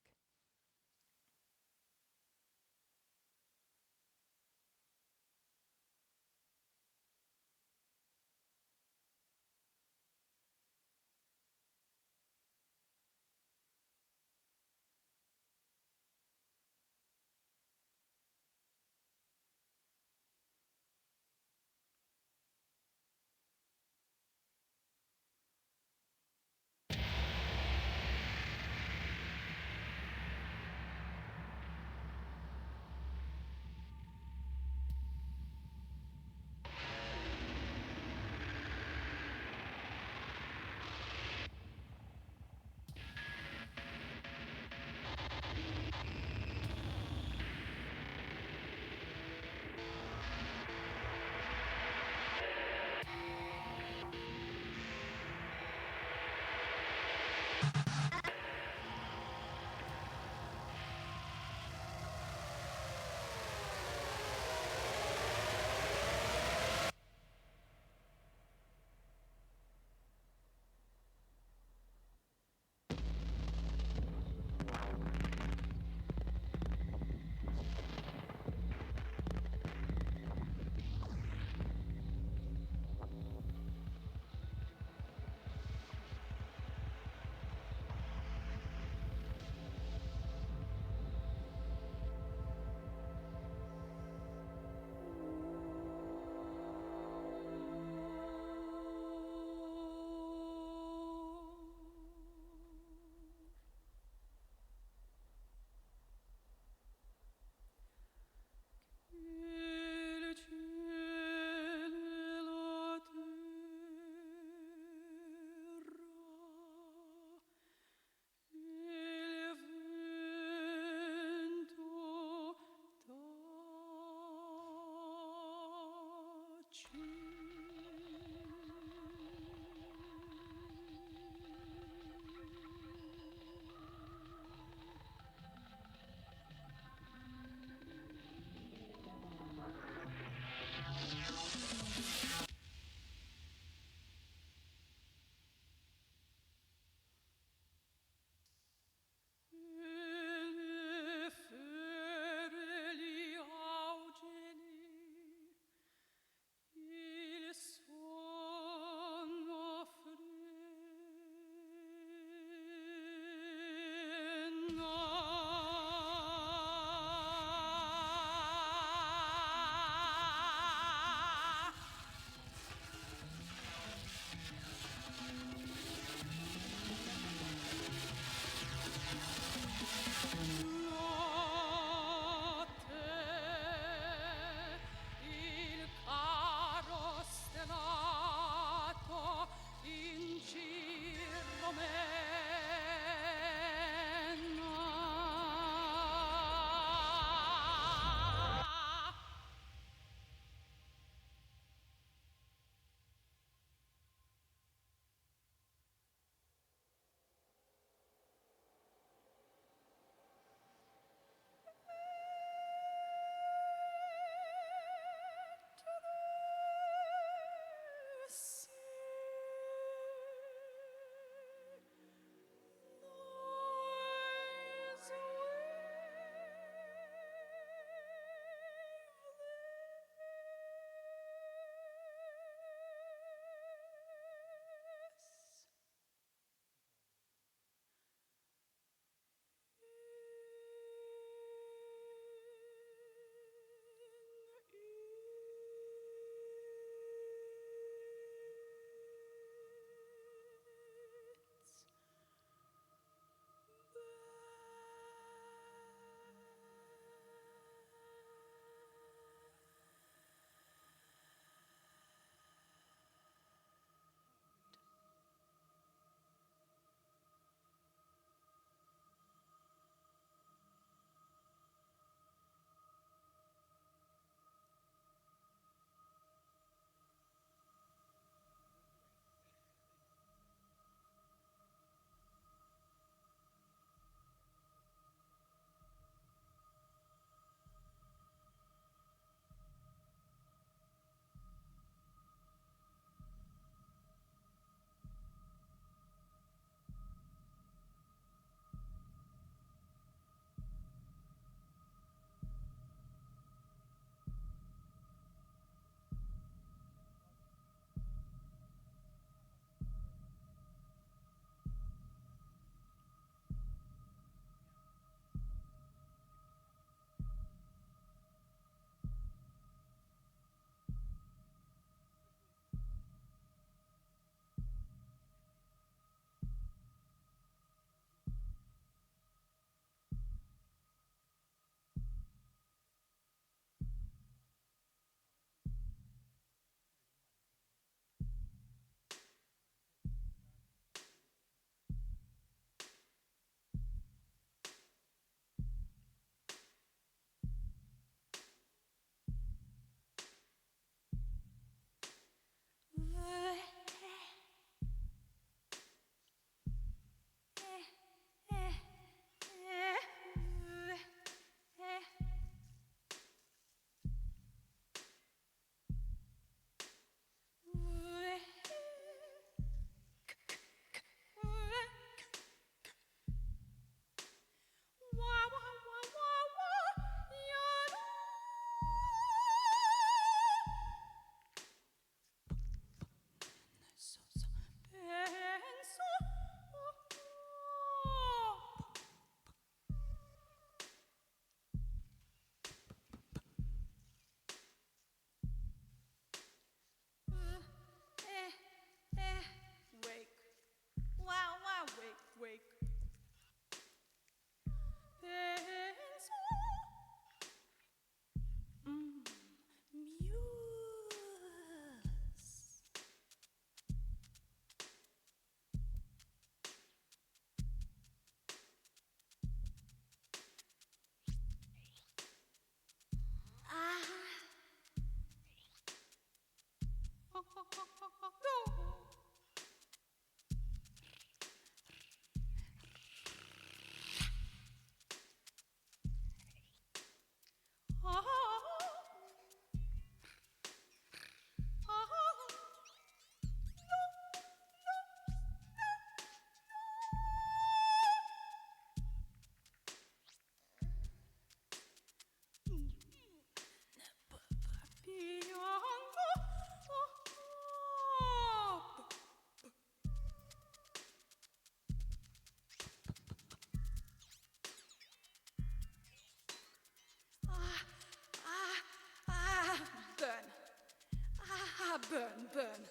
burn.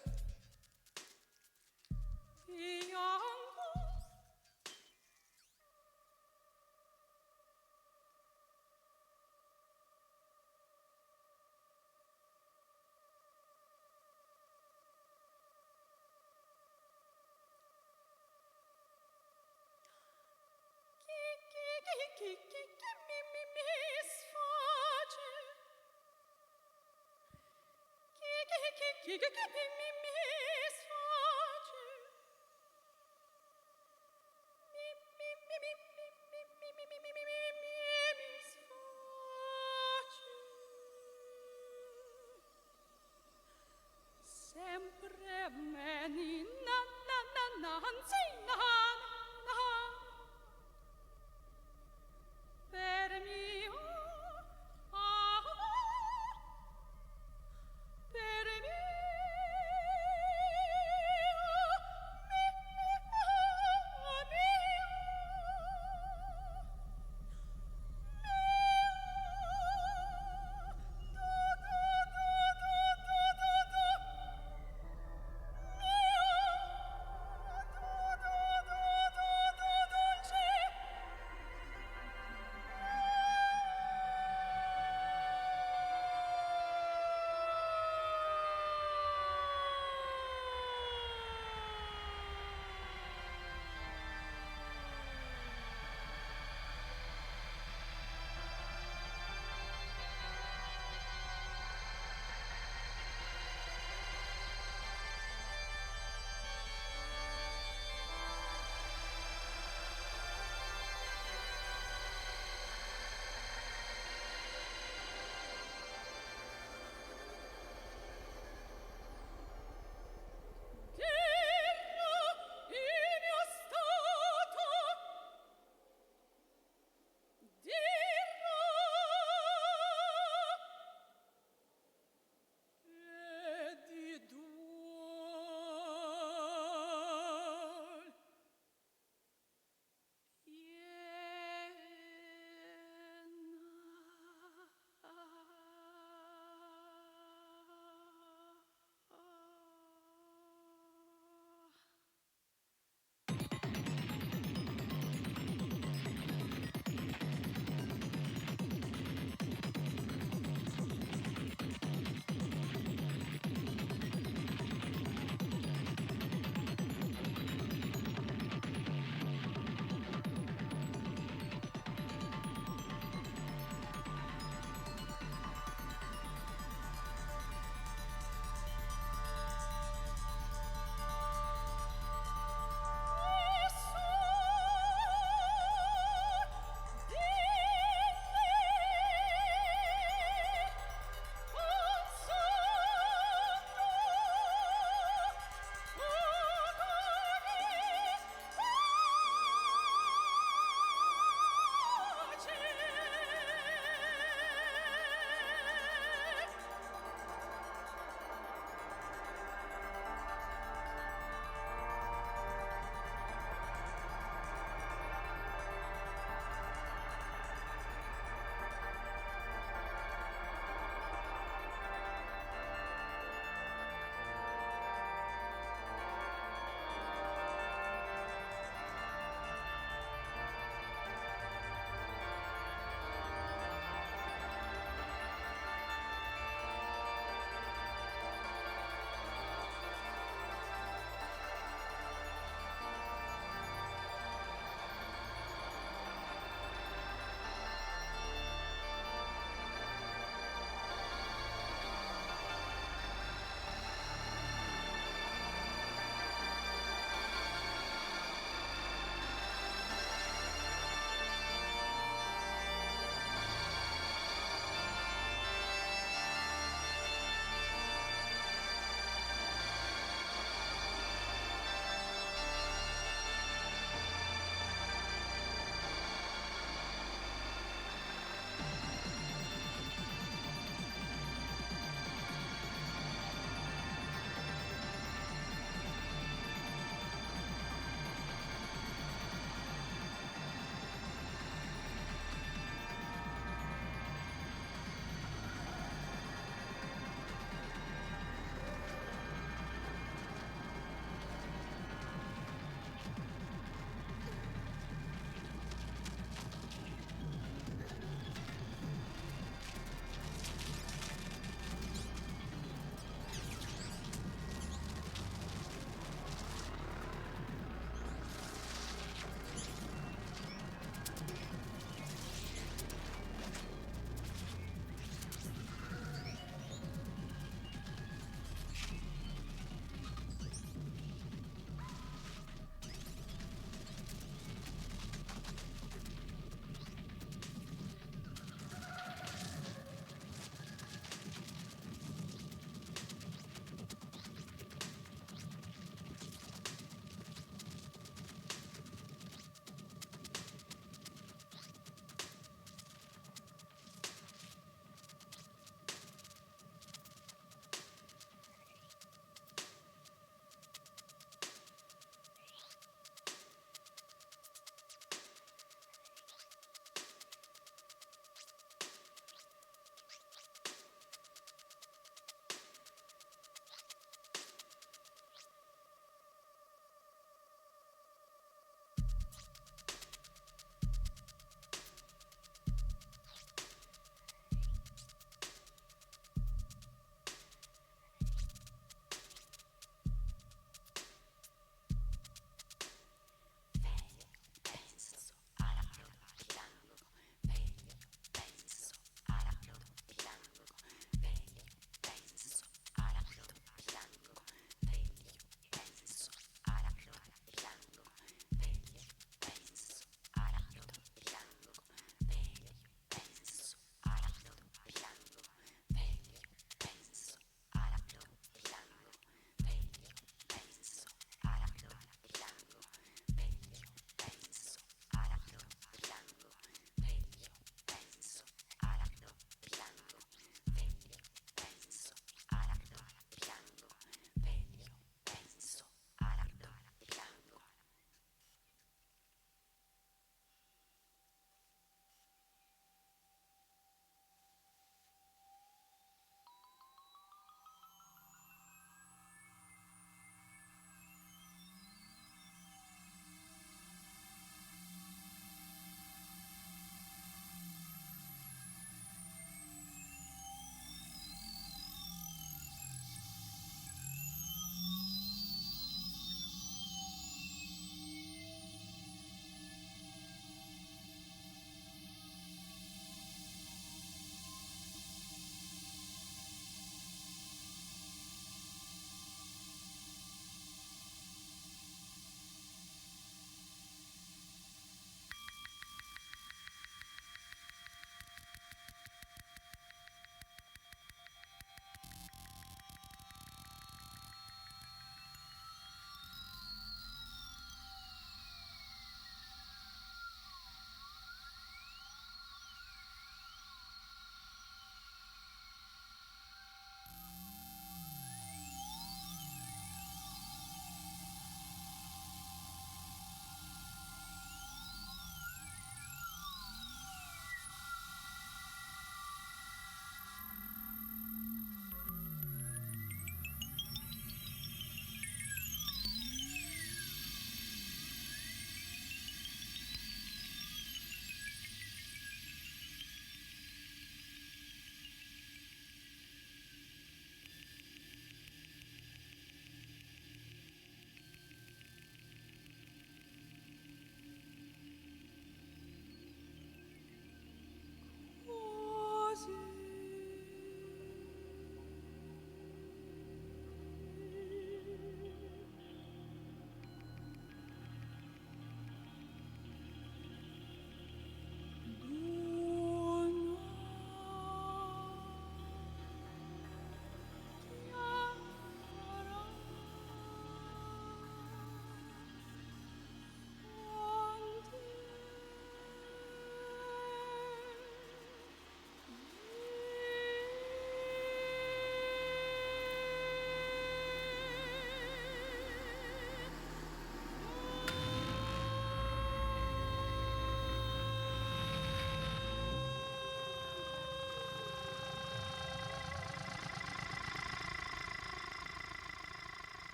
Iango. Sempre meni na na na na hanzi na na per mio per me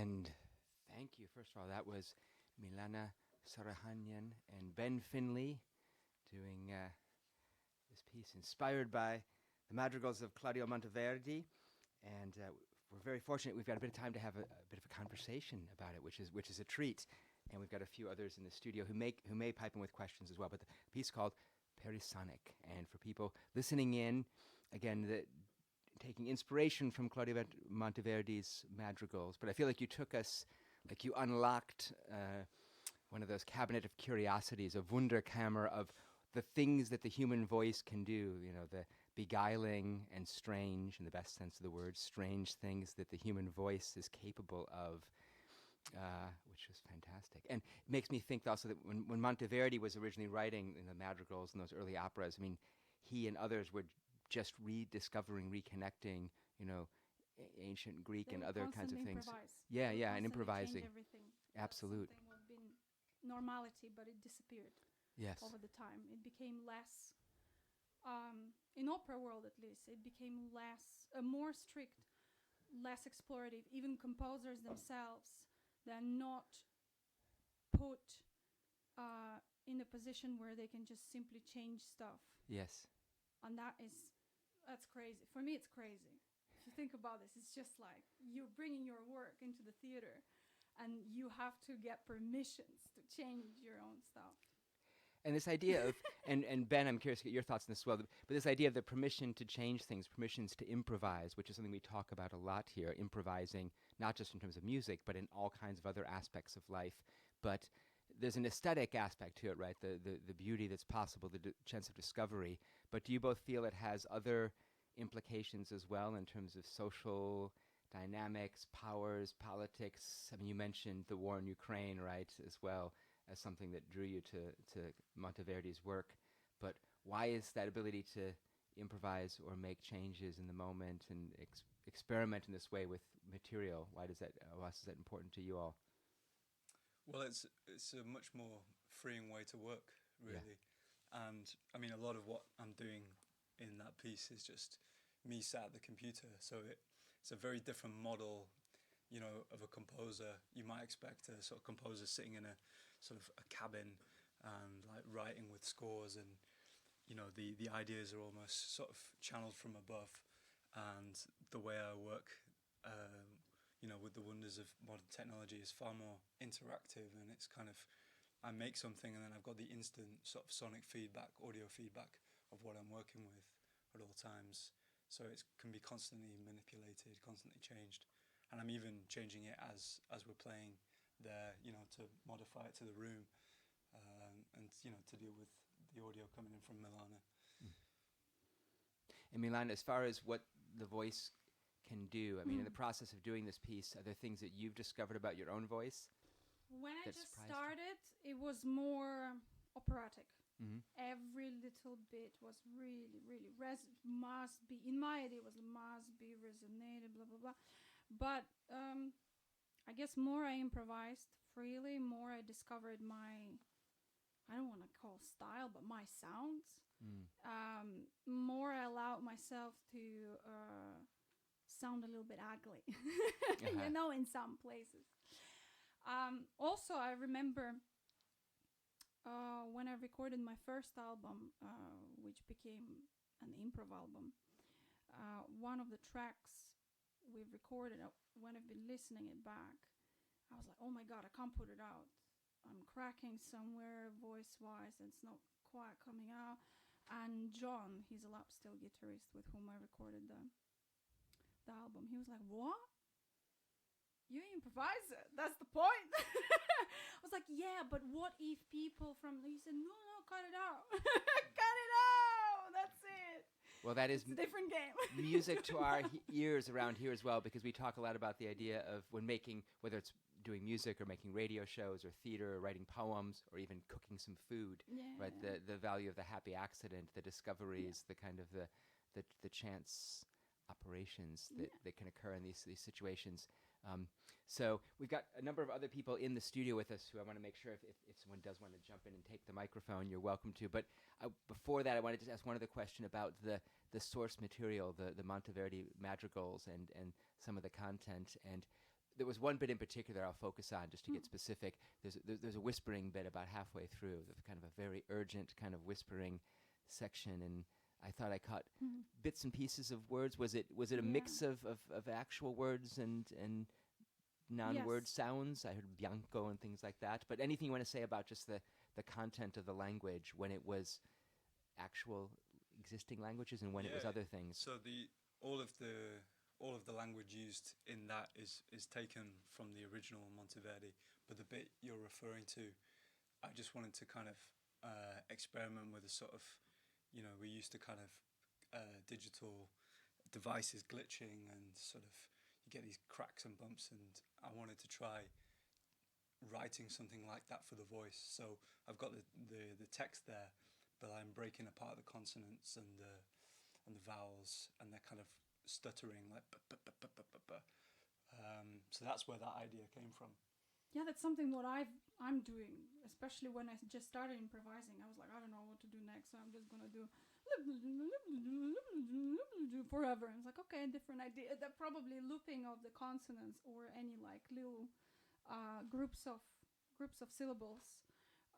And thank you. First of all, that was Milana Sarahanyan and Ben Finley doing this piece inspired by the madrigals of Claudio Monteverdi. And we're very fortunate we've got a bit of time to have a bit of a conversation about it, which is a treat. And we've got a few others in the studio who may pipe in with questions as well. But the piece called Perisonic. And for people listening in, again, taking inspiration from Claudio Monteverdi's madrigals, but I feel like you took us, like you unlocked one of those cabinet of curiosities, a Wunderkammer of the things that the human voice can do, the beguiling and strange, in the best sense of the word, strange things that the human voice is capable of, which was fantastic. And it makes me think also that when Monteverdi was originally writing in the madrigals and those early operas, I mean, he and others were just rediscovering, reconnecting, ancient Greek and other kinds of things. Yeah, and improvising. Change everything. Absolute. Something would been normality, but it disappeared. Yes. Over the time, it became less. In opera world, at least, it became more strict, less explorative. Even composers themselves, they're not put in a position where they can just simply change stuff. Yes. And that's crazy. For me, it's crazy. If you think about this, it's just like you're bringing your work into the theater and you have to get permissions to change your own stuff. And this idea of, and Ben, I'm curious to get your thoughts on this as well, but this idea of the permission to change things, permissions to improvise, which is something we talk about a lot here, improvising, not just in terms of music, but in all kinds of other aspects of life. But there's an aesthetic aspect to it, right? The beauty that's possible, the chance of discovery. But do you both feel it has other implications as well in terms of social dynamics, powers, politics? I mean, you mentioned the war in Ukraine, right, as well, as something that drew you to Monteverdi's work. But why is that ability to improvise or make changes in the moment and experiment in this way with material, why is that important to you all? Well, it's a much more freeing way to work, really. Yeah. And I mean, a lot of what I'm doing in that piece is just me sat at the computer. So it's a very different model, of a composer. You might expect a sort of composer sitting in a sort of a cabin and like writing with scores, and the ideas are almost sort of channeled from above. And the way I work, with the wonders of modern technology, is far more interactive, and it's kind of, I make something and then I've got the instant sort of sonic feedback, audio feedback of what I'm working with at all times. So it can be constantly manipulated, constantly changed. And I'm even changing it as we're playing there, to modify it to the room, and, to deal with the audio coming in from Milana. And Milana, as far as what the voice can do, I mean, in the process of doing this piece, are there things that you've discovered about your own voice? When I just started, it was more operatic. Mm-hmm. Every little bit was really, really must be, in my idea, must be resonated, blah, blah, blah. But I guess more I improvised freely, more I discovered I don't want to call style, but my sounds. More I allowed myself to sound a little bit ugly, in some places. Also, I remember when I recorded my first album, which became an improv album, one of the tracks we recorded, when I've been listening it back, I was like, oh my God, I can't put it out. I'm cracking somewhere voice-wise, and it's not quite coming out. And John, he's a lap steel guitarist with whom I recorded the album. He was like, what? You improvise it. That's the point. I was like, yeah, but what if people he said, no, cut it out. Cut it out. That's it. Well, that is a different game. Music to our ears around here as well, because we talk a lot about the idea of when making, whether it's doing music or making radio shows or theater or writing poems or even cooking some food, right? The value of the happy accident, the discoveries, the kind of the chance operations that can occur in these situations. So we've got a number of other people in the studio with us who I want to make sure if someone does want to jump in and take the microphone, you're welcome to. But before that, I wanted to ask one other question about the source material, the Monteverdi madrigals and some of the content. And there was one bit in particular I'll focus on just to get specific. There's a whispering bit about halfway through, kind of a very urgent kind of whispering section, and I thought I caught bits and pieces of words. Was it a mix of actual words and non-word sounds? I heard bianco and things like that. But anything you want to say about just the content of the language when it was actual existing languages and when it was other things? So all of the language used in that is taken from the original Monteverdi, but the bit you're referring to, I just wanted to kind of experiment with a sort of, we used to kind of digital devices glitching and sort of you get these cracks and bumps, and I wanted to try writing something like that for the voice. So I've got the text there, but I'm breaking apart the consonants and the vowels, and they're kind of stuttering like so that's where that idea came from. Yeah, that's something what I'm doing, especially when I just started improvising. I was like, I don't know what to do next, so I'm just gonna do forever. And it's like, okay, different idea. That probably looping of the consonants or any like little groups of syllables.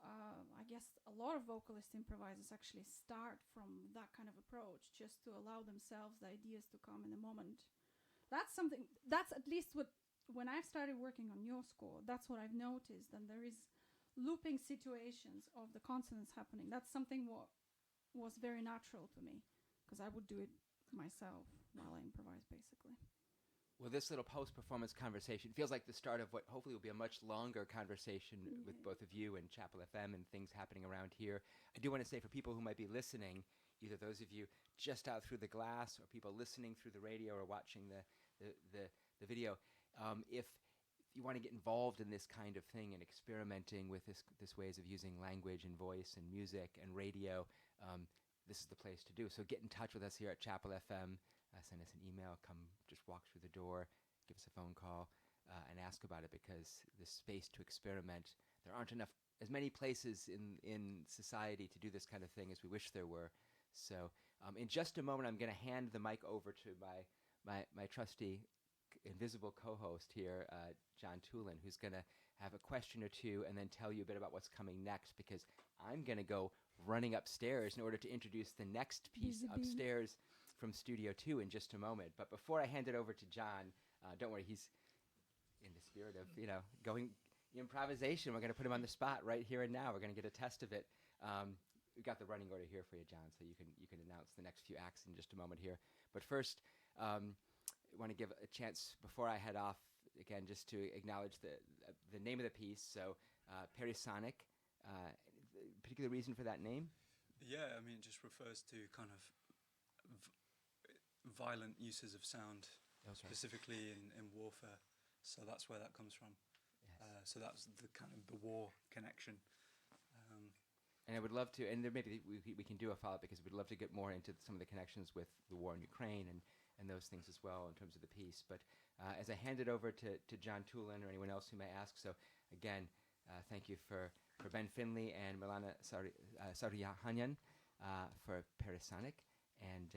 I guess a lot of vocalist improvisers actually start from that kind of approach, just to allow themselves the ideas to come in the moment. That's at least what, when I've started working on your score, that's what I've noticed. And there is looping situations of the consonants happening. That's something what was very natural to me, because I would do it myself while I improvise, basically. Well, this little post-performance conversation feels like the start of what hopefully will be a much longer conversation with both of you and Chapel FM and things happening around here. I do want to say, for people who might be listening, either those of you just out through the glass or people listening through the radio or watching the video, if you want to get involved in this kind of thing and experimenting with this ways of using language and voice and music and radio, this is the place to do. So get in touch with us here at Chapel FM. Send us an email, come just walk through the door, give us a phone call, and ask about it, because the space to experiment, there aren't as many places in society to do this kind of thing as we wish there were. So in just a moment, I'm going to hand the mic over to my trusty invisible co-host here, John Tulin, who's going to have a question or two and then tell you a bit about what's coming next, because I'm going to go running upstairs in order to introduce the next piece upstairs from Studio 2 in just a moment. But before I hand it over to John, don't worry, he's in the spirit of, going improvisation. We're going to put him on the spot right here and now. We're going to get a test of it. We've got the running order here for you, John, so you can announce the next few acts in just a moment here. But first, I want to give a chance before I head off, again, just to acknowledge the name of the piece. So, Perisonic, particular reason for that name? Yeah, I mean, it just refers to kind of violent uses of sound, specifically in warfare. So that's where that comes from. Yes. So that's the kind of the war connection. And I would love to, and there maybe we can do a follow-up, because we'd love to get more into some of the connections with the war in Ukraine and those things as well in terms of the piece. But as I hand it over to John Tulin or anyone else who may ask, so again, thank you for Ben Finley and Milana Saryahanyan for Perisonic. And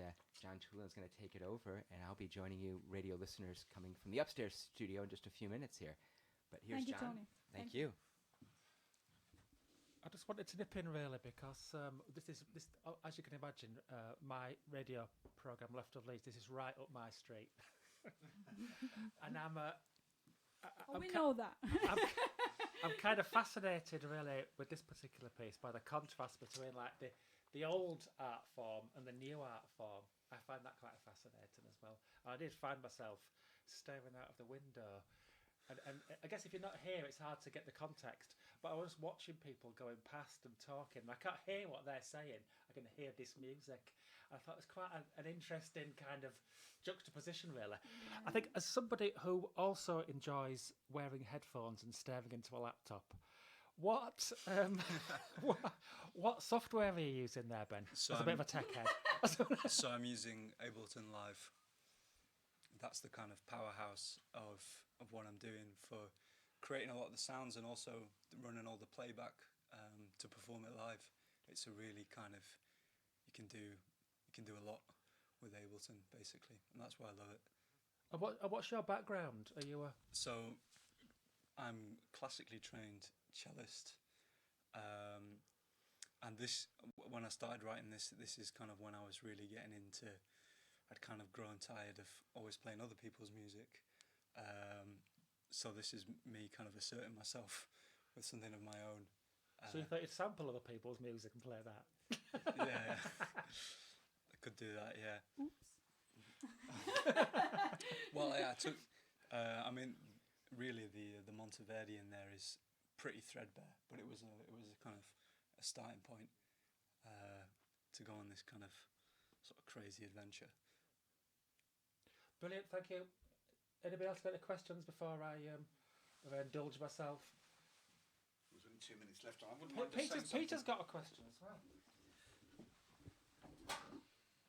John Tulin is going to take it over, and I'll be joining you, radio listeners, coming from the upstairs studio in just a few minutes here. But here's Thank you, John. Tony. Thank you. I just wanted to nip in really, because as you can imagine, my radio program Left of Leeds, this is right up my street. And we know that. I'm kind of fascinated really with this particular piece by the contrast between like the old art form and the new art form. I find that quite fascinating as well. I did find myself staring out of the window, and I guess if you're not here, it's hard to get the context. But I was watching people going past and talking, and I can't hear what they're saying. I can hear this music. I thought it was quite an interesting kind of juxtaposition, really. Yeah. I think as somebody who also enjoys wearing headphones and staring into a laptop, what software are you using there, Ben? So As a bit of a tech head. So I'm using Ableton Live. That's the kind of powerhouse of what I'm doing for creating a lot of the sounds and also running all the playback to perform it live. It's a really kind of, you can do a lot with Ableton basically, and that's why I love it. What's your background? Are you a... So, I'm classically trained cellist, and when I started writing this is kind of when I was really getting into. I'd kind of grown tired of always playing other people's music, so this is me kind of asserting myself with something of my own. So you thought you'd sample other people's music and play that? Yeah, I could do that. Yeah. Oops. Well, yeah, I took. I mean, really, the Monteverdi in there is pretty threadbare, but it was a kind of a starting point to go on this kind of sort of crazy adventure. Brilliant, thank you. Anybody else got any questions before I indulge myself? There's only 2 minutes left. I wouldn't mind just saying Peter's something. got a question as well.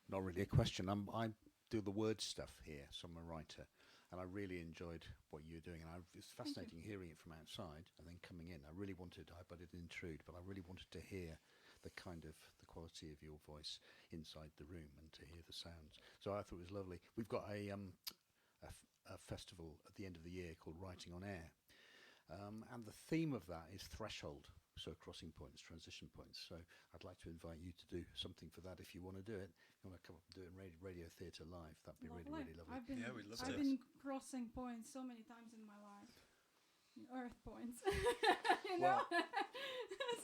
Not really a question. I do the word stuff here, so I'm a writer, and I really enjoyed what you were doing, and it's fascinating hearing it from outside and then coming in. I didn't intrude, but I really wanted to hear the quality of your voice inside the room and to hear the sounds. So I thought it was lovely. We've got a festival at the end of the year called Writing on Air, and the theme of that is threshold, so crossing points, transition points. So I'd like to invite you to do something for that if you want to do it. If you want to come up and do it in radio theatre live, that'd be really, really lovely. I've been crossing points so many times in my life. Earth points. you know?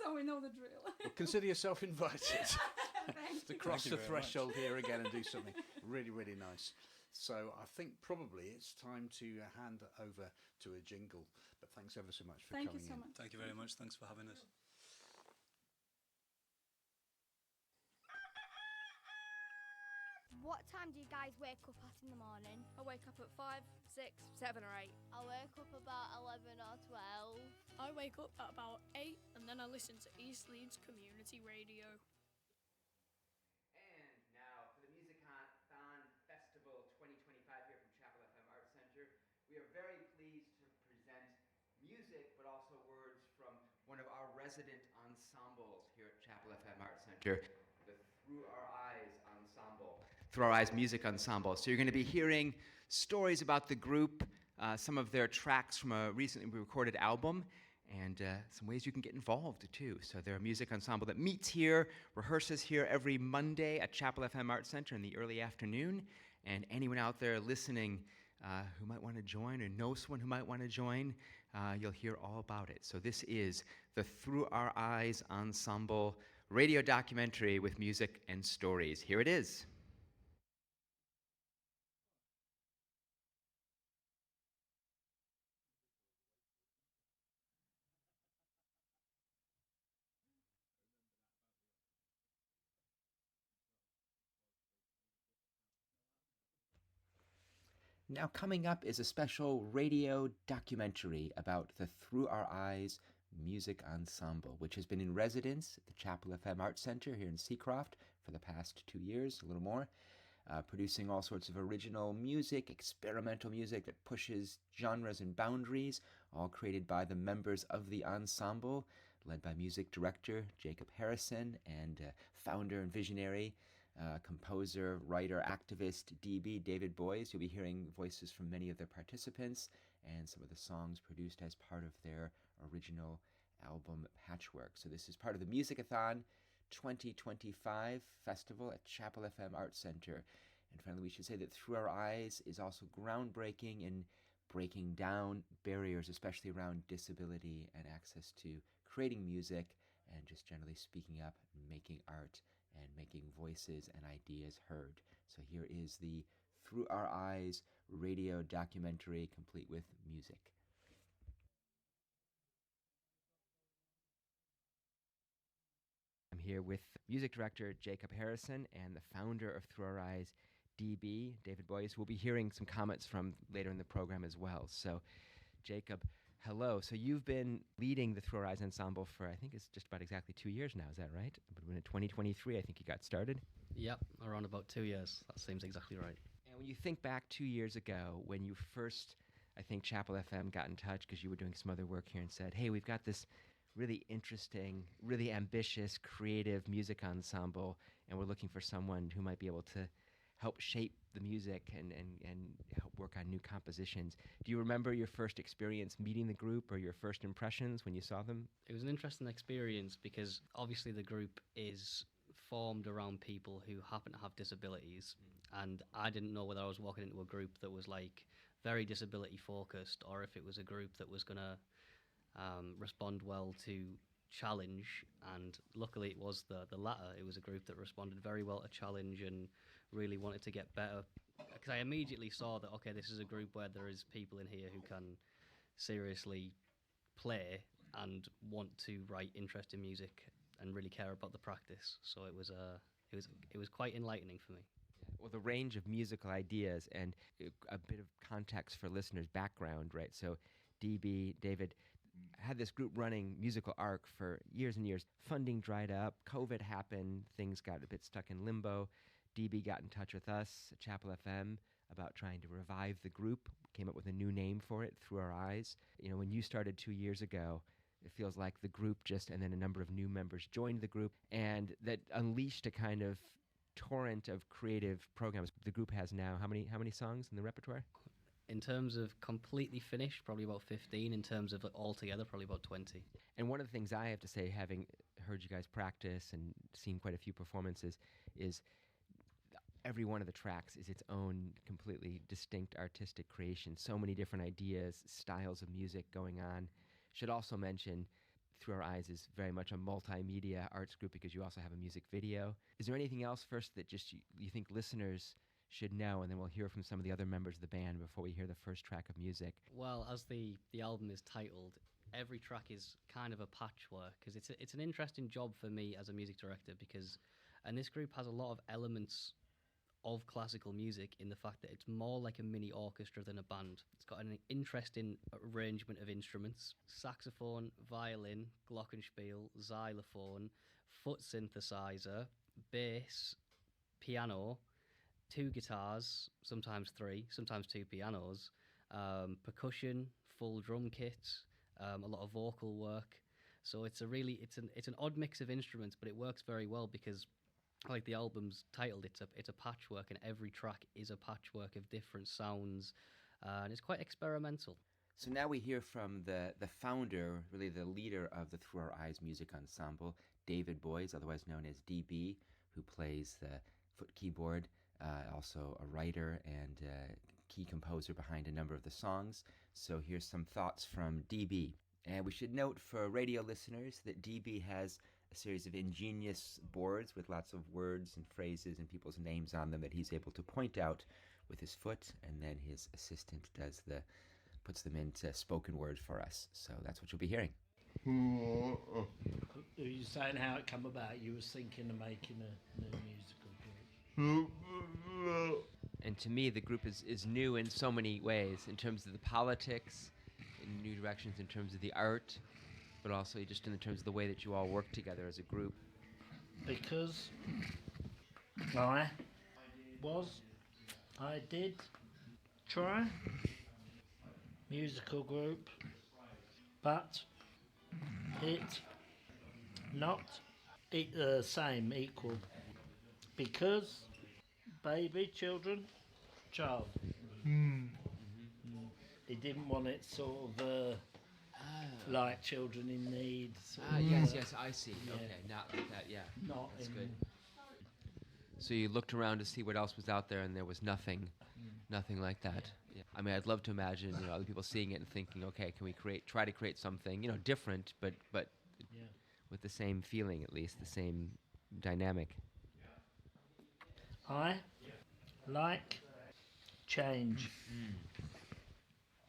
So we know the drill. Well, consider yourself invited to you. cross Thank you the very threshold here again and do something really, really nice. So I think probably it's time to hand over to a jingle. But thanks ever so much for Thank coming you so in. much. Thank you very much. Thanks for having us. What time do you guys wake up at in the morning? I wake up at 5, 6, 7 or 8. I wake up about 11 or 12. I wake up at about 8 and then I listen to East Leeds Community Radio. And now for the Musicathon Festival 2025 here from Chapel FM Art Center, we are very pleased to present music, but also words from one of our resident ensembles here at Chapel FM Art Center, the Through Our Eyes Ensemble. Through Our Eyes Music Ensemble. So you're going to be hearing stories about the group, some of their tracks from a recently recorded album, and some ways you can get involved too. So they're a music ensemble that meets here, rehearses here every Monday at Chapel FM Art Center in the early afternoon. And anyone out there listening who might want to join or know someone who might want to join, you'll hear all about it. So this is the Through Our Eyes Ensemble radio documentary with music and stories. Here it is. Now, coming up is a special radio documentary about the Through Our Eyes Music Ensemble, which has been in residence at the Chapel FM Art Center here in Seacroft for the past 2 years, a little more, producing all sorts of original music, experimental music that pushes genres and boundaries, all created by the members of the ensemble, led by music director Jacob Harrison and founder and visionary composer, writer, activist, DB, David Boyes. You'll be hearing voices from many of their participants and some of the songs produced as part of their original album Patchwork. So this is part of the Musicathon 2025 festival at Chapel FM Art Center. And finally, we should say that Through Our Eyes is also groundbreaking in breaking down barriers, especially around disability and access to creating music and just generally speaking up, making art, and making voices and ideas heard. So here is the Through Our Eyes radio documentary, complete with music. I'm here with music director Jacob Harrison and the founder of Through Our Eyes, DB, David Boyes. We'll be hearing some comments from later in the program as well. So, Jacob, hello. So you've been leading the Through Our Eyes ensemble for, I think it's just about exactly 2 years now, is that right? But in 2023, I think you got started. Yep, around about 2 years. That seems exactly right. And when you think back 2 years ago, when you first, I think, Chapel FM got in touch because you were doing some other work here and said, hey, we've got this really interesting, really ambitious, creative music ensemble, and we're looking for someone who might be able to help shape the music and help work on new compositions. Do you remember your first experience meeting the group or your first impressions when you saw them? It was an interesting experience because obviously the group is formed around people who happen to have disabilities, and I didn't know whether I was walking into a group that was like very disability focused or if it was a group that was going to respond well to challenge, and luckily it was the latter. It was a group that responded very well to challenge and really wanted to get better, because I immediately saw that, okay, this is a group where there is people in here who can seriously play and want to write interesting music and really care about the practice. So it was quite enlightening for me. Well, the range of musical ideas and a bit of context for listeners' background, right? So DB, David, had this group running Musical Arc for years and years. Funding dried up, COVID happened, things got a bit stuck in limbo. DB got in touch with us at Chapel FM about trying to revive the group, came up with a new name for it, Through Our Eyes. You know, when you started 2 years ago, it feels like the group and then a number of new members joined the group, and that unleashed a kind of torrent of creative programs. The group has now how many songs in the repertoire? In terms of completely finished, probably about 15. In terms of all together, probably about 20. And one of the things I have to say, having heard you guys practice and seen quite a few performances, is every one of the tracks is its own completely distinct artistic creation. So many different ideas, styles of music going on. Should also mention Through Our Eyes is very much a multimedia arts group because you also have a music video. Is there anything else first that just you think listeners should know, and then we'll hear from some of the other members of the band before we hear the first track of music? Well, as the album is titled, every track is kind of a patchwork, because it's an interesting job for me as a music director, because and this group has a lot of elements of classical music in the fact that it's more like a mini orchestra than a band. It's got an interesting arrangement of instruments: saxophone, violin, glockenspiel, xylophone, foot synthesizer, bass, piano, 2 guitars, sometimes 3, sometimes 2 pianos, percussion, full drum kit, a lot of vocal work. So it's an odd mix of instruments, but it works very well because, like the album's titled, it's a patchwork, and every track is a patchwork of different sounds, and it's quite experimental. So now we hear from the founder, really the leader of the Through Our Eyes music ensemble, David Boys, otherwise known as DB, who plays the foot keyboard, also a writer and key composer behind a number of the songs. So here's some thoughts from DB. And we should note for radio listeners that DB has a series of ingenious boards with lots of words and phrases and people's names on them that he's able to point out with his foot, and then his assistant puts them into spoken word for us. So that's what you'll be hearing. You saying how it come about? You was thinking of making a new musical group. And to me, the group is new in so many ways, in terms of the politics, in new directions in terms of the art, but also just in terms of the way that you all work together as a group. Because I did try musical group, but it not same equal, because child. He didn't want it sort of like children in need. Yes, I see. Yeah. Okay, not like that, yeah. Not That's in, good. So you looked around to see what else was out there, and there was nothing like that. Yeah. I mean, I'd love to imagine, other people seeing it and thinking, okay, can we try to create something, different, but with the same feeling, at least the same dynamic. I like change.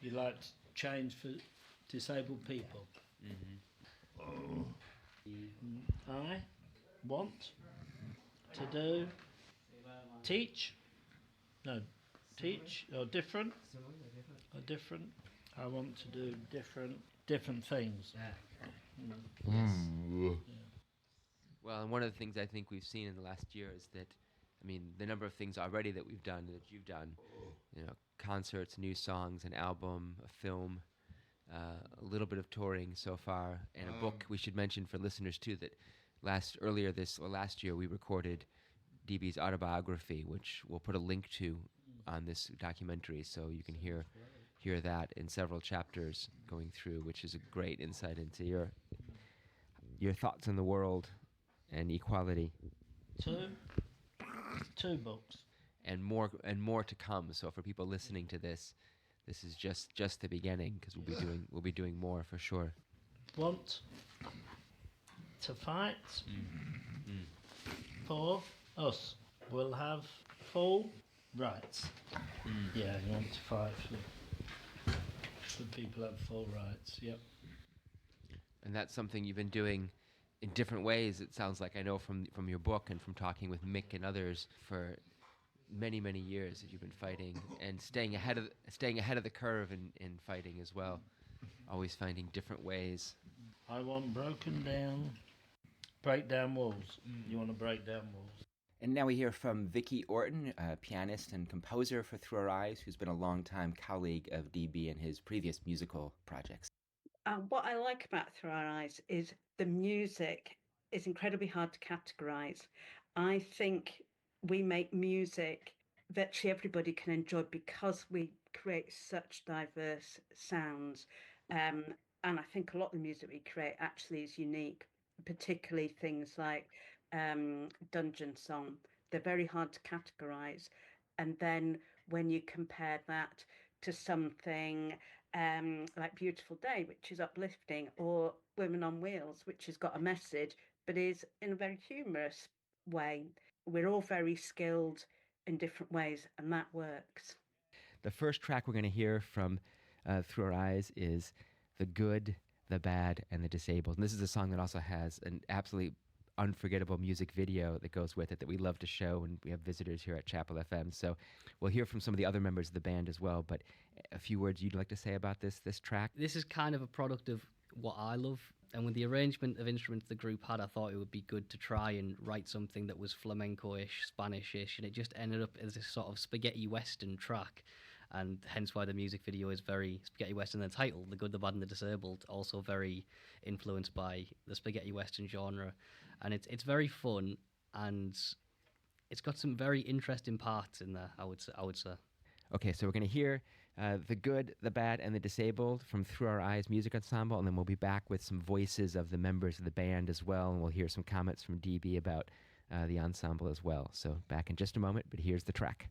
You like change for disabled people. I want to do teach or different. I want to do different things. Well, and one of the things I think we've seen in the last year is that, the number of things already that we've done, that you've done, concerts, new songs, an album, a film, a little bit of touring so far, and a book. We should mention for listeners too that last year we recorded DB's autobiography, which we'll put a link to on this documentary, so you can hear that in several chapters going through, which is a great insight into your thoughts on the world and equality. Two books. And more to come. So for people listening to this is just the beginning, because we'll be doing more for sure. Want to fight for us? We'll have full rights. Yeah, you want to fight for people have full rights. Yep. And that's something you've been doing in different ways. It sounds like, I know from your book and from talking with Mick and others, for many years that you've been fighting and staying ahead of the curve in fighting as well. Always finding different ways. I want break down walls. You want to break down walls. And now we hear from Vicky Orton, a pianist and composer for Through Our Eyes, who's been a longtime colleague of DB in his previous musical projects. What I like about Through Our Eyes is the music is incredibly hard to categorise. I think we make music virtually everybody can enjoy because we create such diverse sounds. And I think a lot of the music we create actually is unique, particularly things like Dungeon Song. They're very hard to categorise. And then when you compare that to something like Beautiful Day, which is uplifting, or Women on Wheels, which has got a message, but is in a very humorous way. We're all very skilled in different ways, and that works. The first track we're going to hear from Through Our Eyes is The Good, the Bad, and the Disabled. And this is a song that also has an absolutely unforgettable music video that goes with it that we love to show, and we have visitors here at Chapel FM. So we'll hear from some of the other members of the band as well, but a few words you'd like to say about this track? This is kind of a product of what I love, and with the arrangement of instruments the group had, I thought it would be good to try and write something that was flamenco-ish, Spanish-ish, and it just ended up as this sort of spaghetti western track, and hence why the music video is very spaghetti western. The title, The Good, the Bad and the Disabled, also very influenced by the spaghetti western genre, and it's very fun, and it's got some very interesting parts in there, I would say. Okay, so we're going to hear The Good, the Bad, and the Disabled from Through Our Eyes Music Ensemble, and then we'll be back with some voices of the members of the band as well, and we'll hear some comments from DB about the ensemble as well. So back in just a moment, but here's the track.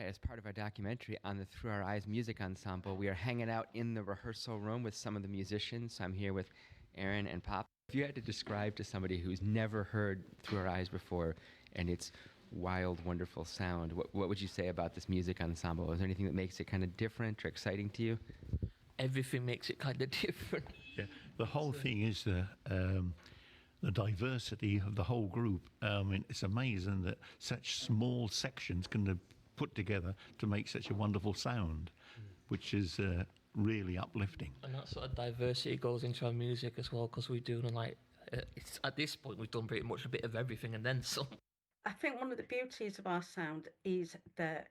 as part of our documentary on the Through Our Eyes Music Ensemble, we are hanging out in the rehearsal room with some of the musicians. So I'm here with Aaron and Pop. If you had to describe to somebody who's never heard Through Our Eyes before and its wild, wonderful sound, what would you say about this music ensemble? Is there anything that makes it kind of different or exciting to you? Everything makes it kind of different. Yeah, the whole thing is the diversity of the whole group. It's amazing that such small sections can be put together to make such a wonderful sound, which is really uplifting. And that sort of diversity goes into our music as well, because we're doing it's, at this point we've done pretty much a bit of everything and then some. I think one of the beauties of our sound is that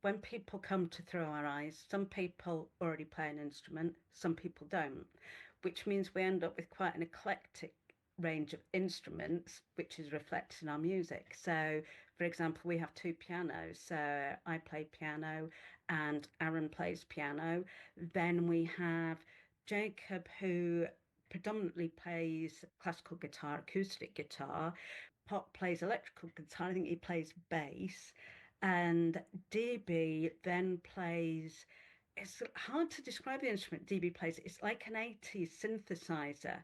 when people come to Through Our Eyes, some people already play an instrument, some people don't, which means we end up with quite an eclectic range of instruments, which is reflected in our music. So, for example, we have 2 pianos. So I play piano and Aaron plays piano. Then we have Jacob, who predominantly plays classical guitar, acoustic guitar. Pop plays electrical guitar. I think he plays bass. And DB then plays, it's hard to describe the instrument DB plays. It's like an 80s synthesizer,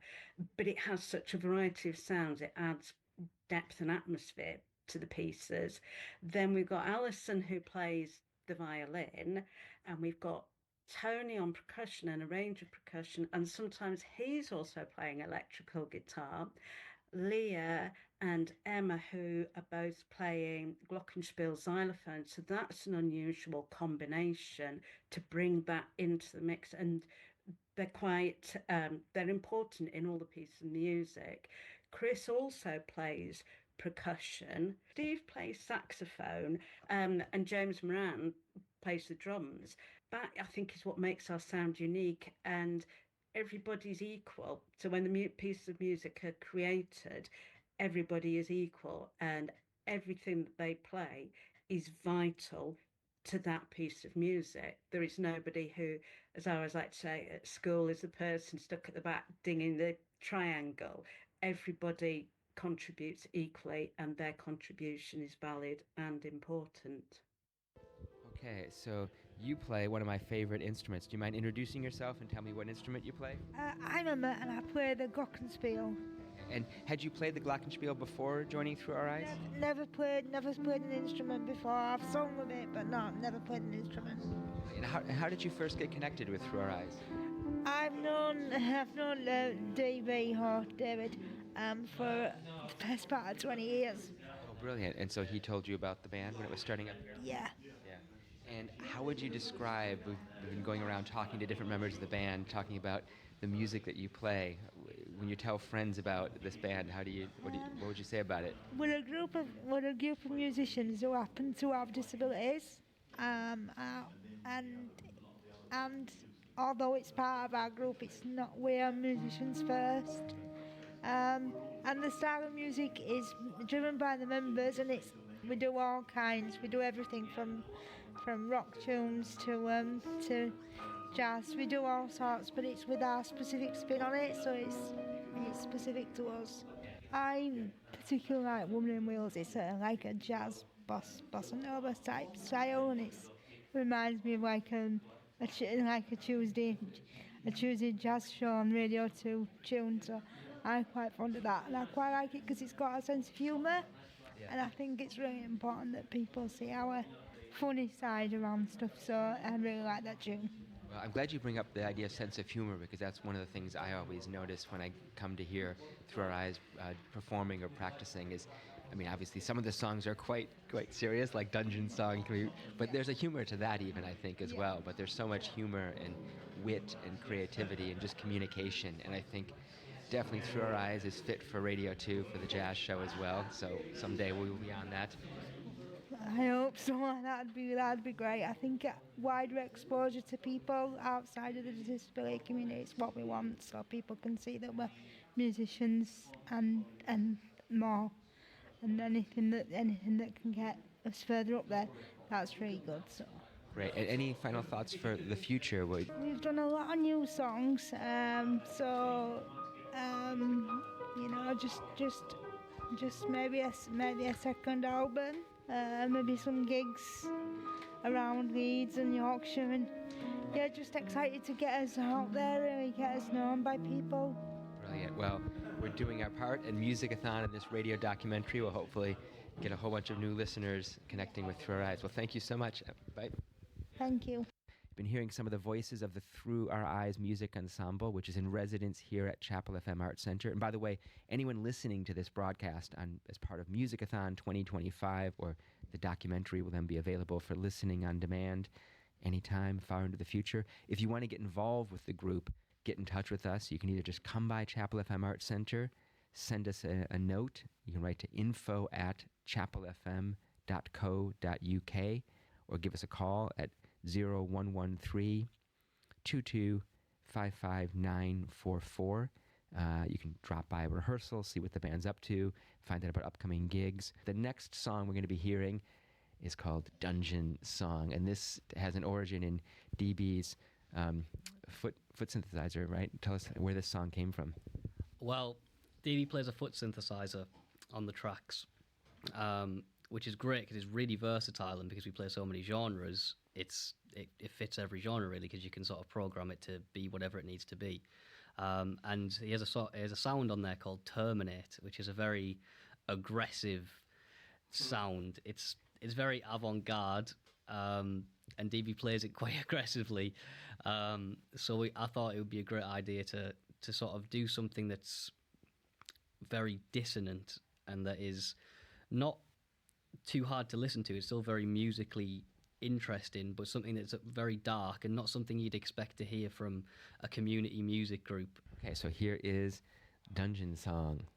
but it has such a variety of sounds. It adds depth and atmosphere to the pieces. Then we've got Alison, who plays the violin, and we've got Tony on percussion and a range of percussion, and sometimes he's also playing electrical guitar. Leah and Emma, who are both playing glockenspiel xylophone, so that's an unusual combination to bring that into the mix, and they're quite they're important in all the pieces of music. Chris also plays percussion. Steve plays saxophone, and James Moran plays the drums. That, I think, is what makes our sound unique, and everybody's equal. So when the pieces of music are created, everybody is equal, and everything that they play is vital to that piece of music. There is nobody who, as I always like to say at school, is the person stuck at the back dinging the triangle. Everybody contributes equally, and their contribution is valid and important. Okay, so you play one of my favorite instruments. Do you mind introducing yourself and tell me what instrument you play? I'm Emma, and I play the glockenspiel. And had you played the glockenspiel before joining Through Our Eyes? Never played an instrument before. I've sung with it, but no, never played an instrument. And how did you first get connected with Through Our Eyes? I've known DB or David for the best part of 20 years. Oh, brilliant. And so he told you about the band when it was starting up? Yeah. And how would you describe, we've been going around talking to different members of the band, talking about the music that you play. When you tell friends about this band, what would you say about it? We're a group of musicians who happen to have disabilities, and although it's part of our group, it's not. We are musicians first, and the style of music is driven by the members, and we do all kinds. We do everything from rock tunes to jazz. We do all sorts, but it's with our specific spin on it, so it's specific to us. I particularly like Woman in Wheels. It's like a jazz bossa nova type style, and it reminds me of like a Tuesday jazz show on Radio 2 tune. So I'm quite fond of that, and I quite like it because it's got a sense of humour, and I think it's really important that people see our funny side around stuff. So I really like that tune. Well, I'm glad you bring up the idea of sense of humor, because that's one of the things I always notice when I come to hear Through Our Eyes performing or practicing is, I mean, obviously some of the songs are quite serious, like Dungeon Song, but there's a humor to that even, I think, as well. But there's so much humor and wit and creativity and just communication, and I think definitely Through Our Eyes is fit for Radio 2, for the jazz show as well, so someday we will be on that. I hope so. That'd be great. I think wider exposure to people outside of the disability community is what we want, so people can see that we're musicians and more, and anything that can get us further up there, that's really good. So. Great. And any final thoughts for the future? We've done a lot of new songs, just maybe a second album, maybe some gigs, around Leeds and Yorkshire, and yeah, just excited to get us out there, really get us known by people. Brilliant. Well, we're doing our part, and Musicathon and this radio documentary will hopefully get a whole bunch of new listeners connecting with Through Our Eyes. Well, thank you so much. Bye. Thank you. Been hearing some of the voices of the Through Our Eyes Music Ensemble, which is in residence here at Chapel FM Arts Center. And by the way, anyone listening to this broadcast as part of Musicathon 2025, or the documentary will then be available for listening on demand anytime far into the future. If you want to get involved with the group, get in touch with us. You can either just come by Chapel FM Arts Center, send us a note. You can write to info@chapelfm.co.uk, or give us a call at 0113 2255944. You can drop by a rehearsal, see what the band's up to, find out about upcoming gigs. The next song we're going to be hearing is called Dungeon Song, and this has an origin in DB's foot synthesizer, right? Tell us where this song came from. Well, DB plays a foot synthesizer on the tracks, which is great because it's really versatile, and because we play so many genres, it fits every genre really, because you can sort of program it to be whatever it needs to be. And he has a sound on there called Terminate, which is a very aggressive sound. It's very avant-garde, and DB plays it quite aggressively. So I thought it would be a great idea to sort of do something that's very dissonant and that is not too hard to listen to. It's still very musically interesting, but something that's very dark and not something you'd expect to hear from a community music group. Okay, so here is Dungeon Song.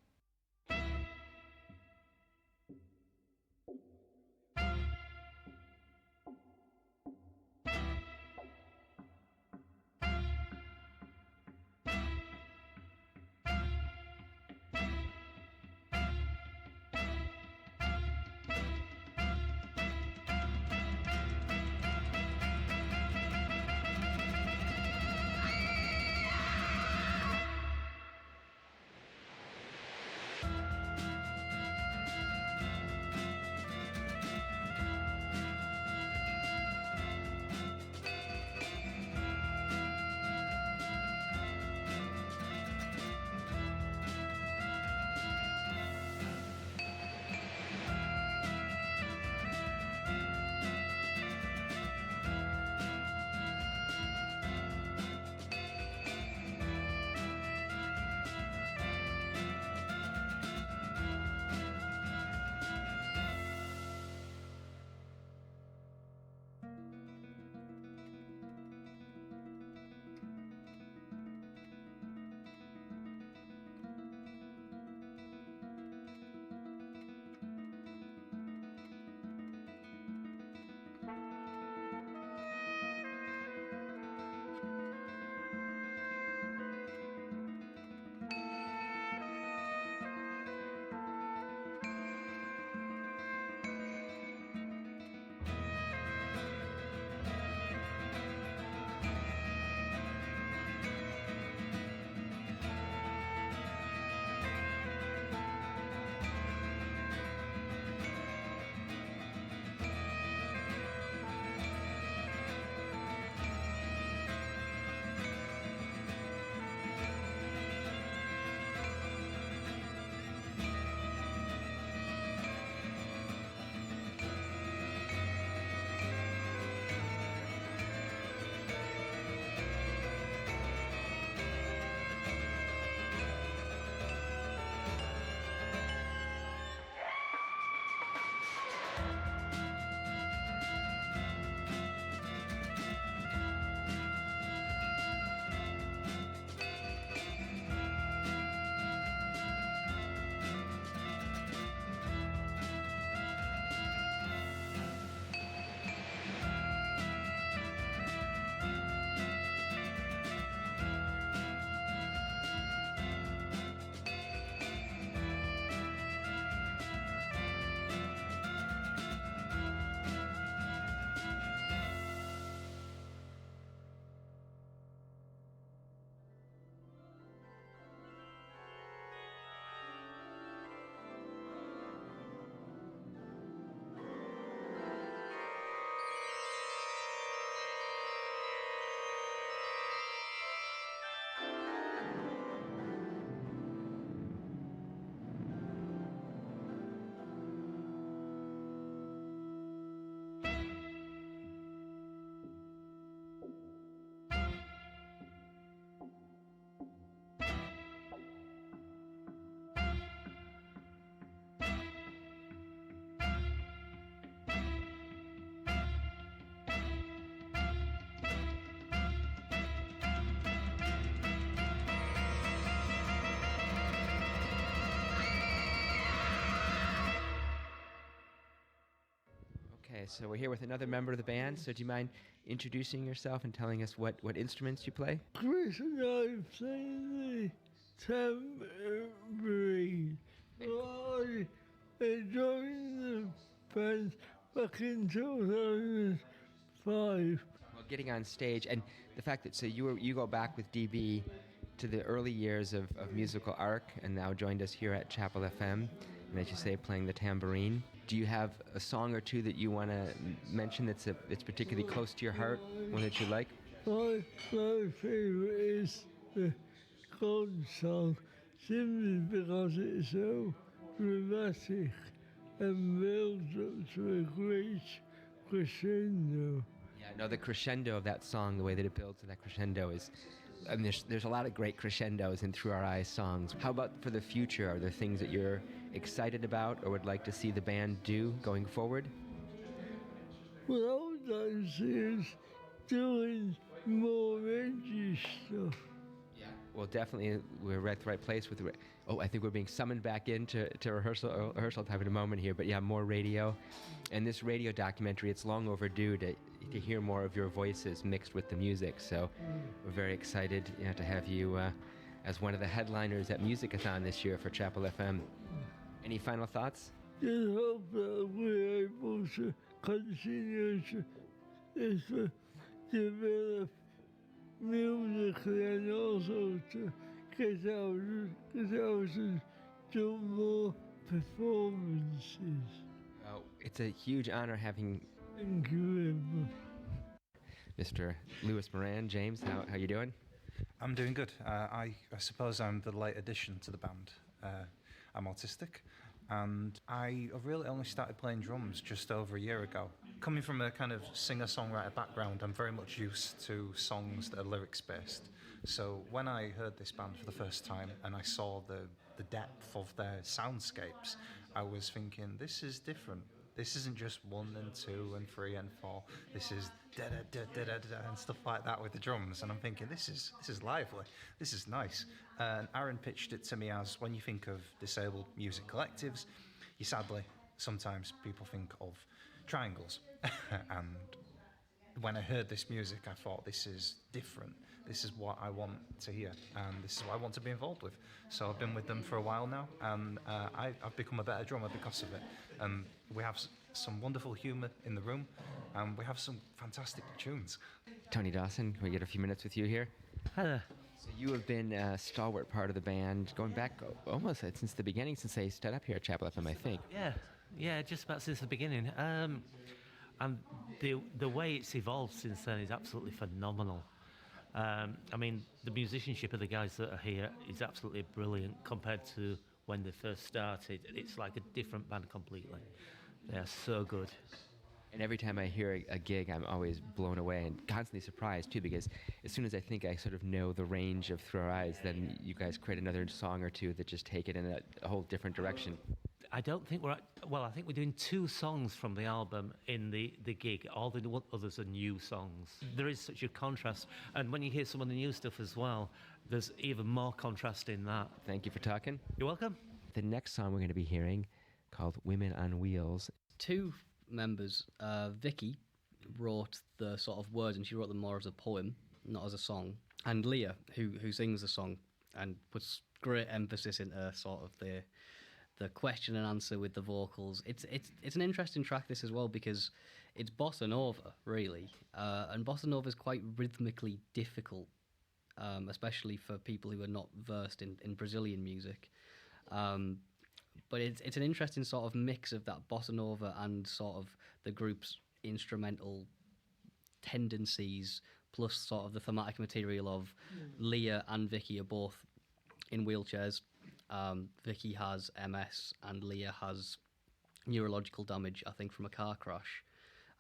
Okay, so we're here with another member of the band. So do you mind introducing yourself and telling us what instruments you play? Chris and I play the tambourine. I joined the band back in 2005. Well, getting on stage and the fact that you go back with DB to the early years of Musical Arc and now joined us here at Chapel FM, and as you say, playing the tambourine. Do you have a song or two that you want to mention that's particularly close to your heart, one that you like? My favourite is the Golden Song, simply because it's so dramatic and builds up to a great crescendo. Yeah, no, the crescendo of that song, the way that it builds to that crescendo is, I mean, there's a lot of great crescendos in Through Our Eyes songs. How about for the future? Are there things that you're excited about or would like to see the band do going forward? Well, I would like to see us doing more edgy stuff. Yeah. Well, definitely we're at the right place with the. I think we're being summoned back into rehearsal time in a moment here. But yeah, more radio, and this radio documentary. It's long overdue to hear more of your voices mixed with the music. So we're very excited to have you as one of the headliners at Musicathon this year for Chapel FM. Any final thoughts? Just hope that we're able to continue to develop musically and also to get out and do more performances. It's a huge honor having. Thank you very much. Mr. Lewis Moran. James, how you doing? I'm doing good. I suppose I'm the late addition to the band. I'm autistic, and I really only started playing drums just over a year ago. Coming from a kind of singer-songwriter background, I'm very much used to songs that are lyrics-based. So when I heard this band for the first time and I saw the depth of their soundscapes, I was thinking, this is different. This isn't just 1 and 2 and 3 and 4. This is da da da da da da and stuff like that with the drums. And I'm thinking, this is lively. This is nice. And Aaron pitched it to me as, when you think of disabled music collectives, sometimes people think of triangles. And when I heard this music, I thought, this is different. This is what I want to hear, and this is what I want to be involved with. So I've been with them for a while now, and I've become a better drummer because of it. And we have some wonderful humour in the room, and we have some fantastic tunes. Tony Dawson, can we get a few minutes with you here? Hi there. So you have been a stalwart part of the band, going back almost since the beginning, since they stood up here at Chapel FM, I think. Yeah, just about since the beginning. And the way it's evolved since then is absolutely phenomenal. I mean, the musicianship of the guys that are here is absolutely brilliant compared to when they first started. It's like a different band completely. They are so good. And every time I hear a gig, I'm always blown away and constantly surprised, too, because as soon as I think I sort of know the range of Through Our Eyes, then you guys create another song or two that just take it in a whole different direction. I don't think I think we're doing 2 songs from the album in the gig. All the others are new songs. There is such a contrast. And when you hear some of the new stuff as well, there's even more contrast in that. Thank you for talking. You're welcome. The next song we're going to be hearing, called Women on Wheels. 2 members, Vicky wrote the sort of words, and she wrote them more as a poem, not as a song. And Leah, who sings the song and puts great emphasis into sort of the question and answer with the vocals. It's an interesting track, this as well, because it's bossa nova, really, and bossa nova is quite rhythmically difficult, especially for people who are not versed in Brazilian music. But it's an interesting sort of mix of that bossa nova and sort of the group's instrumental tendencies, plus sort of the thematic material of Leah and Vicky are both in wheelchairs. Vicky has MS and Leah has neurological damage, I think, from a car crash.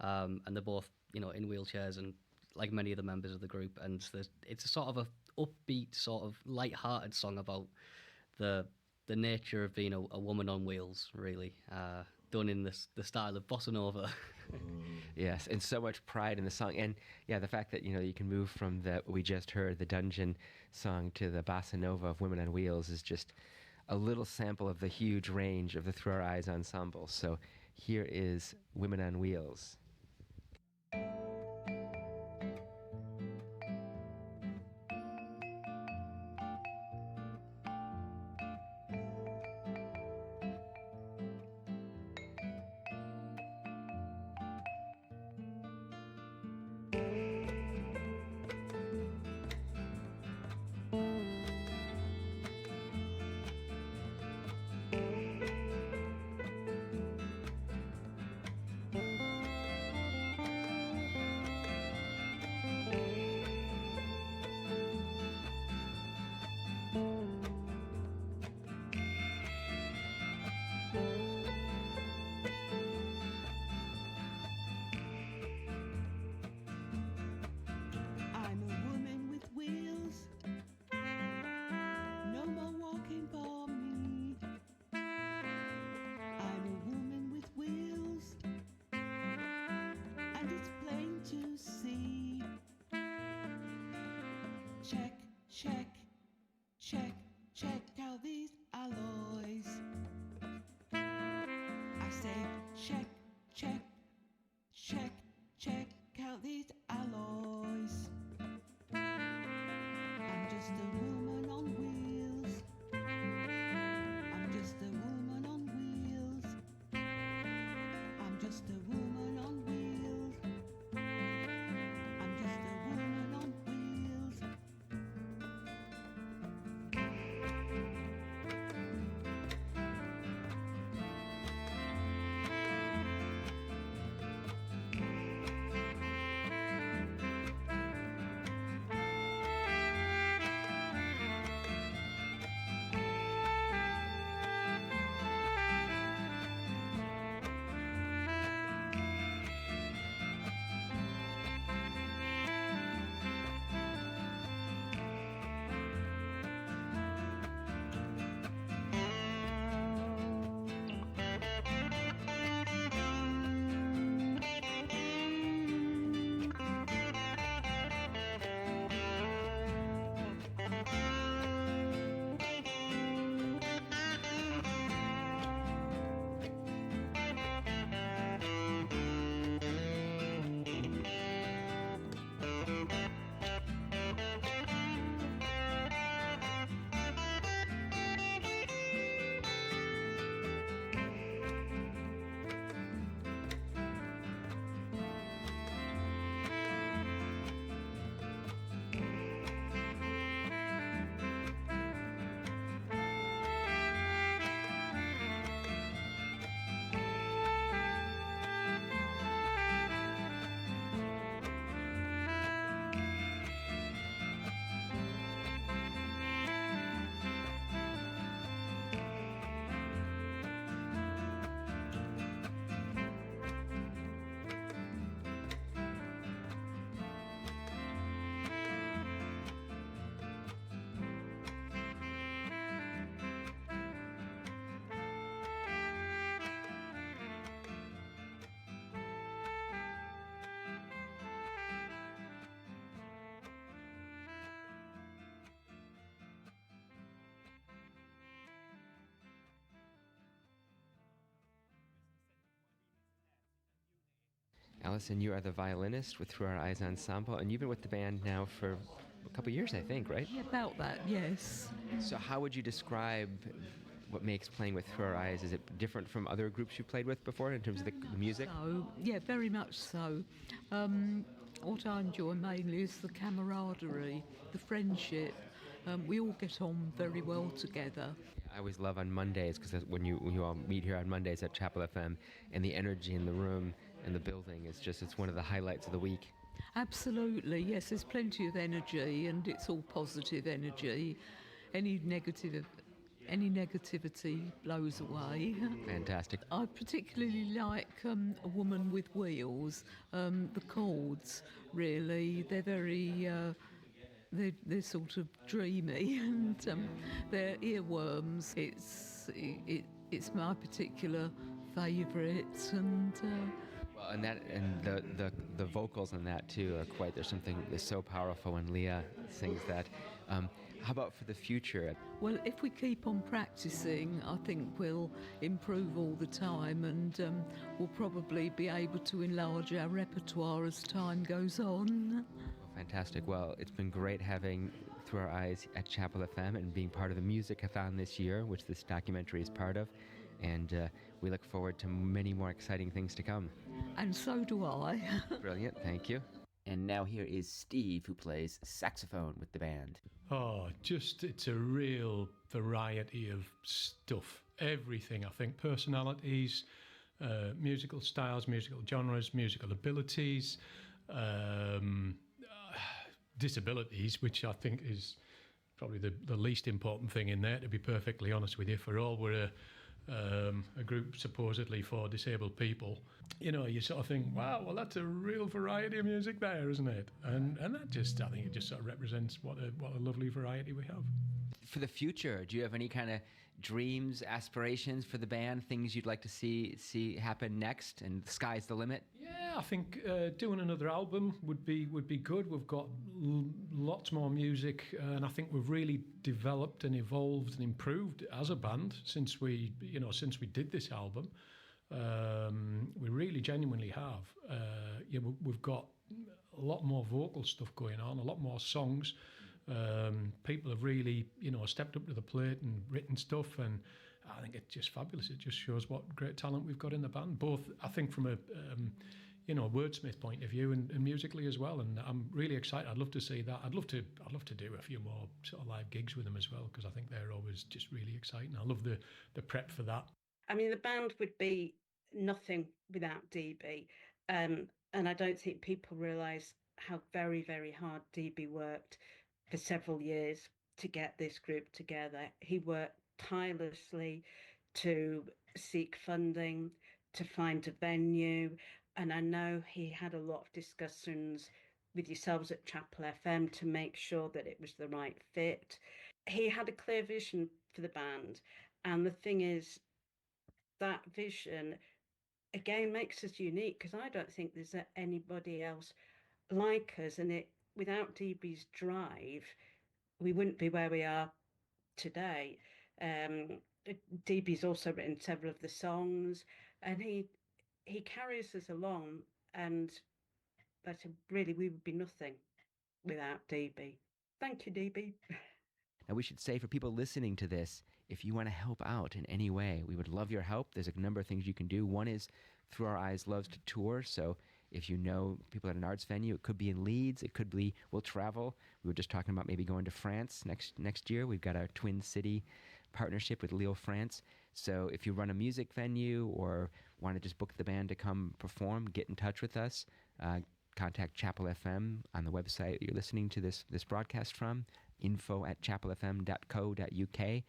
And they're both, in wheelchairs, and like many of the members of the group. And it's a sort of a upbeat, sort of light-hearted song about the nature of being a woman on wheels, really, done in the style of bossa nova. Yes, and so much pride in the song. And yeah, the fact that, you can move from we just heard, the Dungeon song, to the bossa nova of Women on Wheels is just a little sample of the huge range of the Through Our Eyes ensemble. So Here is Women on Wheels. I'm a woman with wheels. No more walking for me. I'm a woman with wheels, and it's plain to see. Check, check, check, check out these alloys. I say check, check, check, check out these alloys. I'm just a woman on wheels. I'm just a woman on wheels. I'm just a woman on wheels. I'm just a woman on wheels. Alison, you are the violinist with Through Our Eyes Ensemble, and you've been with the band now for a couple of years, I think, right? Yeah, about that, yes. So how would you describe what makes playing with Through Our Eyes? Is it different from other groups you played with before in terms of the music? So, yeah, very much so. What I enjoy mainly is the camaraderie, the friendship. We all get on very well together. I always love on Mondays, because when you all meet here on Mondays at Chapel FM, and the energy in the room and the building is just, it's one of the highlights of the week. Absolutely, yes, there's plenty of energy, and it's all positive energy. Any negativity blows away. Fantastic. I particularly like A Woman with Wheels. The chords, really, they're very... They're sort of dreamy, and they're earworms. It's my particular favourite, and well, and the vocals in that too are quite. There's something that's so powerful when Leah sings that. How about for the future? Well, if we keep on practicing, I think we'll improve all the time, and we'll probably be able to enlarge our repertoire as time goes on. Well, fantastic. Well, it's been great having Through Our Eyes at Chapel FM and being part of the Musicathon this year, which this documentary is part of. And we look forward to many more exciting things to come. And so do I. Brilliant, thank you. And now here is Steve, who plays saxophone with the band. Oh, it's a real variety of stuff. Everything, I think. Personalities, musical styles, musical genres, musical abilities, disabilities, which I think is probably the least important thing in there, to be perfectly honest with you. For all, we're a group supposedly for disabled people. You know, you sort of think, wow, well, that's a real variety of music there, isn't it? And that just, I think it just sort of represents what a lovely variety we have. For the future, do you have any kind of dreams, aspirations for the band, things you'd like to see happen next, and the sky's the limit? Yeah, I think doing another album would be good. We've got lots more music, and I think we've really developed and evolved and improved as a band since we did this album. We really genuinely have. We've got a lot more vocal stuff going on, a lot more songs. People have really, stepped up to the plate and written stuff, and I think it's just fabulous. It just shows what great talent we've got in the band, both, I think, from a wordsmith point of view and musically as well. And I'm really excited. I'd love to see that. I'd love to do a few more sort of live gigs with them as well, because I think they're always just really exciting. I love the prep for that. I mean, the band would be nothing without DB, and I don't think people realise how very, very hard DB worked for several years to get this group together. He worked tirelessly to seek funding, to find a venue, and I know he had a lot of discussions with yourselves at Chapel FM to make sure that it was the right fit. He had a clear vision for the band, and the thing is, that vision again makes us unique, because I don't think there's anybody else like us, and without DB's drive, we wouldn't be where we are today. DB's also written several of the songs, and he carries us along, and that's really, we would be nothing without DB. Thank you, DB. Now, we should say for people listening to this, if you want to help out in any way, we would love your help. There's a number of things you can do. One is Through Our Eyes loves to tour, so if you know people at an arts venue, it could be in Leeds, it could be, we'll travel. We were just talking about maybe going to France next year. We've got our Twin City partnership with Lille, France. So if you run a music venue or want to just book the band to come perform, get in touch with us. Contact Chapel FM on the website you're listening to this broadcast from, info@chapelfm.co.uk.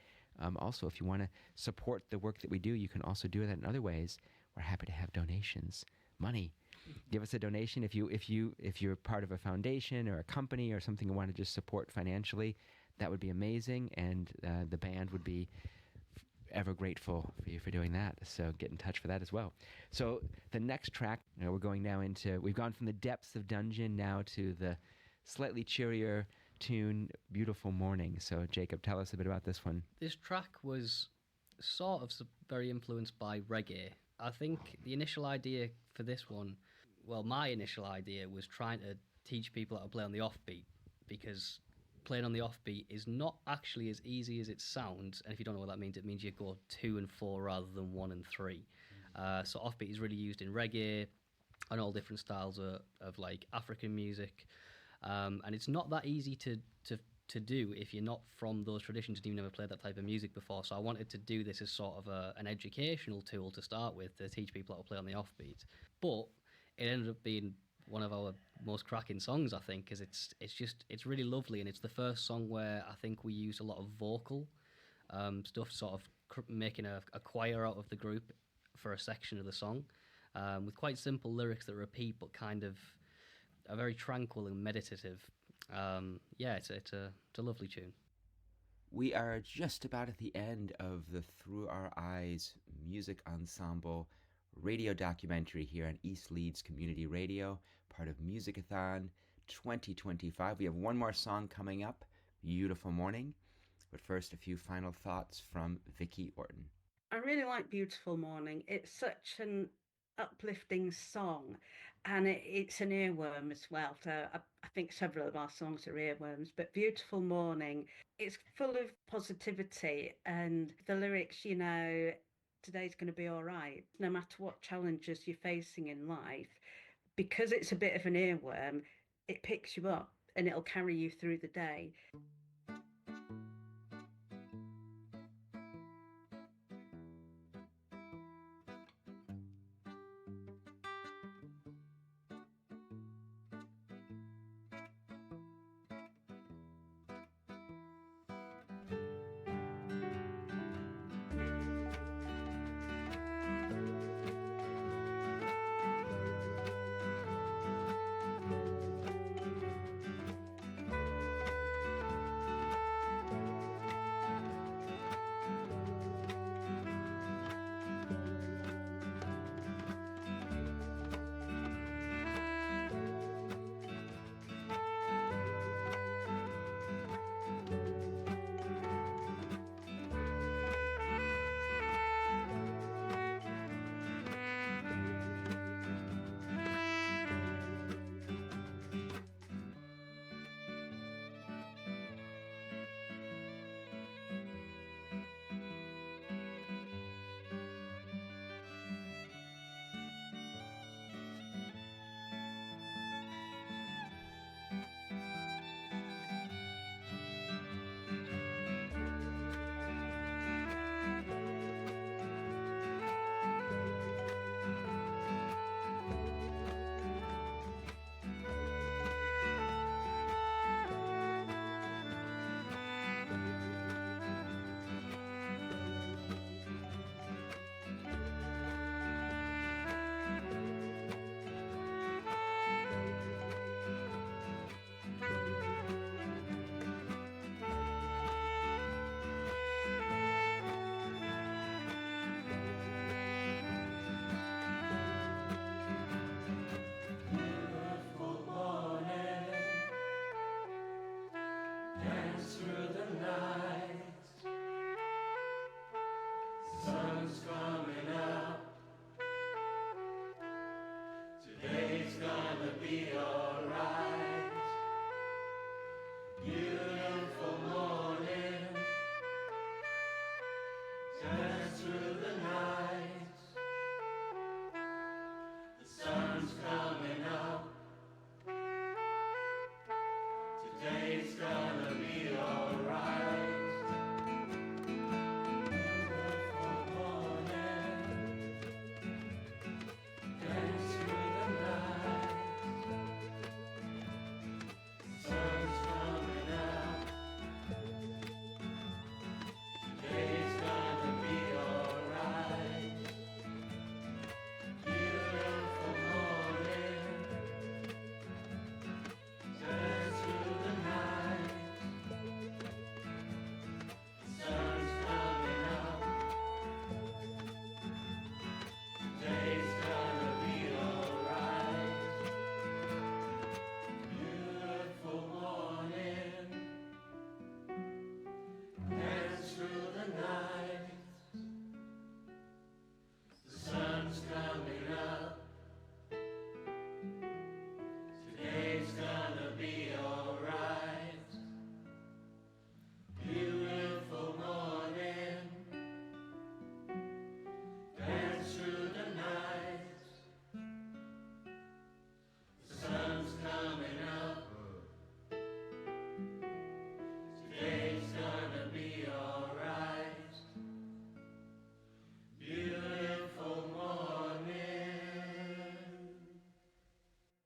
Also, if you want to support the work that we do, you can also do that in other ways. We're happy to have donations, money. Give us a donation if you're part of a foundation or a company or something you want to just support financially. That would be amazing, and the band would be ever grateful for you for doing that. So get in touch for that as well. So the next track, we're going now into, we've gone from the depths of Dungeon now to the slightly cheerier tune, Beautiful Morning. So Jacob, tell us a bit about this one. This track was sort of very influenced by reggae. I think the initial idea for this one, well, my initial idea was trying to teach people how to play on the offbeat, because playing on the offbeat is not actually as easy as it sounds. And if you don't know what that means, it means you go 2 and 4 rather than 1 and 3. So offbeat is really used in reggae and all different styles of like African music. And it's not that easy to do if you're not from those traditions and you've never played that type of music before. So I wanted to do this as sort of an educational tool to start with, to teach people how to play on the offbeat. But it ended up being one of our most cracking songs, I think, because it's really lovely, and it's the first song where I think we use a lot of vocal stuff, sort of making a choir out of the group for a section of the song, with quite simple lyrics that repeat, but kind of are very tranquil and meditative. It's a lovely tune. We are just about at the end of the Through Our Eyes Music Ensemble radio documentary here on East Leeds Community Radio, part of Musicathon 2025. We have one more song coming up Beautiful Morning. But first, a few final thoughts from Vicky Orton. I really like Beautiful Morning. It's such an uplifting song, and it's an earworm as well. So I think several of our songs are earworms, but Beautiful Morning, it's full of positivity, and the lyrics, you know, today's going to be all right, no matter what challenges you're facing in life. Because it's a bit of an earworm, it picks you up and it'll carry you through the day. Today's gonna be all